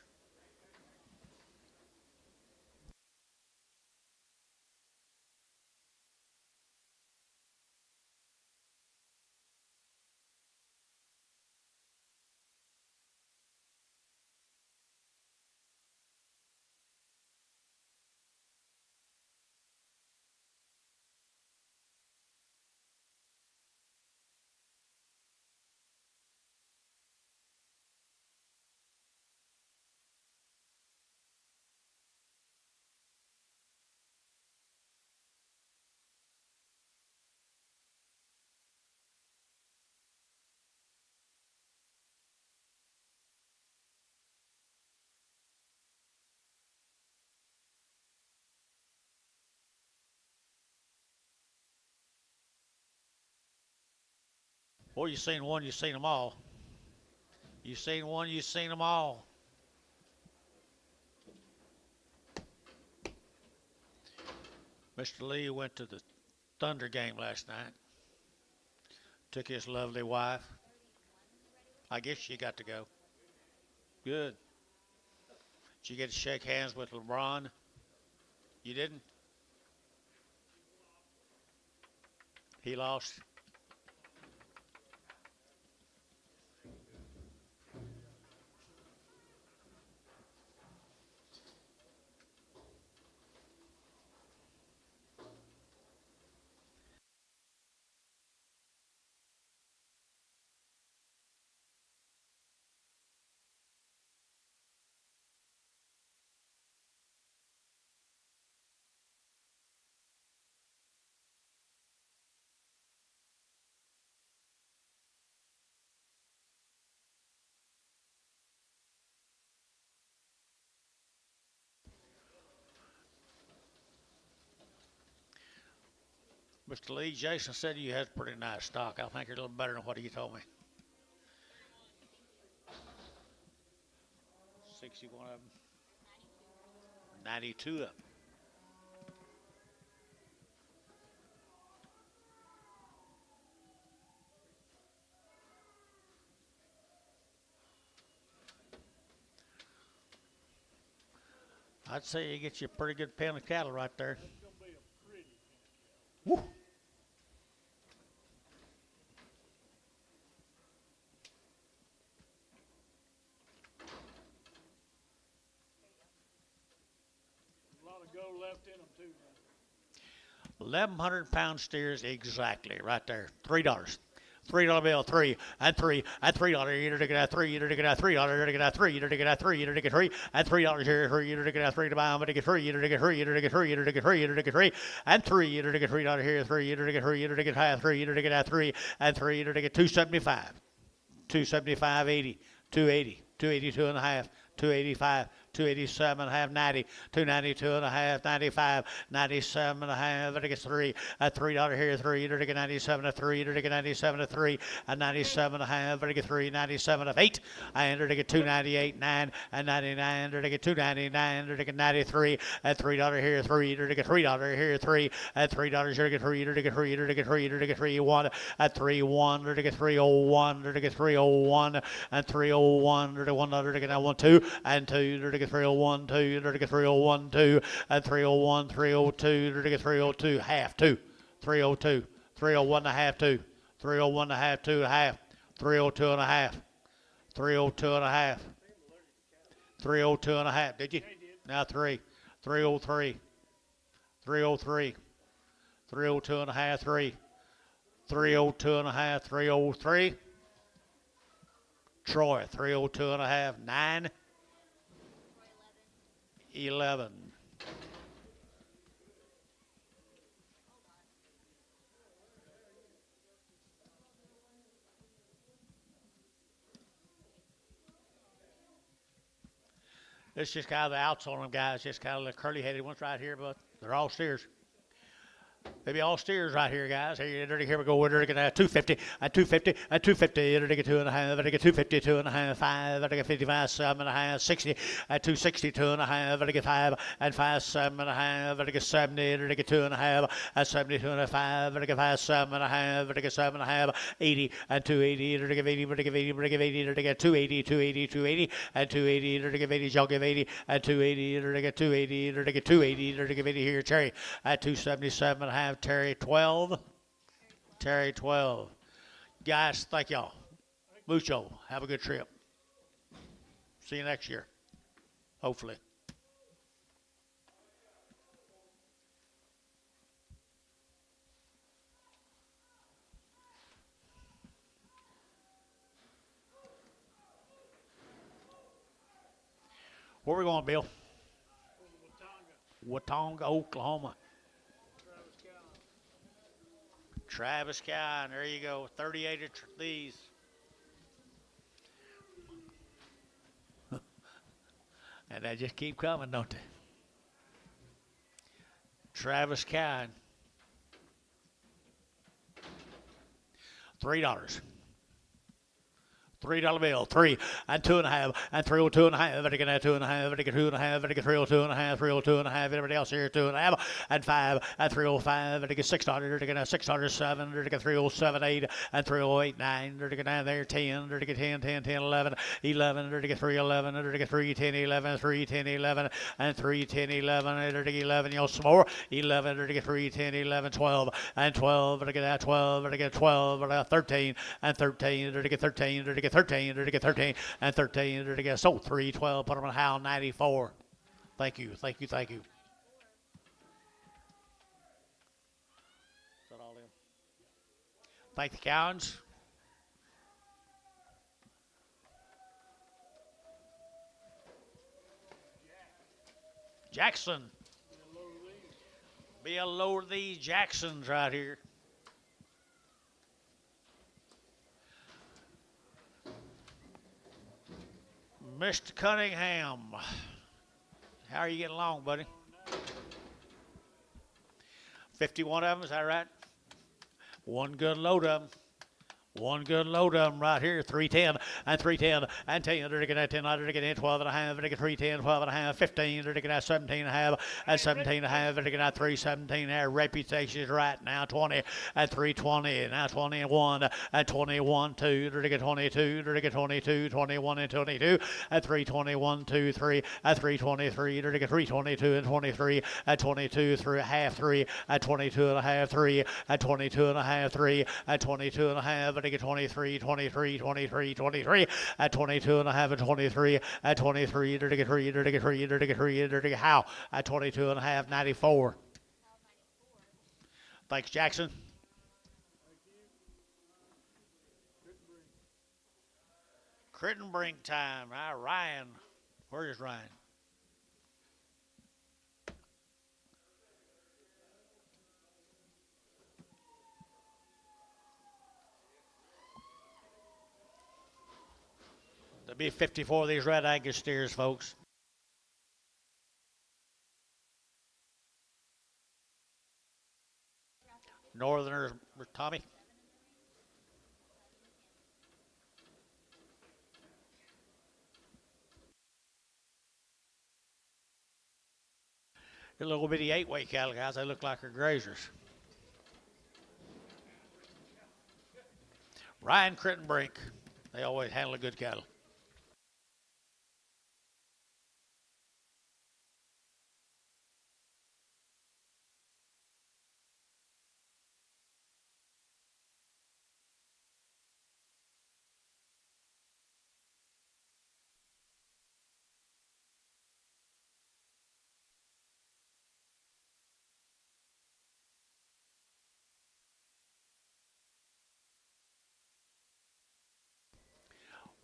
Well, you seen one, you seen them all. You seen one, you seen them all. Mr. Lee went to the Thunder game last night. Took his lovely wife. I guess she got to go. Good. Did you get to shake hands with LeBron? You didn't? He lost. Mr. Lee, Jason said you had pretty nice stock. I think you're a little better than what he told me. 61 of them. 92 of them. I'd say you get you a pretty good pen of cattle right there. It's gonna be a pretty. Woo. A lot of gold left in them too, man. 1,100 pound steers exactly right there. $3. $3 bill, three, and $3, you're to get that $3, you're to get that $3, you're to get that $3, you're to get that $3, you're to get $3, and $3 here, you're to get that $3 to buy them, to get $3, you're to get $3, you're to get $3, you're to get $3, you're to get $3, and $3, you're to get $3 here, $3, you're to get $3, you're to get half $3, you're to get that $3, and $3, you're to get $275, $275.80, $280, $282 and a half, $285, $287 and a half, $90, $292 and a half, $95, $97 and a half, and it gets $3, at $3 here, $3, you're to get $97 at $3, you're to get $97 at $3, and $97 and a half, and it get $3, $97 at $8, and you're to get $298, $9, and $99, you're to get $299, you're to get $93, at $3 here, $3, you're to get $3 here, $3, at $3, you're to get $3, you're to get $3, you're to get $3, you're to get $3, $1, at $3, you're to get $301, you're to get $301, and $301, you're to $1, you're to get $1, and $2, you're to get $301, $2, you're to get $301, $2, and $301, $302, you're to get $302, half, $2, $302, $301 and a half, $2, $301 and a half, $2, half, $302 and a half, $302 and a half, $302 and a half, did you? Now $3, $303, $303, $302 and a half, $3, $302 and a half, $303, Troy, $302 and a half, $9, 11. This is just kind of the outs on them, guys. Just kind of the curly-headed ones right here, but they're all steers. Maybe all steers right here, guys. Here we go. We're going to get 250, at 250, at 250. You're to get 2.5. You're to get 250, 2.5, 5. You're to get 55, 7.5, 60, at 260, 2.5. You're to get 5, and 5, 7.5. You're to get 70. You're to get 2.5, at 72 and a 5. You're to get 5, 7.5. You're to get 7.5, 80, and 280. You're to give 80. You're to give 80. You're to give 80. You're to get 280, 280, 280, and 280. You're to give 80. Y'all give 80, and 280. You're to get 280. You're to get 280. You're to give 80 here, Cherry, at 277. Have Terry 12. Terry 12. Guys, thank y'all. Mucho. Have a good trip. See you next year. Hopefully. Where we going, Bill? Watonga, Oklahoma. Travis Cowan, there you go, 38 of these. And they just keep coming, don't they? Travis Cowan, $3. $3 bill, 3 and 2.5 and 302.5. Everybody get 2.5. Everybody get 2.5. Everybody get 302.5. 302.5. Everybody else here 2.5 and 5 and 305. Everybody get $6. Everybody get $6.07. Everybody get 307.8 and 308.9. Everybody get down there 10. Everybody get 10, 10, 10, 11, 11. Everybody get 311. Everybody get 3, 10, 11, 3, 10, 11 and 3, 10, 11. Everybody get 11. You'll some more 11. Everybody get 3, 10, 11, 12 and 12. Everybody get 12. Everybody get 12. Everybody get 13 and 13. Everybody get 13. Everybody get 13, or to get 13, and 13, or to get 312, put them on Hal 94. Thank you, thank you, thank you. Is that all in? Thank the Cowans. Jackson. Be a load of these Jacksons right here. Mr. Cunningham, how are you getting along, buddy? 51 of them, is that right? One good load of them. One good load of them right here, 310 and 310 and 10. They're getting 10, they're getting 12 and a half, they're getting 310, 12 and a half, 15. They're getting 17 and a half and 17 and a half. They're getting 317. Their reputation is right now 20 and 320. Now 21 and 21, 2. They're getting 22. They're getting 22, 21 and 22 and 321, 2, 3 and 323. They're getting 322 and 23 and 22 through half 3 and 22 and a half 3 and 22 and a half 3 and 22 and a half. Get 23, 23, 23, 23, at 22 and a half, and 23, at 23, to get 3, to get 3, to get 3, to get how, at 22 and a half, 94. Thanks, Jackson. Crittenbrink time. Ryan. Where is Ryan? There'll be 54 of these red Angus steers, folks. Northerners, Tommy. The little bitty 8-weight cattle guys, they look like they're grazers. Ryan Crittenbrink, they always handle a good cattle.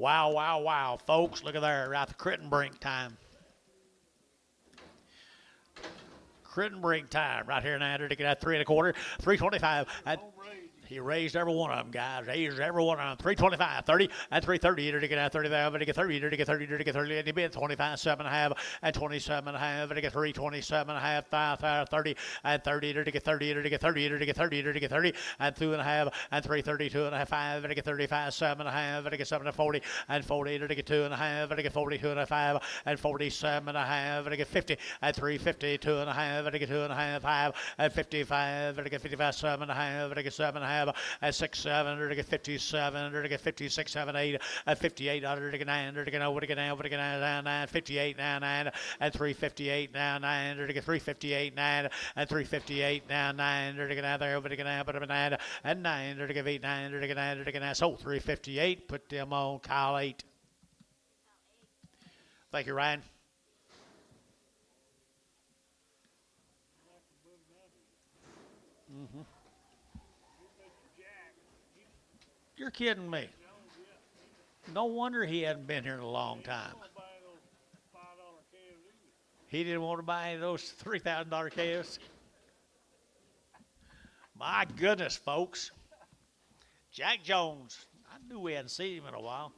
Wow, wow, wow, folks. Look at there, right, the Crittenbrink time. Crittenbrink time, right here now, to get that 3 1/4, 325. He raised every one of them, guys. Raised every one of them. 325, 30, and 330. To get out 30 there, to get 30, to get 30, to get 30, and he bid 25, 7.5, and 27 and a half, to get 3, 27 and a half, 5, 30, and 30, to get 30, to get 30, to get 30, to get 30, and 2 and a half, and 332 and a half, 5, to get 35, 7 and a half, to get 7 and 40, and 40, to get 2 and a half, to get 42 and a 5, and 47 and a half, to get 50, and 350, 2 and a half, to get 2 and a half, 5, and 55, to get 55, 7 and a half, to get 7 and a half, at 6, 7, or to get 57, or to get 56, 7, 8, at 58, or to get 9, or to get over to get 9, over to get 9, 9, 58, 9, 9, and 358, now 9, or to get 358, 9, and 358, now 9, or to get out there, over to get 9, but 9, and 9, or to get 8, 9, or to get 9, or to get 9, so 358, put them on Kyle 8. Thank you, Ryan. Mm-hmm. You're kidding me. No wonder he hadn't been here in a long time. He didn't want to buy any of those $3,000 calves. My goodness, folks. Jack Jones. I knew we hadn't seen him in a while.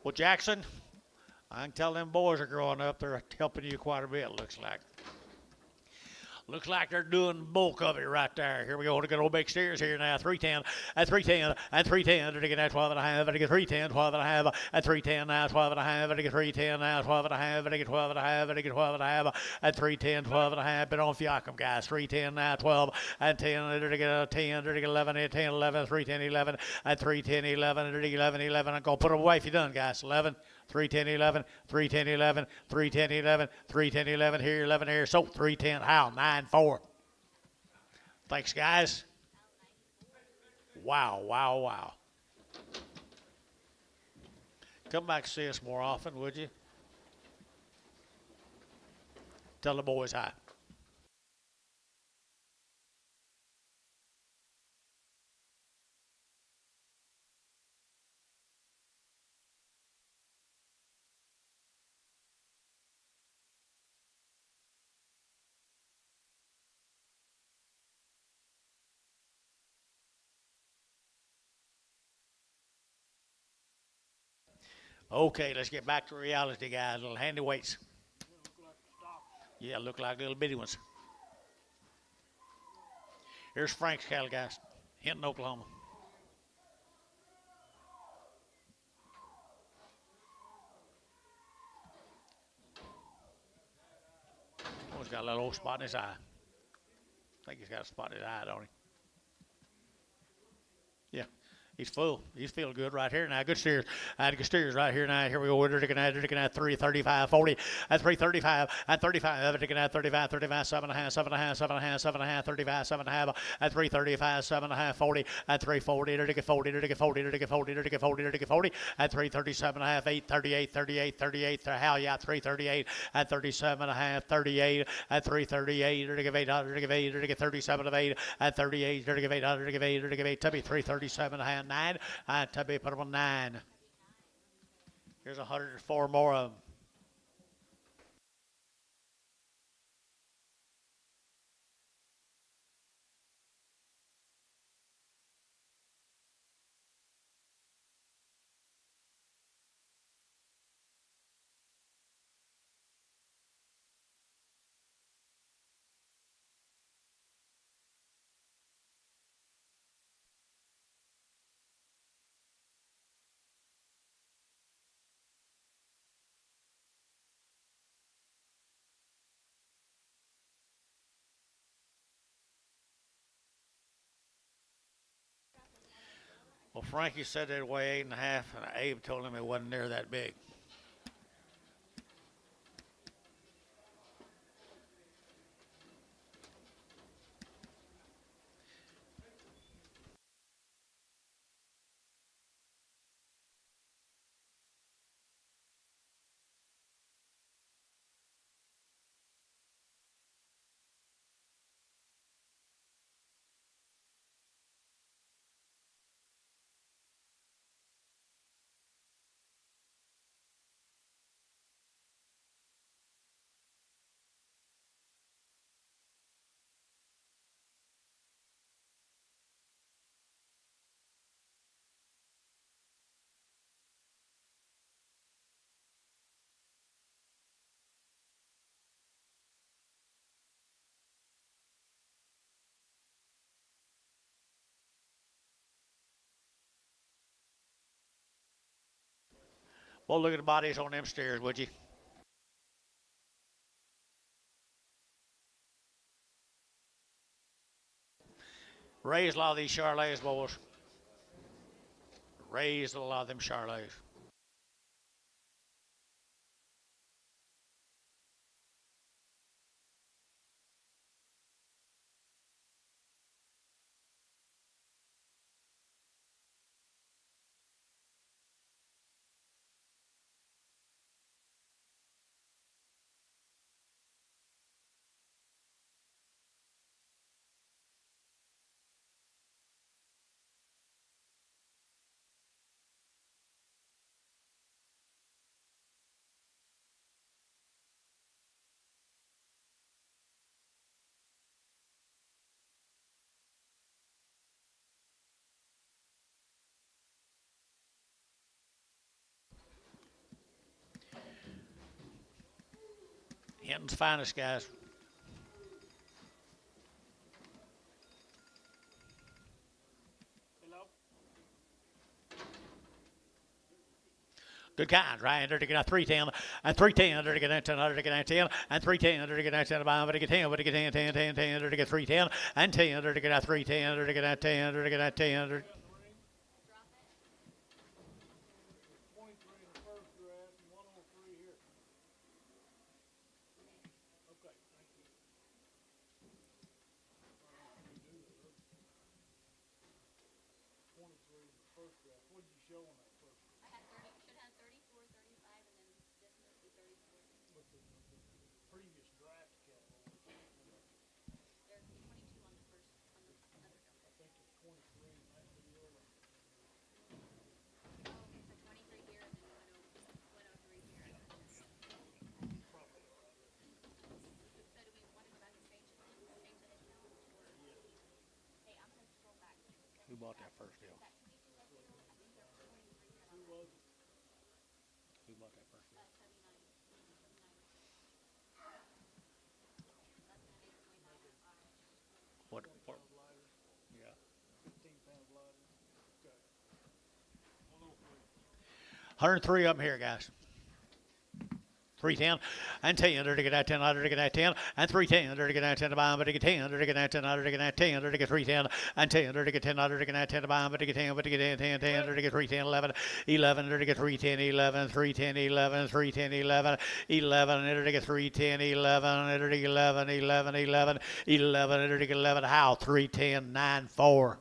Well, Jackson, I can tell them boys are growing up. They're helping you quite a bit, looks like. Looks like they're doing the bulk of it right there. Here we go. Look at old big steers here now. 310 and 310 and 310. They're taking that 12 and a half. They get 310, 12 and a half. And 310 now, 12 and a half. They get 310 now, 12 and a half. They get 12 and a half. They get 12 and a half. And 310, 12 and a half. Been on Fiacum, guys. 310 now, 12 and 10. They're taking a 10. They're taking 11, 10, 11, 310, 11. And 310, 11. They're taking 11, 11. I'm going to put them away if you're done, guys. 11. 310, 11, 310, 11, 310, 11, 310, 11 here, 11 here. So 310, how? 9-4. Thanks, guys. Wow, wow, wow. Come back and see us more often, would you? Tell the boys hi. Okay, let's get back to reality, guys. Little handy weights. Yeah, look like little bitty ones. Here's Frank's cattle, guys. Hinton, Oklahoma. Oh, he's got a little old spot in his eye. I think he's got a spot in his eye, don't he? Yeah. He's full. He's feeling good right here now. Good steers. Good steers right here now. Here we go. They're taking at 335, 40, at 335, at 35. They're taking at 35, 35, 7.5, 7.5, 7.5, 7.5, 35, 7.5, at 335, 7.5, 40, at 340. They're taking 40. They're taking 40. They're taking 40. They're taking 40. They're taking 40, at 337.5, 8, 38, 38, 38. Hell yeah, 338, at 37.5, 38, at 338. They're taking 8. They're taking 8. They're taking 37 of 8, at 38. They're taking 8. They're taking 8. They're taking 8. Tubby 337.5. 9. Tubby put them on 9. Here's 104 more of them. Well, Frankie said they'd weigh 8.5, and Abe told him it wasn't near that big. Well, look at the bodies on them steers, would you? Raised a lot of these Charolais, boys. Raised a lot of them Charolais. Hinton's finest, guys. Hello? Good kinds, right? Under to get a 310 and 310 under to get a 10 under to get a 10 and 310 under to get a 10 under to get 10 under to get 10 10 10 10 under to get 310 and 10 under to get a 310 under to get a 10 under to get a 10 under. 23 in the first draft and 103 here. Okay, thank you. 23 in the first draft. What did you show on that first draft? I had 30, should have 34, 35, and then this must be 34. But the previous draft catalog, There's 22 on the first, on the other I number. think it's 23 in that deal. And Oh, okay, so 23 here and then 103 here. probably all right. So do we want to go back and change the headcount or? Hey, I'm gonna scroll back. Who bought that first deal? That 22 left deal, I think there's 23 here. Who was it? Who bought that first deal? 79. 79. Less than 8.95. What? Pounds lighter, Yeah. 15 pounds lighter. Okay. 103. 103 of them here, guys. 310 and 10 under to get that 10 under to get that 10 and 310 under to get that 10 to buy but to get 10 under to get that 10 under to get that 10 under to get 310 and 10 under to get 10 under to get that 10 to buy but to get 10 but to get 10 10 10 under to get 310 11 11 under to get 310 11 310 11 310 11 11 under to get 310 11 under to get 11 11 11 11 under to get 11 how 310 9 4.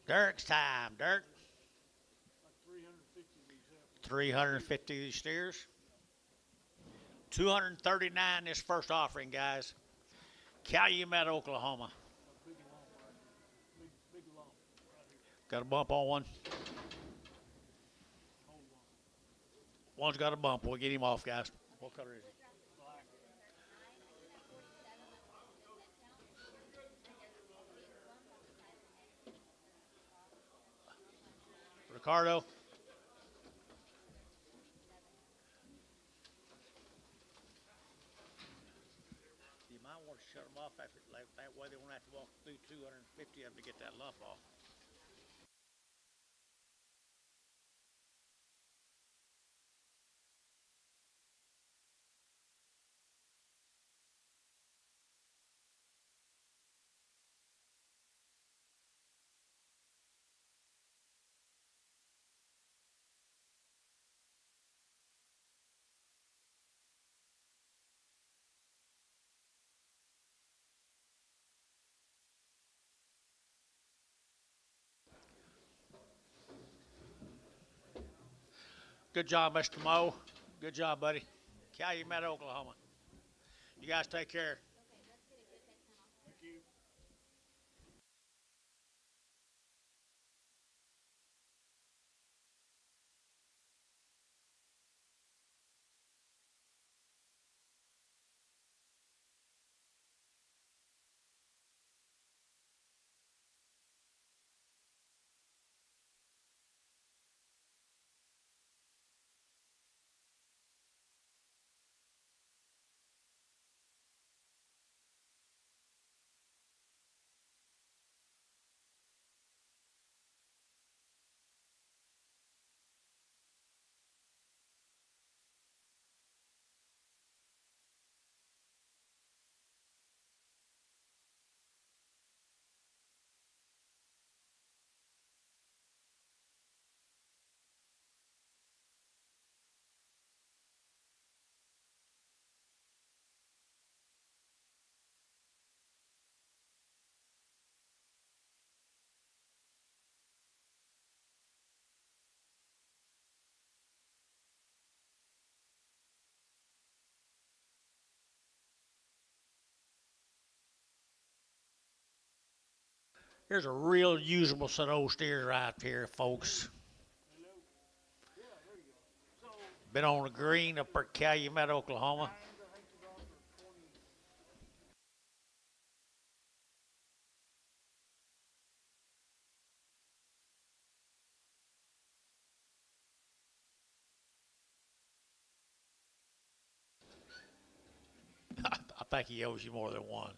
Dirk's time, Dirk. Like 350 of these heifers. 350 of these steers. 239 this first offering, guys. Calumet, Oklahoma. A big lump right here. Big lump right here. Got a bump on one. Hold one. One's got a bump. We'll get him off, guys. What color is he? Black. Ricardo. You might want to shut them off after, like, that way they won't have to walk through 250 of them to get that lump off. Good job, Mr. Moe. Good job, buddy. Calumet, Oklahoma. You guys take care. Thank you. Here's a real usable set of old steers right here, folks. Been on the green up at Calumet, Oklahoma. I think he owes you more than one.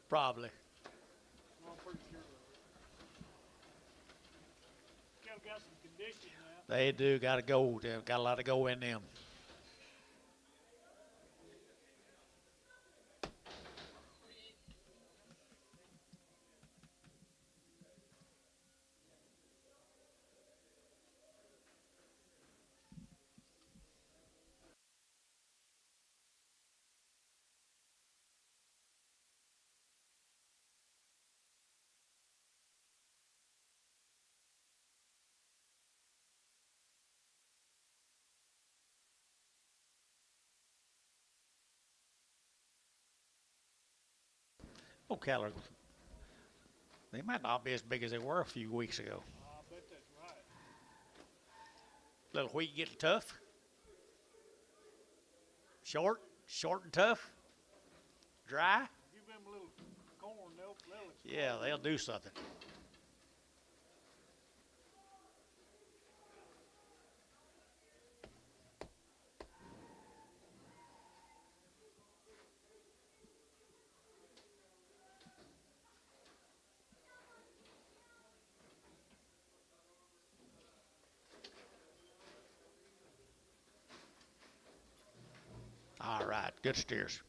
Probably. Well, I'm pretty sure of it. Cattle got some condition now. They do got to go. They've got a lot to go in them. Oh, cattle, they might not be as big as they were a few weeks ago. I bet that's right. Little wheat getting tough. Short and tough. Dry. Give them a little corn, they'll explode. Yeah, they'll do something. All right, good steers.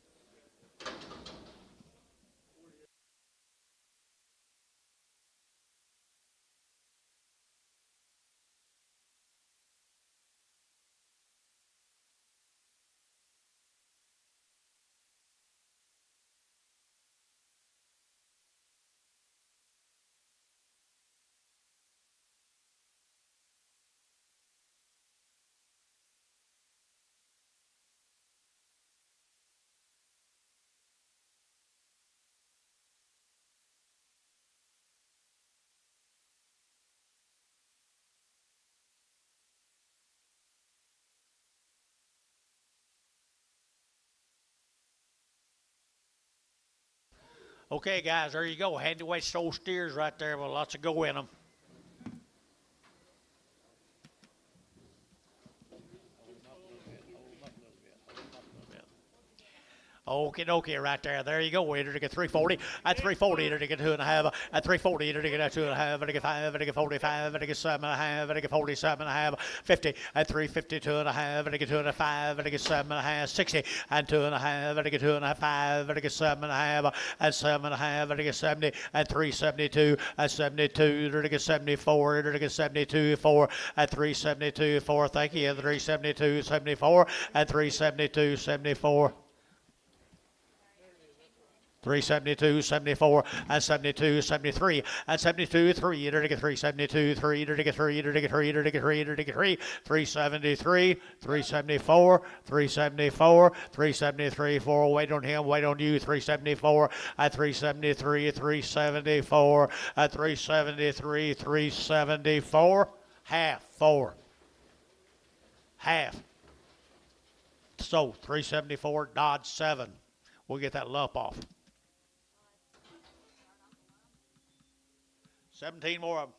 Okay, guys, there you go. Heavyweight sold steers right there with lots of go in them. Okie dokie right there. There you go. Either to get 340. At 340, either to get 2.5. At 340, either to get 2.5. Either to get 5. Either to get 45. Either to get 7.5. Either to get 47.5. 50. At 350, 2.5. Either to get 2.5. Either to get 7.5. 60. And 2.5. Either to get 2.5. Either to get 7.5. And 7.5. Either to get 70. And 372. At 72. Either to get 74. Either to get 72. 4. At 372. 4. Thank you. At 372. 74. At 372. 74. 372, 74, and 72, 73, and 72, 3, either to get 372, 3, either to get 3, either to get 3, either to get 3, either to get 3, 373, 374, 374, 373, 4, wait on him, wait on you, 374, at 373, 374, at 373, 374, half, 4, half. So 374, Dodge 7. We'll get that lump off. 17 more of them.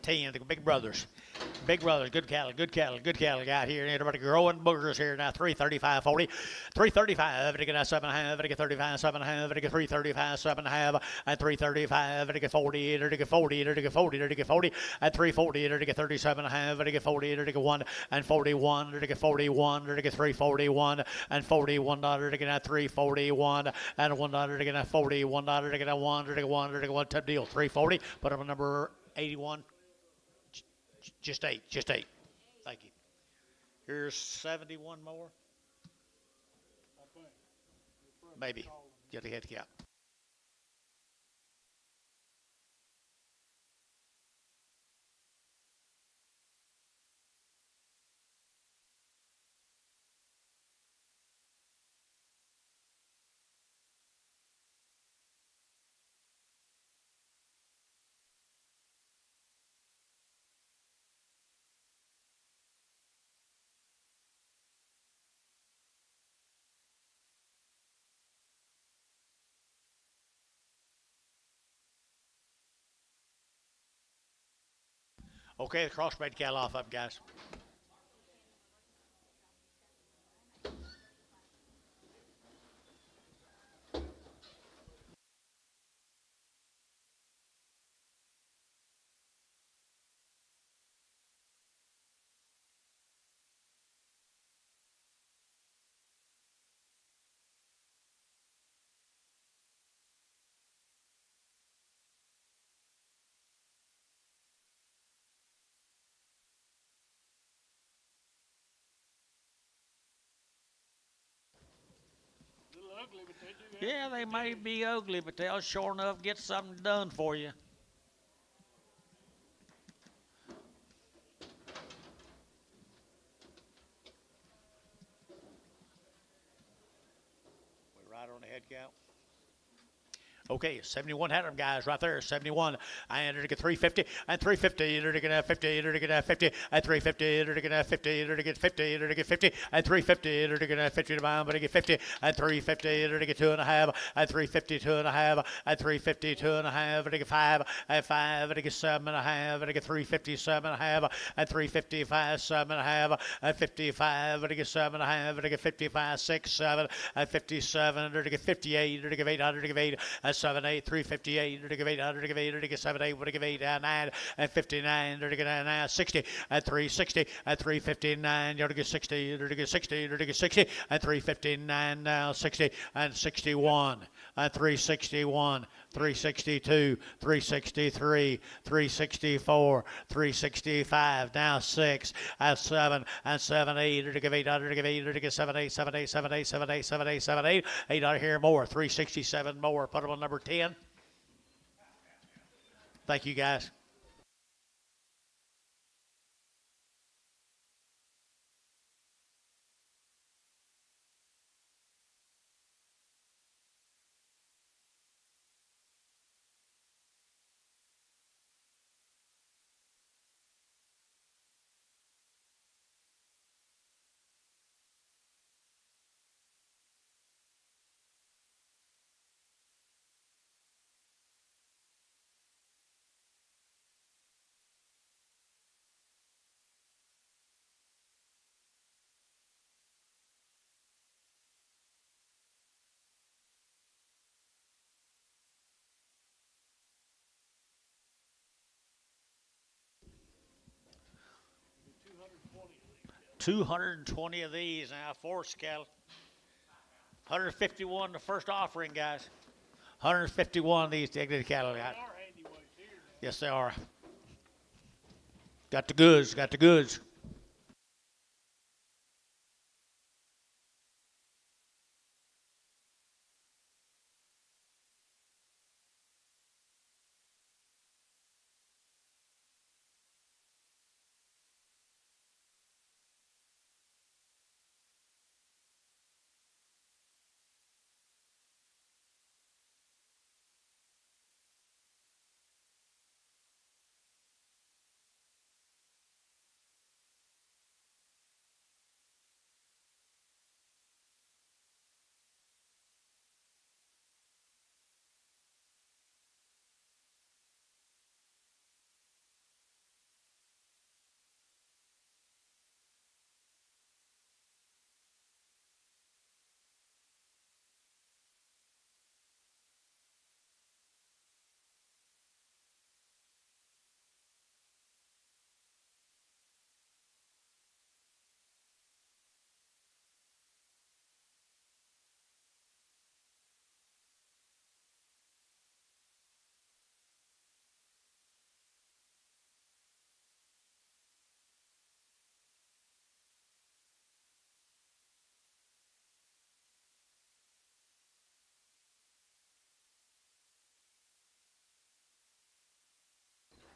The big brothers. Big brothers, good cattle got here. Everybody growing boogers here now. 335.40, 335. Everybody get 7.5. Everybody get 35, 7.5. Everybody get 335, 7.5, and 335. Everybody get 40. Everybody get 40. Everybody get 40. Everybody get 40, and 340. Everybody get 37.5. Everybody get 40. Everybody get 1 and 41. Everybody get 41. Everybody get 341 and 41. Everybody get 341 and $1. Everybody get 41. Everybody get 1. Everybody get 1. Everybody get 1. Tip deal. 340. Put up a number 81. Just eight. Thank you. Here's 71 more. Maybe. Get the head count. Okay, the crossbred cattle off up, guys. Little ugly, but they do have Yeah, they may be ugly, but they'll sure enough get something done for you. We right on the head count. Okay, 71 had them, guys, right there. 71. And they're to get 350 and 350. They're to get 50. They're to get 50 and 350. They're to get 50. They're to get 50. They're to get 50 and 350. They're to get 50 to buy, but they get 50 and 350. They're to get 2.5 and 350, 2.5 and 350, 2.5. They get 5 and 5. They get 7.5. They get 350, 7.5 and 355, 7.5 and 55. They get 7.5. They get 55, 6, 7 and 57. They're to get 58. They're to get 800. They get 8 and 7, 8, 358, to give 800, to give 8, to give 7, 8, to give 8, 9, and 59, to get 9, 60, and 360, and 359, to get 60, to get 60, to get 60, and 359, now 60, and 61, and 361, 362, 363, 364, 365, now 6, and 7, and 7, 8, to give 800, to give 8, to give 7, 8, 7, 8, 7, 8, 7, 8, 7, 8, 7, 8, 800 here more, 367 more, put them on number 10. Thank you, guys. $220 of these now, force cattle. 151 the first offering, guys. 151 of these dignity cattle got. Yes, they are. Got the goods, got the goods.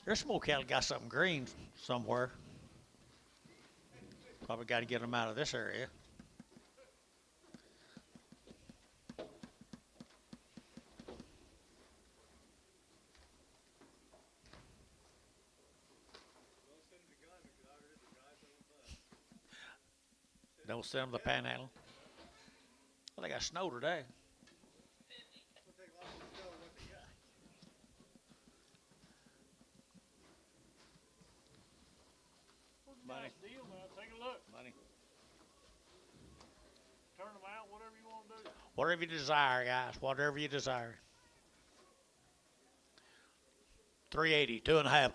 There's some old cattle got something green somewhere. Probably got to get them out of this area. Don't send them the panhandle. Well, they got snow today. Money. Nice deal, man. Take a look. Money. Turn them out, whatever you want to do. Whatever you desire, guys. Whatever you desire. 380, 2.5,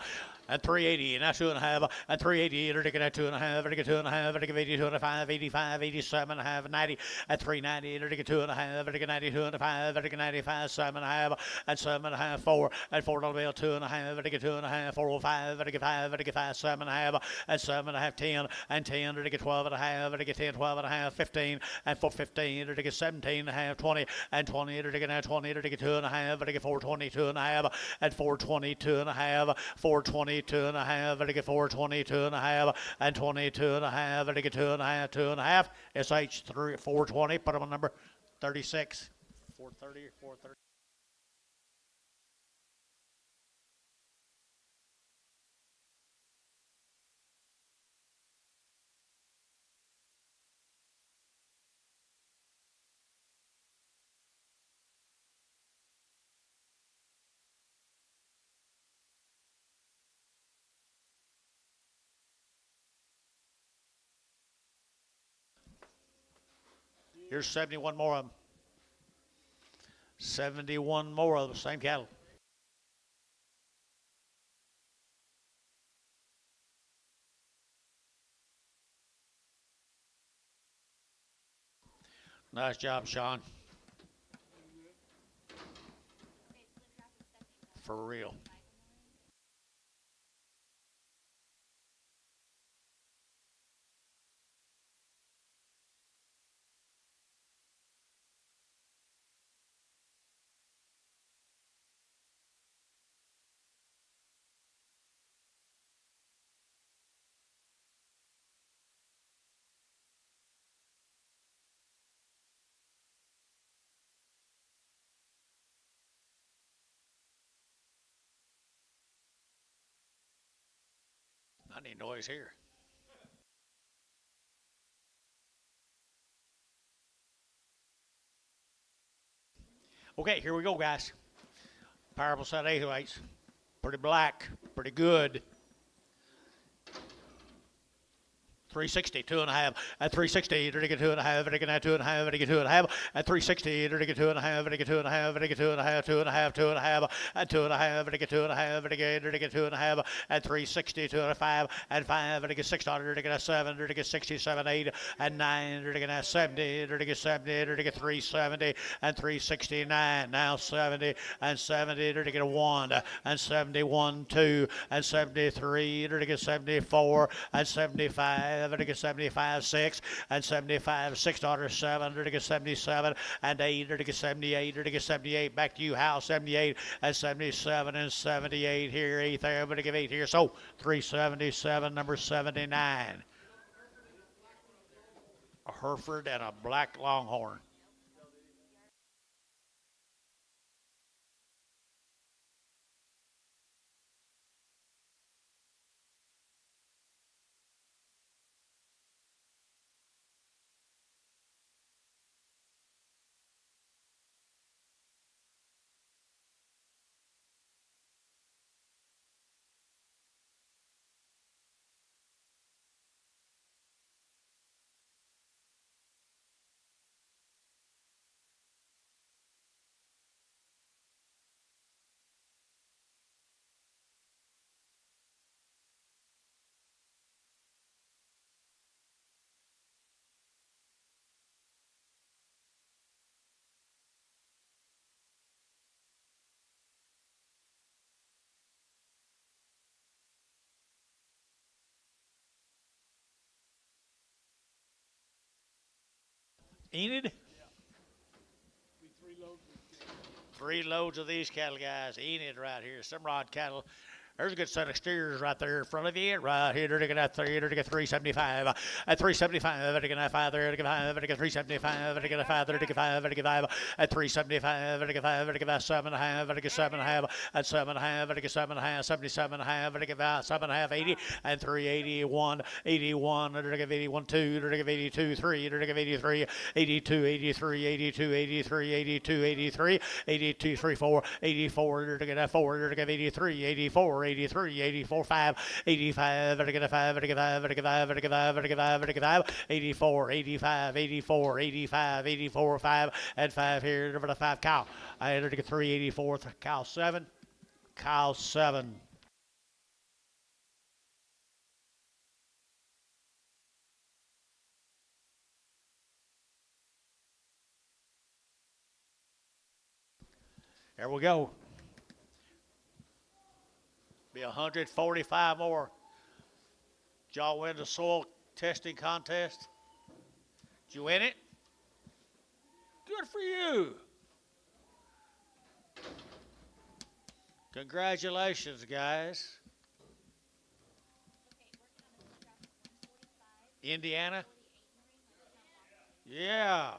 and 380, and that's 2.5, and 380, and 2.5, and 2.5, and 80, 2.5, 85, 87, and 90, and 390, and 2.5, and 90, 2.5, and 95, 7.5, and 7.5, 4, and $4 bill, 2.5, and 2.5, 405, and 5, and 5, 7.5, and 7.5, 10, and 10, and 12.5, and 10, 12.5, 15, and 415, and 17.5, 20, and 20, and 20, and 2.5, and 420, 2.5, and 422 and a half, 422 and a half, and I get 422 and a half, and 22 and a half, and I get 2.5, 2.5. SH 420, put them on number 36, 430, 430. Here's 71 more of them. 71 more of the same cattle. Nice job, Sean. For real. Not any noise here. Okay, here we go, guys. Powerful set of 808s. Pretty black, pretty good. 360, 2.5, at 360, to get 2.5, to get 2.5, to get 2.5, at 360, to get 2.5, to get 2.5, to get 2.5, 2.5, 2.5, at 2.5, to get 2.5, to get 2.5, at 360, 2.5, and 5, to get $6, to get 7, to get 67, 8, and 9, to get 70, to get 70, to get 370, and 369, now 70, and 70, to get 1, and 71, 2, and 73, to get 74, and 75, to get 75, 6, and 75, $6, 7, to get 77, and 8, to get 78, to get 78, back to you, Hal, 78, and 77, and 78 here, 8 there, but to give 8 here, so 377, number 79. A Hereford and a black Longhorn. Enid? Be 3 loads of 3 loads of these cattle, guys. Enid right here. Some rod cattle There's a good set of steers right there in front of you. Right here, they're going to get 375. At 375, they're going to 5, they're going to 5, they're going to 375, they're going to 5, they're going to 5, they're going to 5. At 375, they're going to 5, they're going to 7 and a half, they're going to 7 and a half. At 7 and a half, they're going to 7 and a half, 77 and a half, they're going to 7 and a half, 80. And 381, 81, they're going to give 81, 2, they're going to give 82, 3, they're going to give 83, 82, 83, 82, 83, 82, 83, 82, 3, 4, 84, they're going to get 4, they're going to give 83, 84, 83, 84, 5, 85, they're going to 5, they're going to 5, they're going to 5, they're going to 5, they're going to 5, they're going to 5, 84, 85, 84, 85, 84, 5, and 5 here, over the 5 cow. I entered to get 384, cow 7, cow 7. There we go. Be 145 more. Did y'all win the soil testing contest? Did you win it? Good for you. Congratulations, guys. Indiana? Yeah.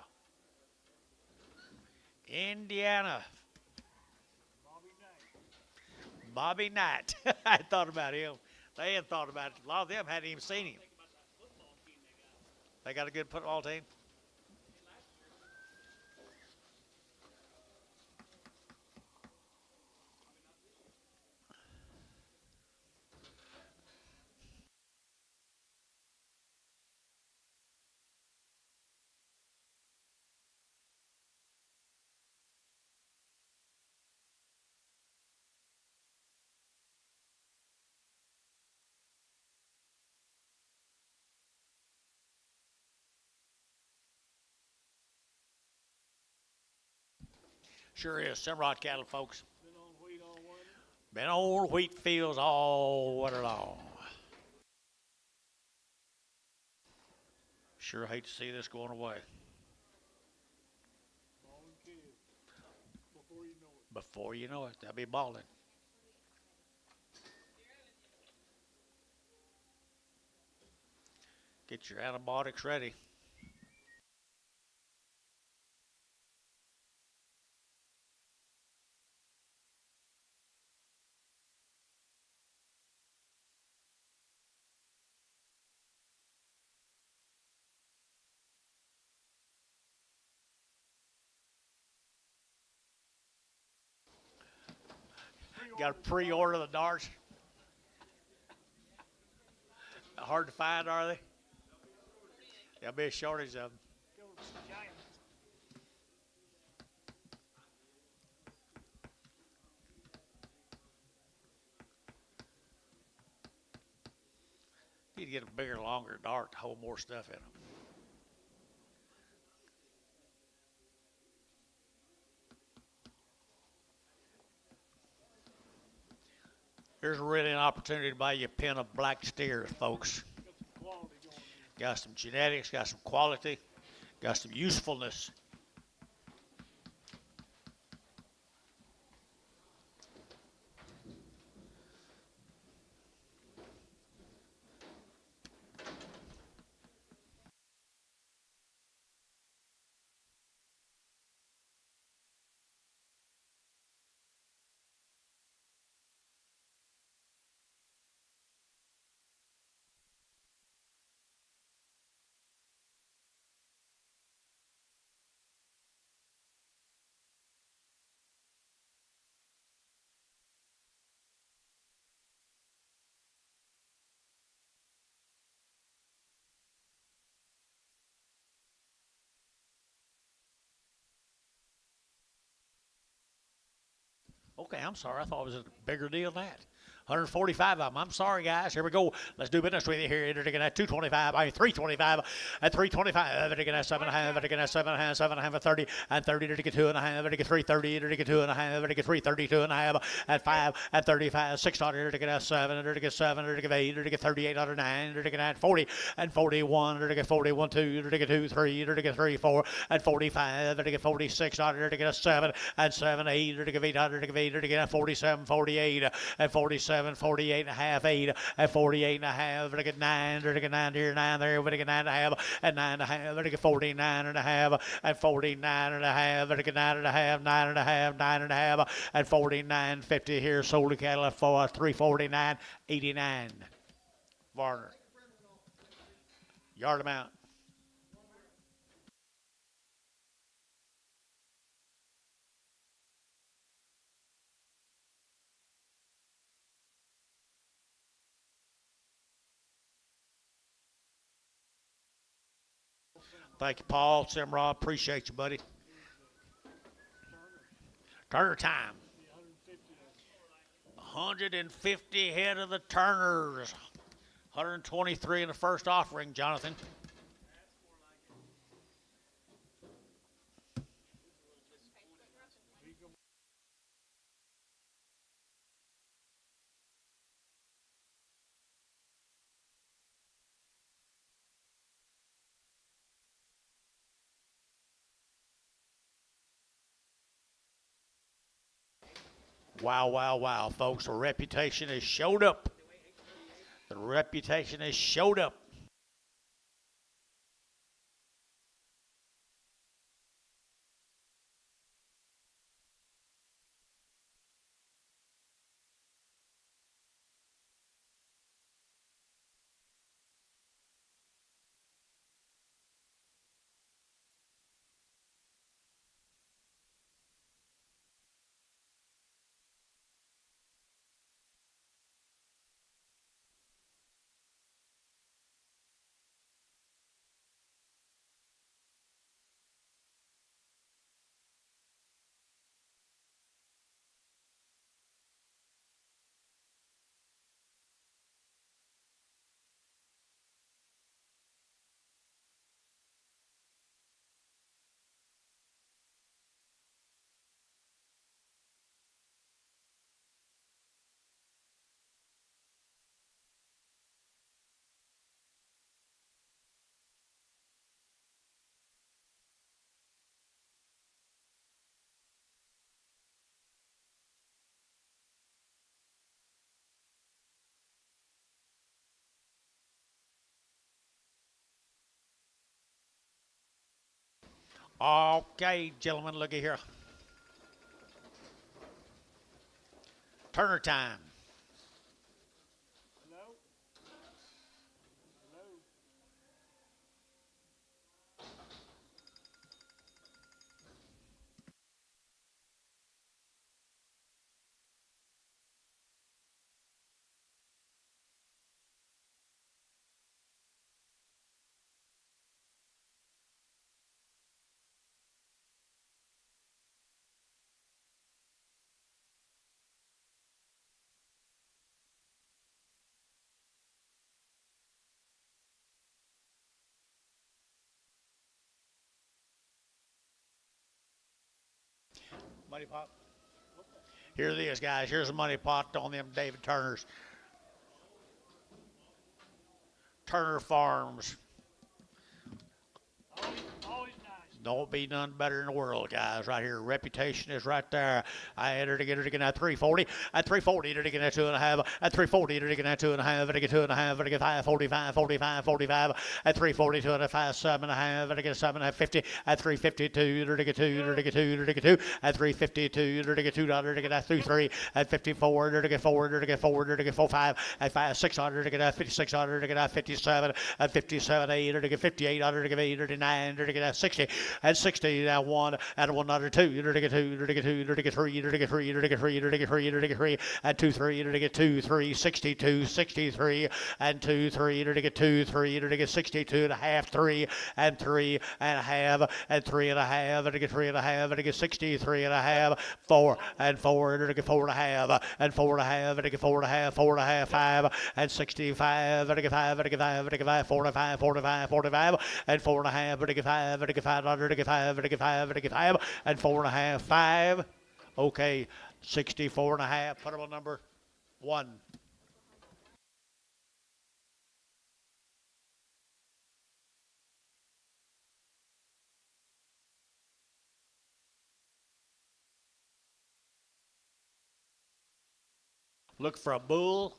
Indiana. Bobby Knight. I hadn't thought about him. They hadn't thought about it. A lot of them hadn't even seen him. They got a good football team. Sure is. Simrod cattle, folks. Been on wheat all winter. Been on wheat fields all winter long. Sure hate to see this going away. Balling kids. Before you know it. Before you know it, they'll be balling. Get your antibiotics ready. Got to pre-order the darts. Hard to find, are they? There'll be a shortage of them. Need to get a bigger, longer dart to hold more stuff in them. Here's really an opportunity to buy you a pen of black steers, folks. Got some genetics, got some quality, got some usefulness. Okay, I'm sorry. I thought it was a bigger deal than that. 145 of them. I'm sorry, guys. Here we go. Let's do business with you here. They're going to 225. I mean, 325. At 325, they're going to 7.5. They're going to 7.5. 7.5 at 30. And 30, they're going to 2.5. They're going to 330. They're going to 2.5. They're going to 332.5. At 5. At 35. 600. They're going to 7. They're going to 7. They're going to 8. They're going to 38 out of 9. They're going to 40. And 41. They're going to 41. 2. They're going to 2. 3. They're going to 3. 4. And 45. They're going to 46. They're going to 7. And 7. 8. They're going to 8. They're going to 8. They're going to 47. 47. 48. And 47. 47, 48 and a half, 8, at 48 and a half, I get 9, I get 9 here, 9 there, I get 9 and a half, at 9 and a half, I get 49 and a half, at 49 and a half, I get 9 and a half, 9 and a half, 9 and a half, at 49.50 here, sold the cattle for 349.89. Varner. Yard amount. Thank you, Paul. Simrod, appreciate you, buddy. Turner time. 150 head of the Turners. 123 in the first offering, Jonathan. Wow, wow, wow, folks. The reputation has showed up. The reputation has showed up. Okay, gentlemen, looky here. Turner time. Money pot. Here it is, guys. Here's a money pot on them David Turners. Turner Farms. Always nice. Don't be none better in the world, guys. Right here, reputation is right there. I entered to get at 340. At 340, to get at 2.5. At 340, to get at 2.5. To get 2.5. To get 545, 45, 45. At 340, 2.5, 7.5. To get 7 at 50. At 352, to get 2. To get 2. To get 2. At 352, to get $2. To get at 3. At 54, to get 4. To get 4. To get 45. At 5, 600. To get at 5600. To get at 57. At 57, 8. To get 58. To get 8. To get 9. To get at 60. At 60, now 1, at 1 under 2, to get 2, to get 2, to get 3, to get 3, to get 3, to get 3, to get 3, at 2, 3, to get 2, 3, 62, 63, and 2, 3, to get 2, 3, to get 62 and a half, 3, and 3 and a half, and 3 and a half, to get 3 and a half, to get 63 and a half, 4, and 4, to get 4 and a half, and 4 and a half, to get 4 and a half, 4 and a half, 5, and 65, to get 5, to get 5, to get 5, 4 and 5, 45, 45, and 4 and a half, to get 5, to get 500, to get 5, to get 5, to get 5, and 4 and a half, 5. Okay, 64 and a half, put them on number 1. Look for a bull.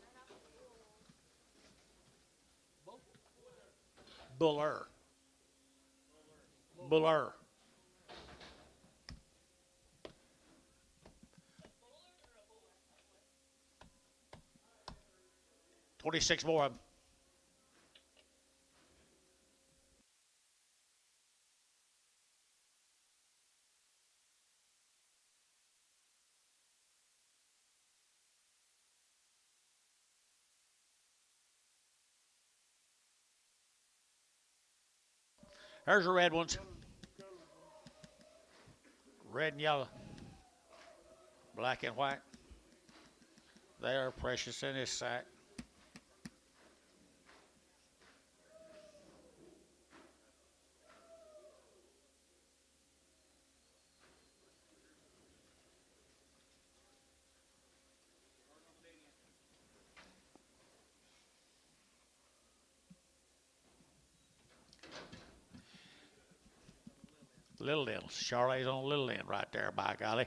Buller. Buller. $26 more of them. There's the red ones. Red and yellow. Black and white. They are precious in this sack. Little ends. Charlotte's on little end right there, by golly.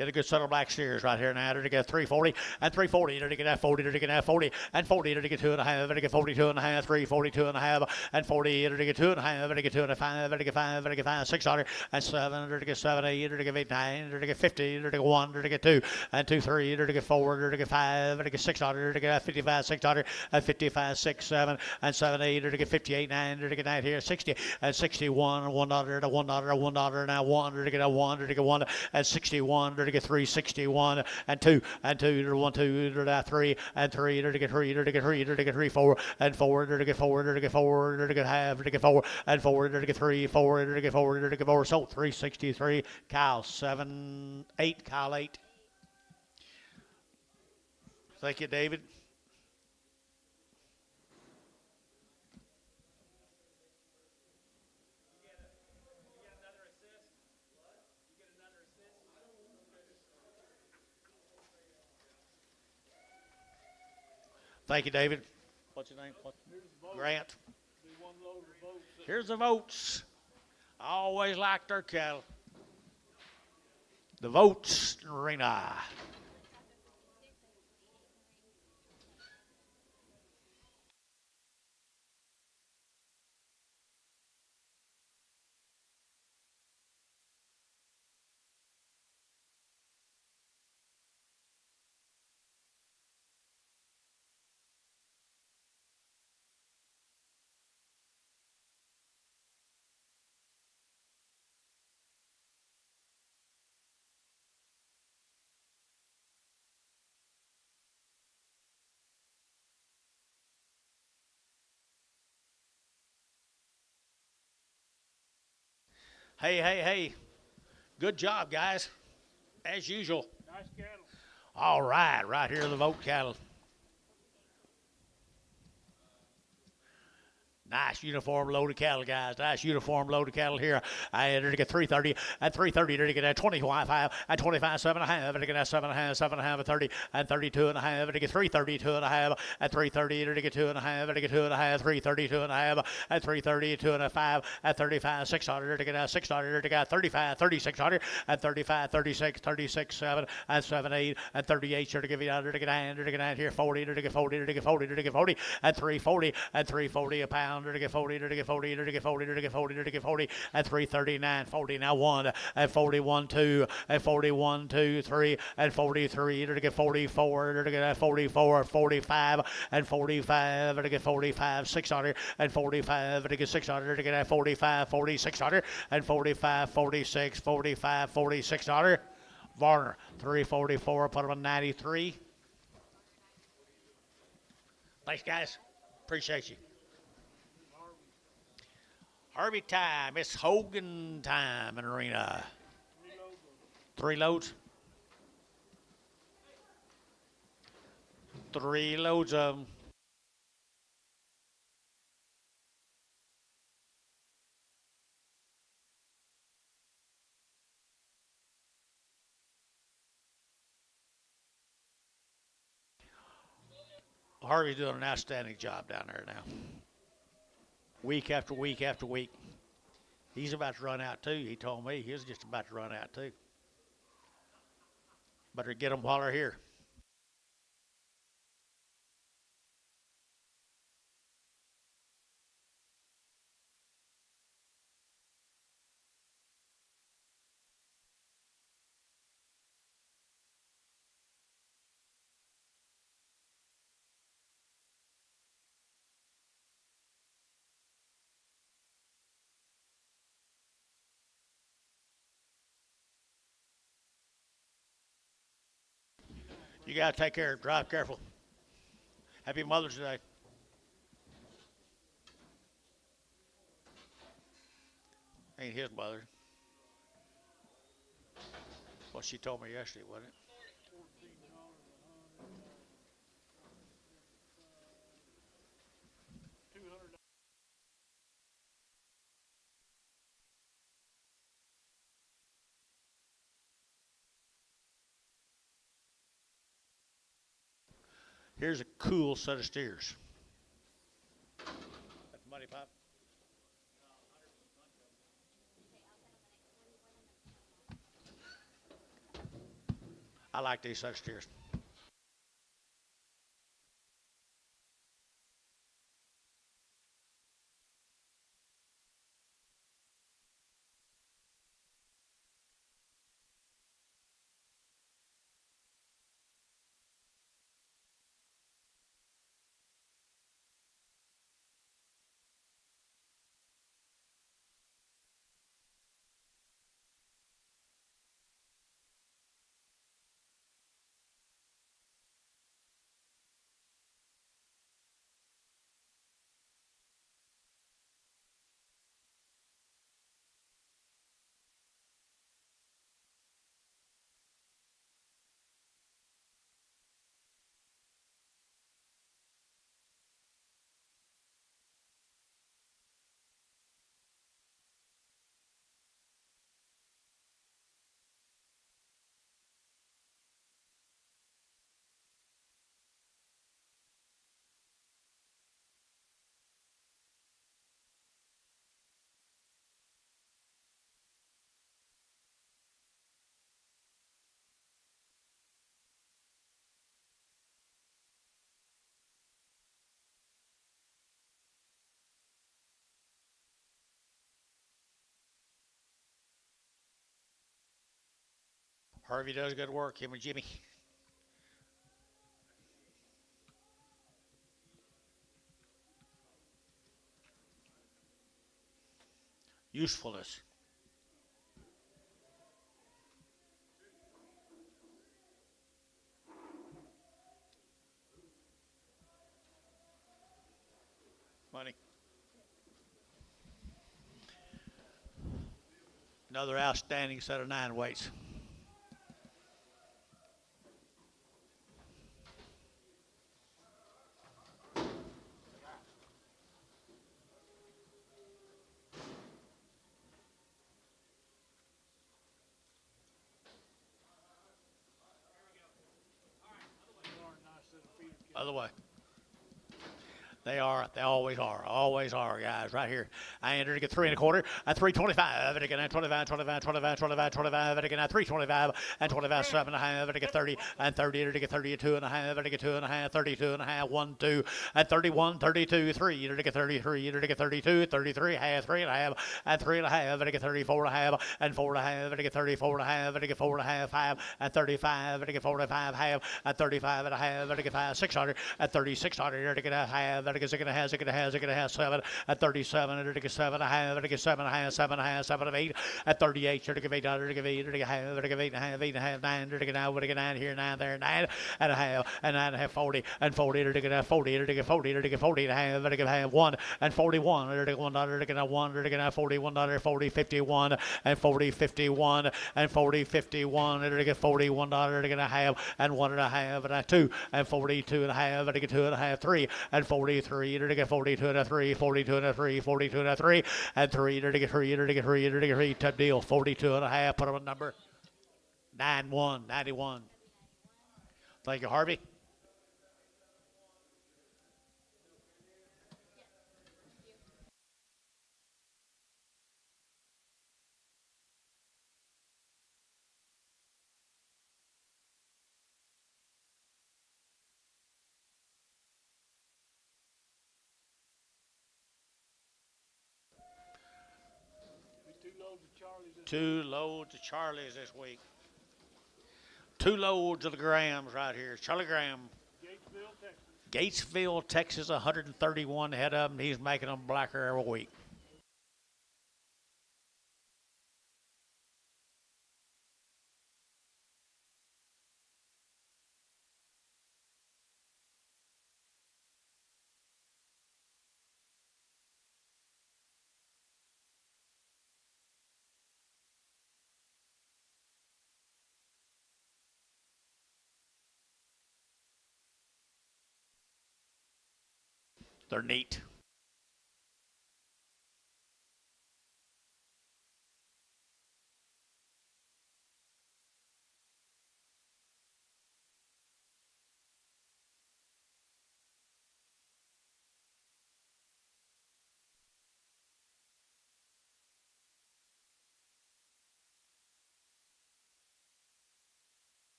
Get a good set of black steers right here now. To get 340 and 340. To get that 40. To get that 40 and 40. To get 2.5. To get 42 and a half. 342 and a half and 40. To get 2.5. To get 2.5. To get 5. To get 5. 600 and 7. To get 7. 8. To get 8. 9. To get 50. To get 1. To get 2 and 2. 3. To get 4. To get 5. To get 600. To get 55. 600 and 55. 6. 7 and 7. 8. To get 58. 9. To get 9 here. 60 and 61. $1 to $1. $1 now 1. To get a 1. To get 1 and 61. To get 361 and 2 and 2 to 1 2 to that 3 and 3 to get 3 to get 3 to get 3 4 and 4 to get 4 to get 4 to get half to get 4 and 4 to get 3 4 to get 4 to get 4. So 363. Cow 7 8. Cow 8. Thank you, David. Thank you, David. What's your name? Grant. Here's the votes. I always like their cattle. The votes in Reno. Hey, hey, hey. Good job, guys. As usual. Nice cattle. All right, right here are the vote cattle. Nice uniform load of cattle, guys. Nice uniform load of cattle here. I entered to get 330 and 330 to get 25 and 25 7.5 to get 7.5 7.5 and 30 and 32.5 to get 332 and a half and 330 to get 2.5 to get 2.5 332 and a half and 332 and a 5 and 35 600 to get 600 to get 35 3600 and 35 36 36 7 and 7 8 and 38 to give you under to get 9 to get 9 here 40 to get 40 to get 40 to get 40 and 340 and 340 a pound to get 40 to get 40 to get 40 to get 40 to get 40 and 339 40 now 1 and 41 2 and 41 2 3 and 43 to get 44 to get 44 45 and 45 to get 45 600 and 45 to get 600 to get 45 4600 and 45 46 45 4600. Varner 344 put him on 93. Thanks, guys. Appreciate you. Harvey time. It's Hogan time in Reno. 3 loads. 3 loads of them. Harvey's doing an outstanding job down there now. Week after week after week. He's about to run out too. He told me he was just about to run out too. Better get them while they're here. You got to take care. Drive careful. Happy Mother's Day. Ain't his mother. What she told me yesterday, wasn't it? $200. Here's a cool set of steers. That's money pop. I like these set of steers. Harvey does good work, him and Jimmy. Usefulness. Money. Another outstanding set of 9 weights. Other way. They are. They always are. Always are, guys. Right here. I entered to get 3 1/4 at 325. And again at 25, 25, 25, 25, 25. And again at 325 and 25, 7 1/2. And again 30 and 30. And again 32 1/2. And again 2 1/2. 32 1/2. 1, 2 and 31, 32, 3. And again 33. And again 32, 33 1/2, 3 1/2 and 3 1/2. And again 34 1/2 and 4 1/2. And again 34 1/2. And again 4 1/2, 5 and 35. And again 45 1/2 and 35 1/2. And again 5, 600 at 3600. And again 1/2. And again 6 1/2, 7 at 37. And again 7 1/2. And again 7 1/2, 7 1/2, 7 of 8 at 38. And again 8, and again 8, and again 1/2. And again 8 1/2, 8 1/2, 9. And again 9, and again 9 here, 9 there, 9 and 1/2 and 9 1/2, 40 and 40. And again 40. And again 40. And again 40 1/2. And again 1 and 41. And again $1. And again 1. And again $41. 40, 51 and 40, 51 and 40, 51. And again $41. And again 1/2 and 1 1/2 and 2 and 42 1/2. And again 2 1/2, 3 and 43. And again 42 and 3, 42 and 3, 42 and 3 and 3. And again 3. And again 3. And again 3. Top deal. 42 1/2. Put on a number. 91, 91. Thank you, Harvey. Two loads of Charlies this week. 2 loads of the Grahams right here. Charlie Graham. Gatesville, Texas, 131 head of them. He's making them blacker every week. They're neat.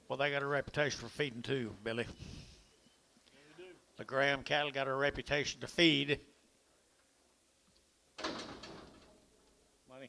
Well, they got a reputation for feeding too, Billy. The Graham cattle got a reputation to feed. Money.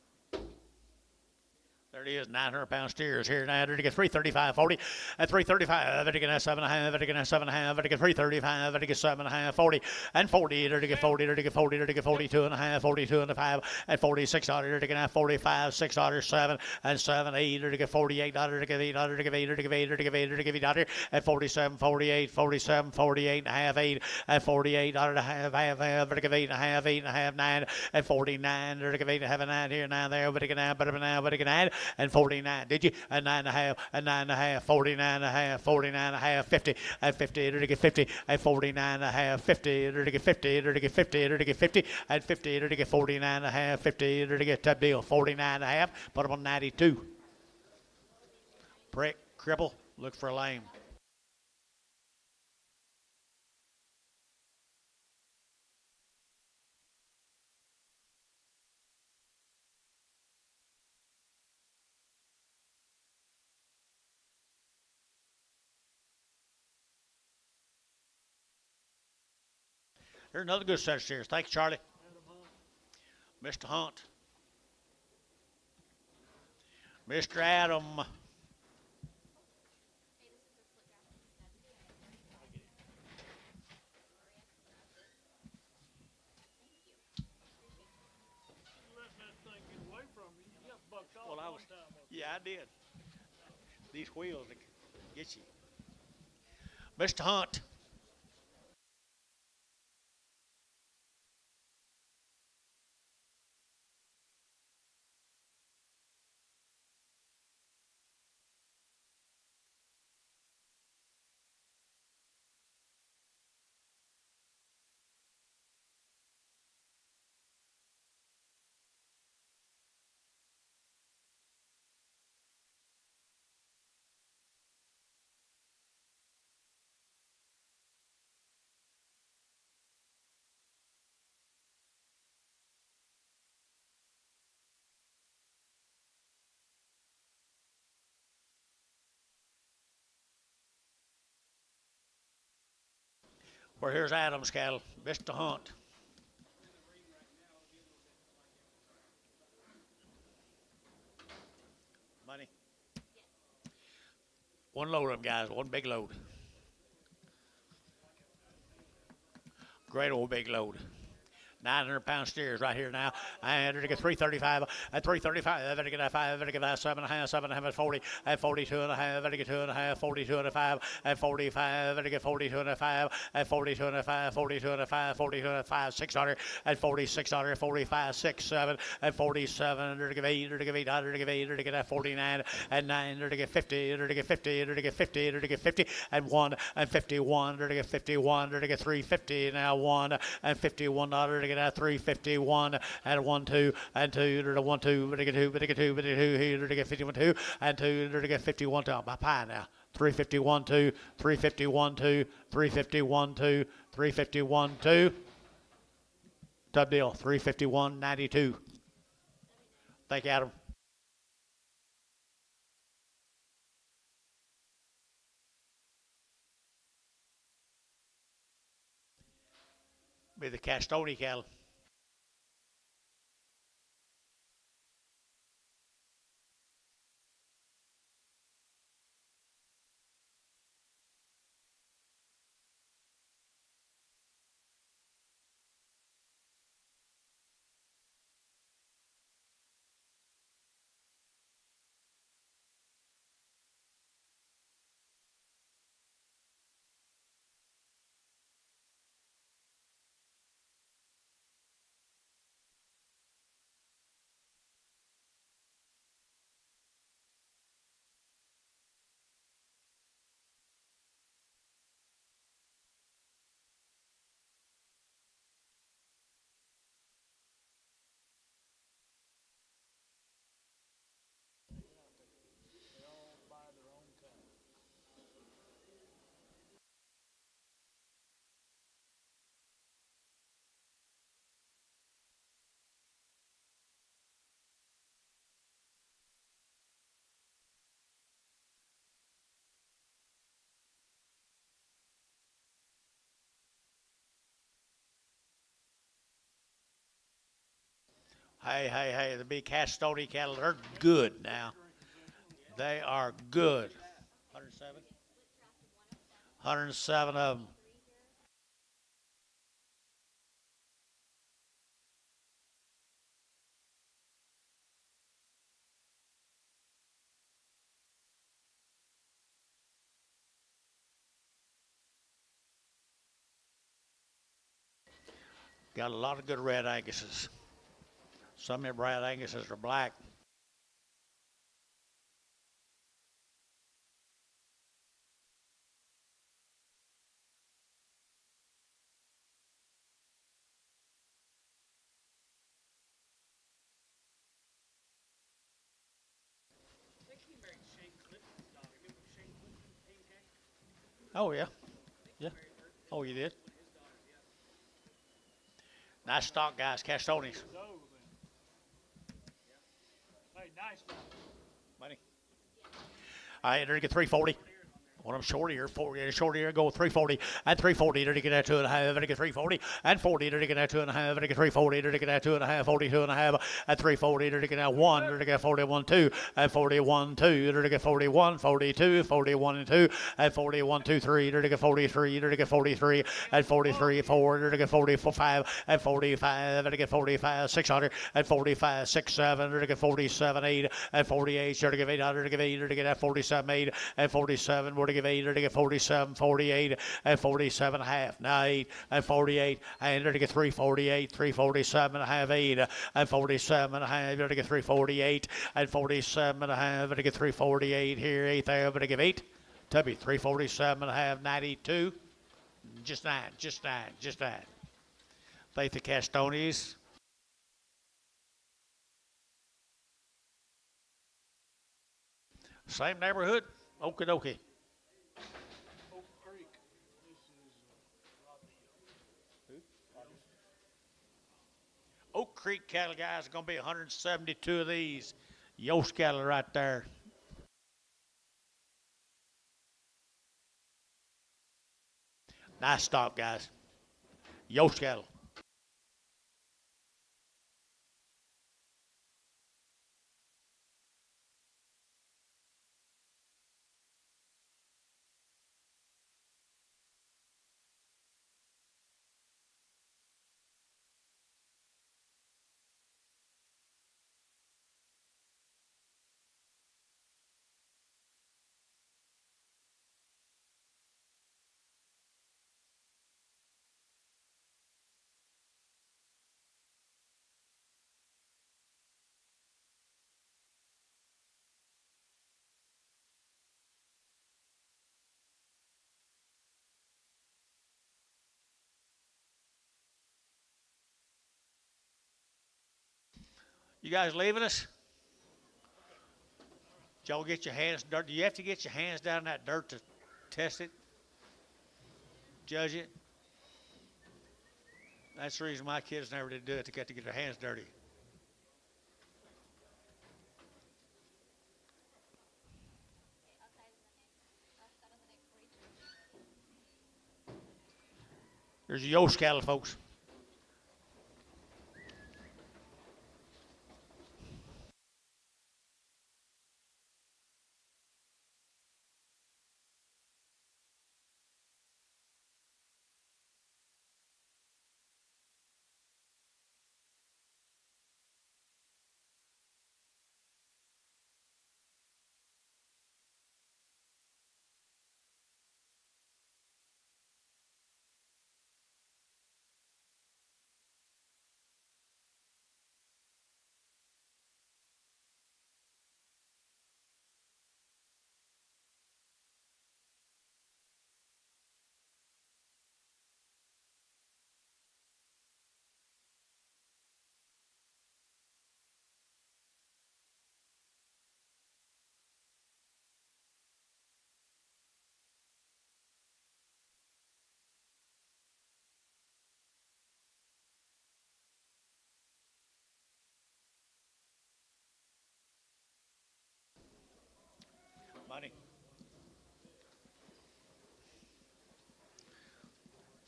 There it is, 900-pound steers here now. They're to get 335.40 and 335. They're to get 7.5. They're to get 7.5. They're to get 335. They're to get 7.5, 40 and 40. They're to get 40. They're to get 40. They're to get 42.5, 42.5 and 46. They're to get 45, $6, 7 and 7, 8. They're to get 48. They're to get 8. They're to get 8. They're to get 8. They're to get 8. They're to get 8 and 47, 48, 47, 48 and a half, 8 and 48. They're to have half. They're to get 8 and a half, 8 and a half, 9 and 49. They're to get 8 and a half, 9 here, 9 there. But they get 9, but now, but they get 9 and 49. Did you? And 9.5, and 9.5, 49.5, 49.5, 50 and 50. They're to get 50 and 49.5, 50. They're to get 50. They're to get 50. They're to get 50 and 50. They're to get 49.5, 50. They're to get top deal 49.5. Put them on 92. Prick, cripple, look for a lame. Here's another good set of steers. Thank you, Charlie. Mr. Hunt. Mr. Adam. Well, I was, yeah, I did. These wheels get you. Mr. Hunt. Well, here's Adam's cattle, Mr. Hunt. Money. One load of them, guys, one big load. Great old big load. 900-pound steers right here now. And they're to get 335 and 335. They're to get 5. They're to get 7.5, 7.5 and 40 and 42.5. They're to get 2.5, 42.5 and 45. They're to get 42.5 and 42.5, 42.5, 42.5, 600 and 46, 45, 6, 7 and 47. They're to get 8. They're to get 8. They're to get 8. They're to get 49 and 9. They're to get 50. They're to get 50. They're to get 50. They're to get 50 and 1 and 51. They're to get 51. They're to get 350 now 1 and 51. They're to get 351 and 1 2 and 2 to 1 2 but they get 2 but they get 2 but they get 2 here to get 51 2 and 2 to get 51 2 my pie now 351 2 351 2 351 2 351 2 top deal 351.92. Thank you, Adam. Be the Castoni cattle. They all buy their own cattle. Hey, the big Castoni cattle, they're good now. They are good. 107? 107 of them. Got a lot of good red Anguses. Some of them red Anguses are black. Oh, yeah. Yeah. Oh, you did? Nice stock, guys. Castonis. So then. Hey, nice guy. Money. All right, there you get 340. When I'm short here, short here, go 340 and 340. There to get that 2.5, and get 340 and 40. There to get that 2.5, and get 340. There to get that 2.5, 42.5 and 340. There to get that 1. There to get 41 2 and 41 2. There to get 41, 42, 41 and 2 and 41 2 3. There to get 43. There to get 43 and 43 4. There to get 44 5 and 45. There to get 45 600 and 45 6 7. There to get 47 8 and 48. There to get 800 to get 8. There to get that 47 8 and 47. We're to give 8, to get 47, 48, and 47 and a half. Now 8 and 48, and to get 348, 347 and a half, 8 and 47 and a half. To get 348 and 47 and a half. To get 348 here, 8 there. But to give 8, Tubby 347 and a half, 92. Just 9. Faith the Castonis. Same neighborhood. Okie dokie. Oak Creek. This is Oak Creek cattle, guys, are going to be 172 of these. Yost cattle right there. Nice stock, guys. Yost cattle. You guys leaving us? Did y'all get your hands dirt? Do you have to get your hands down in that dirt to test it? Judge it? That's the reason my kids never did do it. They got to get their hands dirty. There's your Yost cattle, folks.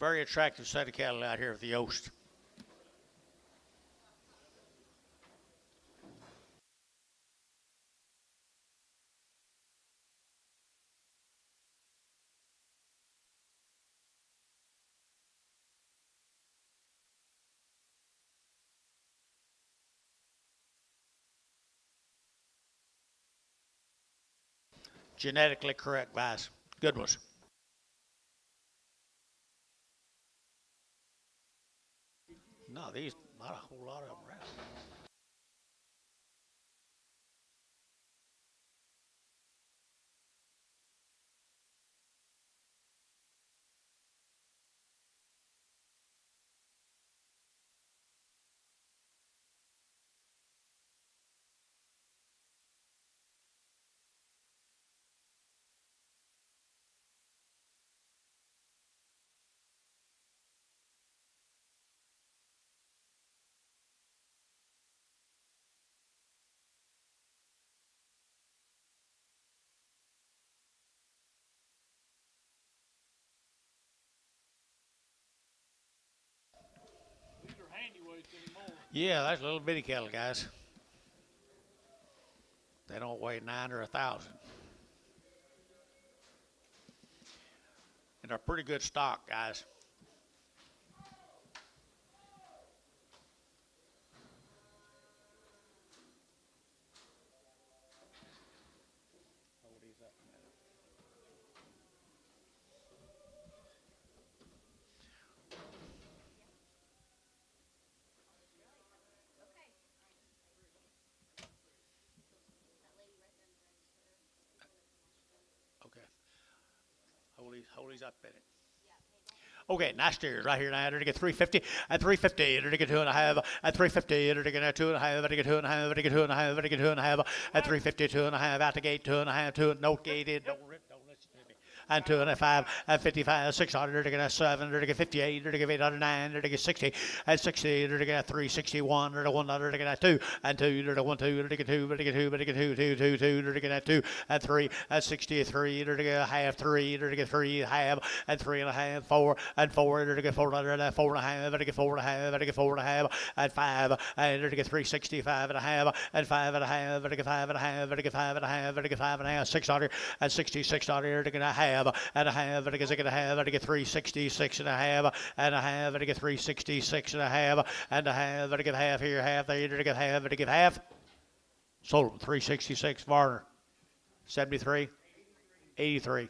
Very attractive set of cattle out here at the Yost. Genetically correct guys. Good ones. No, these, not a whole lot of them around. These are handy weights anymore. Yeah, that's little bitty cattle, guys. They don't weigh 9 or 1,000. And they're pretty good stock, guys. Okay. Hold these up in it. Okay, nice steers right here now. They're to get 350 at 350. They're to get 2.5 at 350. They're to get 2.5. They're to get 2.5. They're to get 2.5. They're to get 2.5 at 350. 2.5 out the gate. 2.5. 2. No gated. Don't listen to me. And 2.5 at 55. 600. They're to get 7. They're to get 58. They're to get 809. They're to get 60 at 60. They're to get 361. They're to 1. They're to get 2 and 2. They're to 1 2. They're to get 2. They're to get 2. They're to get 2 2 2 2. They're to get 2 at 3 at 63. They're to get half 3. They're to get 3 half at 3.5 4 and 4. They're to get 400 at 4.5. They're to get 4.5. They're to get 4.5 at 5. And they're to get 365 and a half and 5.5. They're to get 5.5. They're to get 5.5. They're to get 5.5. 600 and 66. They're to get a half and a half. They're to get a half. They're to get 366 and a half and a half. They're to get 366 and a half and a half. They're to get half here, half there. They're to get half. They're to get half. Sold them 366. Varner 73, 83.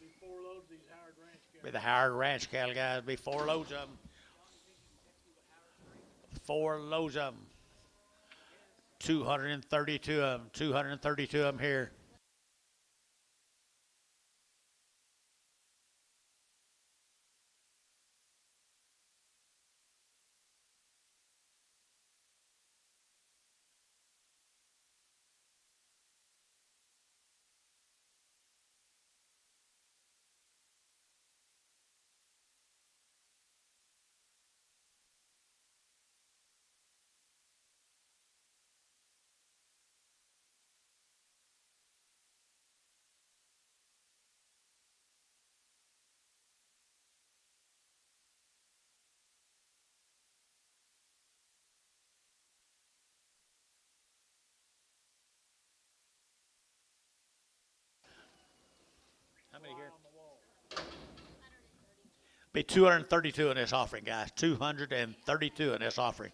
Be 4 loads of these Howard Ranch cattle. Be the Howard Ranch cattle, guys. Be 4 loads of them. 4 loads of them. 232 of them. 232 of them here. How many here? Be 232 in this offering, guys. 232 in this offering.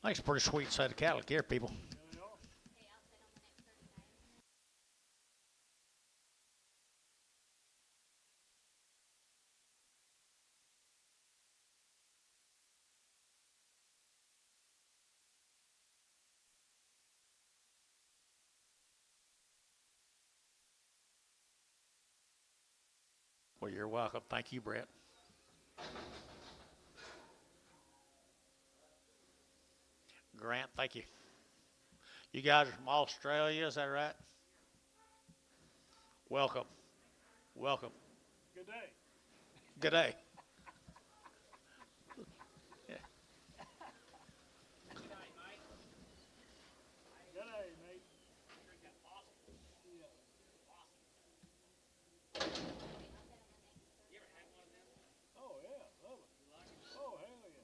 I think it's a pretty sweet set of cattle here, people. Okay, I'll sit on the next 39. Well, you're welcome. Thank you, Brett. Grant, thank you. You guys are from Australia, is that right? Welcome. Welcome. Good day. Good day. Good day, mate. Oh, yeah, love it. Oh, hell yeah.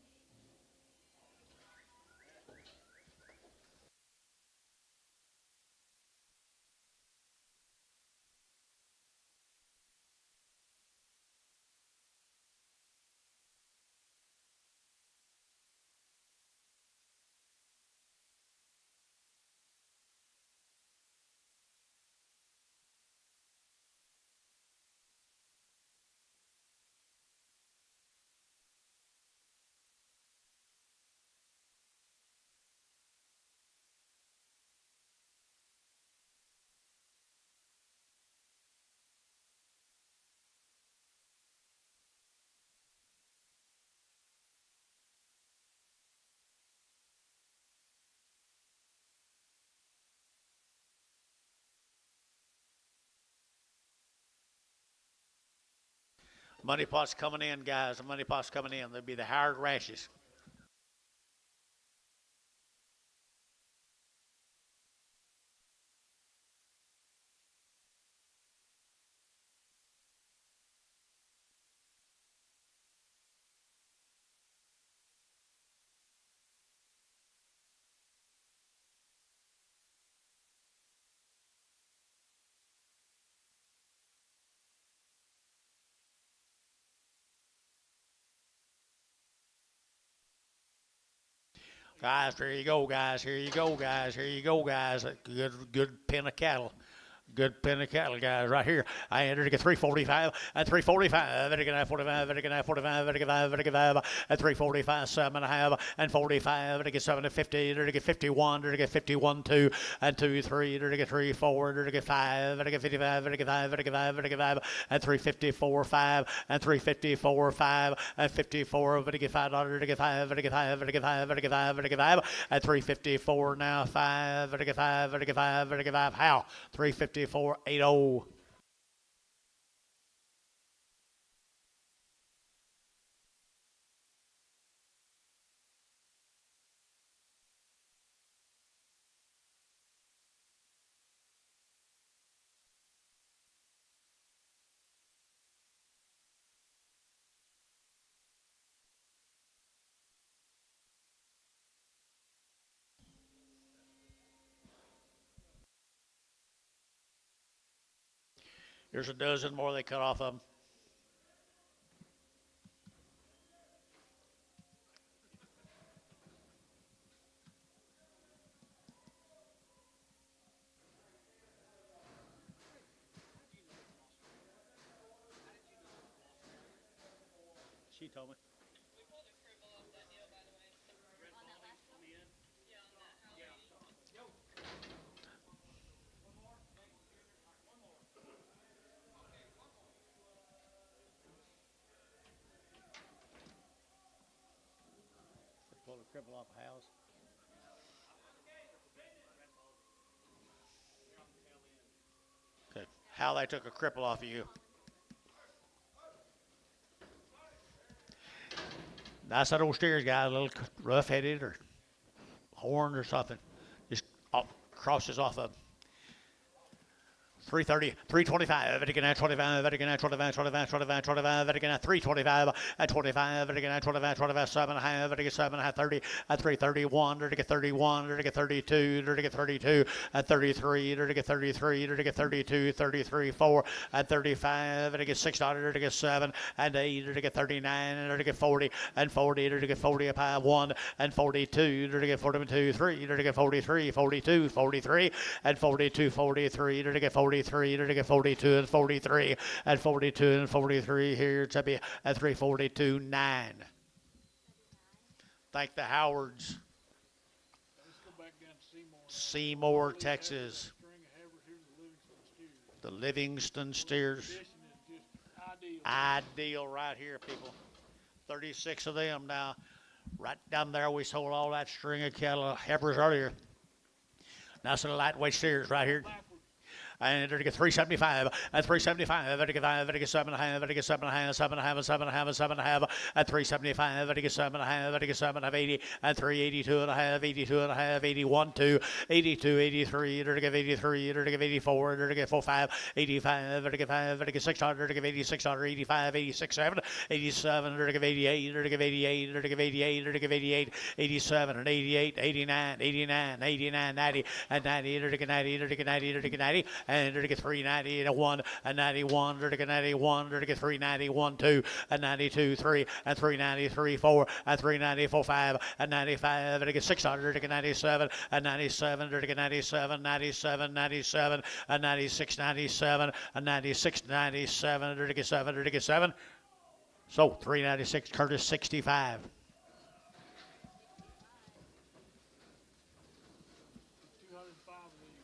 Money pot's coming in, guys. The money pot's coming in. There'll be the hired rashes. Guys, here you go, guys. Here you go, guys. Here you go, guys. A good pen of cattle. Good pen of cattle, guys, right here. I entered to get 345 at 345. Very good, 45. Very good, 45. Very good, 55 at 345. 7.5 and 45. Very good, 7 to 50. Very good, 51. Very good, 51 2 and 2 3. Very good, 3 4. Very good, 5. Very good, 55. Very good, 5. Very good, 5. Very good, 5 and 354 5 and 354 5 and 54. Very good, $5. Very good, 5. Very good, 5. Very good, 5. Very good, 5. Very good, 5 at 354 now. 5. Very good, 5. Very good, 5. Very good, 5. How? 354 80. Here's a dozen more they cut off of them. She told me. Pull the cripple off a house. Okay, how they took a cripple off of you. Nice that old steers, guy, a little rough-headed or horned or something. Just crosses off of them. 330, 325, Vatican at 25, Vatican at 25, 25, 25, 25, Vatican at 325, at 25, Vatican at 25, 25, 7 and a half, Vatican 7 and a half, 30, at 331, Vatican 31, Vatican 32, Vatican 32, at 33, Vatican 33, Vatican 32, 33, 4, at 35, Vatican 6, Vatican 7, and 8, Vatican 39, Vatican 40, and 40, Vatican 40 up 1, and 42, Vatican 42, 3, Vatican 43, 42, 43, and 42, 43, Vatican 43, Vatican 42, and 43, and 42, and 43 here to be at 342, 9. Thank the Howards. Let's go back down to Seymour. Seymour, Texas. String of Heifers. Here's The the Livingston steers. Livingston steers. Condition is just ideal. Ideal right here, people. 36 of them now. Right down there, we sold all that string of cattle heifers earlier. Now some lightweight steers right here. And they're to get 375, at 375, Vatican 5, Vatican 7 and a half, Vatican 7 and a half, 7 and a half, 7 and a half, 7 and a half, at 375, Vatican 7 and a half, Vatican 7 and a half, 80, at 382 and a half, 82 and a half, 81, 2, 82, 83, they're to get 83, they're to get 84, they're to get 45, 85, Vatican 5, Vatican 600, they're to get 86, 85, 86, 7, 87, they're to get 88, they're to get 88, they're to get 88, they're to get 88, 87, and 88, 89, 89, 89, 90, and 90, they're to get 90, they're to get 90, they're to get 90, and they're to get 390 and 1 and 91, they're to get 91, they're to get 390, 1, 2, and 92, 3, and 393, 4, and 394, 5, and 95, they're to get 600, they're to get 97, and 97, they're to get 97, 97, 97, and 96, 97, and 96, 97, they're to get 7, they're to get 7. So 396, Curtis 65.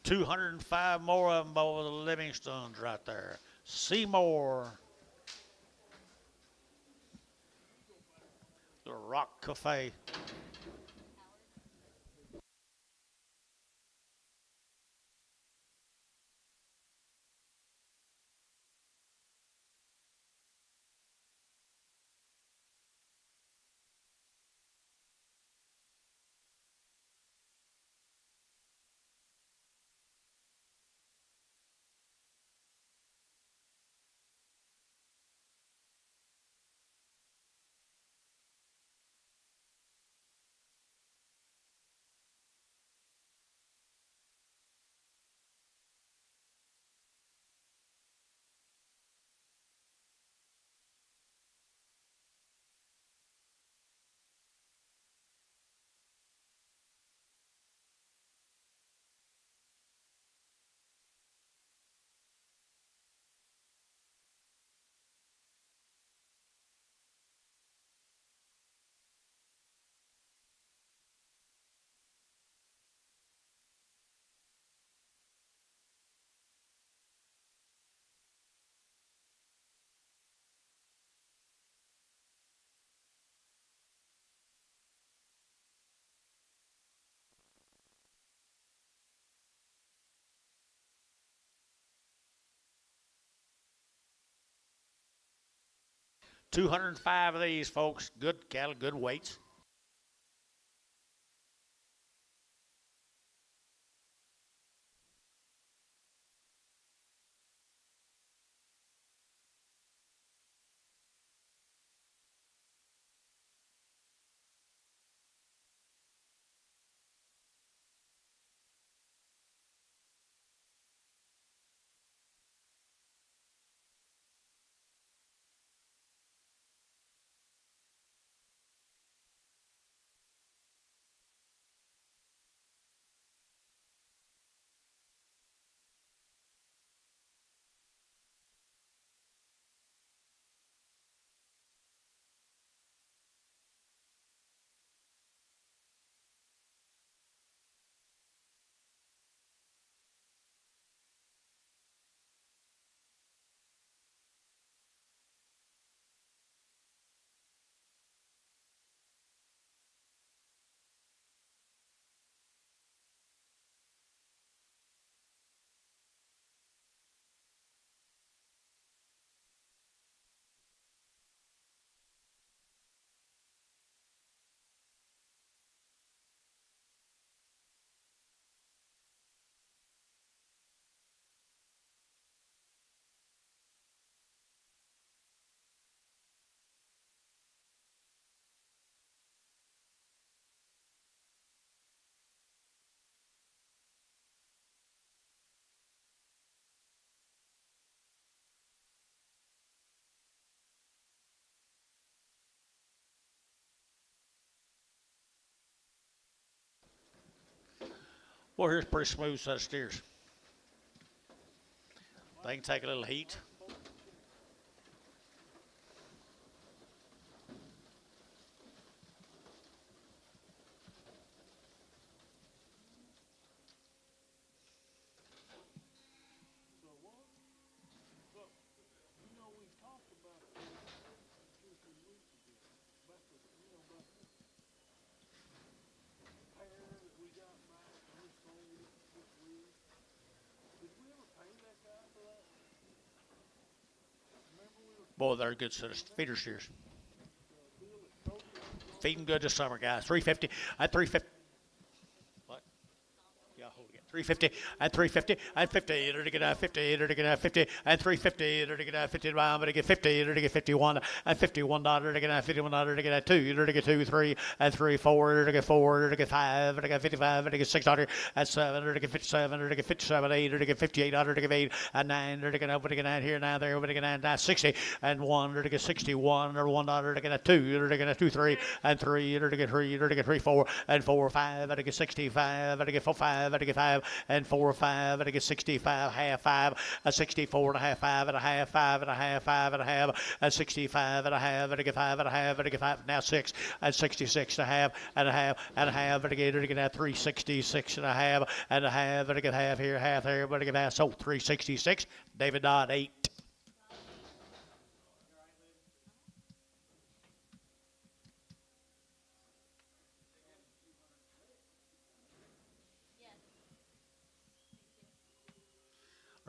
205 more of them over the Livingstones right there. Seymour. The Rock Cafe. $205 of these, folks. Good cattle, good weights. Well, here's a pretty smooth set of steers. They can take a little heat. So what? So, you know, we talked about this 2 or 3 weeks ago. About the, you know, about the pair that we got back and we sold it this week. Did we ever pay that guy for that? Remember we were Boy, they're a good set of feeder steers. deal at Coach Feeding good this summer, guys. 350 at 350. What? Yeah, hold it. 350 at 350 at 50 to get 50 to get 50 and 350 to get 50 but to get 50 to get 51 and $51 to get $51 to get 2 to get 2 3 and 3 4 to get 4 to get 5 to get 55 to get $6 and 7 to get 57 to get 57 8 to get 58 to get 8 and 9 to get up to get 9 here now there to get 9 60 and 1 to get 61 or $1 to get 2 to get 2 3 and 3 to get 3 to get 3 4 and 4 5 to get 65 to get 4 5 to get 5 and 4 5 and I get 65 half 5 a 64 and a half 5 and a half 5 and a half 5 and a half a 65 and a half and I get 5 and a half and I get 5 now 6 and 66 and a half and a half and a half and I get 366 and a half and a half and I get half here half there but I get half so 366 David Dodd 8.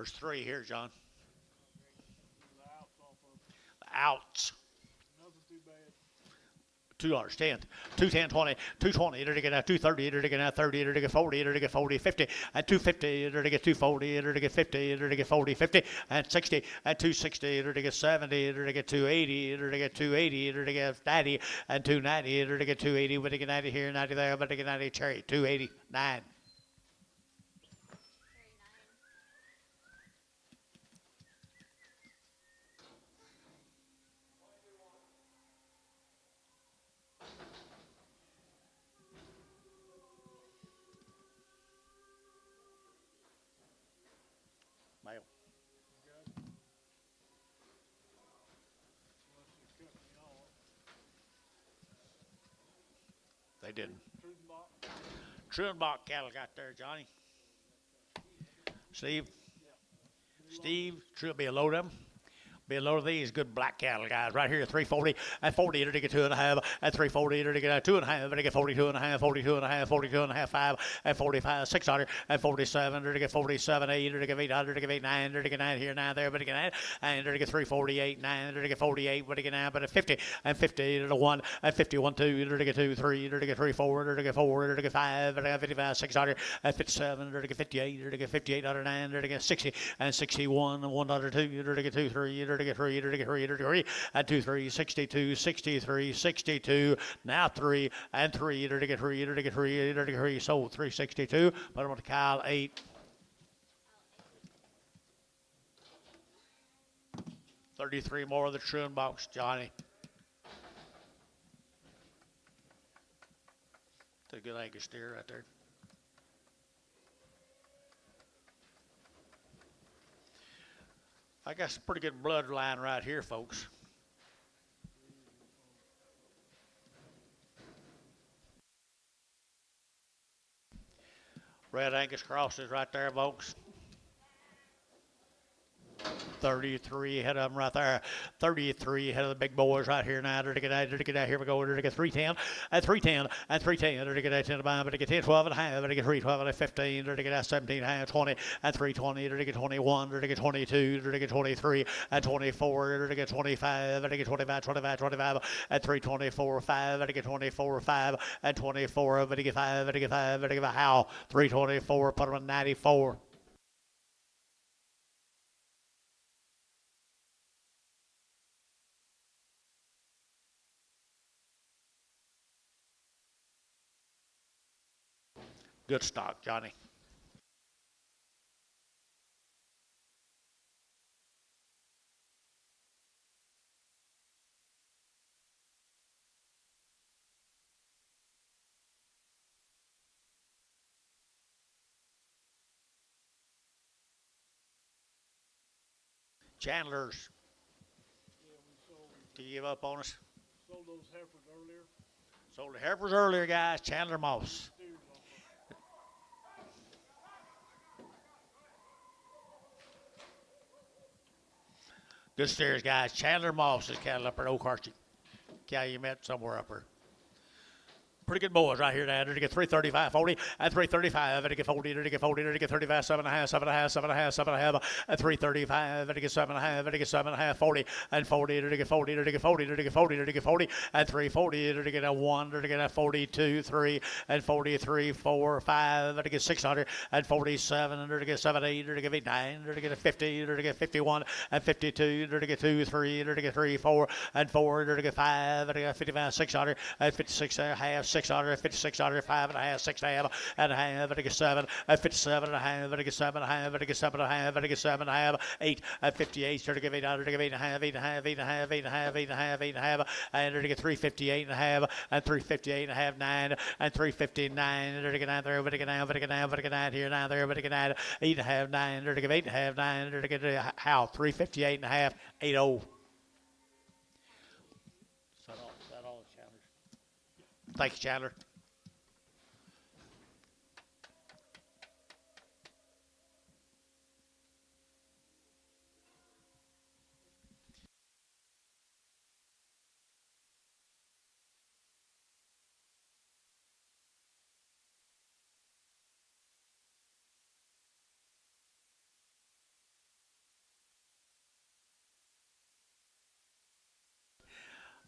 There's 3 here, John. the outs off of The outs. nothing too bad. $2, 10, 210, 20, 220, to get 230, to get 30, to get 40, to get 40, 50, and 250, to get 240, to get 50, to get 40, 50, and 60, and 260, to get 70, to get 280, to get 280, to get 90, and 290, to get 280, but to get 90 here, 90 there, but to get 90 cherry, 289. Male. Unless you cut me off. They didn't. Truth box. Truenbach cattle got there, Johnny. Steve. True, be a load of them. Be a load of these good black cattle, guys. Right here, 340 and 40 to get 2.5 and 340 to get 2.5 and to get 42.5, 42.5, 42.5, 5 and 45, 600 and 47 to get 47, 8 to get 800 to get 8, 9 to get 9 here, 9 there, but to get 9 and to get 348, 9 to get 48, but to get 9, but at 50 and 50 to 1 and 51, 2 to get 2, 3 to get 3, 4 to get 4 to get 5 and 55, 600 and 57 to get 58 to get 58 out of 9 to get 60 and 61 and 1 2 to get 2, 3 to get 3 to get 3 to get 3 and 2, 3, 62, 63, 62, now 3 and 3 to get 3 to get 3 to get 3, so 362, but I'm going to Kyle 8. 33 more of the Truon box, Johnny. That's a good Angus steer right there. I got some pretty good bloodline right here, folks. Red Angus crosses right there, folks. 33 ahead of them right there. 33 ahead of the big boys right here now. To get out, here we go. To get 310 and 310 and 310. To get 10 to buy, but to get 10, 12 and a half. To get 3, 12 and a 15. To get 17 and a half, 20 and 320. To get 21. To get 22. To get 23 and 24. To get 25. To get 25, 25, 25 and 324, 5. To get 24, 5 and 24. But to get 5. To get 5. To get a how 324. Put them in 94. Good stock, Johnny. Chandler's. Yeah, we To give up on us. sold those heifers earlier. Sold the Heifers earlier, guys. Chandler Moss. Steers on them. Good steers, guys. Chandler Moss's cattle up at Okarche. Calumet, somewhere up there. Pretty good boys right here now. They're to get 335, 40, and 335. And to get 40, to get 40, to get 35, 7.5, 7.5, 7.5, 7.5, and 335. And to get 7.5, and to get 7.5, 40, and 40, to get 40, to get 40, to get 40, to get 40, and 340, to get a 1, to get a 42, 3, and 43, 4, 5, and to get 600, and 47, and to get 78, to get 9, to get a 50, to get 51, and 52, to get 2, 3, to get 3, 4, and 4, to get 5, and to get 55, 600, and 56 and a half, 600, 5600, 5.5, 6.5, and a half, and to get 7, and 57 and a half, and to get 7 and a half, and to get 7 and a half, and to get 7 and a half, 8, and 58, to get 800, to get 8 and a half, 8 and a half, 8 and a half, 8 and a half, 8 and a half, 8 and a half, and to get 358 and a half, and 358 and a half, 9, and 359, and to get 9 there, but to get 9, but to get 9, but to get 9 here, 9 there, but to get 9, 8 and a half, 9, to get 8 and a half, 9, to get how 358 and a half, 80. Is that all, Chandler? Thank you, Chandler.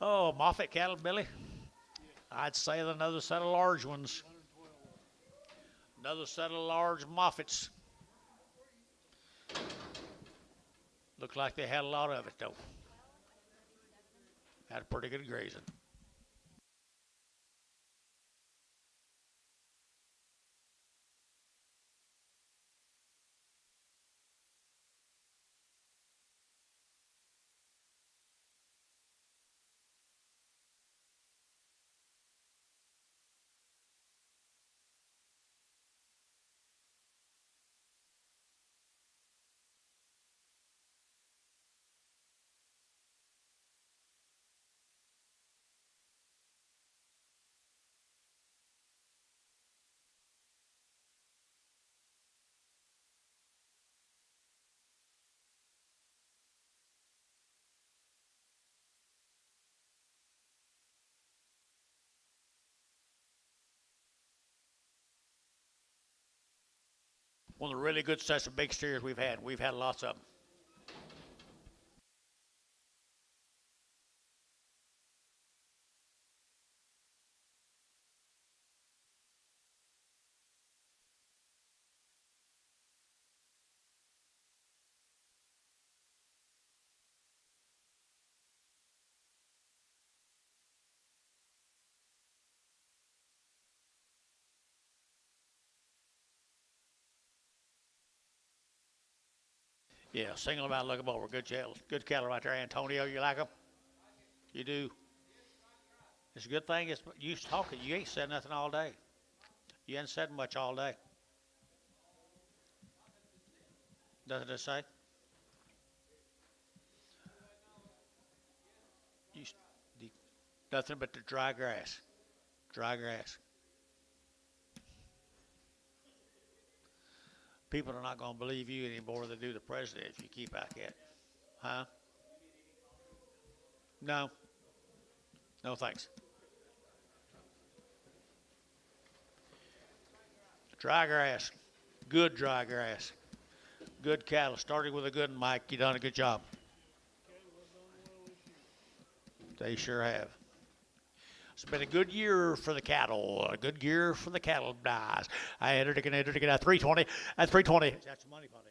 Oh, Moffett cattle, Billy. I'd say another set of large ones. Another set of large Moffetts. Looked like they had a lot of it, though. Had a pretty good grazing. One of the really good sets of big steers we've had. We've had lots of them. Yeah, single them out, look them over. Good cattle right there. Antonio, you like them? You do. It's a good thing. It's you talking. You ain't said nothing all day. You ain't said much all day. Nothing to say? Nothing but the dry grass. Dry grass. People are not going to believe you anymore than they do the president if you keep like that. Huh? No. No, thanks. Dry grass. Good dry grass. Good cattle. Started with a good one, Mike. You done a good job. They sure have. It's been a good year for the cattle. A good year for the cattle guys. I entered to get a 320 and 320. That's money, buddy.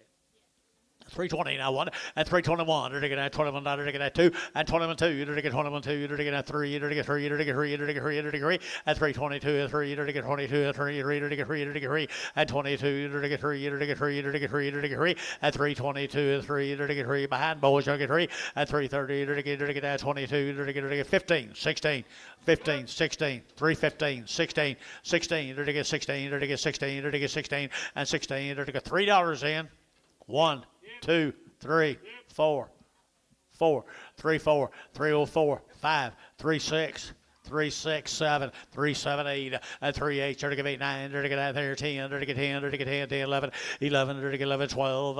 320 now one and 321. You're to get 21. You're to get 2 and 21 2. You're to get 21 2. You're to get 3. You're to get 3. You're to get 3. You're to get 3. You're to get 3 and 322 and 3. You're to get 22 and 3. You're to get 3. You're to get 3 and 22. You're to get 3. You're to get 3. You're to get 3. You're to get 3 and 322 and 3. You're to get 3 behind boys. You're to get 3 and 330. You're to get 22. You're to get 15, 16, 15, 16, 315, 16, 16. You're to get 16. You're to get 16. You're to get 16 and 16. You're to get $3 in. 1, 2, 3, 4, 4, 3, 4, 304, 5, 3, 6. 3, 6, 7, 3, 7, 8, 3, 8, 8, 9, 10, 10, 11, 11, 12,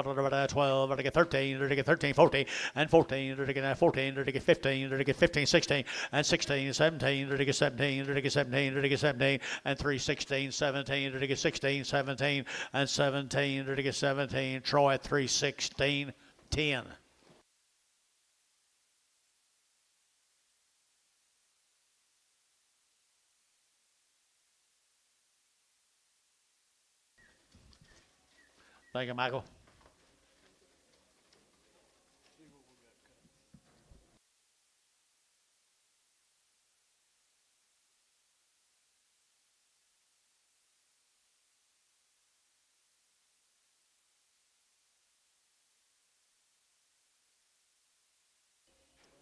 12, 13, 13, 14, and 14, 14, 15, 15, 16, and 16, 17, 17, 17, 17, and 3, 16, 17, 16, 17, and 17, 17, Troy 3, 16, 10. Thank you, Michael.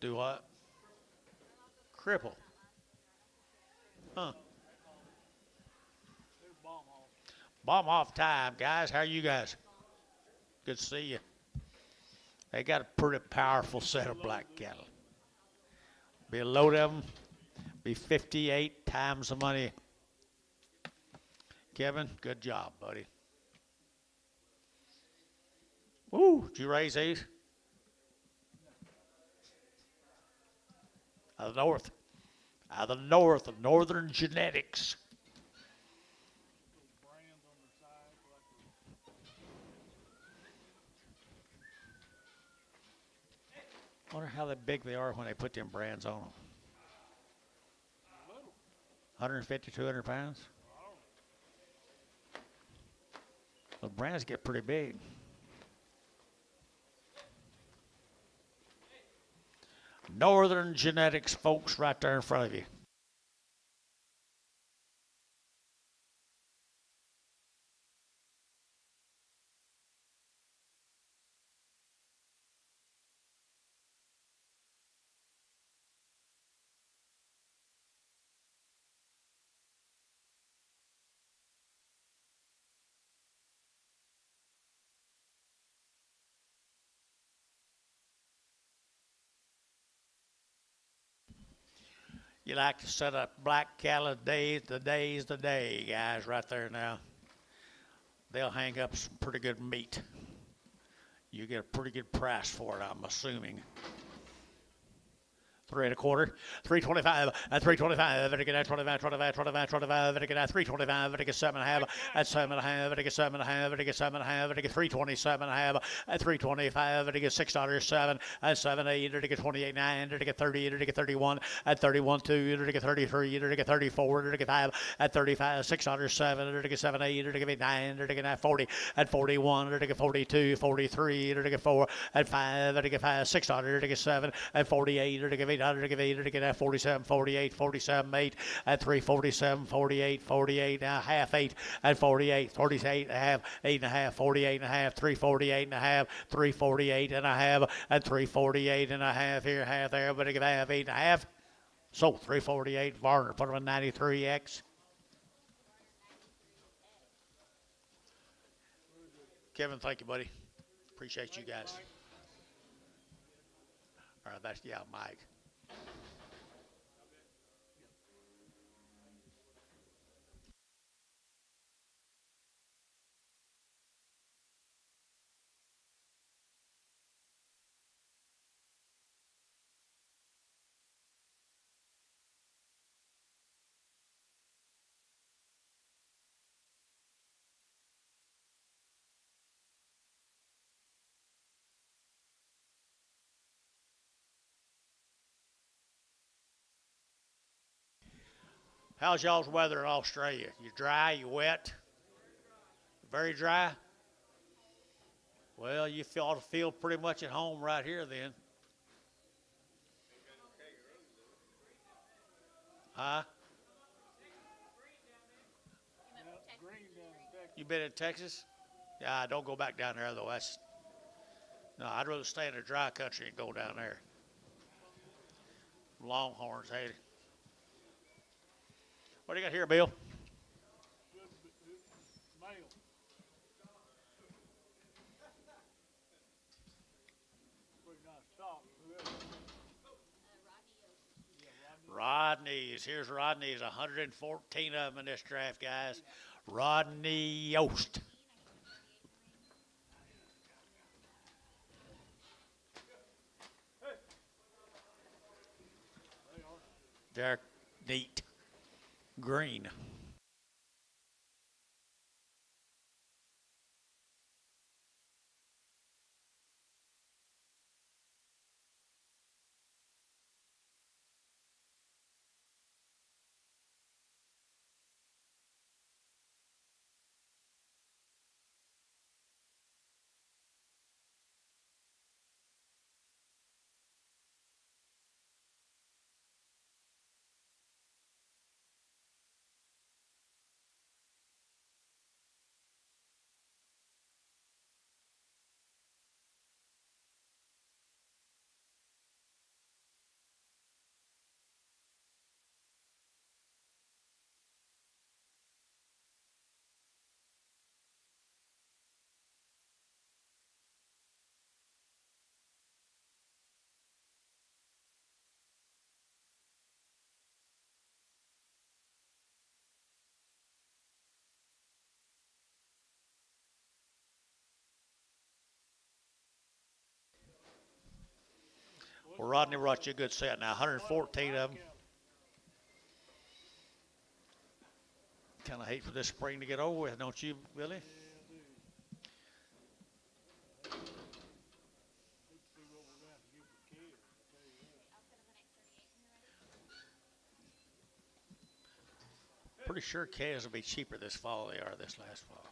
Do what? Cripple. Huh. Bomb off time, guys. How are you guys? Good to see you. They got a pretty powerful set of black cattle. Be a load of them. Be 58 times the money. Kevin, good job, buddy. Woo, did you raise these? Out of the north. Out of the north of Northern Genetics. Wonder how big they are when they put them brands on them. 150, 200 pounds? The brands get pretty big. Northern Genetics, folks, right there in front of you. You like to set up black cattle days, the day, guys, right there now. They'll hang up some pretty good meat. You get a pretty good price for it, I'm assuming. 3 1/4, 325, at 325, and get 25, 25, 25, 25, and get 325, and get 7.5, at 7.5, and get 7.5, and get 7.5, and get 327.5, at 325, and get $6.07, at 7.8, and get 28.9, and get 30, and get 31, at 31.2, and get 33, and get 34, and get 5, at 35, $6.07, and get 7.8, and get 9, and get 40, at 41, and get 42, 43, and get 4, at 5, and get 5, $6, and get 7, at 48, and get 8. To give 8 to get at 47, 48, 47, 8 at 347, 48, 48 and a half, 8 at 48, 48 and a half, 8 and a half, 48 and a half, 348 and a half, 348 and a half, at 348 and a half here, half there, but I give half, 8 and a half. So 348, Varner, put him in 93X. Kevin, thank you, buddy. Appreciate you guys. All right, that's, yeah, Mike. How's y'all's weather in Australia? You dry, you wet? Very dry? Well, you ought to feel pretty much at home right here then. Huh? You been in Texas? Yeah, don't go back down there though. No, I'd rather stay in the dry country and go down there. Longhorns, hey. What do you got here, Bill? Male. Rodney's. Here's Rodney's. 114 of them in this draft, guys. Rodney Yost. They're neat. Green. Well, Rodney brought you a good set now. 114 of them. Kind of hate for this spring to get over with, don't you, Billy? Pretty sure calves will be cheaper this fall than they are this last fall.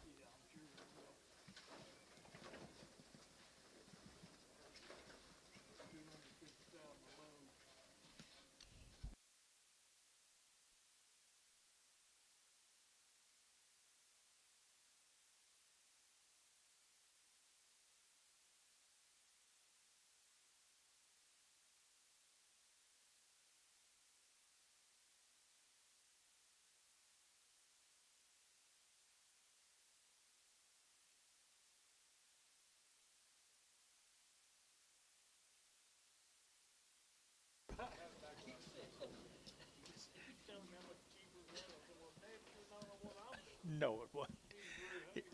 No, it wasn't.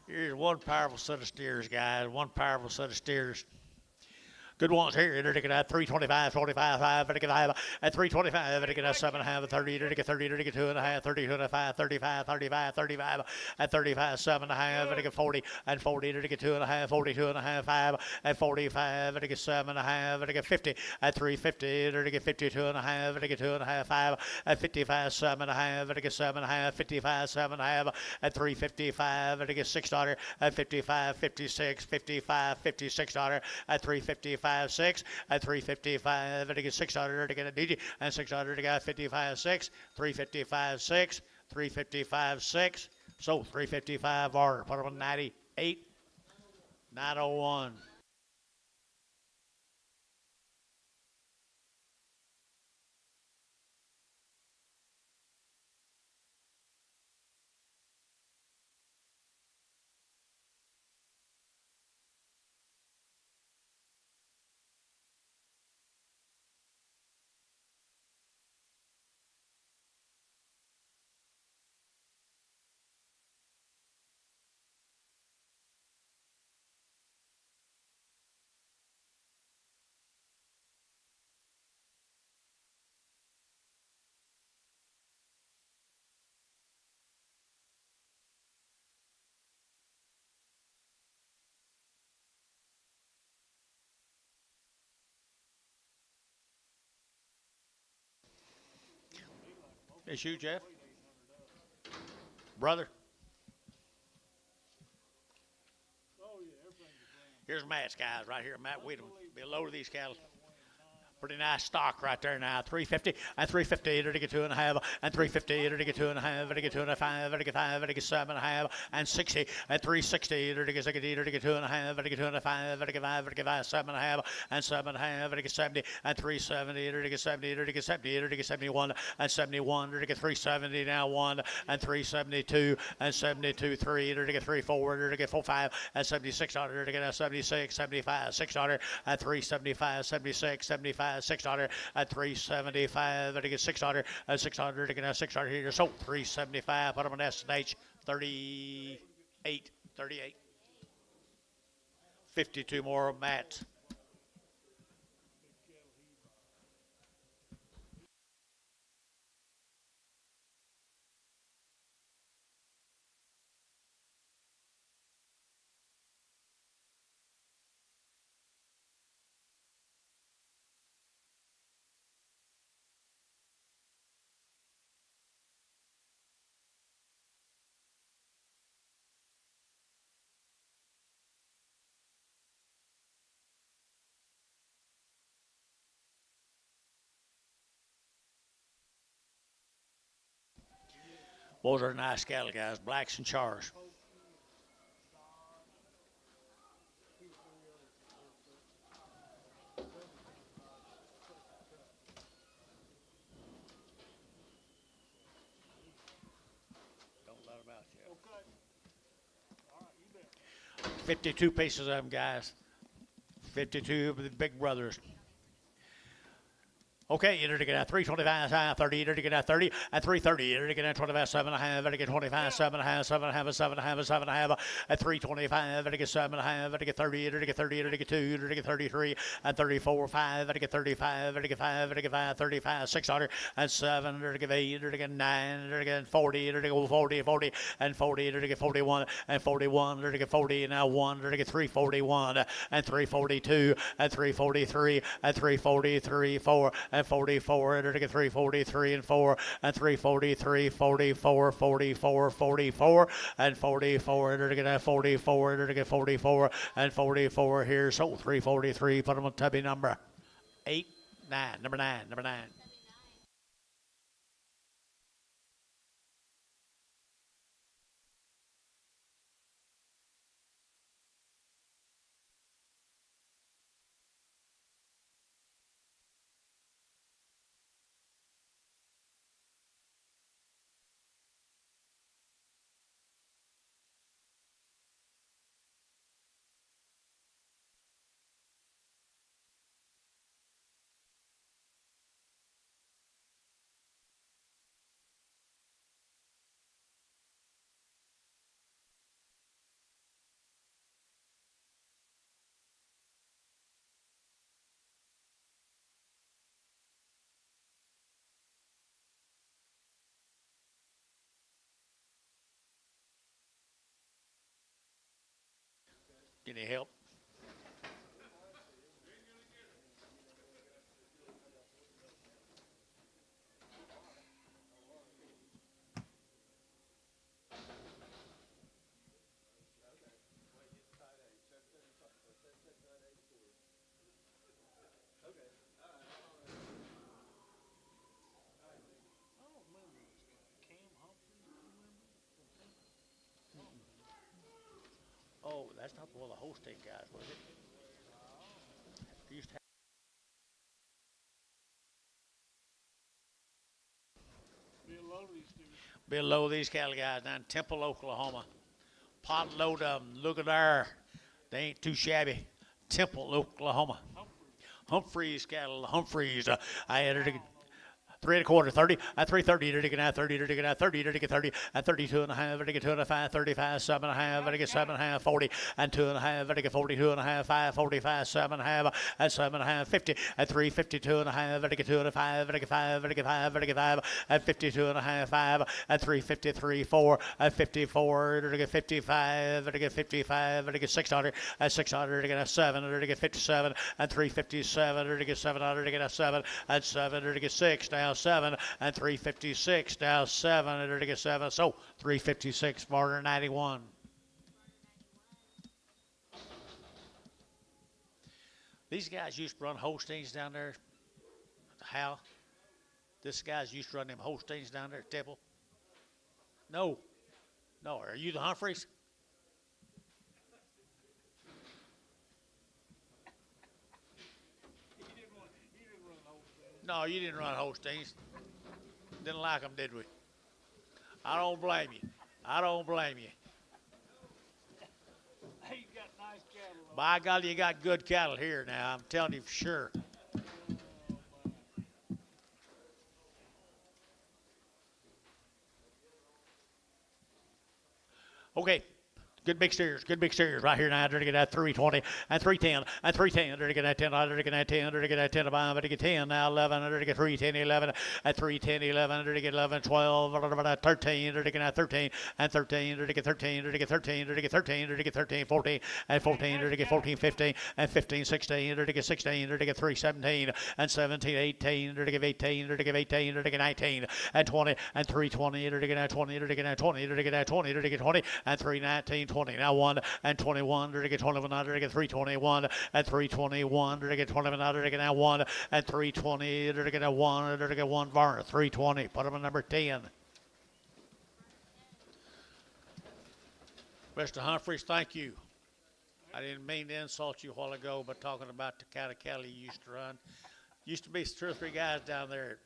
Here's one powerful set of steers, guys. One powerful set of steers. Good ones here. They're taking at 325, 45, 5, and at 325, and at 7.5, 30, they're taking 30, they're taking 2.5, 30, 2.5, 35, 35, 35, at 35, 7.5, and taking 40, and 40, they're taking 2.5, 42.5, 5, at 45, and taking 7.5, and taking 50, at 350, they're taking 52.5, and taking 2.5, 5, at 55, 7.5, and taking 7.5, 55, 7.5, at 355, and taking $6, at 55, 56, 55, $56, at 355. 6 at 355 and to get $6 to get a DJ and $6 to get 55 6 355 6 355 6 so 355 order put them on 98 901. It's you, Jeff. Brother. Here's Matt's guys right here. Matt Weedham. Be a load of these cattle. Pretty nice stock right there now. 350 and 350 to get 2.5 and 350 to get 2.5 and to get 2.5 and to get 5 and to get 7.5 and 60 and 360 to get 60 to get 2.5 and to get 2.5 and to get 5 and to get 5 7.5 and 7.5 and to get 70 and 370 to get 70 to get 70 to get 71 and 71 to get 370 now 1 and 372 and 72 3 to get 3 4 to get 4 5 and 76 to get 76 75 $6 and 375 76 75 $600 at 375. And get 600 at 600 again. 600 here. So 375. Put them on S&H 38. 38. 52 more mats. Those are nice cattle, guys. Blacks and chars. Don't let them out yet. Okay. All right, you bet. 52 pieces of them, guys. 52 of the big brothers. Okay, you're to get at 325, 30, you're to get at 30, at 330, you're to get at 25, 7.5, you're to get 25, 7.5, 7.5, 7.5, 7.5, at 325, you're to get 7.5, you're to get 30, you're to get 30, you're to get 2, you're to get 33, at 34, 5, you're to get 35, you're to get 5, you're to get 5, 35, 600, and 7, you're to get 8, you're to get 9, you're to get 40, you're to get 40, 40, and 40, you're to get 41, and 41, you're to get 40, and now 1, you're to get 341, and 342, and 343, and 343, 4, and 44, and to get 343 and 4, and 343, 44, 44, 44, and 44, and to get 44, and to get 44, and 44 here. So 343, put them on tubby number 8, 9, number 9, number 9. Any help? Oh, that's not one of the Holstein guys, was it? They used to have below these cattle guys down in Temple, Oklahoma. Pot load of them. Look at there. They ain't too shabby. Temple, Oklahoma. Humphreys cattle. Humphreys. I had it. 3 1/4, 30, at 330, you're digging at 30, you're digging at 30, you're digging 30, at 32 and a half, you're digging 2 and a half, 35, 7 and a half, you're digging 7 and a half, 40, and 2 and a half, you're digging 42 and a half, 5, 45, 7 and a half, at 7 and a half, 50, at 352 and a half, you're digging 2 and a 5, you're digging 5, you're digging 5, you're digging 5, at 52 and a half, 5, at 353, 4, at 54, you're digging 55, you're digging 55, you're digging 600, at 600, you're digging 7, you're digging 57, and 357, you're digging 700, you're digging 7, at 7, you're digging 6, now 7, and 356, now 7, and to get 7, so 356, 491. These guys used to run Holsteins down there. How? This guy's used to run them Holsteins down there at Temple. No. No, are you the Humphreys? No, you didn't run Holsteins. Didn't like them, did we? I don't blame you. I don't blame you. Hey, you got nice cattle. By golly, you got good cattle here now. I'm telling you for sure. Okay. Good big steers right here now. They're to get that 320 and 310 and 310. They're to get that 10. They're to get that 10. They're to get that 10 to buy. They're to get 10 now. 11. They're to get 310 11 at 310 11. They're to get 11 12. They're to get 13. They're to get that 13 and 13. They're to get 13. They're to get 13. They're to get 13. They're to get 13 14 and 14. They're to get 14 15 and 15 16. They're to get 16. They're to get 3 17 and 17 18. They're to get 18. They're to get 18. They're to get 19 and 20 and 320. They're to get that 20. They're to get that 20. They're to get that 20. They're to get 20 and 319 20. Now 1 and 21. They're to get 21. They're to get 321 and 321. They're to get 21. They're to get that 1 and 320. They're to get that 1. They're to get 1 bar 320. Put them in number 10. Mr. Humphreys, thank you. I didn't mean to insult you a while ago, but talking about the kind of cattle you used to run. Used to be 2 or 3 guys down there at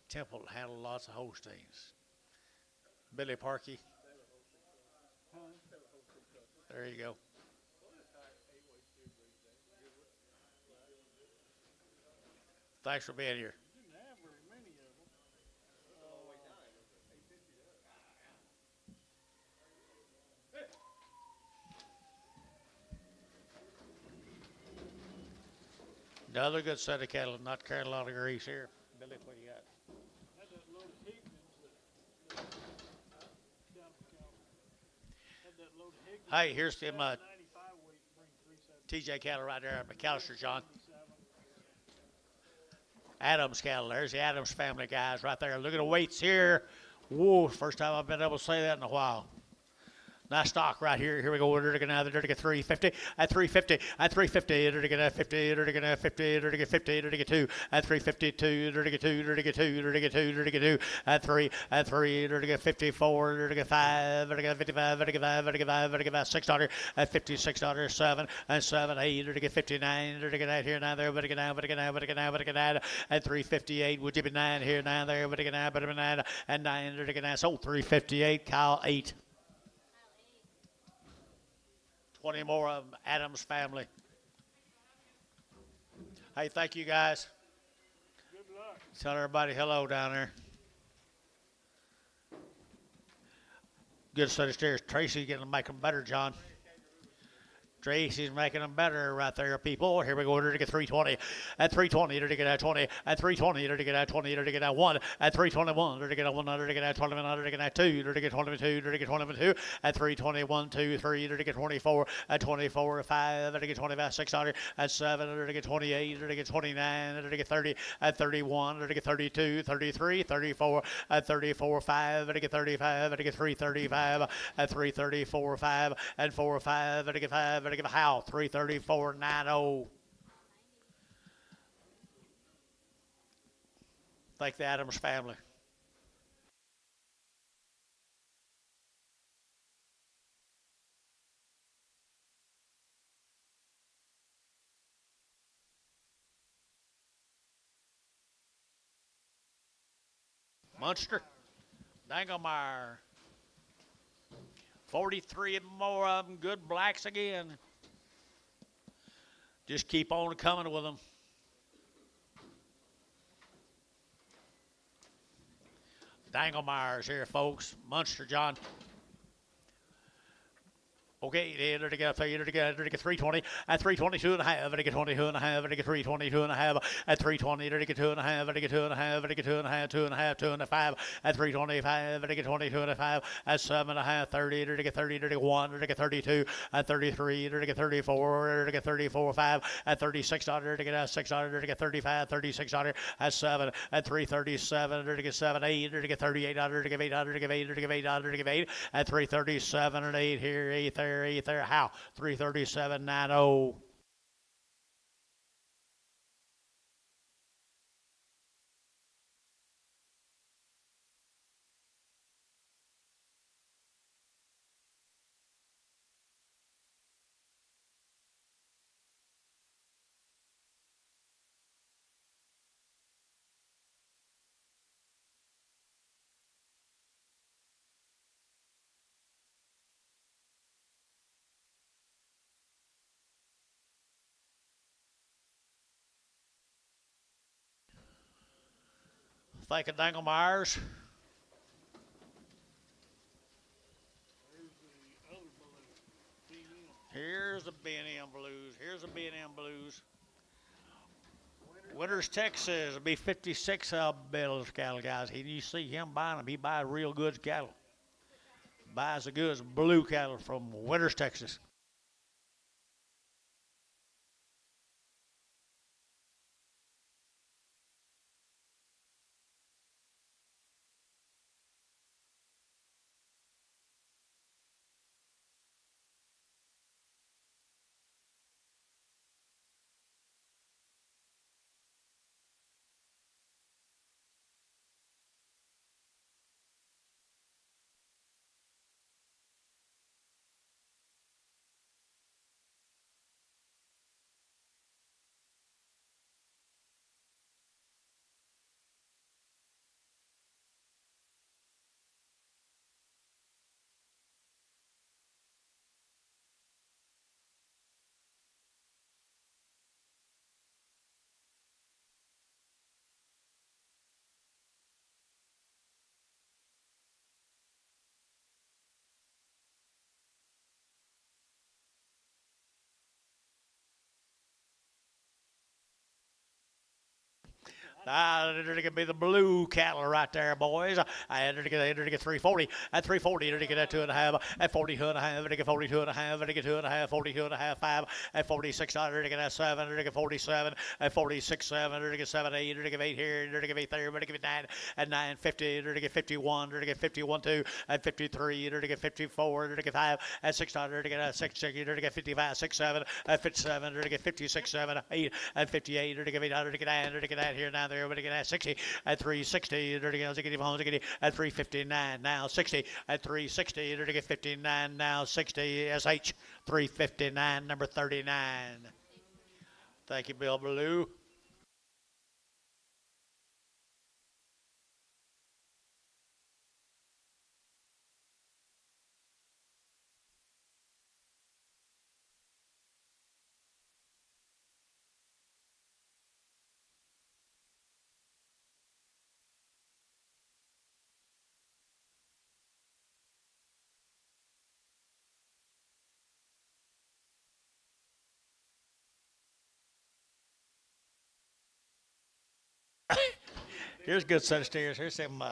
Temple that handled lots of Holsteins. Billy Parkey. There you go. Thanks for being here. Didn't have very many of them. Another good set of cattle, not carrying a lot of grease here. Billy, what do you got? Had that load of Higgins that down the counter. Had that load of Higgins. Hey, here's them 95 weight, bring 370. TJ cattle right there at McAllister, John. Adams cattle. There's the Adams family guys right there. Look at the weights here. Whoa, first time I've been able to say that in a while. Nice stock right here. Here we go. They're going to get 350 at 350 at 350. They're going to 50. They're going to 50. They're going to 50. They're going to 2 at 352. They're going to get 2. They're going to get 2. They're going to get 2. They're going to get 2 at 3 at 3. They're going to get 54. They're going to get 5. They're going to get 55. They're going to get 5. They're going to get 5. They're going to get $6 at 56 7 and 7 8. They're going to get 59. They're going to get out here now there. But again now. But again now. But again now. But again now at 358. Would you be 9 here now there? But again now. But again 9 and 9. They're going to get so 358. Kyle 8. 20 more of them, Adams family. Hey, thank you guys. Good luck. Tell everybody hello down there. Good set of stairs. Tracy's going to make them better, John. Tracy's making them better right there, people. Here we go. They're to get 320 at 320. They're to get at 20 at 320. They're to get at 20. They're to get at 1 at 321. They're to get at 1. They're to get at 21. They're to get at 2. They're to get 22. They're to get 22 at 321, 2, 3. They're to get 24 at 24, 5. They're to get 25, 600 at 7. They're to get 28. They're to get 29. They're to get 30 at 31. They're to get 32, 33, 34 at 34, 5. They're to get 35. They're to get 335 at 334, 5 and 4, 5. They're to get 5. They're to give a howl 334.90. Thank the Adams family. Munster, Dangelmeyer. 43 more of them, good blacks again. Just keep on coming with them. Dangelmeyer's here, folks. Munster, John. Okay, they're to get 320 at 322 and a half, they get 22 and a half, they get 322 and a half at 320, they get 2 and a half, they get 2 and a half, they get 2 and a half, 2 and a half, 2 and a 5 at 325, they get 22 and a 5 at 7 and a half, 30, they get 30, they get 1, they get 32 at 33, they get 34, they get 34, 5 at $36, they get 600, they get 35, 3600 at 7 at 337, they get 7, 8, they get 3800, they get 800, they get 8, they get 800, they get 8 at 337 and 8 here, 8 there. How? 337.90. Thank you, Dangelmeyers. There's the other the B&M Blues. Here's the B&M Blues. Winters, Texas. It'll be 56 Bell's cattle, guys. You see him buying them. He buys real good cattle. Buys the goods, blue cattle from Winters, Texas. They're going to be the blue cattle right there, boys. They're going to get 340. At 340, they're going to get 2.5. At 42.5, they're going to get 42.5. They're going to get 2.5, 42.5, 5. At 46, they're going to get 7. They're going to get 47. At 46, 7. They're going to get 7, 8. They're going to get 8 here. They're going to get 8 there. They're going to get 9. At 9.50, they're going to get 51. They're going to get 51, 2. At 53, they're going to get 54. They're going to get 5. At 6, they're going to get 6. They're going to get 55, 6, 7. At 57, they're going to get 56, 7, 8. At 58, they're going to get 8. They're going to get 9. They're going to get 9 here, now there. Everybody get at 60. At 360, they're going to get at 359, now 60. At 360, they're going to get 59, now 60. SH 359, number 39. Thank you, Bill Blue. Here's a good set of steers. Here's some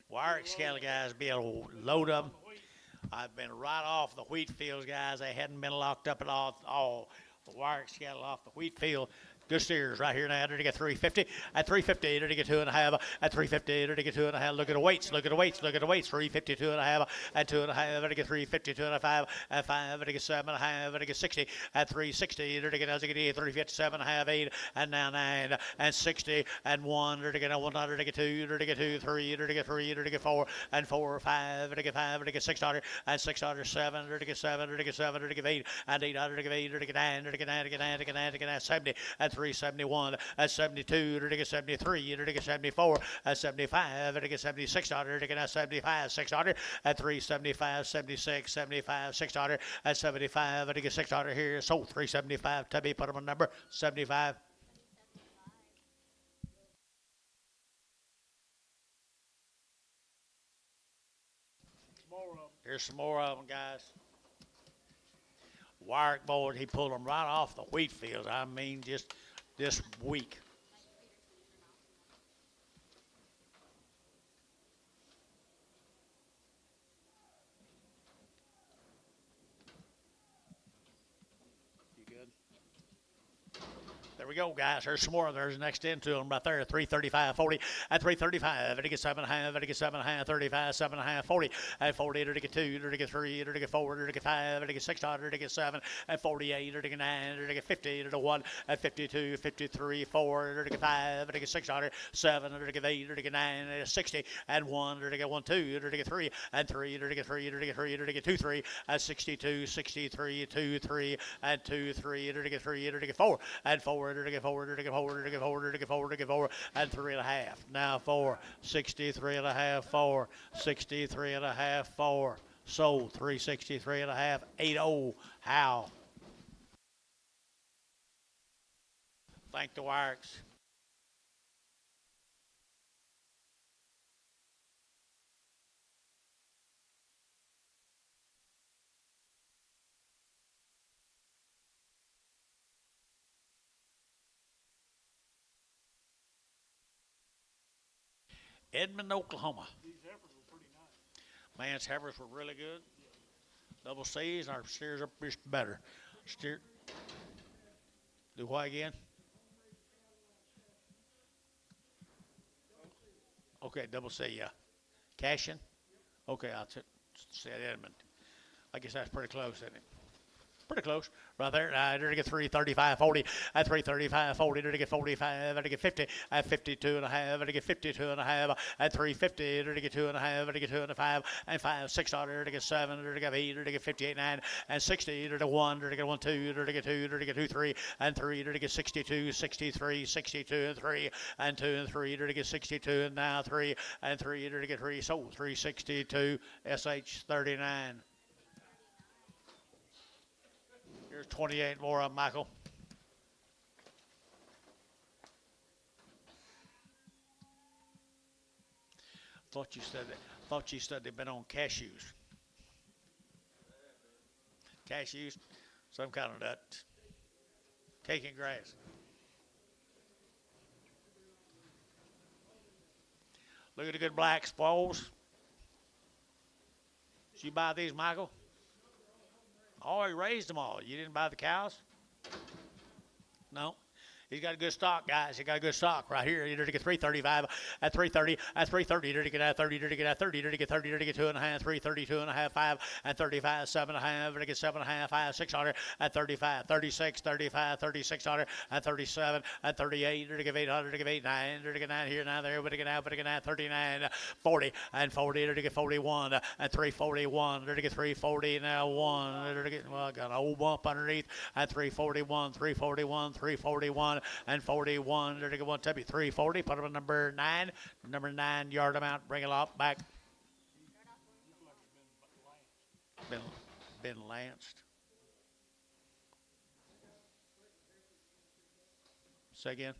wire cattle, guys. Be able to load them. I've been right off the wheat fields, guys. They hadn't been locked up at all. The wire cattle off the wheat field. Good steers right here now. They're to get 350. At 350, they're to get 2.5. At 350, they're to get 2.5. Look at the weights. 350, 2.5. At 2.5, they're to get 350, 2.5. At 5, they're to get 7.5. They're to get 60. At 360, they're to get 357.5, 8. And now 9. And 60. And 1. They're to get 1. They're to get 2. They're to get 2. 3. They're to get 3. They're to get 4. And 4. 5. They're to get 5. They're to get 6. And 6. 7. They're to get 7. They're to get 7. They're to get 8. And 8. They're to get 8. They're to get 9. They're to get 9. They're to get 9. They're to get 9. They're to get 9. 70. At 371, at 72, they're to get 73, they're to get 74, at 75, they're to get 76, they're to get 75, 6 at 375, 76, 75, 6 at 75, they're to get 6 here, so 375, Tubby, put them on number 75. Here's some more of them, guys. Warwick board, he pulled them right off the wheat fields. I mean, just this week. You good? There we go, guys. There's some more. There's next into them right there. 335, 40. At 335, to get 7.5, to get 7.5, 35, 7.5, 40. At 40, to get 2, to get 3, to get 4, to get 5, to get 6, to get 7. At 48, to get 9, to get 50, to 1. At 52, 53, 4, to get 5, to get 6, 7, to get 8, to get 9, to get 60. And 1, to get 1, 2, to get 3. And 3, to get 3, to get 3, to get 2, 3. At 62, 63, 2, 3. And 2, 3, to get 3, to get 4. And 4, to get 4, to get 4, to get 4, to get 4, to get 4, and 3.5. Now 4, 63.5, 4, 63.5, 4. Sold 363.5, 80. How? Thank the Warwicks. Edmond, Oklahoma. These heifers were pretty nice. Man's heifers were really good. Double C's, our steers are just better. Steer. Do what again? Okay, double C, yeah. Cashin? Okay, I'll say Edmond. I guess that's pretty close, isn't it? Pretty close. Right there. There to get 335, 40. At 335, 40. There to get 45. There to get 50. At 52 and a half. There to get 52 and a half. At 350. There to get 2 and a half. There to get 2 and a 5. And 5, 6. There to get 7. There to get 8. There to get 58, 9. And 60. There to 1. There to get 1, 2. There to get 2. There to get 2, 3. And 3. There to get 62, 63, 62 and 3. And 2 and 3. There to get 62 and now 3. And 3. There to get 3. So 362. SH 39. Here's 28 more on Michael. Thought you said they've been on cashews. Cashews, some kind of nut. Cake and grass. Look at the good black spoils. Did you buy these, Michael? Oh, he raised them all. You didn't buy the cows? No. He's got a good stock, guys. He got a good stock right here. You're to get 335 at 330, at 330. You're to get at 30, you're to get at 30, you're to get 30, you're to get 2 and a half, 332 and a half, 5, and 35, 7 and a half, you're to get 7 and a half, 5, 600 at 35, 36, 35, 3600 at 37, at 38, you're to get 800, to get 8, 9, you're to get 9 here, 9 there, but to get out, 39, 40, and 40, you're to get 41, and 341, you're to get 340, now 1, you're to get, well, I got an old bump underneath, at 341, 341, 341, and 41. There to get 170, 340. Put them in number 9. Number 9, yard amount. Bring it off back. Been lanced. Say again.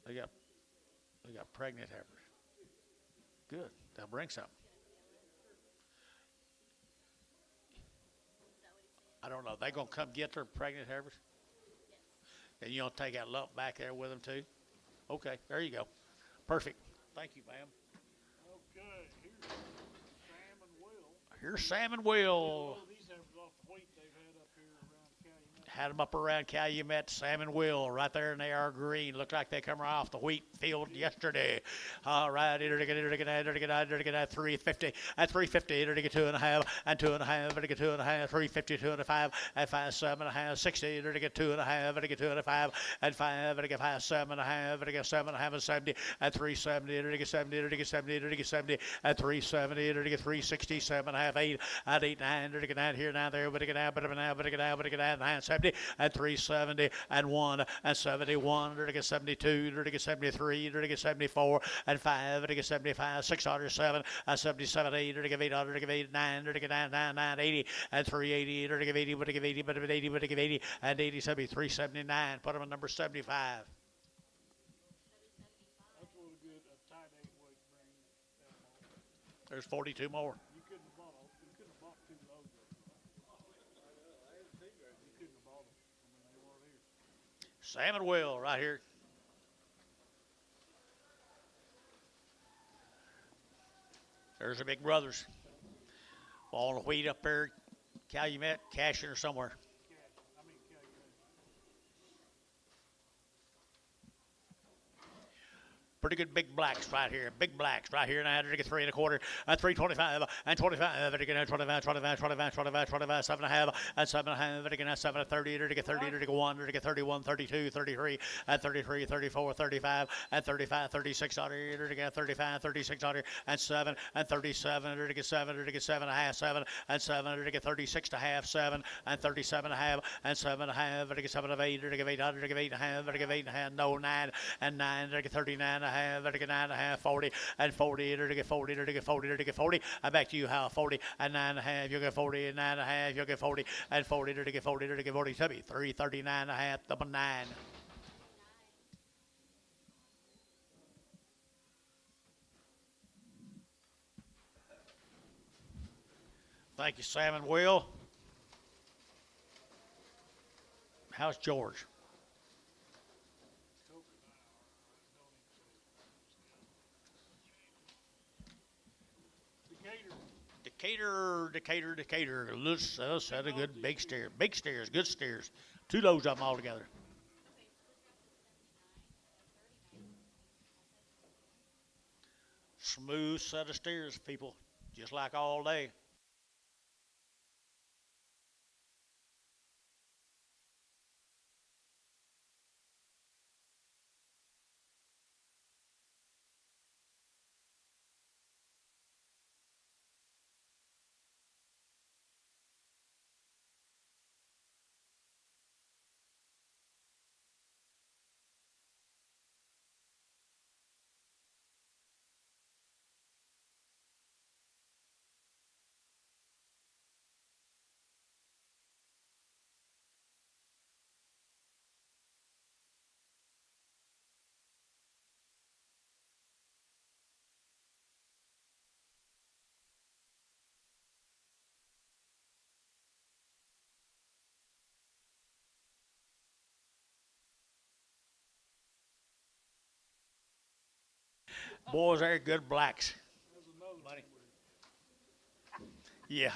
They got pregnant heifers. Good. They'll bring something. I don't know. They gonna come get their pregnant heifers? And you don't take that lump back there with them too? Okay, there you go. Perfect. Thank you, ma'am. Okay, here's Sam and Will. Here's Sam and Will. These heifers off the weight they've had up here around Calumet. Had them up around Calumet, Sam and Will, right there, and they are green. Look like they come right off the wheat field yesterday. All right, here to get 350, at 350, here to get 2 and a half, and 2 and a half, to get 2 and a half, 350, 2 and a 5, at 5, 7 and a half, 60, here to get 2 and a half, to get 2 and a 5, at 5, to get 5, 7 and a half, to get 7 and a half, and 70, at 370, here to get 70, here to get 70, here to get 70, at 370, here to get 360, 7 and a half, 8, at 8, 9, here to get 9 here, now there, but to get out, but to get out, 9, 70, at 370, and 1, and 71, to get 72, to get 73, to get 74, and 5, to get 75, 607, and 77, 8, to get 800, to get 8, 9, to get 9, 80, and 380, to get 80, but to get 80, but to get 80, but to get 80, and 80, 70, 379. Put them on number 75. That's what a good tight 8 weight brings. There's 42 more. You couldn't have bought too low. You couldn't have bought them. I mean, they weren't here. Sam and Will right here. There's the big brothers. All the wheat up there, Calumet, Cashin, or somewhere. Pretty good big blacks right here. Big blacks right here. Now to get 3 1/4, 325, and 25. To get 25, 25, 25, 25, 25, 7 and a half, and 7 and a half. To get 7 and 30. To get 30. To get 1. To get 31, 32, 33, and 33, 34, 35, and 35, 36. To get 35, 36, and 7 and 37. To get 7. To get 7 and a half, 7 and 7. To get 36 and a half, 7 and 37 and a half, and 7 and a half. To get 7 of 8. To get 800. To get 8 and a half. To get 8 and a half. No 9 and 9. To get 39 and a half. To get 9 and a half, 40 and 40. To get 40. To get 40. To get 40. And back to you, Hal. 40 and 9 and a half. You'll get 40 and 9 and a half. You'll get 40 and 40. To get 40. To get 40. 339 and a half. Double 9. Thank you, Sam and Will. How's George? Decatur. Let's set a good big steer. Big steers, good steers. 2 loads of them all together. Smooth set of steers, people, just like all day. Boys, they're good blacks. Buddy. Yeah.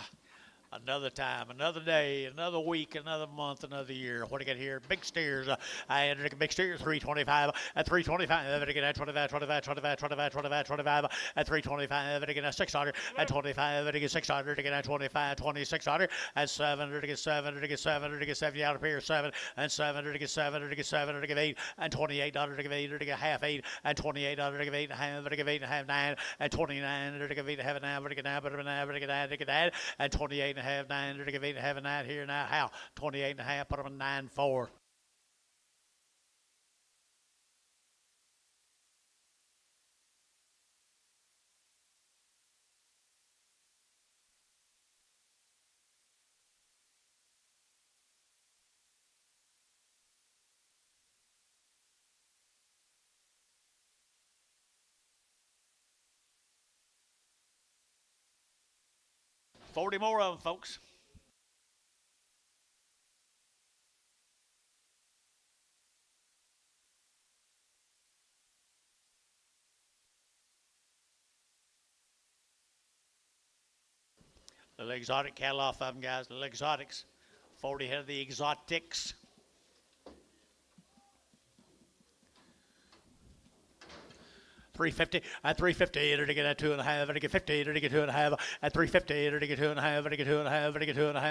Another time, another day, another week, another month, another year. What do you got here? Big steers. I entered a big steer, 325 at 325. Again at 25, 25, 25, 25, 25, 25 at 325. Again at 600 at 25. Again 600 again at 25, 2600 at 700 again 700 again 700 again 70 out of here 7 and 700 again 700 again 700 again 8 and 2800 again 800 again half 8 and 2800 again 8 and half again 8 and half 9 and 2900 again 8 and half 9 again 9 again and 28 and a half, 9, to give 8 and a half, 9 here now. How? 28 and a half, put them in 9-4. $40 more of them, folks. Little exotic cattle off of them, guys. Little exotics. 40 head of the exotics. $350 at $350 to get at 2.5 to get $50 to get 2.5 at $350 to get 2.5 to get 2.5 to get 2.5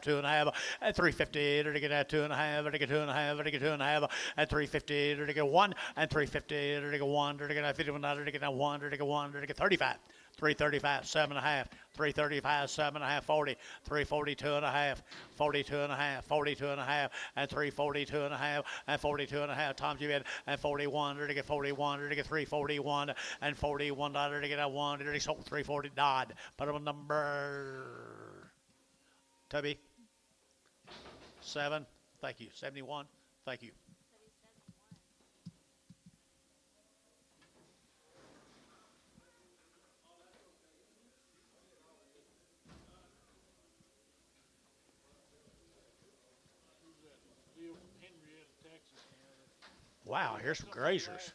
2.5 at $350 to get at 2.5 to get 2.5 to get 2.5 at $350 to get 1 and $350 to get 1 to get $51 to get 1 to get 1 to get 35. 335, 7.5, 335, 7.5, 40, 342 and a half, 42 and a half, 42 and a half, and 342 and a half, and 42 and a half. Tom G. And 41 to get 41 to get 341 and $41 to get a 1 to get 340 Dodd. Put on number Tubby 7. Thank you. 71. Thank you. Wow, here's some grazers.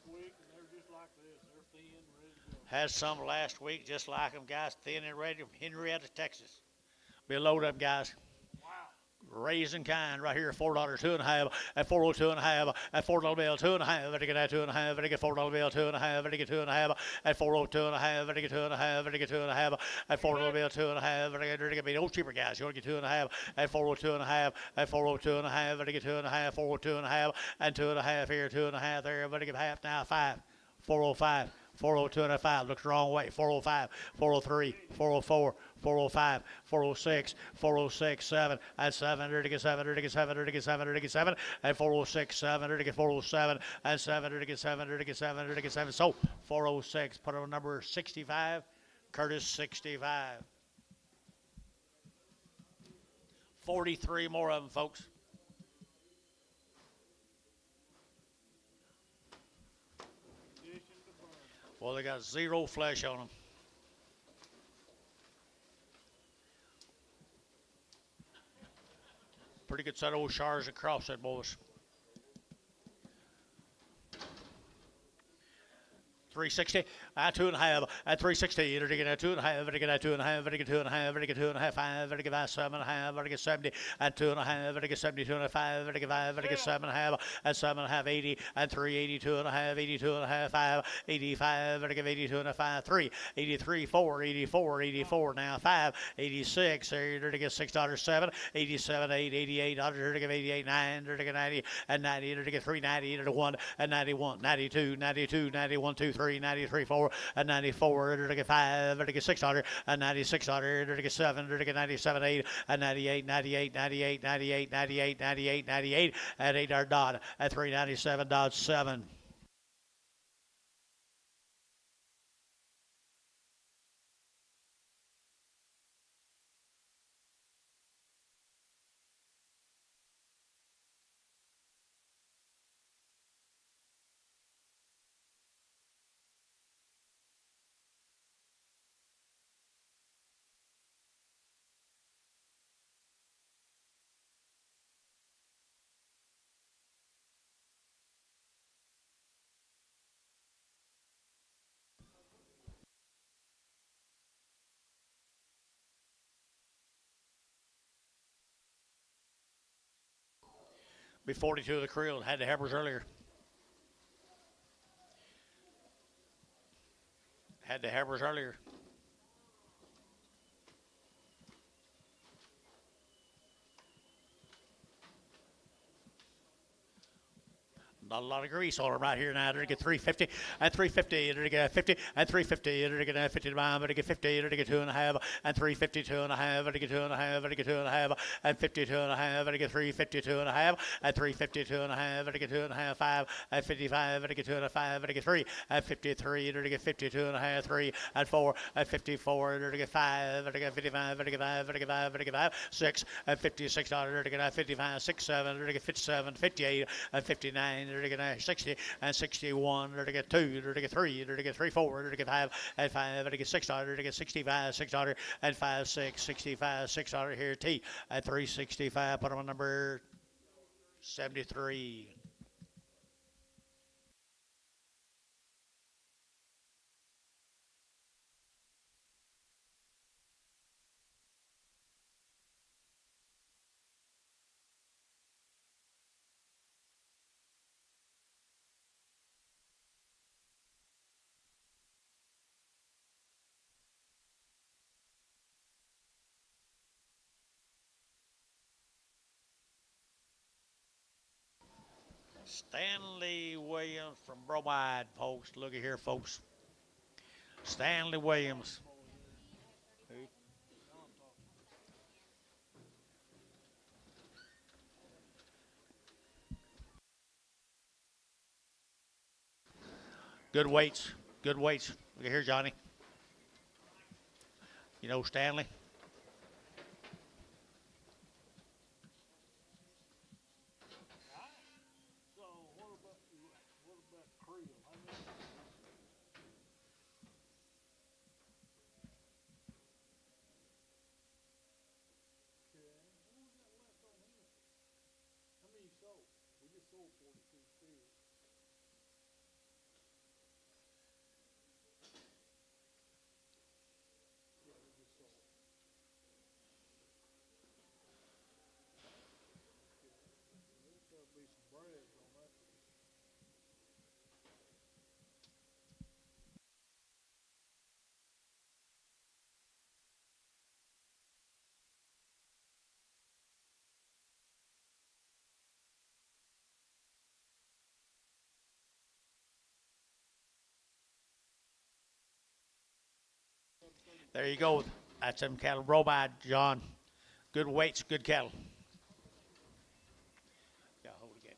Had some last week just like them, guys, thin and ready from Henrietta, Texas. Be a load of them, guys. Wow. Raising kind right here, $4, 2.5, at 402 and a half, at $4 bill, 2.5, to get that 2.5, to get $4 bill, 2.5, to get 2.5, at 402 and a half, to get 2.5, to get 2.5, at $4 bill, 2.5, to get me no cheaper, guys. You want to get 2.5, at 402 and a half, at 402 and a half, to get 2.5, 402 and a half, and 2.5 here, 2.5 there, everybody get half now, 5, 405. 402 and a 5 looks the wrong way. 405, 403, 404, 405, 406, 406, 7, and 700 to get 700 to get 700 to get 700 to get 7, and 406, 700 to get 407, and 700 to get 700 to get 700 to get 7. So 406, put on number 65, Curtis 65. 43 more of them, folks. Well, they got zero flesh on them. Pretty good set of old shars across it, boys. 360, at 2.5, at 360, to get at 2.5, to get at 2.5, to get 2.5, to get 2.5, 5, to get 7.5, to get 70, at 2.5, to get 72.5, to get 5, to get 7.5, at 7.5, 80, at 380, 2.5, 82.5, 5, 85, to get 82.5, 3, 83, 4, 84, 84, now 5, 86, to get $6, 7, 87, 8, 88, to get 88, 9, to get 90, and 90, to get 390, to 1, and 91, 92, 92, 91, 2, 3, 93, 4, and 94, to get 5, to get 600, and 96, to get 7, to get 97, 8, and 98, 98, 98, 98, 98, 98, 98, at 8 dot, at 397 dot 7. Be 42 of the creel, had the Heifers earlier. Had the Heifers earlier. Not a lot of grease on them right here now. They're to get 350 and 350. They're to get 50 and 350. They're to get 50 to mine. They're to get 50. They're to get 2.5 and 350, 2.5. They're to get 2.5. They're to get 2.5 and 50, 2.5. They're to get 350, 2.5 and 350, 2.5. They're to get 2.5, 5 and 55. They're to get 2.5. They're to get 3 and 53. They're to get 52 and a half, 3 and 4 and 54. They're to get 5. They're to get 55. They're to get 5. They're to get 5. They're to get 5. 6 and 56. They're to get 55, 6, 7. They're to get 57, 58 and 59. They're to get 60 and 61. They're to get 2. They're to get 3. They're to get 3, 4. They're to get 5 and 5. They're to get 6. They're to get 65, 600 and 5, 6, 65, 600 here. T at 365. Put them on number 73. Stanley Williams from Bromide, folks. Looky here, folks. Stanley Williams. Good weights. Good weights. Look here, Johnny. You know Stanley? So what about creel? How many? Okay. What we got left on him? How many you sold? We just sold 42 steers. Yeah, we just sold. There's got to be some bread on that. There you go. That's them cattle. Bromide, John. Good weights, good cattle. Yeah, hold again.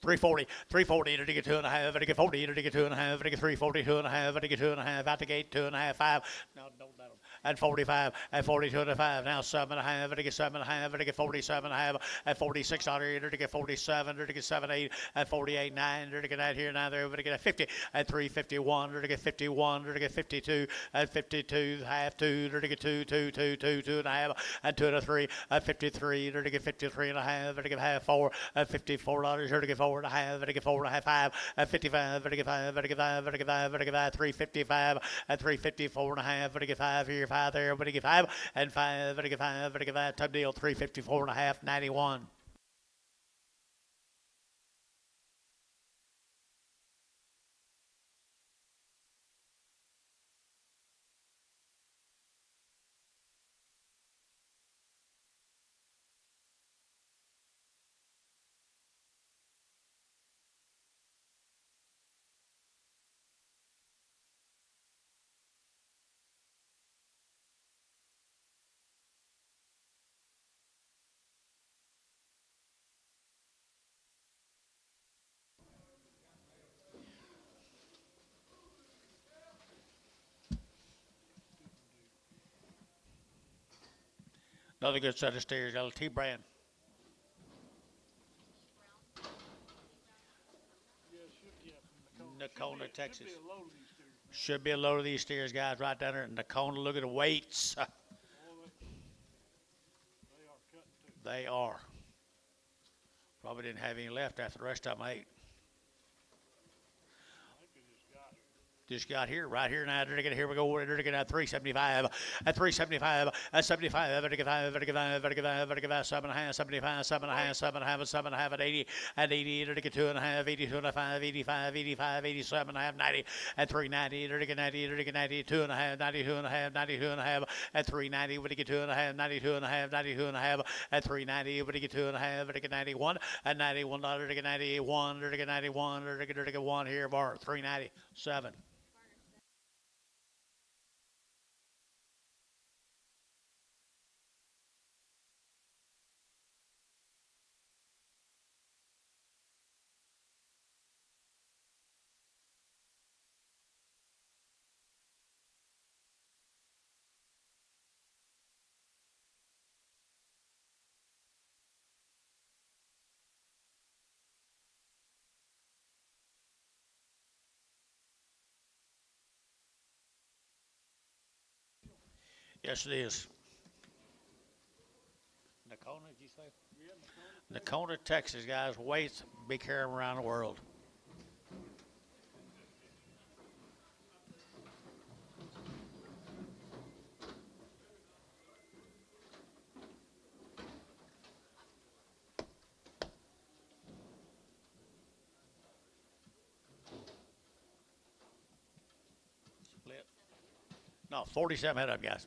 340, 340, to get 2.5, to get 40, to get 2.5, to get 340, 2.5, to get 2.5, out the gate, 2.5, 5. No, don't let them. and 45 and 42 and a 5. Now 7.5. To get 7.5. To get 47.5 and 46 $. To get 47. To get 78 and 48 9. To get out here now there. To get a 50 and 351. To get 51. To get 52 and 52 half 2. To get 2 2 2 2 2 and a half and 2 and a 3 and 53. To get 53 and a half. To get half 4 and $54. To get 4 and a half. To get 4 and a half 5 and 55. To get 5. To get 5. To get 5. To get 5 355 and 354 and a half. To get 5 here 5 there. To get 5 and 5. To get 5. To get 5 top deal 354 and a half 91. Another good set of steers, LT brand. Nakona, Texas. Should be a load of these steers, guys, right down there in Nakona. Look at the weights. They are. Probably didn't have any left after the rest of them ate. Just got here, right here now. Here we go. We're going to get 375. At 375. At 75. At 75. At 75. At 75. 7.5. 75. 7.5. 7.5. 7.5. At 80. At 80. At 2.5. 82 and a 5. 85. 85. 87 and a half. 90. At 390. At 90. At 92 and a half. 92 and a half. 92 and a half. At 390. Would he get 2 and a half? 92 and a half. 92 and a half. At 390. Would he get 2 and a half? Would he get 91? At $91. To get 91. To get 91. To get 1 here. Bar 397. Yes, it is. Nakona, did you say? Yeah, Nakona, Texas, guys. Weights be carrying around the world. Split. No, 47 head up, guys.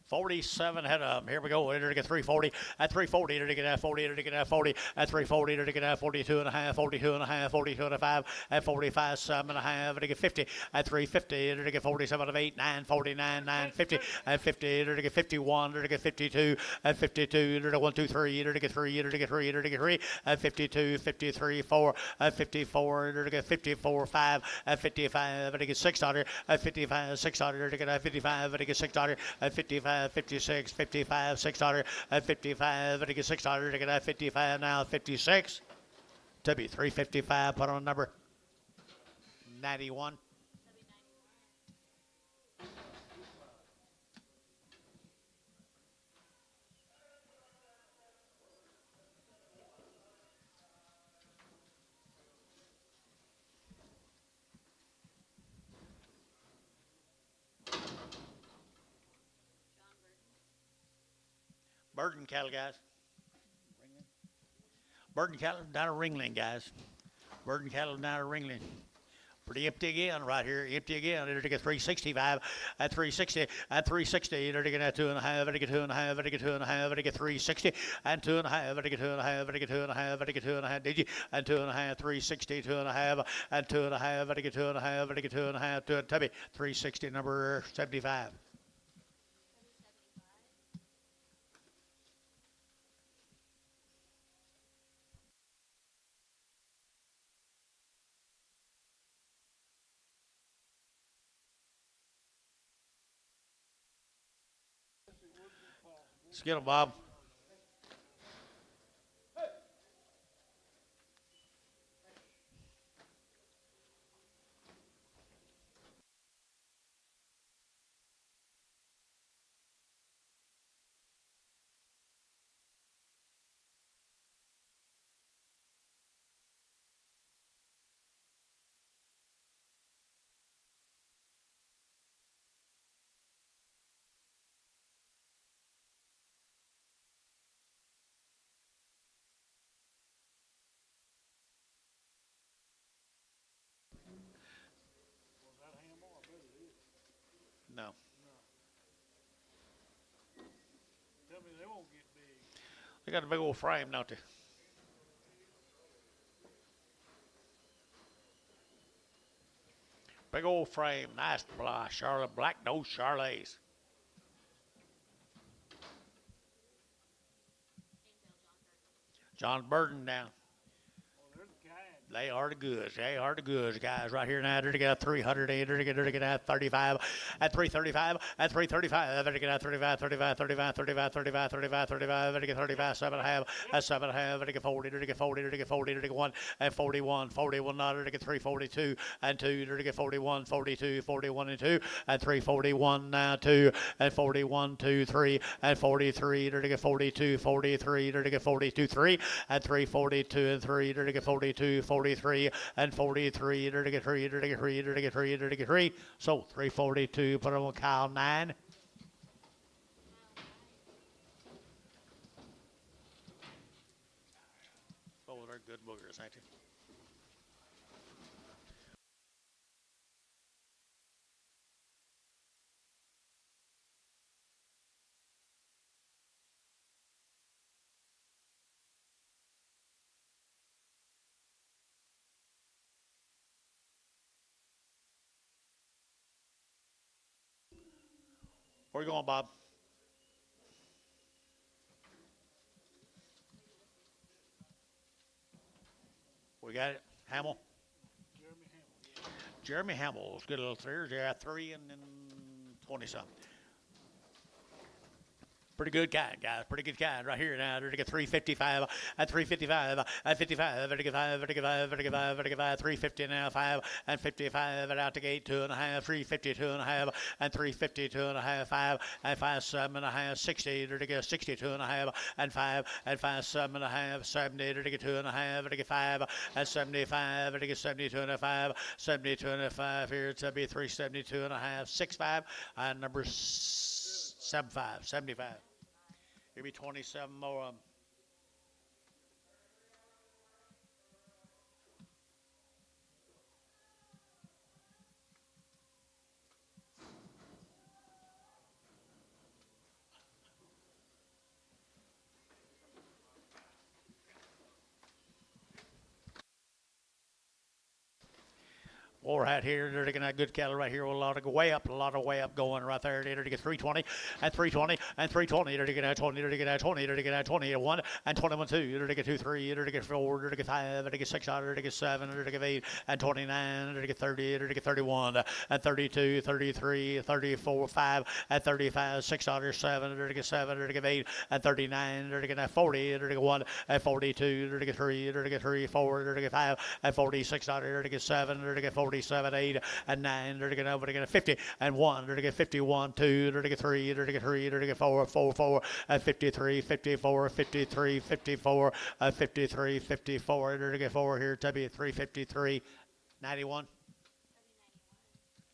47 head up. Here we go. Enter to get 340. At 340, enter to get 40. Enter to get 40. At 340, enter to get 42 and a half. 42 and a half. 42 and a 5. At 45, 7 and a half. Enter to get 50. At 350, enter to get 47 of 8. 9, 49, 9, 50. At 50, enter to get 51. Enter to get 52. At 52, enter to 1, 2, 3. Enter to get 3. Enter to get 3. Enter to get 3. At 52, 53, 4. At 54, enter to get 54, 5. At 55, enter to get $6. At 55, $6. Enter to get 55. Enter to get $6. At 55. 56, 55, $6 at 55, to get $6 to get at 55 now, 56 to be 355. Put on number 91. Burden cattle, guys. Burden cattle down at Ringling, guys. Burden cattle down at Ringling. Pretty empty again right here. Empty again. It'll get 365 at 360 at 360. It'll get 2.5. It'll get 2.5. It'll get 2.5. It'll get 360 and 2.5. It'll get 2.5. It'll get 2.5. It'll get 2.5. Did you? And 2.5. 360. 2.5 and 2.5. It'll get 2.5. It'll get 2.5. To Tubby 360 number 75. Let's get 'em, Bob. Was that Hamill? I bet it is. No. Tell me they won't get big. They got a big old frame, don't they? Big old frame, nice Charlotte, black nose Charolais. John Burden down. Oh, they're the kind. They are the goods. They are the goods, guys. Right here now, they're to get a 300, they're to get a 35, at 335, at 335, they're to get a 35, 35, 35, 35, 35, 35, 35, they're to get 35, 7.5, at 7.5, they're to get 40, they're to get 40, they're to get 40, they're to get 1, at 41, 41, now they're to get 342, and 2, they're to get 41, 42, 41 and 2, and 341 now 2, and 41, 2, 3, and 43, they're to get 42, 43, they're to get 42, 3, and 342 and 3, they're to get 42, 43, and 43, they're to get 3, they're to get 3, they're to get 3, they're to get 3. So 342, put on cow 9. Oh, they're good boogers, ain't they? Where you going, Bob? We got it. Hamill. Jeremy Hamill. Jeremy Hamill's good little steers. Yeah, 3 and then 20 something. Pretty good kind, guys. Pretty good kind right here now. They're to get 355 at 355 at 55 at 55 at 55 at 55 at 55 350 now 5 and 55 at out the gate 2.5 352 and a half and 352 and a half 5 and 57 and a half 60 they're to get 62 and a half and 5 and 57 and a half 70 they're to get 2 and a half to get 5 and 75 to get 72 and a 5 72 and a 5 here to be 372 and a half 65 and number 75. Maybe 27 more of them. Or right here, they're taking that good cattle right here with a lot of way up going right there. They're to get 320 and 320 and 320. They're to get that 20. They're to get that 20. They're to get that 20. 1 and 21 2. They're to get 2 3. They're to get 4. They're to get 5. They're to get 6. They're to get 7. They're to get 8 and 29. They're to get 30. They're to get 31 and 32, 33, 34, 5 and 35. 6. They're 7. They're to get 7. They're to get 8 and 39. They're to get 40. They're to get 1 and 42. They're to get 3. They're to get 3, 4. They're to get 5 and 46. They're to get 7. They're to get 47, 8 and 9. They're to get over to get 50 and 1. They're to get 51, 2. They're to get 3. They're to get 3. They're to get 4, 4, 4 and 53, 54, 53, 54 and 53, 54. They're to get 4 here. To be 353, 91.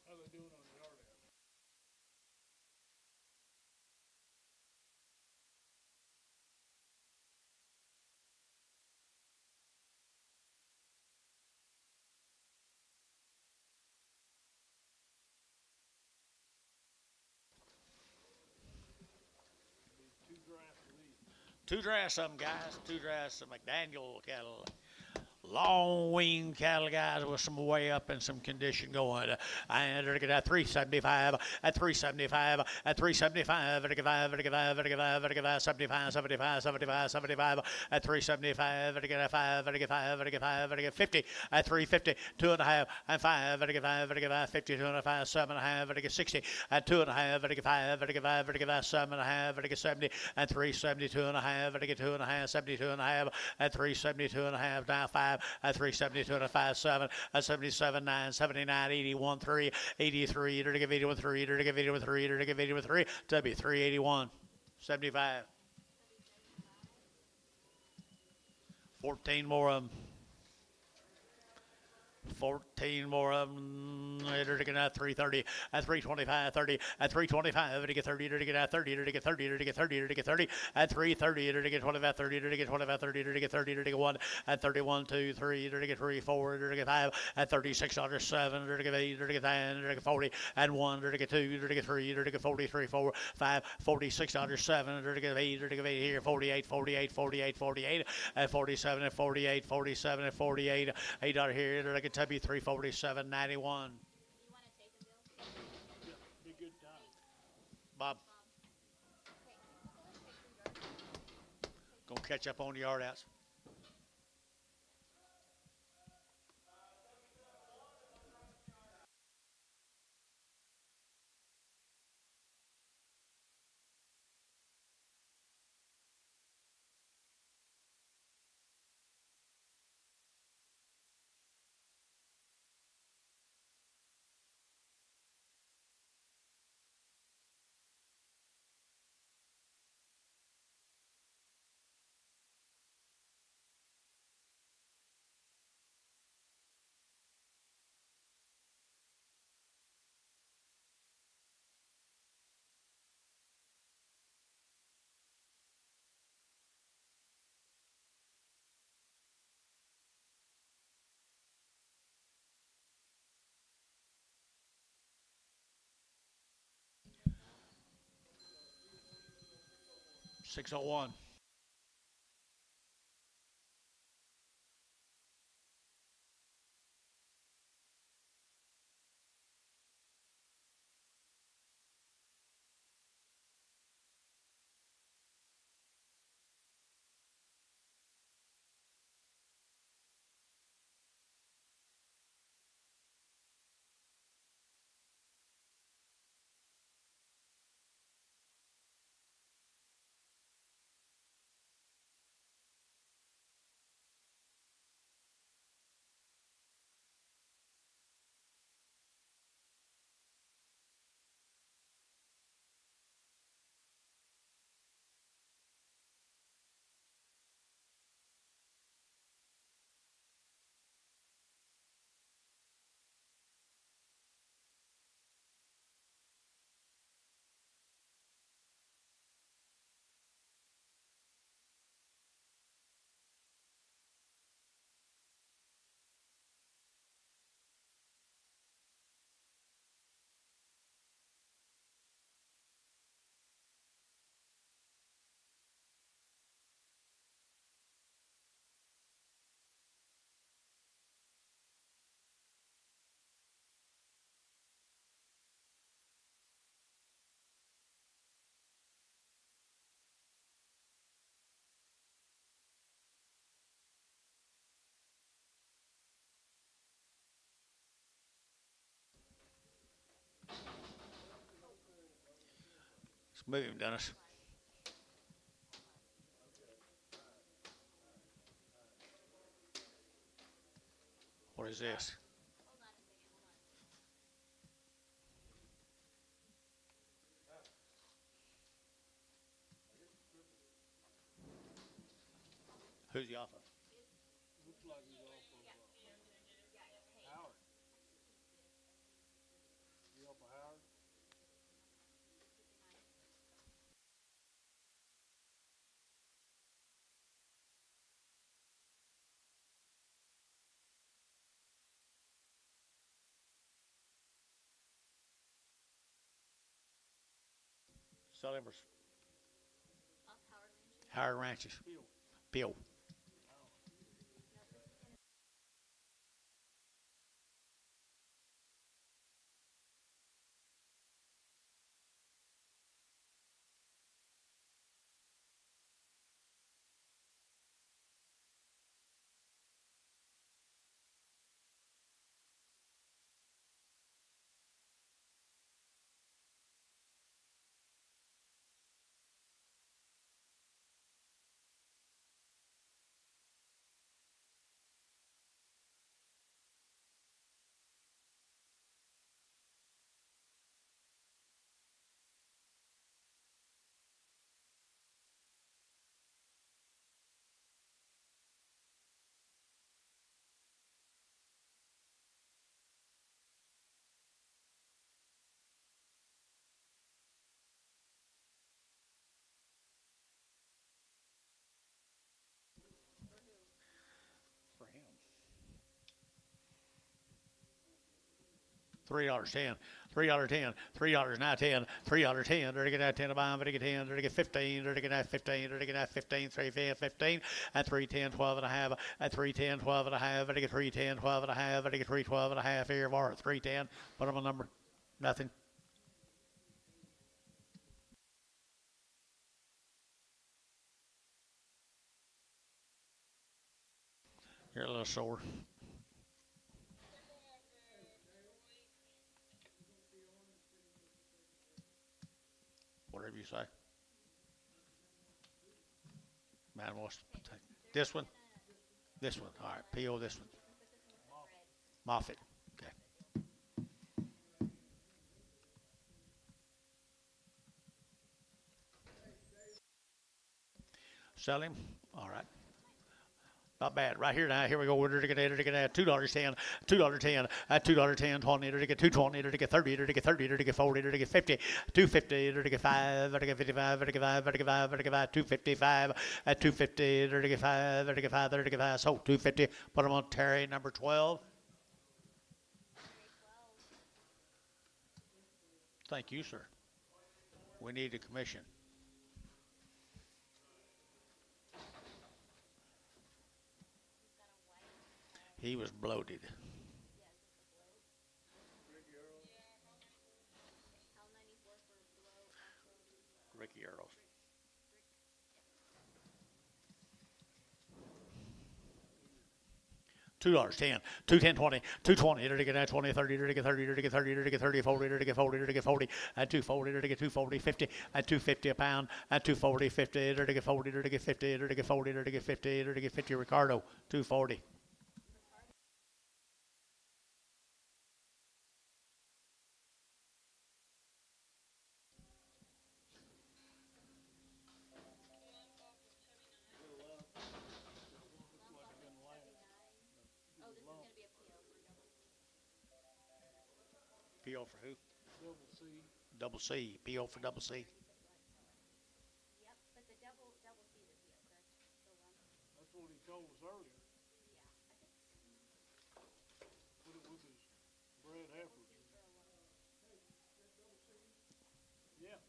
How they doing on the yard out? Two drafts of these. 2 drafts, some guys. 2 drafts, some McDaniel cattle. long wean cattle, guys, with some way up and some condition going. And they're at 375, at 375, at 375, 75, 75, 75, 75, 75, at 375, 5, 50, at 350, 2.5, and 5, 5, 50, 2.5, 7.5, 60, at 2.5, 5, 7.5, 70, at 370, 2.5, 2.5, 72.5, at 372.5, now 5, at 372.5, 7, at 77, 9, 79, 81, 3, 83, 81, 3, 81, 3, 81, 3, W 381, 75. 14 more of them. 14 more of them. They're to get at 330, at 325, 30, at 325, to get 30, to get at 30, to get 30, to get 30, to get 30, at 330, to get 25, 30, to get 25, 30, to get 30, to get 1, at 31, 2, 3, to get 3, 4, to get 5, at 36, 7, to get 8, to get 10, to get 40, and 1, to get 2, to get 3, to get 43, 4, 5, 46, 7, to get 8, to get 8 here, 48, 48, 48, 48, at 47, at 48, 47, at 48, 8 out here, to get Tubby 347, 91. You want to take them, Bill? Yeah, be good time. Bob, Okay, take 3 yards. gonna catch up on the yard outs. .601. Let's move him, Dennis. What is this? Hold on a second, hold on. Who's the offer? Looks like he's off of Howard. You off of Howard? Sullivan's Off Howard Ranch. Howard Ranches. Bill. Bill. $3.10, $3.10, $3 now 10, $3.10, dirty get out 10 a bomb, dirty get 10, dirty get 15, dirty get out 15, dirty get out 15, 315, at 310, 12 and a half, at 310, 12 and a half, dirty get 310, 12 and a half, dirty get 312 and a half here, bar 310, put them a number, nothing. You're a little sore. Whatever you say. Man, what's this one? This one. All right, PO this one. Moffat. Okay. Sell him. All right. Not bad. Right here now. Here we go. We're to get $2.10, $2.10, at $2.10, 20, to get 220, to get 30, to get 30, to get 40, to get 50, 250, to get 5, to get 55, to get 5, to get 5, to get 5, 255, at 250, to get 5, to get 5, to get 5, so 250. Put them on Terry, number 12. Thank you, sir. We need a commission. He was bloated. Ricky Earls. $2.10, 210, 20, 220, to get 20, 30, to get 30, to get 30, to get 30, 40, to get 40, to get 40, at 240, to get 240, 50, at 250 a pound, at 240, 50, to get 40, to get 50, to get 40, to get 50, to get 50, Ricardo, 240. PO for who? Double C. PO for double C. Yep, but the double C is the PO, correct? Still one? That's what he told us earlier. Put it with his bred heifers. Yeah.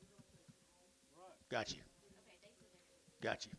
Right. Got you. Okay, thanks for there. Got you.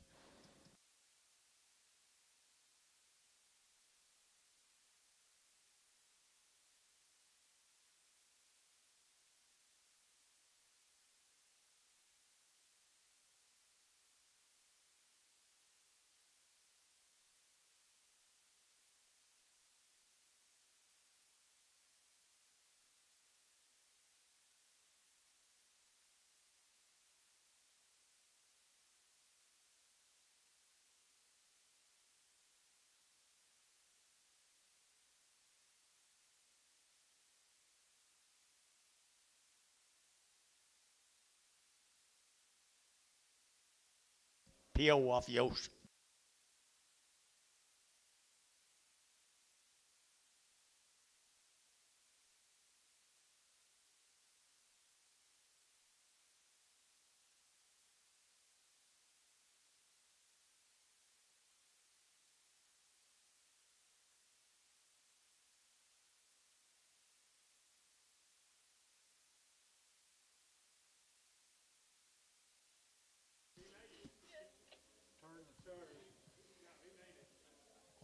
PO off Yost.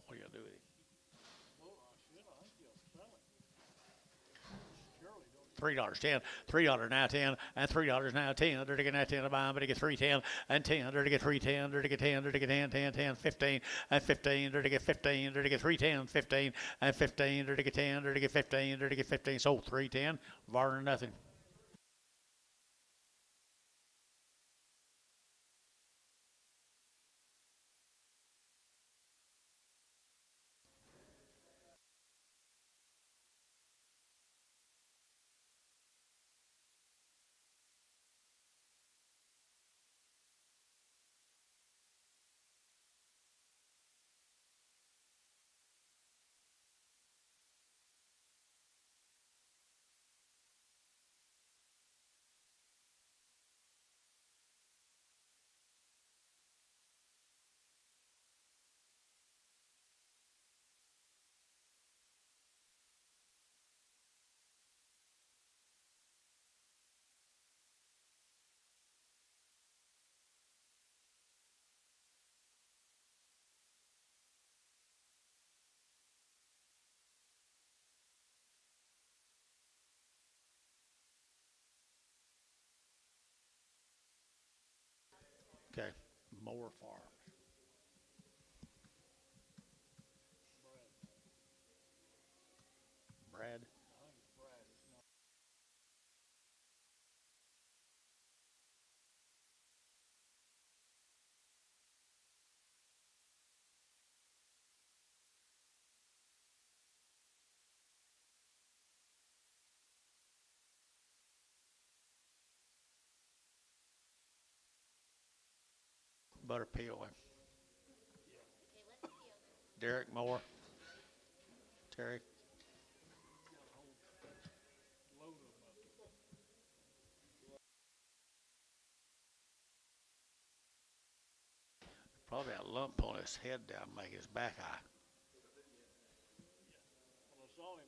What are you going to do with him? $3.10, $3 now 10, and $3 now 10. They're to get 10 a bomb, but to get 310 and 10. They're to get 310, they're to get 10, they're to get 10, 10, 10, 15, and 15. They're to get 15, they're to get 310, 15, and 15. They're to get 10, they're to get 15, they're to get 15. So 310, barring nothing. Okay. Mower Farms. Brad. Butterpeel. Okay, let's see over. Derek Moore. Terry. Probably a lump on his head down, make his back high. Well, I saw him.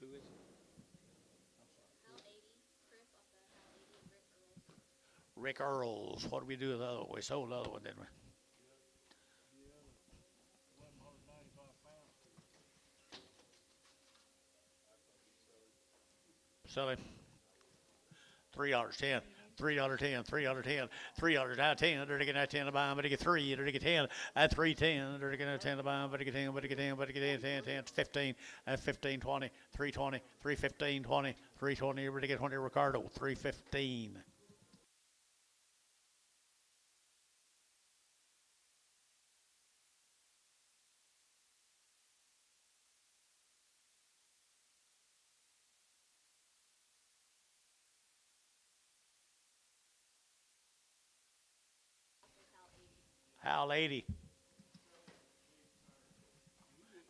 Who is it? Hal 80, Chris off the Hal 80 and Rick Earls. Rick Earls. What did we do with the other one? We sold the other one, didn't we? 1,195 pounds. Sell him. $3.10. $3.10. $3.10. $3 out 10. They're taking that 10 to buy him, but they get 3. They're get 10 at 3.10. They're taking that 10 to buy him, but they get 10, but they get 10, but they get 10, 10, 10, 15 at 15, 20, 320, 315, 20, 320. They get 20 Ricardo, 315. Hal 80.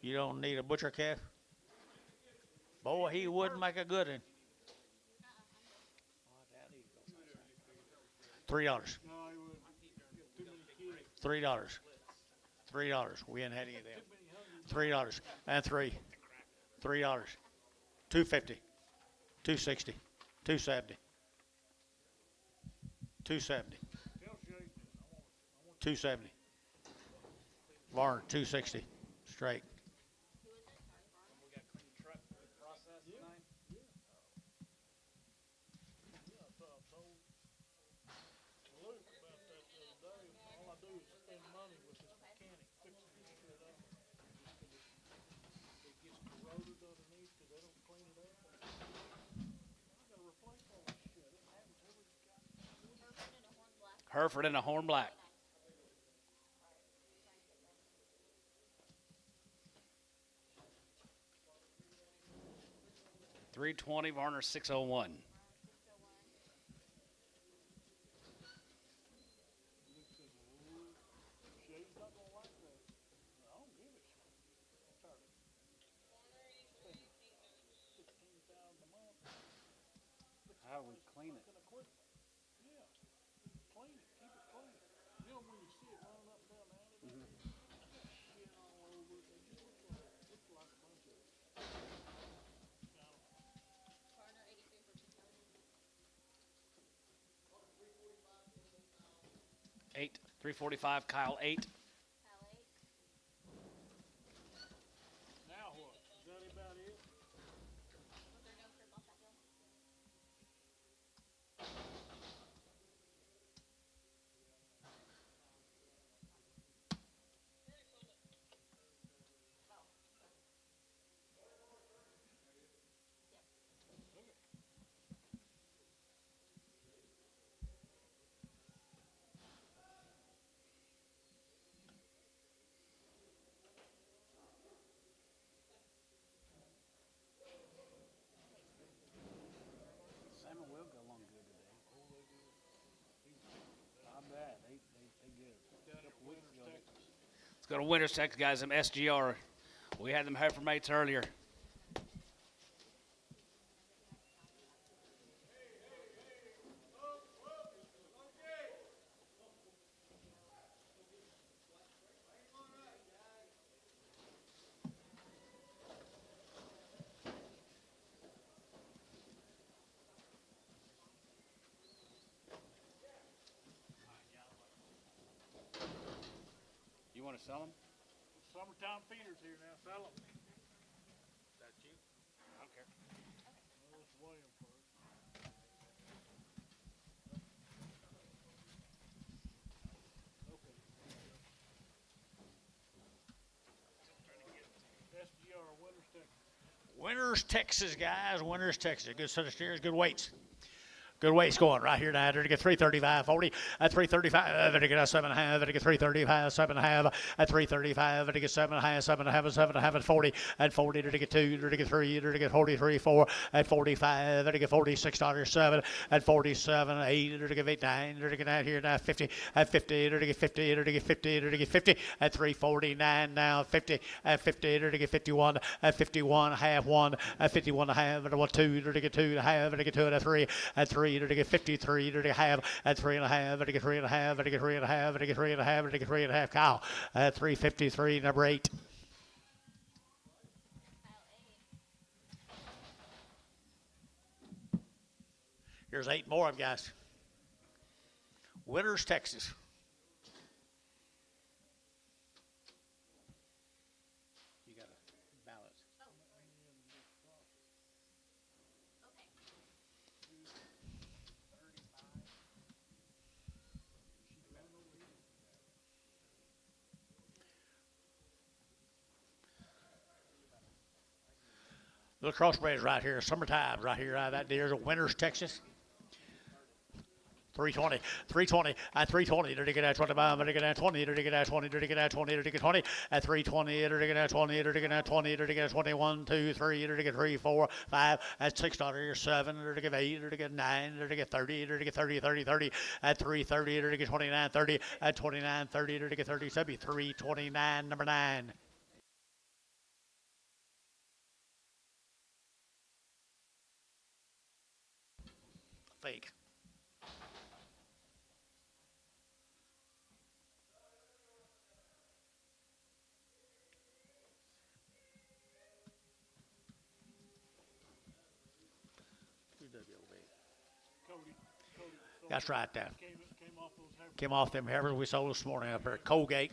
You don't need a butcher calf? Boy, he would make a good one. $3. No, he would. Too many kids. $3. We ain't had any of them. $3 and 3. $3. 250. 260. 270. 270. 270. Varner, 260. Straight. Luke about that the other day. All I do is spend money with this mechanic fixing this shit up. Just 'cause it gets corroded underneath because they don't clean it up. I gotta replace all this shit. It happens every Hereford and a horn black. Hereford and a horn black. $320, Varner 601. 601. Shade's not gonna like that. I don't give a shit. I'm tired of spending $16,000 a month. How we clean it? Fucking equipment. Yeah. Clean it. Keep it clean. You know when you see it running up and down the alley? Shit all over it. They just looks like a bunch of Partner 83 for 270. 8, 345, Kyle 8. Hal 8. Now what? Is that about it? Was there no Chris off that deal? Salmon will go along good today. Not bad. They good. A couple weeks ago. Let's go to Winters, Texas, guys. Them SGR. We had them heifer mates earlier. want to sell them? Summertime feeders here now. Sell them. That's you. I don't care. Well, let's weigh 'em first. Okay. SGR, Winners, Texas. Winners, Texas, guys. Winners, Texas. Good set of steers, good weights. Good weights going right here now. To get 335, 40 at 335. To get a 7.5. To get 335, 7.5 at 335. To get 7.5, 7.5, 7.5 at 40 at 40. To get 2. To get 3. To get 43, 4 at 45. To get $46.7 at 47, 8. To get 8, 9. To get out here now 50 at 50. To get 50. To get 50. To get 50 at 349 now 50 at 50. To get 51 at 51, half 1 at 51 and a half. To 1 2. To get 2 and a half. To get 2 at 3 at 3. To get 53, to get half at 3.5, to get 3.5, to get 3.5, to get 3.5, to get 3.5. Kyle at 353, number 8. Here's 8 more of them, guys. Winners, Texas. You got a balance. Little crossbreds right here, summertime right here. That deer's a Winners, Texas. 320, 320, at 320, to get at 25, to get at 20, to get at 20, to get at 20, to get 20, at 320, to get at 20, to get at 20, to get at 21, 2, 3, to get 3, 4, 5, at $6, 7, to get 8, to get 9, to get 30, to get 30, 30, 30, at 330, to get 29, 30, at 29, 30, to get 30, 329, number 9. Fake. Cody. That's right there. Came off those Heifers. Came off them Heifers we sold this morning up there at Colgate.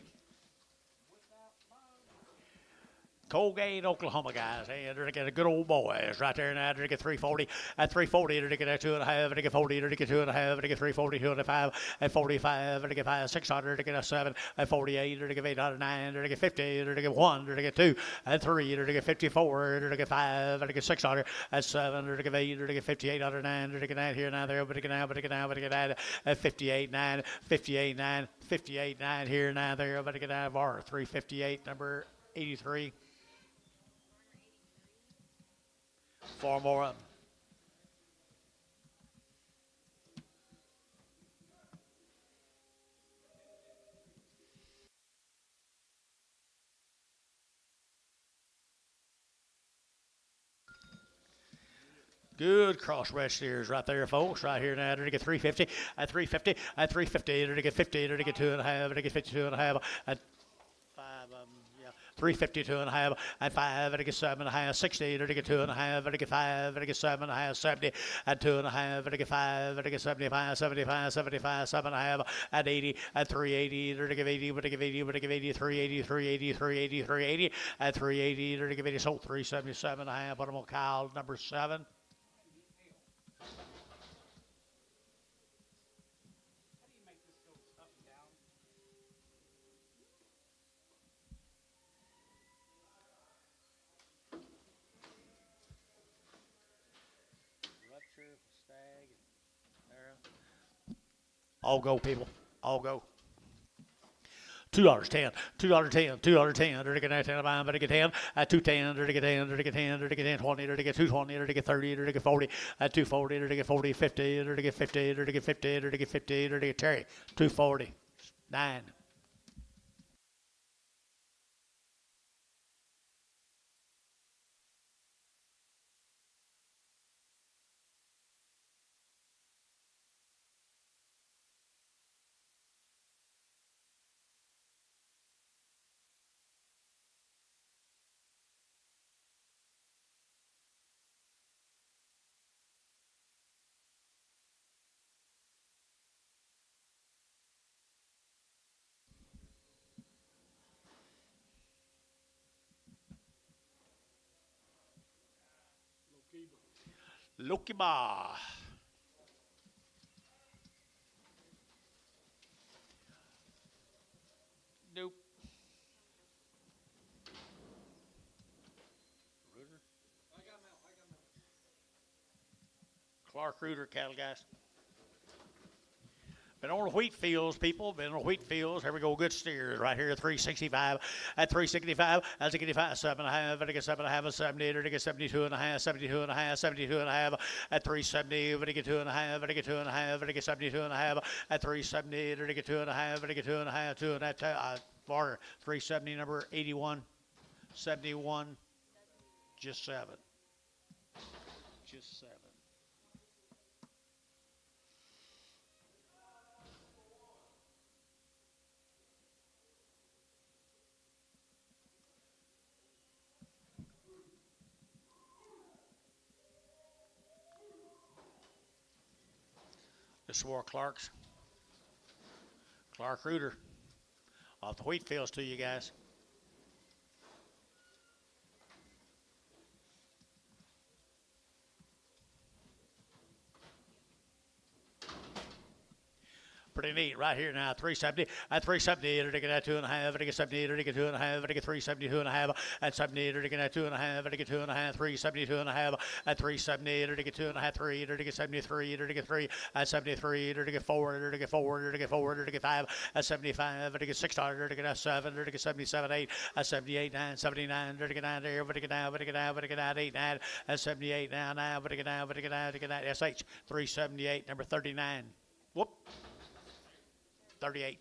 Colgate, Oklahoma, guys. Hey, they're get a good old boys right there now. They're get 340 at 340. They're get 2.5. They get 40. They get 2.5. They get 340, 2.5 at 45. They get 5, 600. They get a 7 at 48. They get 809. They get 50. They get 1. They get 2 at 3. They get 54. They get 5. They get 600 at 7. They get 8. They get 58 out of 9. They get 9 here now there. But they get now. But they get now. But they get that at 58 9. 58 9. 58 9 here now there. But they get out of our 358 number 83. 4 more of them. Good crossbred steers right there, folks. Right here now, to get 350 at 350 at 350. To get 50. To get 2.5. To get 52.5 at 5 of them. 352.5 at 5, and to get 7.5, 60, and to get 2.5, and to get 5, and to get 7.5, 70, at 2.5, and to get 5, and to get 75, 75, 75, 7.5, at 80, at 380, and to give 80, but to give 80, but to give 80, 380, 380, 380, 380, at 380, and to give 80, sold 377.5. Put them on Kyle, number 7. All go, people. All go. $2.10, $2.10, $2.10. Or to get 10, but to get 10 at 210, or to get 10, or to get 10, or to get 10, 20, or to get 220, or to get 30, or to get 40 at 240, or to get 40, 50, or to get 50, or to get 50, or to get 50, or to get Terry 240, 9. Lokiba. Nope. Reuter? Clark Reuter cattle, guys. Been on the wheat fields, people. Been on the wheat fields. Here we go. Good steers right here. 365. At 365. At 65. 7.5. At 7.5. 70. At 72 and a half. 72 and a half. 72 and a half. At 370. At 2 and a half. At 2 and a half. At 72 and a half. At 370. At 2 and a half. At 2 and a half. 2 and a half. Varner. 370. Number 81. 71. Just 7. Just 7. This is more Clark's. Clark Reuter. Off the wheat fields to you guys. Pretty neat right here now. 370. At 370, at 2 and a half. At 70, at 2 and a half. At 372 and a half. At 70, at 2 and a half. At 2 and a half. 372 and a half. At 370, at 2 and a half. 3, at 73, at 3. At 73, at 4, at 4, at 4, at 5. At 75, at 6, at 7, at 77, 8. At 78, 9, 79, at 9 there. At 9, 8, 9. At 78 now, at SH 378, number 39. Whoop. 38.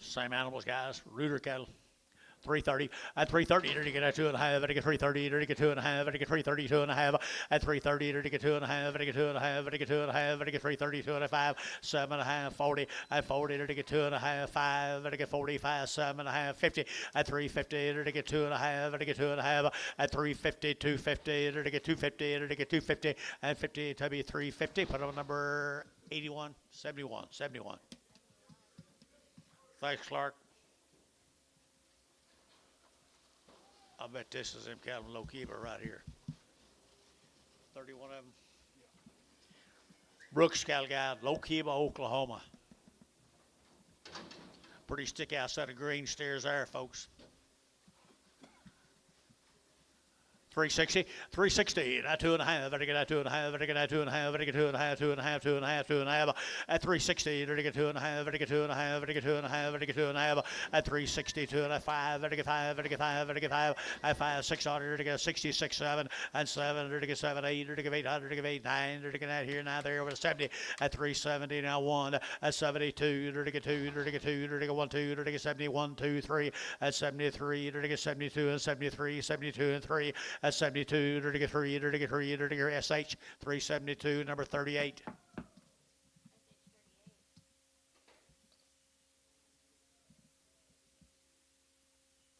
Same animals, guys. Reuter cattle. 330. At 330, you're to get at 2 and a half. At 330, you're to get 2 and a half. At 332 and a half. At 330, you're to get 2 and a half. At 2 and a half. At 2 and a half. At 332 and a 5. 7 and a half. 40. At 40, you're to get 2 and a half. 5. At 45. 7 and a half. 50. At 350, you're to get 2 and a half. At 2 and a half. At 350, 250. You're to get 250. You're to get 250. At 50 to be 350. Put on number 81, 71, 71. Thanks, Clark. I bet this is them cattle low keeper right here. 31 of them. Brooks cattle guy, Low Kiba, Oklahoma. Pretty stick out set of green steers there, folks. 360, 360, at 2 and a half, at 2 and a half, at 2 and a half, at 2 and a half, 2 and a half, 2 and a half, 2 and a half, at 360, at 2 and a half, at 2 and a half, at 2 and a half, at 2 and a half, at 360, 2 and a 5, at 5, at 5, at 5, at 5, 600, at 66, 7, and 7, at 7, 8, at 800, at 8, 9, at here, now there, over 70, at 370, now 1, at 72, at 2, at 2, at 1, 2, at 71, 2, 3, at 73, at 72, and 73, 72, and 3, at 72, 3, 3, SH 372, number 38.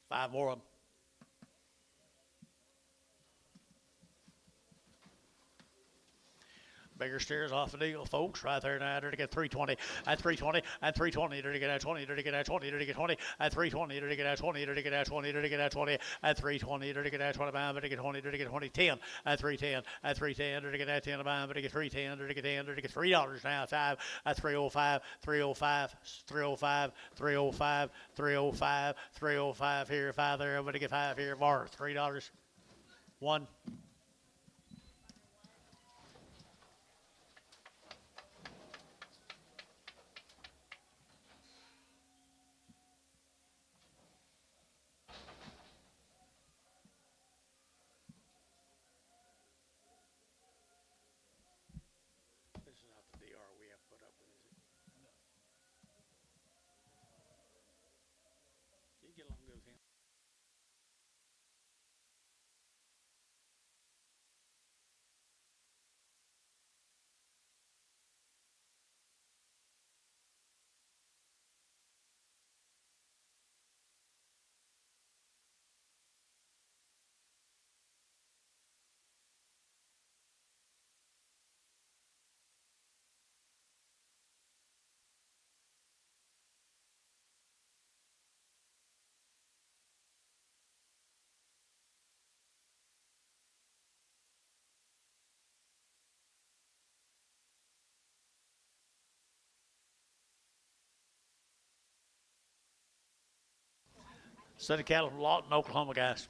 Five more of them. Bigger steers off the deal, folks. Right there now, to get 320, at 320, at 320, to get at 20, to get at 20, to get 20, at 320, to get at 20, to get at 20, to get at 20, at 320, to get at 25, to get 20, to get 20, 10, at 310, at 310, to get at 10, to get 310, to get 10, to get $3 now, 5, at 305, 305, 305, 305, 305, 305 here, 5 there, to get 5 here, bar, $3, 1. Get along good with him. Set of cattle from Lawton, Oklahoma, guys.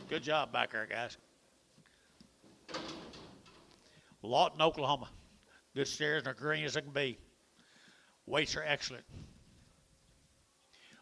Good job back there, guys. Lawton, Oklahoma. Good steers and they're green as they can be. Weights are excellent.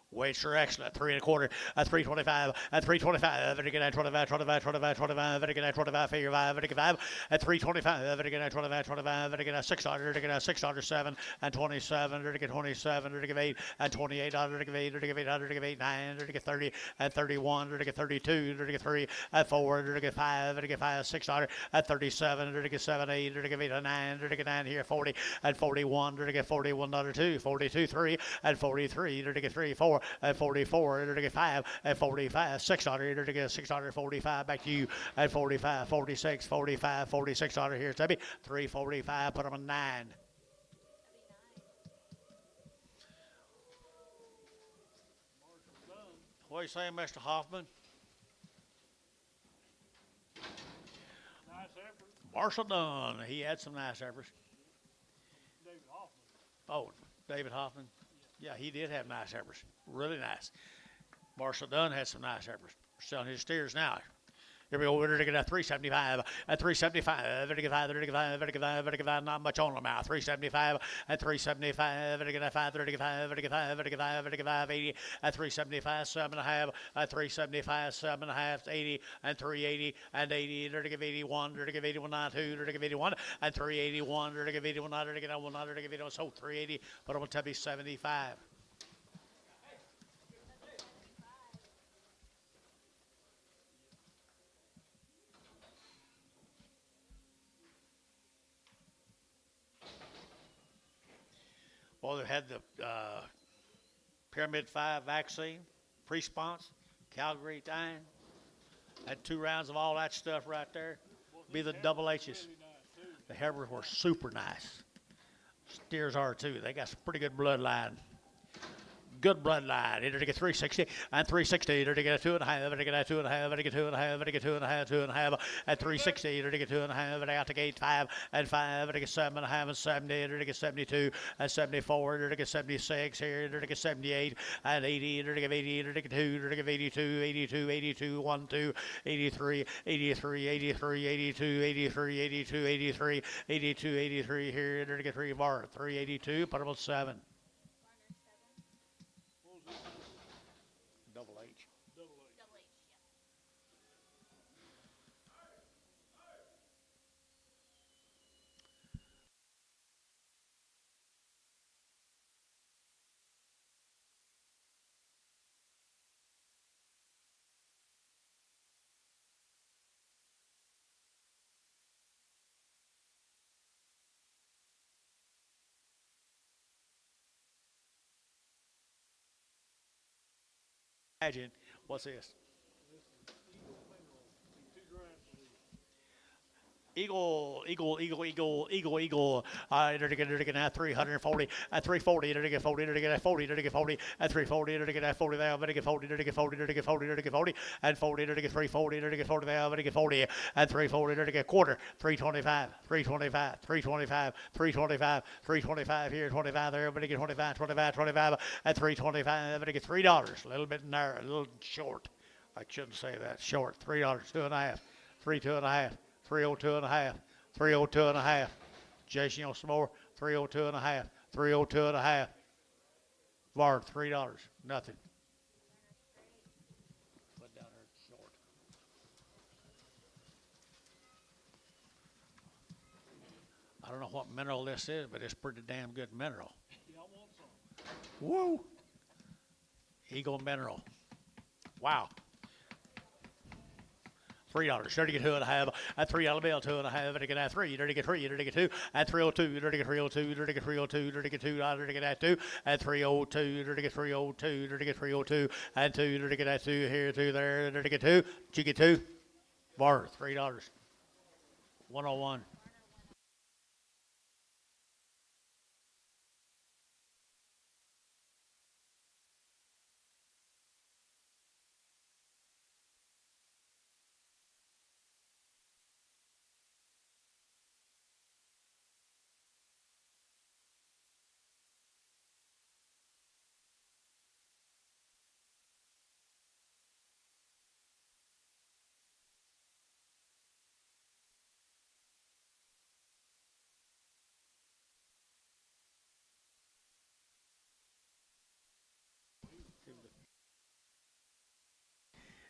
Weights are excellent. 3 1/4 at 325 at 325. Very good at 25, 25, 25, 25. Very good at 25, figure 5, very good 5 at 325. Very good at 25, 25. Very good at 600. Very good at 600, 7 and 27. Very good 27. Very good 8 and 28. Very good 8. Very good 8. Very good 8, 9. Very good 30 and 31. Very good 32. Very good 3 at 4. Very good 5. Very good 5 600 at 37. Very good 7 8. Very good 8 and 9. Very good 9 here 40 and 41. Very good 41 $2. 42 3 and 43. Very good 3 4 at 44. Very good 5 at 45. 600. Very good 645. Back to you at 45. 46 45 46 here. Stubby 345. Put them on 9. What are you saying, Mr. Hoffman? Nice effort. Marshall Dunn. He had some nice efforts. David Hoffman. Oh, David Hoffman. Yeah, he did have nice efforts. Really nice. Marshall Dunn had some nice efforts. We're selling his steers now. Here we go. We're going to get a 375 at 375. Very good 5, very good 5, very good 5, very good 5. Not much on them now. 375 at 375. Very good 5, very good 5, very good 5, very good 5, very good 5. 80 at 375. 7.5 at 375. 7.5, 80 and 380 and 80. Very good 81. Very good 81. 92. Very good 81 and 381. Very good 81. Very good 1. Very good 81. So 380. But I'm going to be 75. Well, they've had the Pyramid 5 vaccine, pre-spons, Calgary time. Had 2 rounds of all that stuff right there. Be the double H's. The Heifers were super nice. Steers are too. They got some pretty good bloodline. Good bloodline. Either to get 360 and 360. Either to get a 2.5. Either to get a 2.5. Either to get 2.5. Either to get 2.5. 2.5 at 360. Either to get 2.5. Either to get 5 and 5. Either to get 7.5 and 70. Either to get 72 and 74. Either to get 76 here. Either to get 78 and 80. Either to get 80. Either to get 2. Either to get 82. 82. 82. 1 2. 83. 83. 83. 82. 83. 82. 83. 82. 83 here. Either to get 3 bar. 382. Put them on 7. Double H. Double H, yeah. Imagine, what's this? Eagle. They're getting at 340, at 340, they're getting 40, they're getting at 40, they're getting 40, at 340, they're getting at 40, they're getting 40, they're getting 40, they're getting 40, they're getting 40, and 40, they're getting 340, they're getting 40, they're getting 40, at 340, they're getting quarter, 325, 325, 325, 325, 325 here, 25 there, everybody get 25, 25, 25, at 325, everybody get $3, a little bit narrow, a little short. I shouldn't say that, short, $3, 2.5, 3, 2.5. 302.5, 302.5. Jason, you want some more? 302.5, 302.5. Var, $3, nothing. Put down there short. I don't know what mineral this is, but it's pretty damn good mineral. Yeah, I want some. Woo! Eagle mineral. Wow. $3. Dirty get 2.5 at $3 bill, 2.5, dirty get at 3, dirty get 3, dirty get 2 at 302, dirty get 302, dirty get 302, dirty get 2, dirty get at 2 at 302, dirty get 302, dirty get 302 and 2, dirty get at 2 here, 2 there, dirty get 2, did you get 2? Bar, $3. 101.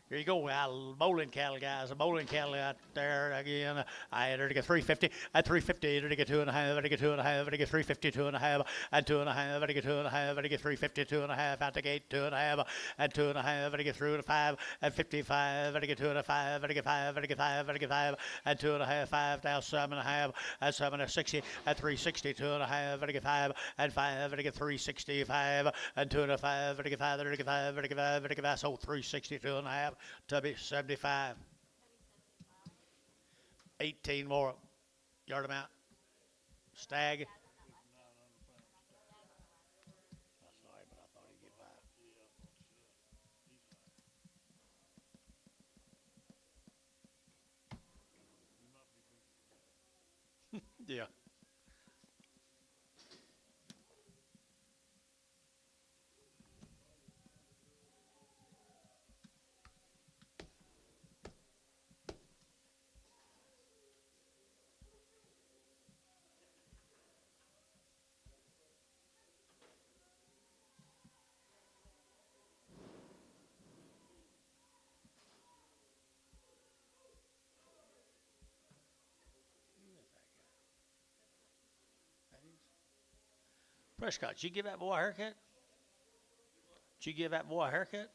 Here you go, bowling cattle, guys. A bowling cattle out there again. I enter to get 350. At 350, enter to get 2.5. Enter to get 2.5. Enter to get 350, 2.5. At 2.5. Enter to get 2.5. Enter to get 350, 2.5. Out the gate, 2.5. At 2.5. Enter to get through to 5. At 55. Enter to get 2.5. Enter to get 5. Enter to get 5. Enter to get 5. At 2.5. 5 down 7.5. At 7 at 60. At 360, 2.5. Enter to get 5. At 5. Enter to get 365. At 2.5. Enter to get 5. Enter to get 5. Enter to get 5. Enter to get 5. So 360, 2.5. Tubby 75. 18 more. Yard them out. Stag. Sorry, but I thought he'd get 5. Yeah. Prescott, did you give that boy a haircut? Did you give that boy a haircut?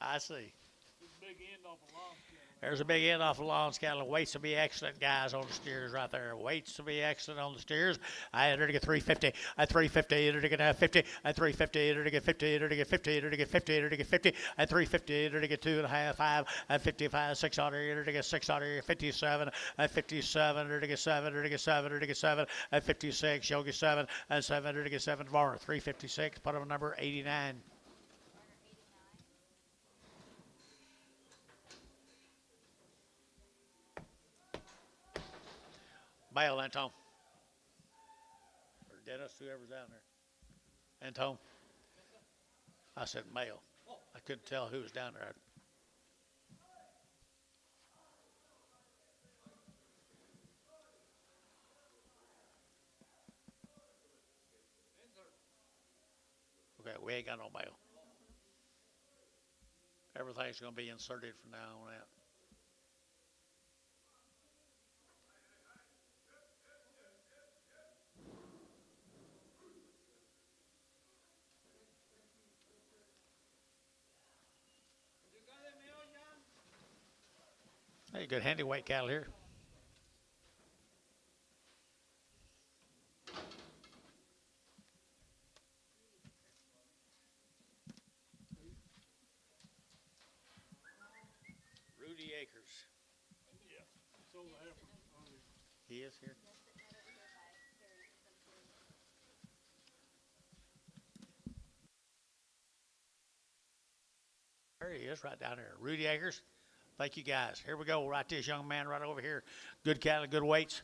I see. Big end off a long scale. There's a big end off the lawn scale. Weights will be excellent, guys, on the steers right there. Weights will be excellent on the steers. I enter to get 350. At 350, enter to get 50. At 350, enter to get 50. Enter to get 50. Enter to get 50. Enter to get 50. At 350, enter to get 2.5. 5. At 55, 600. Enter to get 600. 57. At 57, enter to get 7. Enter to get 7. Enter to get 7. At 56, you'll get 7. At 7, enter to get 7 tomorrow. 356. Put on number 89. Male, Antone. Or Dennis, whoever's down there. Antone. I said male. I couldn't tell who was down there. Okay, we ain't got no male. Everything's going to be inserted from now on out. Hey, good handy weight cattle here. Rudy Acres. Yeah. So the heifer. He is here. There he is, right down there. Rudy Acres. Thank you, guys. Here we go. Right this young man right over here. Good cattle, good weights.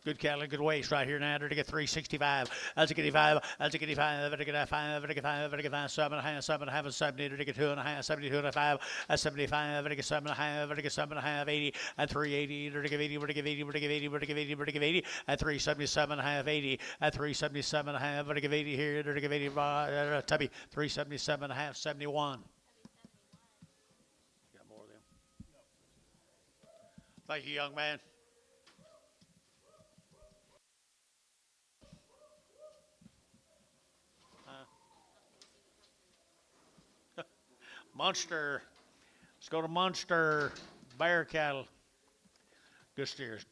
Good cattle and good weights right here now. To get 365. That's a get 5. That's a get 5. That's a get 5. That's a get 5. That's a get 5. 7.5. 7.5. 70. To get 2.5. 72.5. That's 75. That's a get 7.5. That's a get 7.5. 80. At 380. To give 80. To give 80. To give 80. To give 80. To give 80. At 377.5. 80. At 377.5. To give 80 here. To give 80. Tubby. 377.5. 71. Got more of them. Thank you, young man. Munster. Let's go to Munster. Bear cattle. Good steers.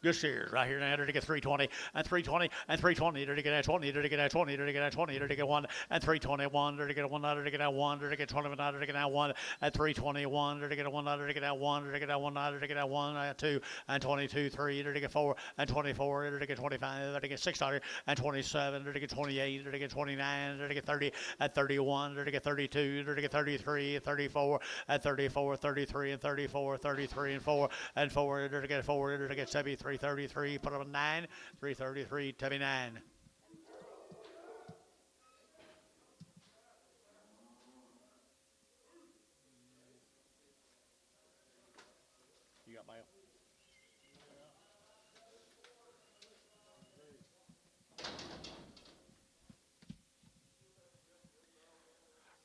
Good steers. Right here now to get 320 and 320 and 320 to get 20 to get 20 to get 20 to get 1 and 321 to get 1 to get 1 to get 20 to get 1 at 321 to get 1 to get 1 to get 1 to get 1 at 2 and 22 3 to get 4 and 24 to get 25 to get 600 and 27 to get 28 to get 29 to get 30 at 31 to get 32 to get 33 34 at 34 33 and 34 33 and 4 and 4 to get 4 to get 73 333, put up a 9, 333, Tubby 9. You got mail?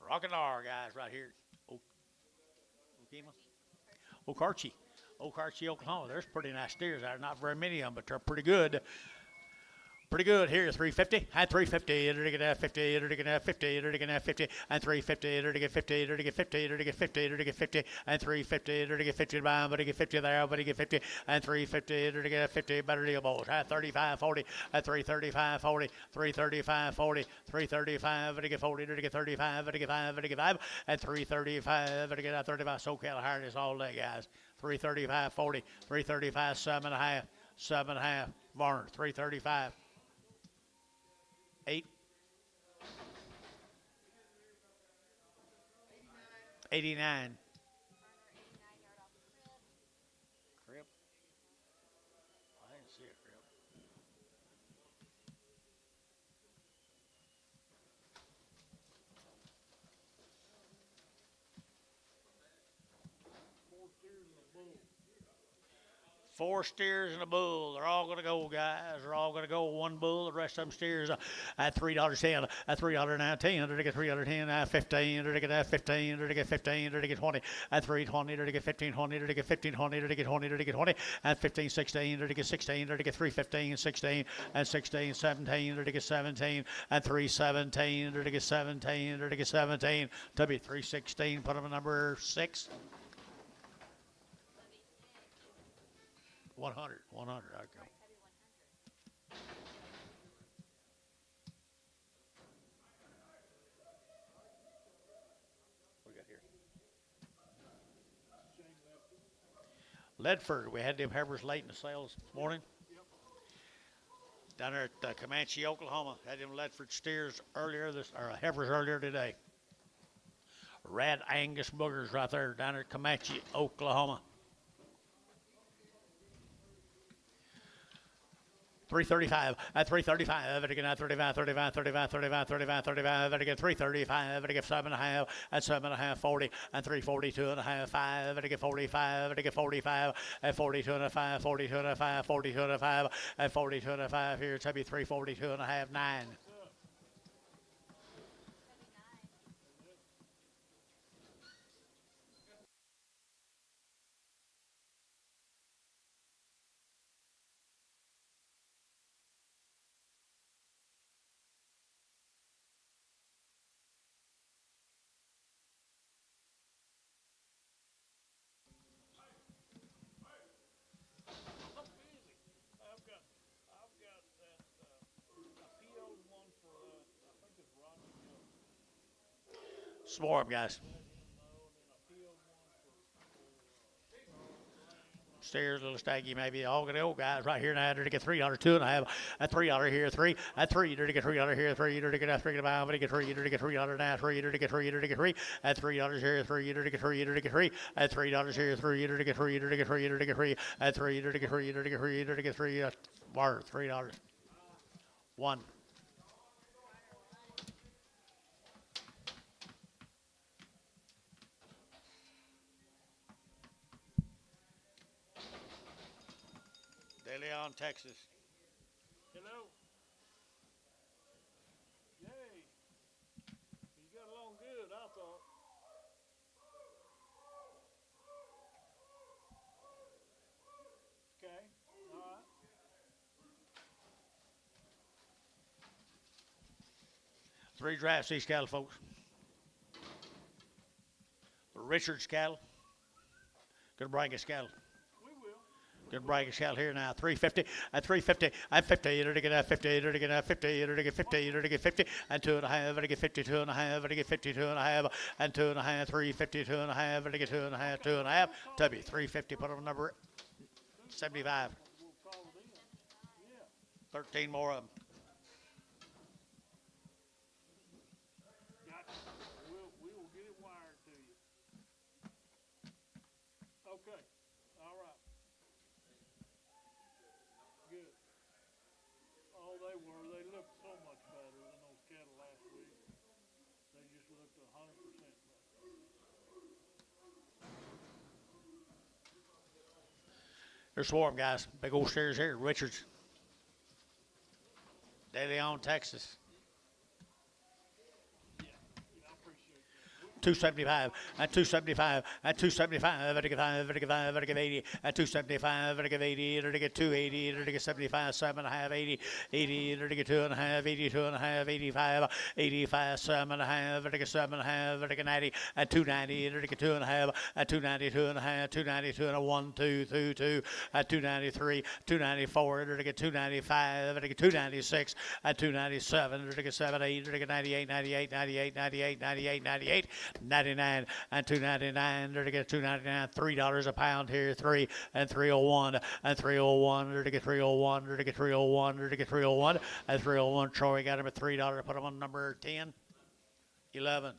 Rockin' R, guys, right here. Okarche. Okarche, Oklahoma. There's pretty nice steers there. Not very many of them, but they're pretty good. Pretty good here, 350 and 350, enter to get 50, enter to get 50, enter to get 50, and 350, enter to get 50, enter to get 50, enter to get 50, enter to get 50, and 350, enter to get 50 to buy, but to get 50 there, but to get 50, and 350, enter to get 50, better deal, boys. At 35, 40, at 335, 40, 335, 40, 335, enter to get 40, enter to get 35, enter to get 5, enter to get 5, and 335, enter to get 35, SoCal harness all day, guys. 335, 40, 335, 7.5, 7.5, Varner, 335. 8 89 crib. I didn't see a crib. Four steers and a bull. They're all going to go, guys. They're all going to go. One bull. The rest of them steers at $3.10. At $3.10. Under to get $3.10. At 15. Under to get 15. Under to get 15. Under to get 20. At 3.20. Under to get 15.20. Under to get 15.20. Under to get 20. Under to get 20. At 15.16. Under to get 16. Under to get 3.15. 16. At 16. 17. Under to get 17. At 3.17. Under to get 17. Under to get 17. To be 3.16. Put them at number 6. 100. 100. I go. What we got here? Ledford. We had them Heifers late in the sales this morning. Down there at Comanche, Oklahoma. Had them Ledford steers earlier Heifers earlier today. Red Angus boogers right there down there at Comanche, Oklahoma. 335 at 335 at again at 35 35 35 35 35 35 at again 335 at again 7.5 at 7.5 40 and 342 and a half 5 at again 45 at again 45 at 42 and a 5 42 and a 5 42 and a 5 at 42 and a 5 here it's be 342 and a half 9. Swarm, guys. Steers, little staggy, maybe all gonna go, guys. Right here now, to get $3, 2.5 at $3 here, 3 at 3 to get $3 here, 3 to get 3 to buy, to get 3 to get $3 now, 3 to get 3 to get 3 at $3 here, 3 to get 3 to get 3 at $3 here, 3 to get 3 to get 3 to get 3 at 3 to get 3 to get 3 to get 3 at $3. 1. De Leon, Texas. Hello. Yay. You got along good, I thought. Okay. All right. Three drafts, these cattle, folks. The Richards cattle. Gonna bring us cattle. Good bragging shell here now. 350 at 350 at 50. You're to get at 50. You're to get at 50. You're to get 50. You're to get 50 and 2.5. You're to get 52 and a half. You're to get 52 and a half and 2.5. 352 and a half. You're to get 2.5. 2.5. Tubby 350. Put on number 75. 13 more of them. Gotcha. We will get it wired to you. Okay. All right. Good. Oh, they looked so much better than those cattle last week. They just looked 100% better. They're swarm, guys. Big old steers here. Richards. De Leon, Texas. Yeah, I appreciate that. 275 and 275 and 275 and 5 and 80 and 275 and 80 and 280 and 75 7 and a half 80 80 and 2 and a half 82 and a half 85 85 7 and a half and 7 and a half and 90 and 290 and 2 and a half and 292 and a half 292 and a 1 2 2 2 and 293 294 and 295 and 296 and 297 and 78 and 98 98 98 98 98 98 99 and 299 to get 299 $3 a pound here 3 and 301 and 301 to get 301 to get 301 to get 301 and 301 Troy got him at $3 put him on number 10 11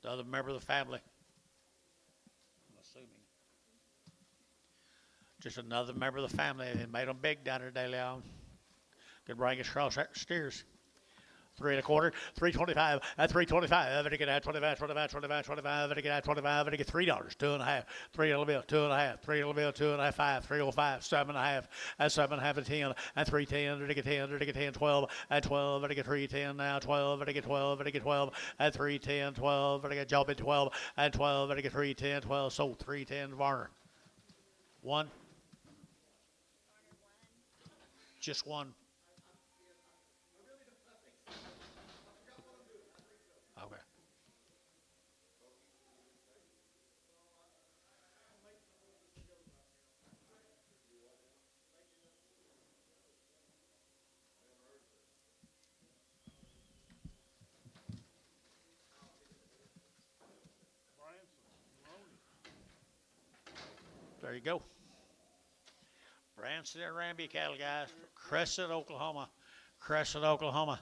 the other member of the family I'm assuming just another member of the family. They made them big down there De Leon. Could bring us across that steers. 3 1/4, 325, at 325, and get out 25, 25, 25, 25, and get out 25, and get $3, 2 and a half, 3 little bill, 2 and a half, 3 little bill, 2 and a half, 5, 305, 7 and a half, and 7 and a half, and 10, and 310, and get 10, and get 10, 12, and 12, and get 310 now, 12, and get 12, and get 12, and 310, 12, and get job at 12, and 12, and get 310, 12, sold 310 Varner. 1. Just 1. Okay. There you go. Branson and Ramby cattle, guys. Crescent, Oklahoma. Crescent, Oklahoma.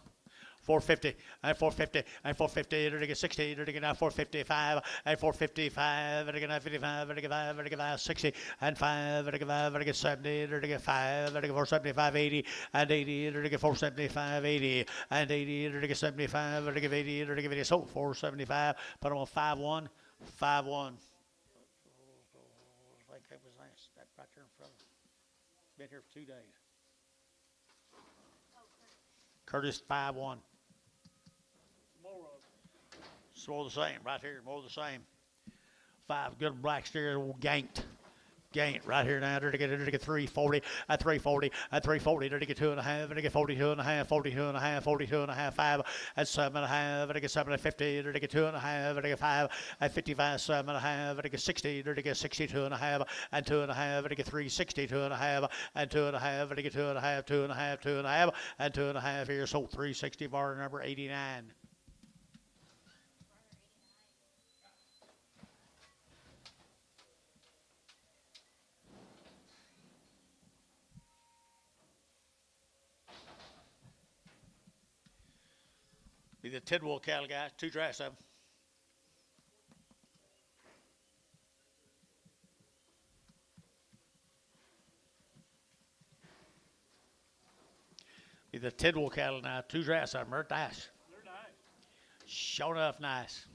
450 and 450 and 450 to get 60 to get now 455 and 455 and get now 55 and get 5 and get 5 60 and 5 and get 5 and get 70 to get 5 and get 475 80 and 80 to get 475 80 and 80 to get 75 and get 80 to get 80 so 475 put them on 5-1 5-1 I think that was nice that right there in front of us. Been here for 2 days. Curtis 5-1. It's more the same right here, more the same. 5 good black steers, ganked right here now. To get 340 at 340 at 340 to get 2 and a half and to get 42 and a half 42 and a half 42 and a half 5 at 7 and a half and to get 7 at 50 to get 2 and a half and to get 5 at 55 7 and a half and to get 60 to get 62 and a half and 2 and a half and to get 362 and a half and 2 and a half and to get 2 and a half 2 and a half 2 and a half and 2 and a half here so 360 bar number 89. Be the Tidwell cattle guys, 2 drafts of them. Be the Tidwell cattle now, 2 drafts of them. They're nice. They're nice. Sure enough, nice.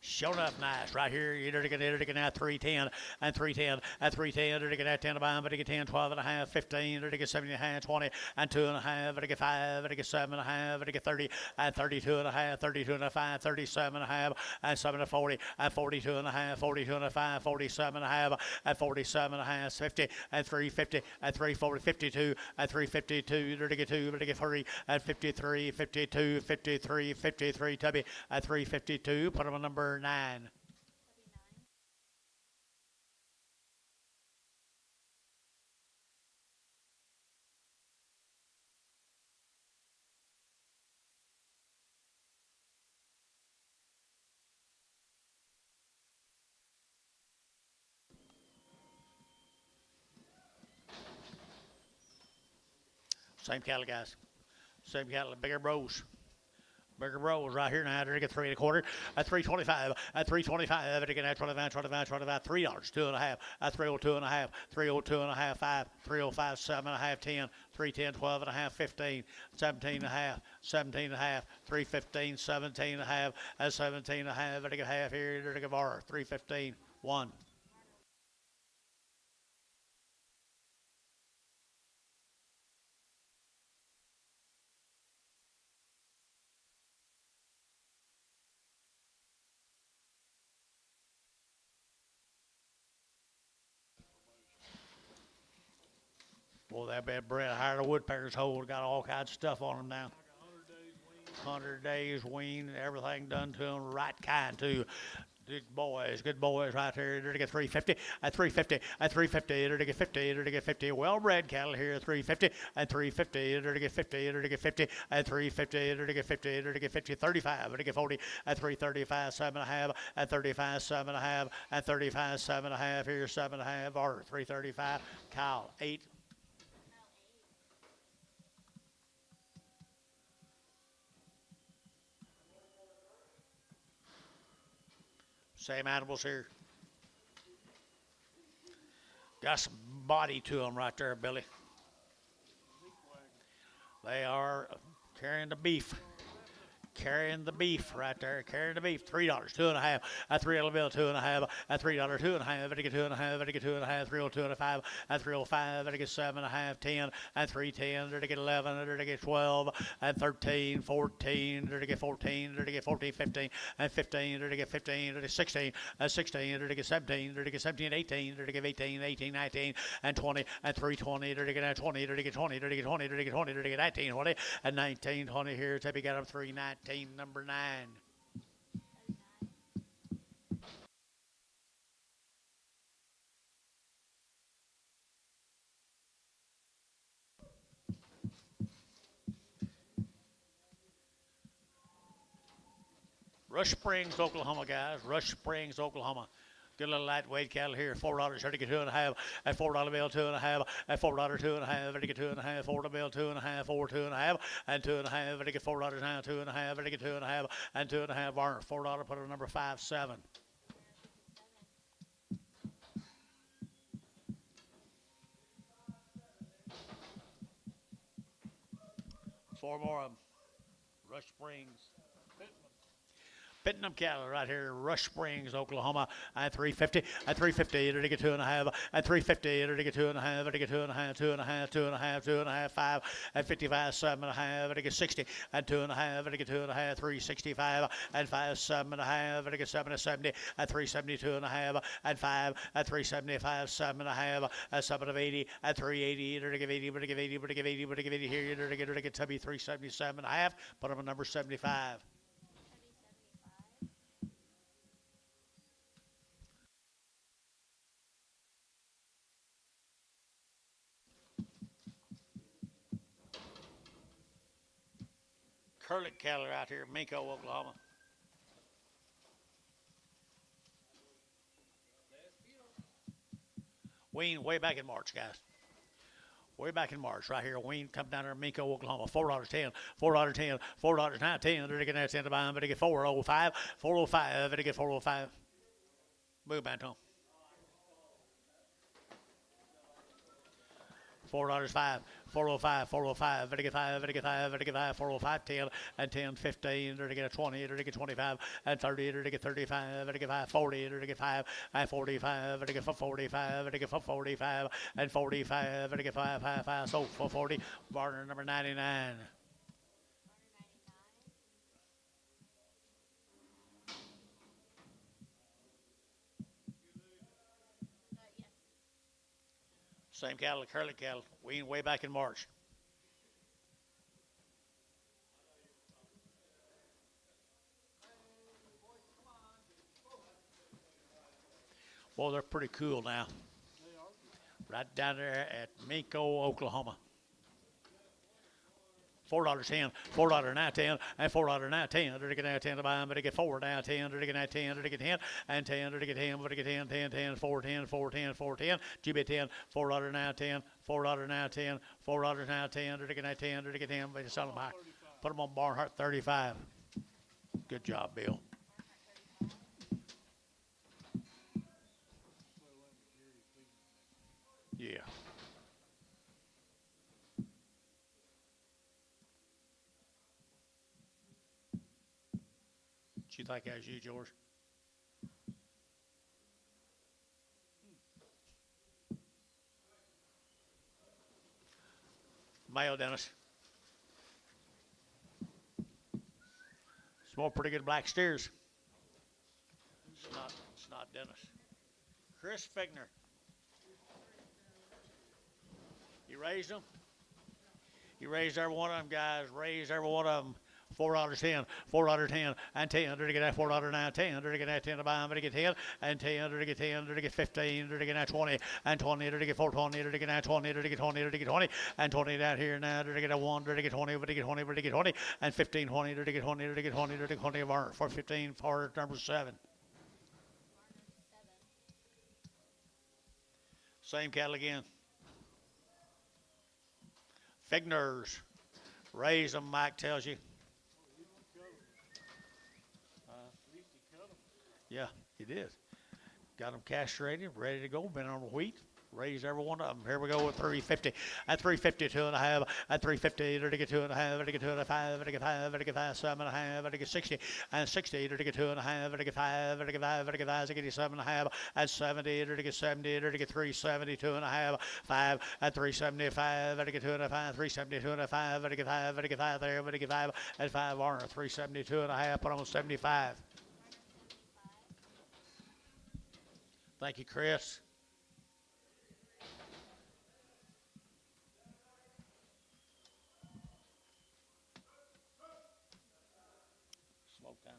Sure enough, nice. Right here, you're going to get now 310 and 310 and 310. You're going to get 10 to buy, but you get 10, 12 and a half, 15. You're going to get 17 and a half, 20 and 2 and a half. You're get 5. You're get 7 and a half. You're get 30 and 32 and a half, 32 and a half, 37 and a half, and 7 and 40 and 42 and a half, 42 and a half, 47 and a half, and 47 and a half, 50 and 350 and 340, 52 and 352. You're going to get 2. You're going to get 30 and 53, 52, 53, 53. Tubby at 352. Put them on number 9. Same cattle, guys. Same cattle, bigger bros. Bigger bros right here now. To get 3 1/4 at 325 at 325 to get at 25 25 25 $3 2 and a half at 302 and a half 302 and a half 5 305 7 and a half 10 310 12 and a half 15 17 and a half 17 and a half 315 17 and a half at 17 and a half to get half here to get bar 315 1. Oh, that bad bread. Hired a woodpecker's hole. Got all kinds of stuff on them now. 100 days wean, everything done to them, right kind too. Good boys right here. They're to get 350 at 350 at 350. They're to get 50. They're to get 50. Well-bred cattle here 350 at 350. They're to get 50. They're to get 50 at 350. They're to get 50. They're to get 50. 35. They're to get 40 at 335. 7.5 at 35. 7.5 at 35. 7.5 here. 7.5 or 335. Kyle 8. Same animals here. Got some body to them right there, Billy. They are carrying the beef. Carrying the beef right there. Carrying the beef. $3, 2.5. At $3 bill, 2.5. At $3, 2.5. At $2.5. At $2.5. 3.2.5. At 3.05. At $7.5. 10. At 3.10. At 11. At 12. At 13. 14. At 14. At 14. 15. At 15. At 15. At 16. At 16. At 17. At 17. 18. At 18. 18. 19. And 20. At 3.20. At 20. At 20. At 20. At 20. At 20. At 19. 20. At 19. 20 here. Tippy got up 3.19. Number 9. Rush Springs, Oklahoma, guys. Rush Springs, Oklahoma. Good little lightweight cattle here. $4, try to get 2.5. At $4 bill, 2.5. At $4, 2.5. Try to get 2.5. $4 bill, 2.5. 4, 2.5. And 2.5. Try to get $4 now. 2.5. Try to get 2.5. And 2.5. Aren't $4. Put it number 5, 7. Four more of them. Rush Springs. Pitnam cattle right here, Rush Springs, Oklahoma, at 350. At 350, it'll get 2.5. At 350, it'll get 2.5. It'll get 2.5, 2.5, 2.5, 2.5, 5. At 55, 7.5. It'll get 60. At 2.5, it'll get 2.5. 365. At 5, 7.5. It'll get 7 at 70. At 370, 2.5. At 5. At 375, 7.5. At 7 of 80. At 380, it'll give 80. It'll give 80. It'll give 80. It'll give 80 here. It'll get 377.5. Put them at number 75. Curlit cattle out here, Minko, Oklahoma. Wean way back in March, guys. Way back in March, right here. Wean come down there in Minko, Oklahoma. $4.10, $4.10, $4.10, $10. They're getting 10 to buy them, but they get 405, 405, they get 405. Move, Anton. $4.05, 405, 405, very good 5, very good 5, very good 5, 405, 10, and 10, 15, to get a 20, to get 25, and 30, to get 35, very good 5, 40, to get 5, and 45, very good 45, very good 45, and 45, very good 5, 5, 5, so for 40, Barner number 99. Same cattle, curly cattle, weaned way back in March. Well, they're pretty cool now. Right down there at Minko, Oklahoma. $4.10, $4 now 10, and $4 now 10. They're getting 10 to buy them, but they get 4 now 10. They're getting 10, they get 10, and 10, they get 10, but they get 10, 10, 10, 4, 10, 4, 10, 4, 10. GB 10, $4 now 10, $4 now 10, $4 now 10. They're getting 10, they get 10, but they sell them high. Put them on Barnhart 35. Good job, Bill. Yeah. You think that's you, George? Male, Dennis. Some more pretty good black steers. It's not Dennis. Chris Figner. You raised them? You raised every one of them, guys. Raised every one of them. $4.10, $4.10, and 10. To get that $4.09, 10. To get that 10 to buy them, to get 10, and 10. To get 10, to get 15, to get that 20, and 20. To get 420, to get that 20, to get 20, to get 20, and 20 down here now. To get a 1, to get 20, to get 20, to get 20, and 15, 20, to get 20, to get 20, to get 20 of our for 15 for number 7. Same cattle again. Figners. Raise them, Mike tells you. Yeah, he did. Got them castrated, ready to go. Been on the wheat. Raised every one of them. Here we go with 350. At 350, 2.5. At 350, to get 2.5. To get 2.5. To get 5. To get 5. 7.5. To get 60. And 60. To get 2.5. To get 5. To get 5. To get 5. To get 7.5. At 70. To get 70. To get 370. 2.5. 5. At 375. To get 2.5. 370. 2.5. To get 5. To get 5 there. To get 5. At 5 on 372 and a half. Put on 75. Thank you, Chris. Smoke down.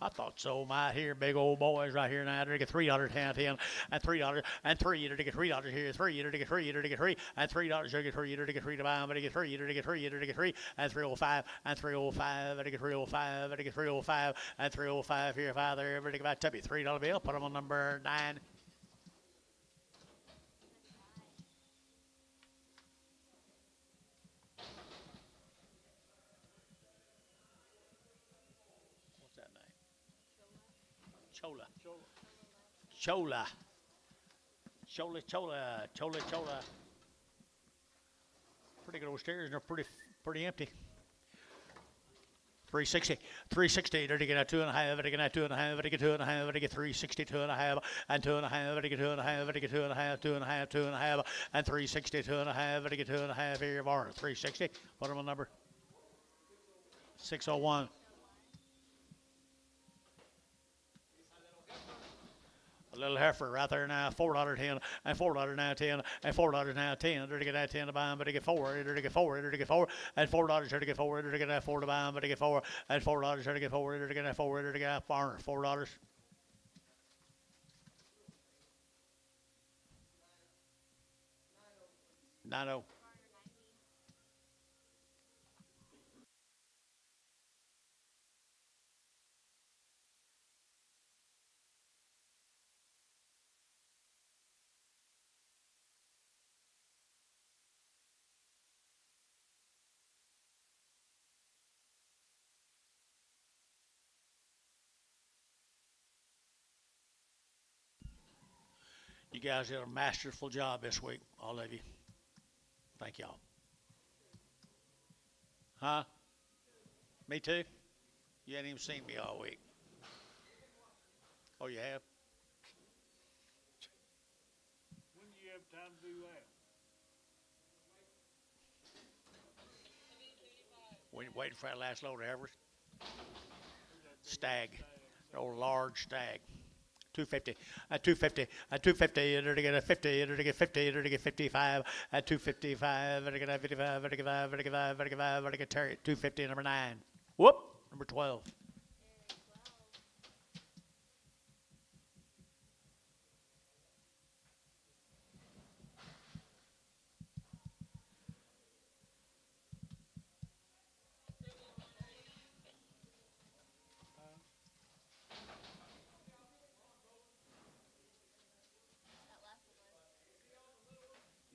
I thought so. My here, big old boys right here now. They get $3 10 and $3 and $3. To get $3 here, $3 to get $3 to get $3 and $3 to get $3 to get $3 to buy them. To get $3 to get $3 to get $3 and $305 and $305 to get $305 to get $305 and $305 here, $5 there. Everybody about to be $3 bill. Put them on number 9. Chola. Pretty good old stairs, and they're pretty empty. 360 to get a 2.5, to get a 2.5, to get 2.5, to get 360, 2.5, and 2.5, to get 2.5, to get 2.5, 2.5, 2.5, and 360, 2.5, to get 2.5 here, bar 360. What am I number? 601. Little heifer right there now, $4.10 and $4 now 10 and $4 now 10. To get that 10 to buy them, but to get 4, to get 4, to get 4, and $4 to get 4, to get that 4 to buy them, but to get 4, and $4 to get 4, to get that 4, to get that $4. $9.90. You guys did a masterful job this week, all of you. Thank y'all. Huh? Me too? You hadn't even seen me all week. Oh, you have? When do you have time to do that? When you're waiting for that last load of Heifers. Stag. The old large stag. 250 at 250 at 250 to get a 50 to get 50 to get 55 at 255 to get a 55 to get 5 to get 5 to get 5 to get 250 number 9. Whoop, number 12.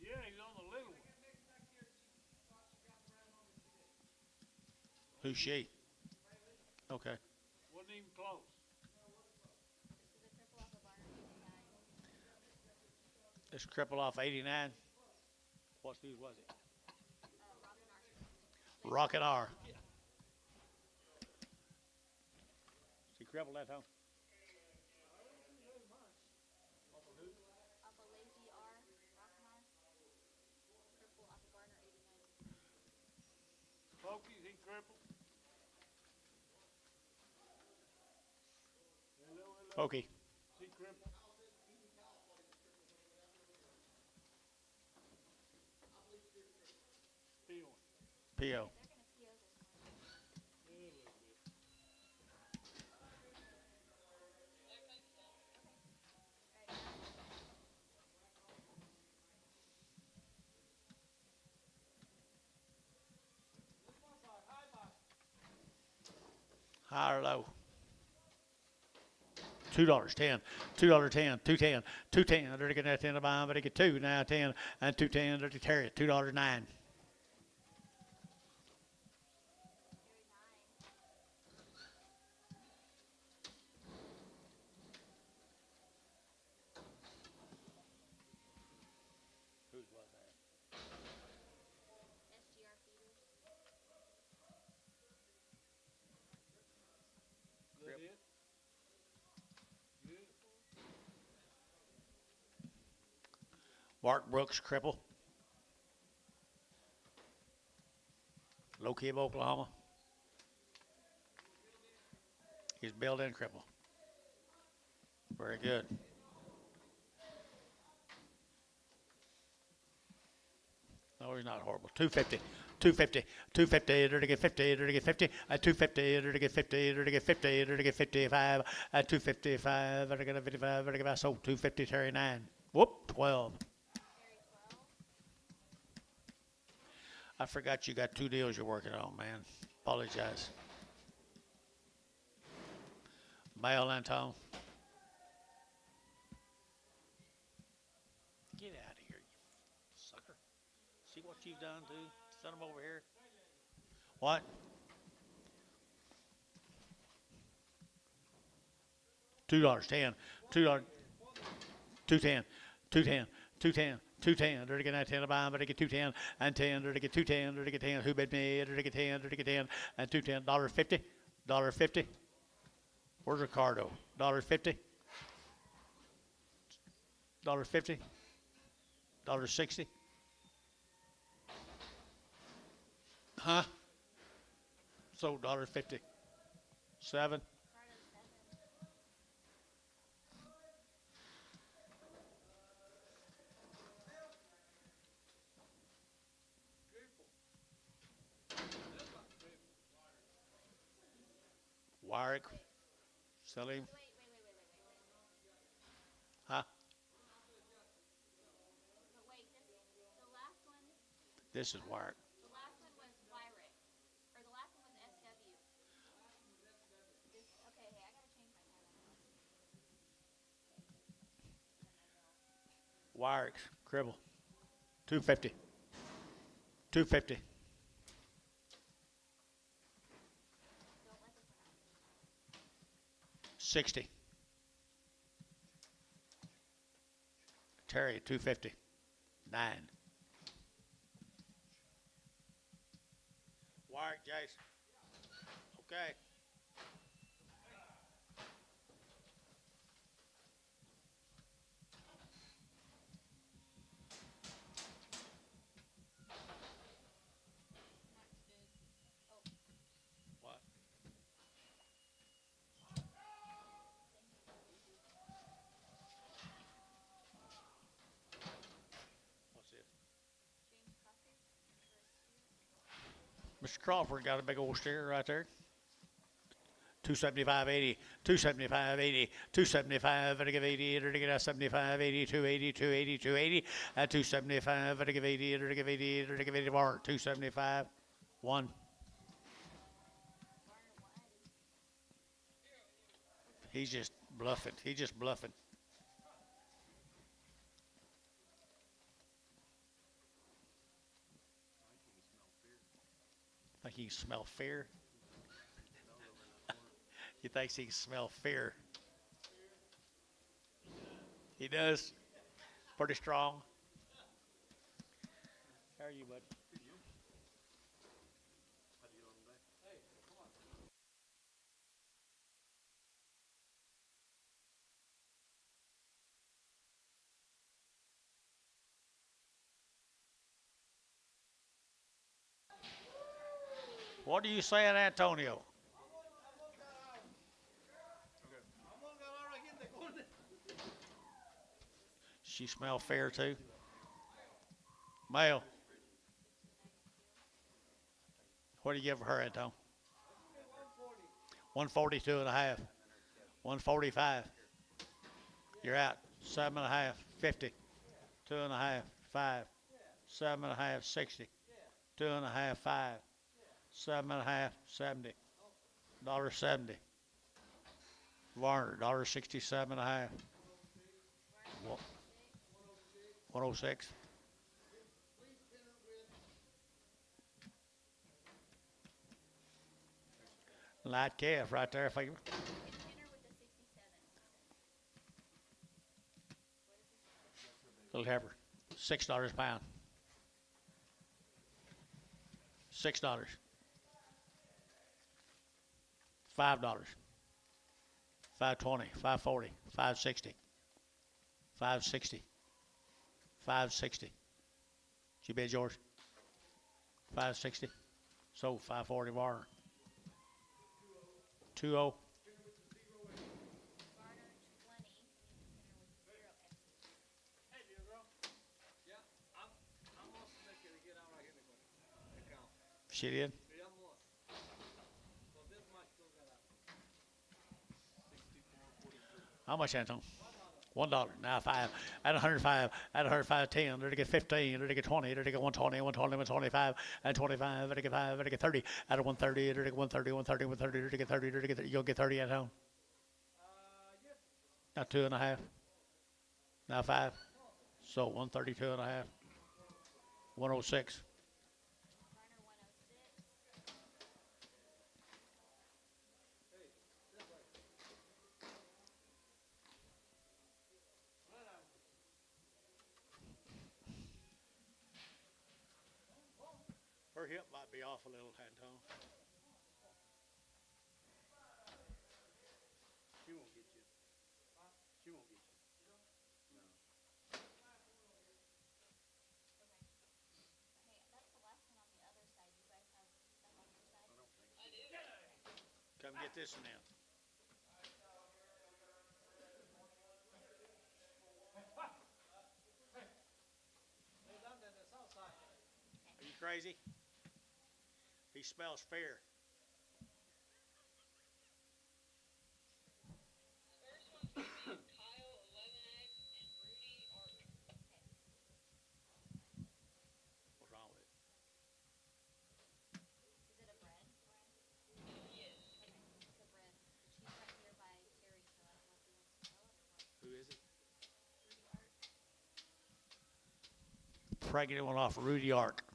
Yeah, he's on the little one. Who's she? Okay. Wasn't even close. This cripple off 89. What who was it? Rocket R. She crippled that home. Pokey's he crippled. Hello. Pokey. He crippled. PO. High or low? $2.10, $2.10, $2.10, $2.10. They're getting that 10 to buy, but they get 2 now, 10 and 2.10. They're to carry it. $2.09. Whose was that? SGR feeders. That it? Beautiful. Mark Brooks, cripple. Low Kib, Oklahoma. He's built-in cripple. Very good. No, he's not horrible. 250, 250, 250. They're to get 50. They're to get 50. At 250, they're to get 50. They're to get 50. They're to get 55. At 255, they're to get 55. They're to get so 250. Terry 9. Whoop, 12. I forgot you got 2 deals you're working on, man. Apologize. Male Anton. Get out of here, you sucker. See what you've done, dude? Send them over here. What? $2.10. $2. 210. 210. 210. 210. They're to get that 10 to buy, but they get 210 and 10. They're to get 210. They're to get 10. Who bid me? They're to get 10. They're to get 10 and 210. $1.50. $1.50. Where's Ricardo? $1.50. $1.50. $1.60. Huh? So $1.50. 7. Warwick. Salim. Huh? But wait, the last one, This is Warwick. the last one was Wyrick. Or the last one was SW. Okay, hey, I gotta change my time. Warwick. Cribble. 250. 250. Don't let this one out. 60. Terry, 250. 9. Warwick, Jace. Okay. What? What's this? James Crawford for a steer. Mr. Crawford got a big old steer right there. 275.80, 275.80, 275, and I give 80, and I give 75, 80, 280, 280, 280, at 275, and I give 80, and I give 80, and I give 80 more, 275, 1. He's just bluffing. He's just bluffing. Think he can smell fear? He thinks he can smell fear. He does. Pretty strong. How are you, bud? What are you saying, Antonio? She smell fair too. Male. What do you give her, Anton? 142 and a half. 145. You're out. 7 and a half. 50. 2 and a half. 5. 7 and a half. 60. 2 and a half. 5. 7 and a half. 70. $1.70. Varner, $1.67 and a half. 106. Light calf right there. If I, Pinner with the 67. little heifer, $6 a pound. $6. $5. $5.20. $5.40. $5.60. $5.60. $5.60. She bid yours? $5.60. So $5.40 Varner. 2-0. Varner 20. Pinner with 0 Hey, dear girl. She did. How much, Anton? $1. Now 5. At 105. At 105, 10. There to get 15. There to get 20. There to get 120. 120. 125. At 25. There to get 5. There to get 30. At 130. There to get 130. 130. 130. There to get 30. There to get 30. You gonna get 30 at home? Now 2 and a half. Now 5. So 132 and a half. 106. Varner 106. Her hip might be off a little, Anton. She won't get you. She won't get you. Hey, that's the last one on the other side. You guys have stuff on your side? Come get this one now. Are you crazy? He smells fear. What's wrong with it? Is it a bred? Yes. Okay, it's a bred. She's right here by Terry, so I don't know if he wants to sell it or what. Who is it? Rudy Art. Pregnant one off Rudy Ark.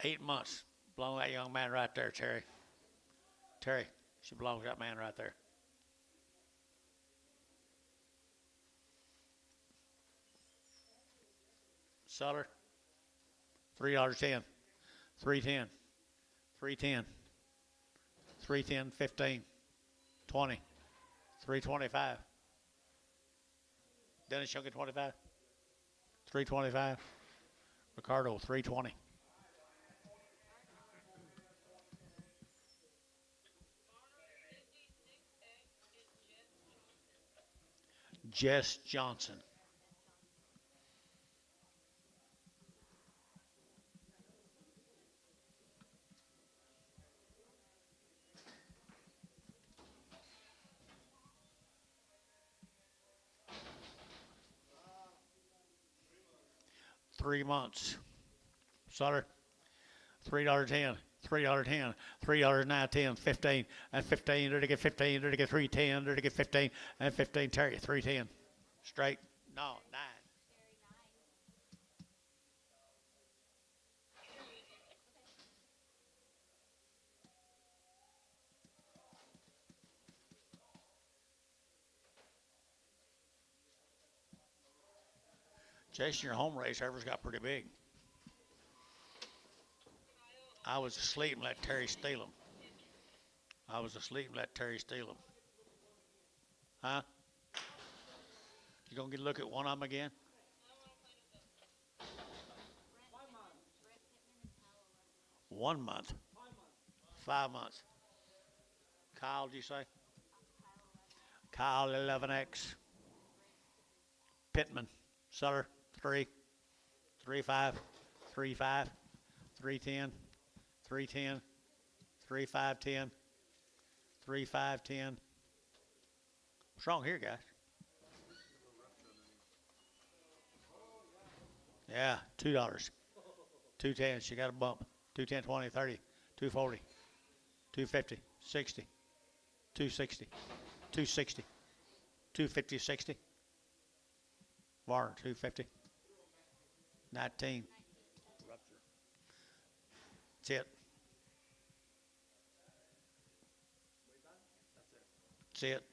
Eight months. Belong to that young man right there, Terry. Terry, she belongs to that man right there. Seller, $3.10, $3.10, $3.10, $3.10, 15, 20, $3.25. Dennis, you'll get 25. $3.25. Ricardo, $3.20. Jess Johnson. $3 months. Sutter, $3.10. $3.10, $3.9, 15, and 15, there to get 15, there to get 3.10, there to get 15, and 15, Terry, 3.10. Straight, no, 9. Terry 9. Jason, your home race heifer's got pretty big. I was asleep and let Terry steal them. I was asleep and let Terry steal them. Huh? You gonna get a look at one of them again? 1 month. 5 months. Kyle, did you say? Kyle 11X. Pittman. Sutter 3. 3.5. 3.5. 3.10. 3.10. 3.5.10. 3.5.10. What's wrong here, guys? Yeah, $2. 2.10. She got a bump. 2.10, 20, 30, 2.40, 2.50, 60, 2.60, 2.60, 2.50, 60. Varner 2.50, 19. That's it. That's it.